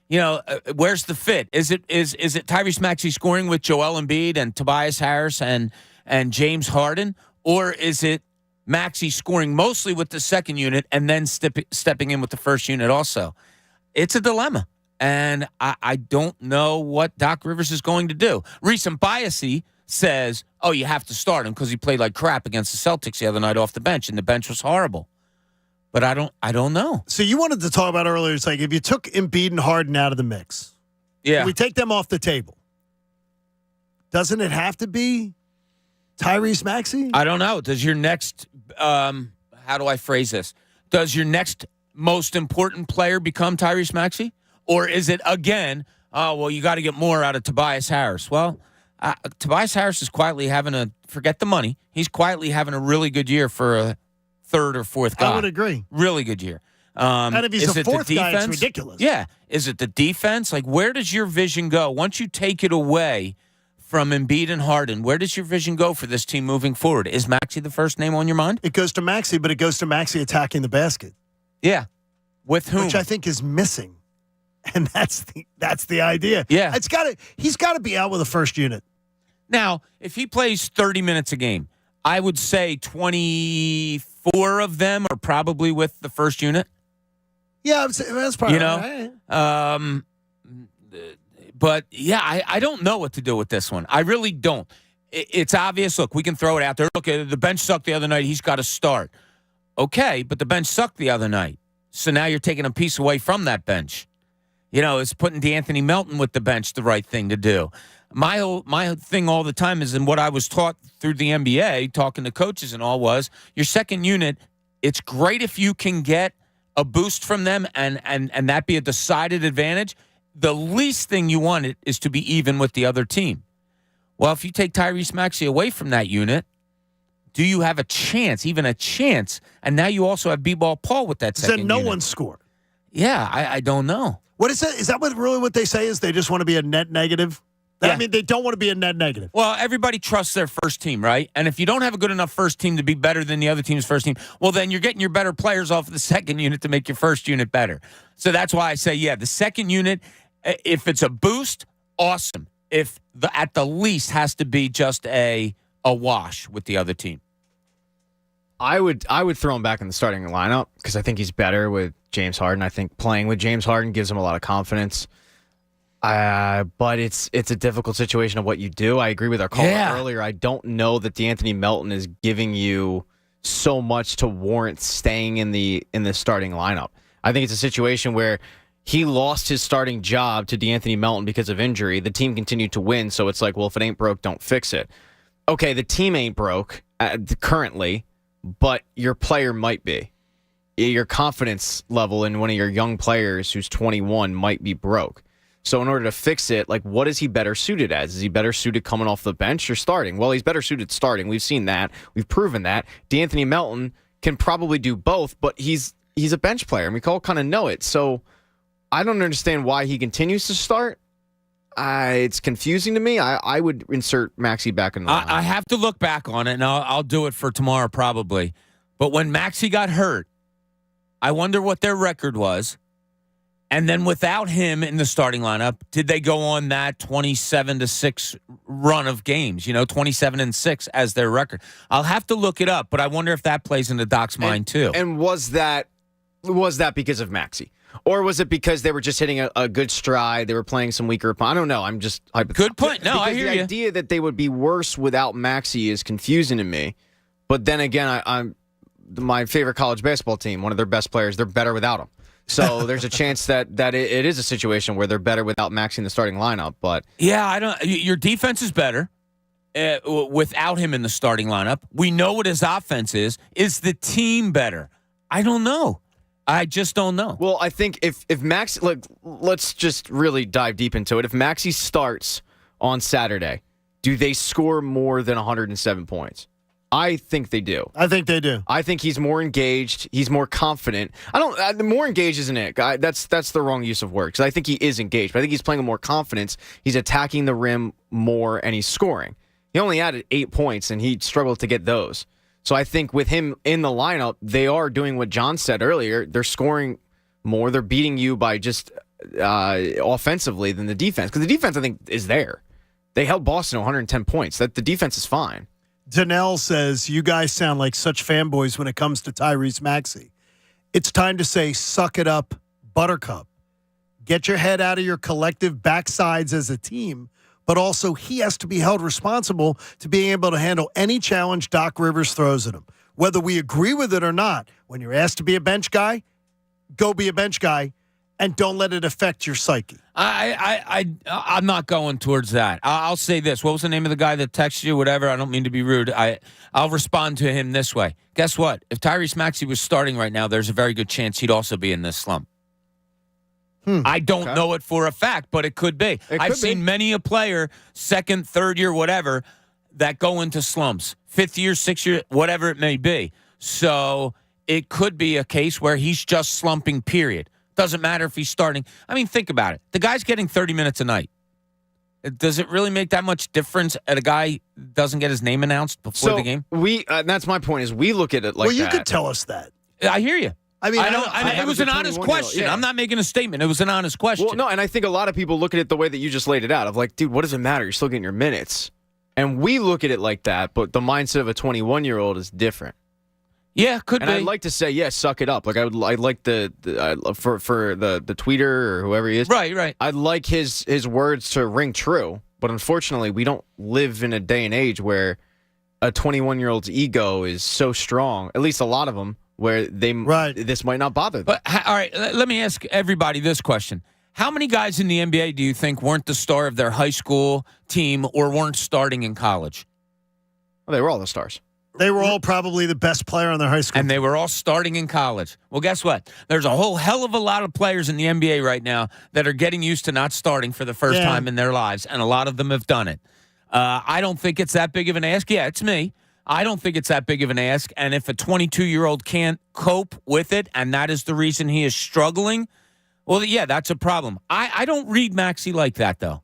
Where's the fit? Is it Tyrese Maxey scoring with Joel Embiid and Tobias Harris and James Harden, or is it Maxey scoring mostly with the second unit and then stepping in with the first unit also? It's a dilemma. And I don't know what Doc Rivers is going to do. Recent Biasy says, oh, you have to start him because he played like crap against the Celtics the other night off the bench, and the bench was horrible. But I don't know. So you wanted to talk about earlier, it's like if you took Embiid and Harden out of the mix, we take them off the table, doesn't it have to be Tyrese Maxey? I don't know. Does your next, how do I phrase this? Does your next most important player become Tyrese Maxey? Or is it, again, you got to get more out of Tobias Harris? Well, Tobias Harris is quietly forget the money, he's quietly having a really good year for a third or fourth guy. I would agree. Really good year. And if he's a fourth guy, it's ridiculous. Yeah. Is it the defense? Like, where does your vision go? Once you take it away from Embiid and Harden, where does your vision go for this team moving forward? Is Maxey the first name on your mind? It goes to Maxey, but it goes to Maxey attacking the basket. Yeah. With whom? Which I think is missing. And that's the idea. Yeah. He's got to be out with the first unit. Now, if he plays 30 minutes a game, I would say 24 of them are probably with the first unit. Yeah, that's probably right. But yeah, I don't know what to do with this one. I really don't. it's obvious. Look, we can throw it out there. Look, the bench sucked the other night. He's got to start. Okay, but the bench sucked the other night. So now you're taking a piece away from that bench. Is putting DeAnthony Melton with the bench the right thing to do. My thing all the time is, and what I was taught through the NBA, talking to coaches and all, was your second unit, it's great if you can get a boost from them and that be a decided advantage. The least thing you want is to be even with the other team. Well, if you take Tyrese Maxey away from that unit, do you have a chance, even a chance? And now you also have B-Ball Paul with that second unit. No unit. one scored. Yeah, I don't know. What is that? Is that what they say is they just want to be a net negative? Yeah. I mean, they don't want to be a net negative. Well, everybody trusts their first team, right? And if you don't have a good enough first team to be better than the other team's first team, well, then you're getting your better players off of the second unit to make your first unit better. So that's why I say, the second unit, if it's a boost, awesome. If at the least has to be just a wash with the other team. I would throw him back in the starting lineup because I think he's better with James Harden. I think playing with James Harden gives him a lot of confidence. But it's a difficult situation of what you do. I agree with our caller earlier. I don't know that DeAnthony Melton is giving you so much to warrant staying in the starting lineup. I think it's a situation where he lost his starting job to DeAnthony Melton because of injury. The team continued to win, so it's like, well, if it ain't broke, don't fix it. Okay, the team ain't broke currently, but your player might be. Your confidence level in one of your young players who's 21 might be broke. So in order to fix it, what is he better suited as? Is he better suited coming off the bench or starting? Well, he's better suited starting. We've seen that. We've proven that. DeAnthony Melton can probably do both, but he's a bench player, and we all kind of know it. So I don't understand why he continues to start. It's confusing to me. I would insert Maxey back in the lineup. I have to look back on it, and I'll do it for tomorrow probably. But when Maxey got hurt, I wonder what their record was. And then without him in the starting lineup, did they go on that 27-6 run of games? 27-6 as their record. I'll have to look it up, but I wonder if that plays into Doc's mind too. And was that because of Maxey? Or was it because they were just hitting a good stride? They were playing some weaker opponents? I don't know. I'm just good point. No, I hear you. The idea that they would be worse without Maxey is confusing to me. But then again, I'm my favorite college basketball team, one of their best players, they're better without him. So there's a chance that it is a situation where they're better without Maxey in the starting lineup. But your defense is better without him in the starting lineup. We know what his offense is. Is the team better? I don't know. I just don't know. Well, I think if Maxey, let's just really dive deep into it. If Maxey starts on Saturday, do they score more than 107 points? I think they do. I think they do. I think he's more engaged. He's more confident. More engaged isn't it? That's the wrong use of words. I think he is engaged, but I think he's playing with more confidence. He's attacking the rim more, and he's scoring. He only added 8 points, and he struggled to get those. So I think with him in the lineup, they are doing what John said earlier. They're scoring more. They're beating you by just offensively than the defense. Because the defense, I think, is there. They held Boston to 110 points. The defense is fine. Danelle says, you guys sound like such fanboys when it comes to Tyrese Maxey. It's time to say, suck it up, Buttercup. Get your head out of your collective backsides as a team, but also he has to be held responsible to being able to handle any challenge Doc Rivers throws at him. Whether we agree with it or not, when you're asked to be a bench guy, go be a bench guy, and don't let it affect your psyche. I'm not going towards that. I'll say this. What was the name of the guy that texted you? Whatever. I don't mean to be rude. I'll respond to him this way. Guess what? If Tyrese Maxey was starting right now, there's a very good chance he'd also be in this slump. I don't know it for a fact, but it could be. I've seen many a player, second, third year, whatever, that go into slumps. 5th year, 6th year, whatever it may be. So it could be a case where he's just slumping, period. Doesn't matter if he's starting. I mean, think about it. The guy's getting 30 minutes a night. Does it really make that much difference at a guy doesn't get his name announced before the game? That's my point, is we look at it like that. Well, you could tell us that. I hear you. I mean, it was an honest question. Yeah. I'm not making a statement. It was an honest question. Well, no, and I think a lot of people look at it the way that you just laid it out, of like, dude, what does it matter? You're still getting your minutes. And we look at it like that, but the mindset of a 21-year-old is different. Yeah, could be. And I'd like to say, suck it up. Like I'd like for the tweeter or whoever he is. Right. I'd like his words to ring true, But unfortunately, we don't live in a day and age where a 21-year-old's ego is so strong, at least a lot of them, where this might not bother them. But all right, let me ask everybody this question. How many guys in the NBA do you think weren't the star of their high school team or weren't starting in college? Well, they were all the stars. They were all probably the best player on their high school and they were all starting in college. Well, guess what? There's a whole hell of a lot of players in the NBA right now that are getting used to not starting for the first time in their lives, and a lot of them have done it. I don't think it's that big of an ask. Yeah, it's me. I don't think it's that big of an ask, and if a 22-year-old can't cope with it, and that is the reason he is struggling, well, yeah, that's a problem. I don't read Maxey like that, though.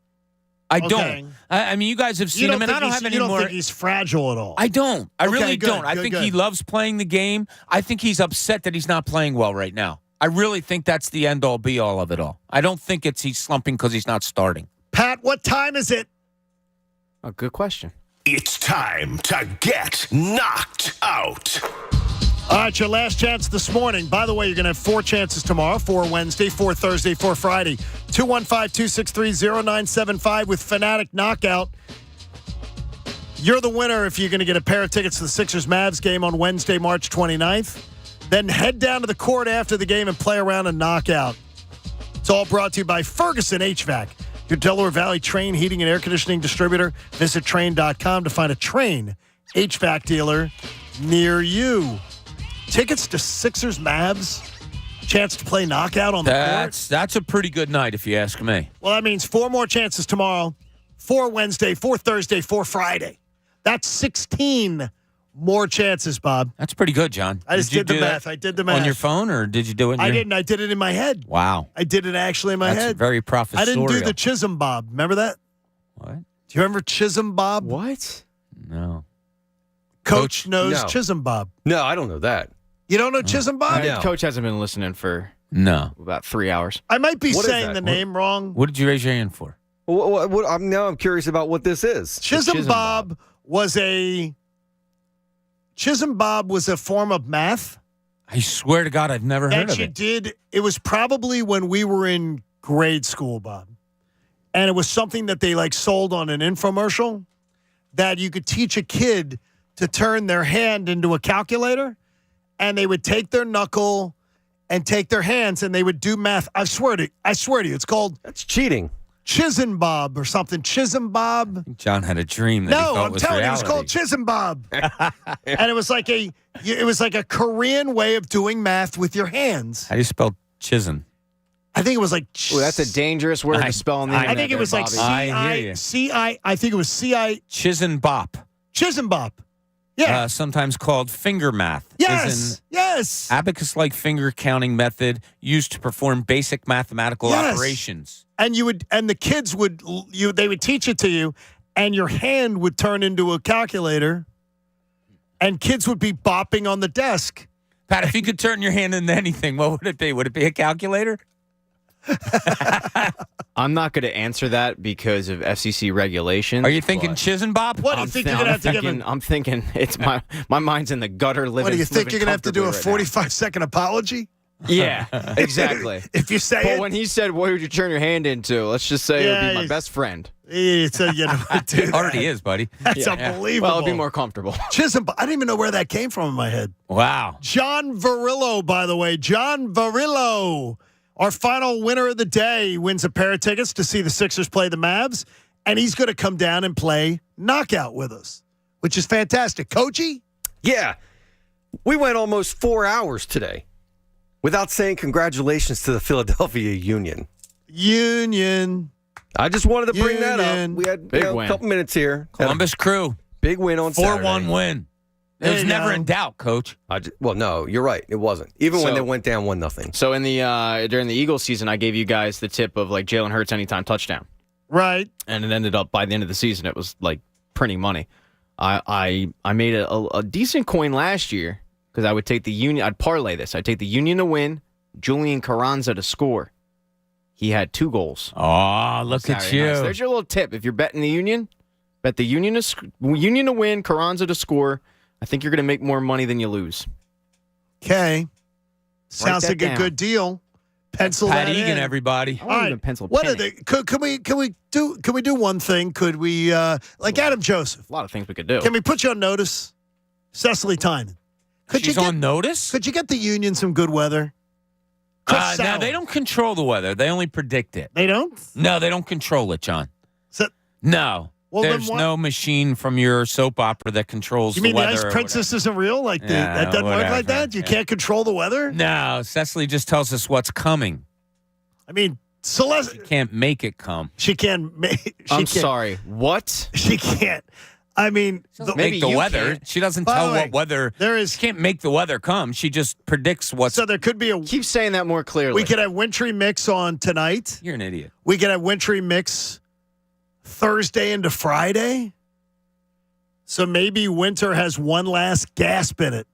I don't. I mean, you guys have seen him, and I don't have any more. You don't think he's fragile at all? I don't. I really don't. I think he loves playing the game. I think he's upset that he's not playing well right now. I really think that's the end-all, be-all of it all. I don't think he's slumping because he's not starting. Pat, what time is it? A good question. It's time to get knocked out. All right, your last chance this morning. By the way, you're going to have 4 chances tomorrow, 4 Wednesday, 4 Thursday, 4 Friday. 215-263-0975 with Fanatic Knockout. You're the winner if you're going to get a pair of tickets to the Sixers-Mavs game on Wednesday, March 29th. Then head down to the court after the game and play around a knockout. It's all brought to you by Ferguson HVAC, your Delaware Valley Train heating and air conditioning distributor. Visit Train.com to find a Train HVAC dealer near you. Tickets to Sixers Mavs, chance to play knockout on the court. That's a pretty good night if you ask me. Well, that means 4 more chances tomorrow, 4 Wednesday, 4 Thursday, 4 Friday. That's 16 more chances, Bob. That's pretty good, John. I just did the math. I did the math. On your phone, or did you do it? I didn't. I did it in my head. Wow. I did it actually in my head. That's very professorial. I didn't do the Chisholm Bob. Remember that? What? Do you remember Chisholm Bob? What? No. Coach knows Chisholm Bob. No, I don't know that. You don't know Chisholm Bob? No. Coach hasn't been listening for about 3 hours. I might be saying the name wrong. What did you raise your hand for? Now I'm curious about what this is. Chisholm Bob was a form of math. I swear to God, I've never heard of it. It was probably when we were in grade school, Bob. And it was something that they sold on an infomercial that you could teach a kid to turn their hand into a calculator, and they would take their knuckle and take their hands and they would do math. I swear to you, it's called... That's cheating. Chisholm Bob or something. Chisholm Bob. John had a dream that he thought was reality. No, I'm telling you, it was called Chisholm Bob. And it was like a Korean way of doing math with your hands. How do you spell Chisholm? I think it was like... that's a dangerous word to spell on the internet. I think it was like C-I... I think it was C-I... Chisholm Bop. Chisholm Bop. Yeah. Sometimes called finger math. Yes. Yes. Abacus-like finger counting method used to perform basic mathematical operations. And the kids would teach it to you, and your hand would turn into a calculator, and kids would be bopping on the desk. Pat, if you could turn your hand into anything, what would it be? Would it be a calculator? I'm not going to answer that because of FCC regulations. Are you thinking Chisholm Bob? What do you think you're going to have to give him? I'm thinking it's my mind's in the gutter. What do you think you're going to have to do a 45-second apology? Yeah, exactly. If you say but when he said, "What would you turn your hand into?" Let's just say it would be my best friend. It's it already is, buddy. That's unbelievable. Well, it'll be more comfortable. Chisholm, I didn't even know where that came from in my head. Wow. John Varillo, by the way, John Varillo, our final winner of the day, wins a pair of tickets to see the Sixers play the Mavs, and he's going to come down and play knockout with us, which is fantastic. Coachy? Yeah, we went almost 4 hours today without saying congratulations to the Philadelphia Union. I just wanted to bring that up. We had a couple minutes here. Columbus Crew. Big win on Saturday. 4-1 win. It was never in doubt, Coach. Well, no, you're right. It wasn't. Even when they went down 1-0. So in the during the Eagles season, I gave you guys the tip of Jalen Hurts anytime touchdown. Right. And it ended up by the end of the season, it was printing money. I made a decent coin last year because I would take the Union. I'd parlay this. I'd take the Union to win, Julian Carranza to score. He had 2 goals. Oh, look at you. Night. So there's your little tip. If you're betting the Union, bet the Union to win, Carranza to score. I think you're going to make more money than you lose. Okay. Sounds like a good deal. Pencil Pat that Egan, in. everybody. I wouldn't even pencil What are penny. they? Can we do one thing? Could we like Adam Joseph? A lot of things we could do. Can we put you on notice? Cecily Tynan. She's on notice? Could you get the Union some good weather? No, Sauer. they don't control the weather. They only predict it. They don't? No, they don't control it, John. No. Well, then There's what- no machine from your soap opera that controls You the mean the weather. Ice or Princess isn't real? Like Yeah, that doesn't work like whatever. that? You Yeah. can't control the weather? No, Cecily just tells us what's coming. I mean, Celeste. She can't make it come. She can't make. I'm sorry. What? She can't. I mean, Make the weather. She doesn't By tell the way, what weather. there is. She can't make the weather come. She just predicts what's. So there could be a. Keep saying that more clearly. We could have wintry mix on tonight. You're an idiot. We could have wintry mix Thursday into Friday. So maybe winter has one last gasp in it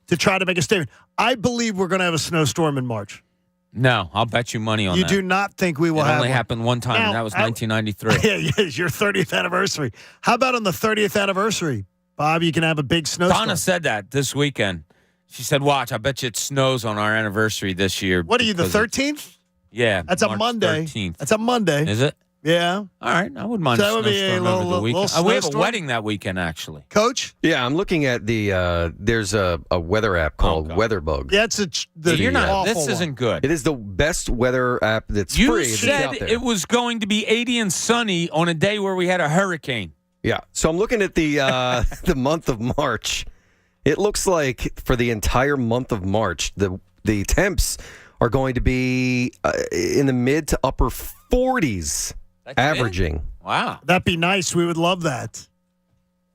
to try to make a statement. I believe we're going to have a snowstorm in March. No, I'll bet you money on You that. do not think we will It have only one. happened one time, Now, and that was 1993. Yeah, your 30th anniversary. How about on the 30th anniversary, Bob? You can have a big snowstorm. Donna said that this weekend. She said, "Watch, I bet you it snows on our anniversary this year." What are you, the because it's- 13th? Yeah, That's a March Monday. 13th. That's a Monday. Is it? Yeah. All right, I wouldn't mind So a that would be a snowstorm over the little weekend. We have a snowstorm? wedding that weekend, actually. Coach? Yeah, I'm looking at the. There's a weather app called WeatherBug. Yeah, it's You're not. awful This isn't good. It is the best weather app that's You free. that's said out there. it was going to be 80 and sunny on a day where we had a hurricane. Yeah. So I'm looking at the the month of March. It looks like for the entire month of March, the temps are going to be in the mid to upper 40s, averaging. Wow. That'd be nice. We would love that.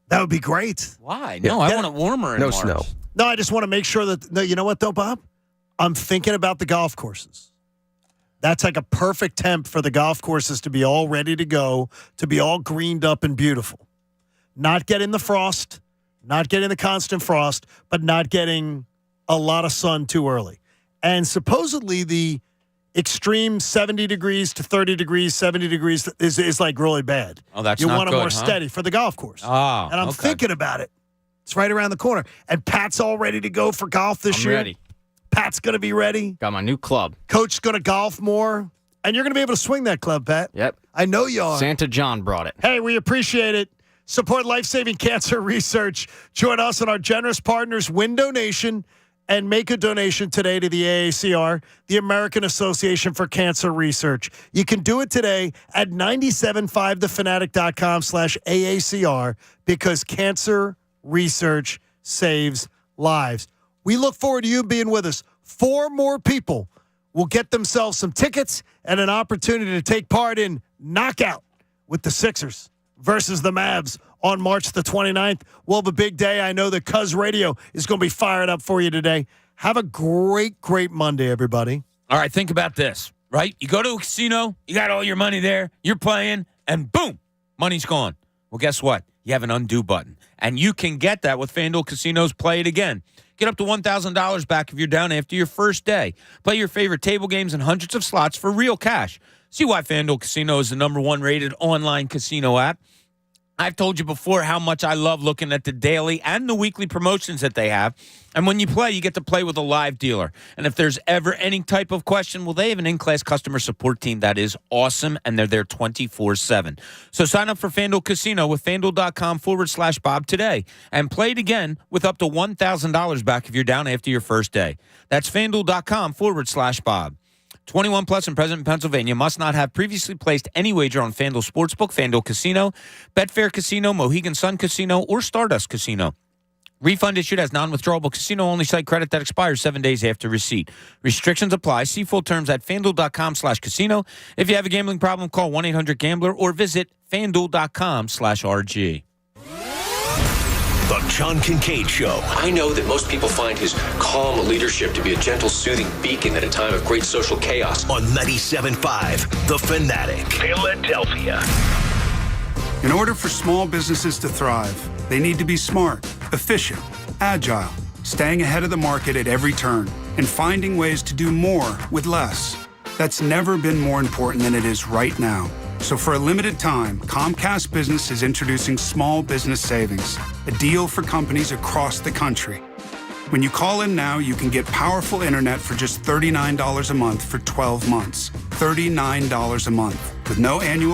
That would be great. Why? No, I want it warmer in No March. snow. No, I just want to make sure that. No, you know what though, Bob? I'm thinking about the golf courses. That's like a perfect temp for the golf courses to be all ready to go, to be all greened up and beautiful. Not getting the frost, not getting the constant frost, but not getting a lot of sun too early. And supposedly the extreme 70 degrees to 30 degrees, 70 degrees is like really bad. Oh, that's you not want good, it more huh? steady for the golf course. Oh, and I'm okay. thinking about it. It's right around the corner. And Pat's all ready to go for golf this I'm year. ready. Pat's going to be ready. Got my new club. Coach's going to golf more. And you're going to be able to swing that club, Pat. Yep. I know you are. Santa John brought it. Hey, we appreciate it. Support life-saving cancer research. Join us and our generous partners, Win Donation, and make a donation today to the AACR, the American Association for Cancer Research. You can do it today at 975thefanatic.com/AACR because cancer research saves lives. We look forward to you being with us. 4 more people will get themselves some tickets and an opportunity to take part in Knockout with the Sixers versus the Mavs on March the 29th. We'll have a big day. I know that Cuz Radio is going to be fired up for you today. Have a great, great Monday, everybody. All right, think about this, right? You go to a casino, you got all your money there, you're playing, and boom, money's gone. Well, guess what? You have an undo button. And you can get that with FanDuel Casino's Play It Again. Get up to $1,000 back if you're down after your first day. Play your favorite table games and hundreds of slots for real cash. See why FanDuel Casino is the #1 rated online casino app. I've told you before how much I love looking at the daily and the weekly promotions that they have. And when you play, you get to play with a live dealer. And if there's ever any type of question, well, they have an in-class customer support team that is awesome, and they're there 24/7. So sign up for FanDuel Casino with FanDuel.com/Bob today and play it again with up to $1,000 back if you're down after your first day. That's FanDuel.com/Bob. 21 plus and present in Pennsylvania, must not have previously placed any wager on FanDuel Sportsbook, FanDuel Casino, Betfair Casino, Mohegan Sun Casino, or Stardust Casino. Refund issued as non-withdrawable casino-only site credit that expires 7 days after receipt. Restrictions apply. See full terms at FanDuel.com/casino. If you have a gambling problem, call 1-800-GAMBLER or visit FanDuel.com/RG. The John Kincade Show. I know that most people find his calm leadership to be a gentle, soothing beacon at a time of great social chaos. On 97.5 The Fanatic, Philadelphia. In order for small businesses to thrive, they need to be smart, efficient, agile, staying ahead of the market at every turn, and finding ways to do more with less. That's never been more important than it is right now. So for a limited time, Comcast Business is introducing Small Business Savings, a deal for companies across the country. When you call in now, you can get powerful internet for just $39 a month for 12 months. $39 a month with no annual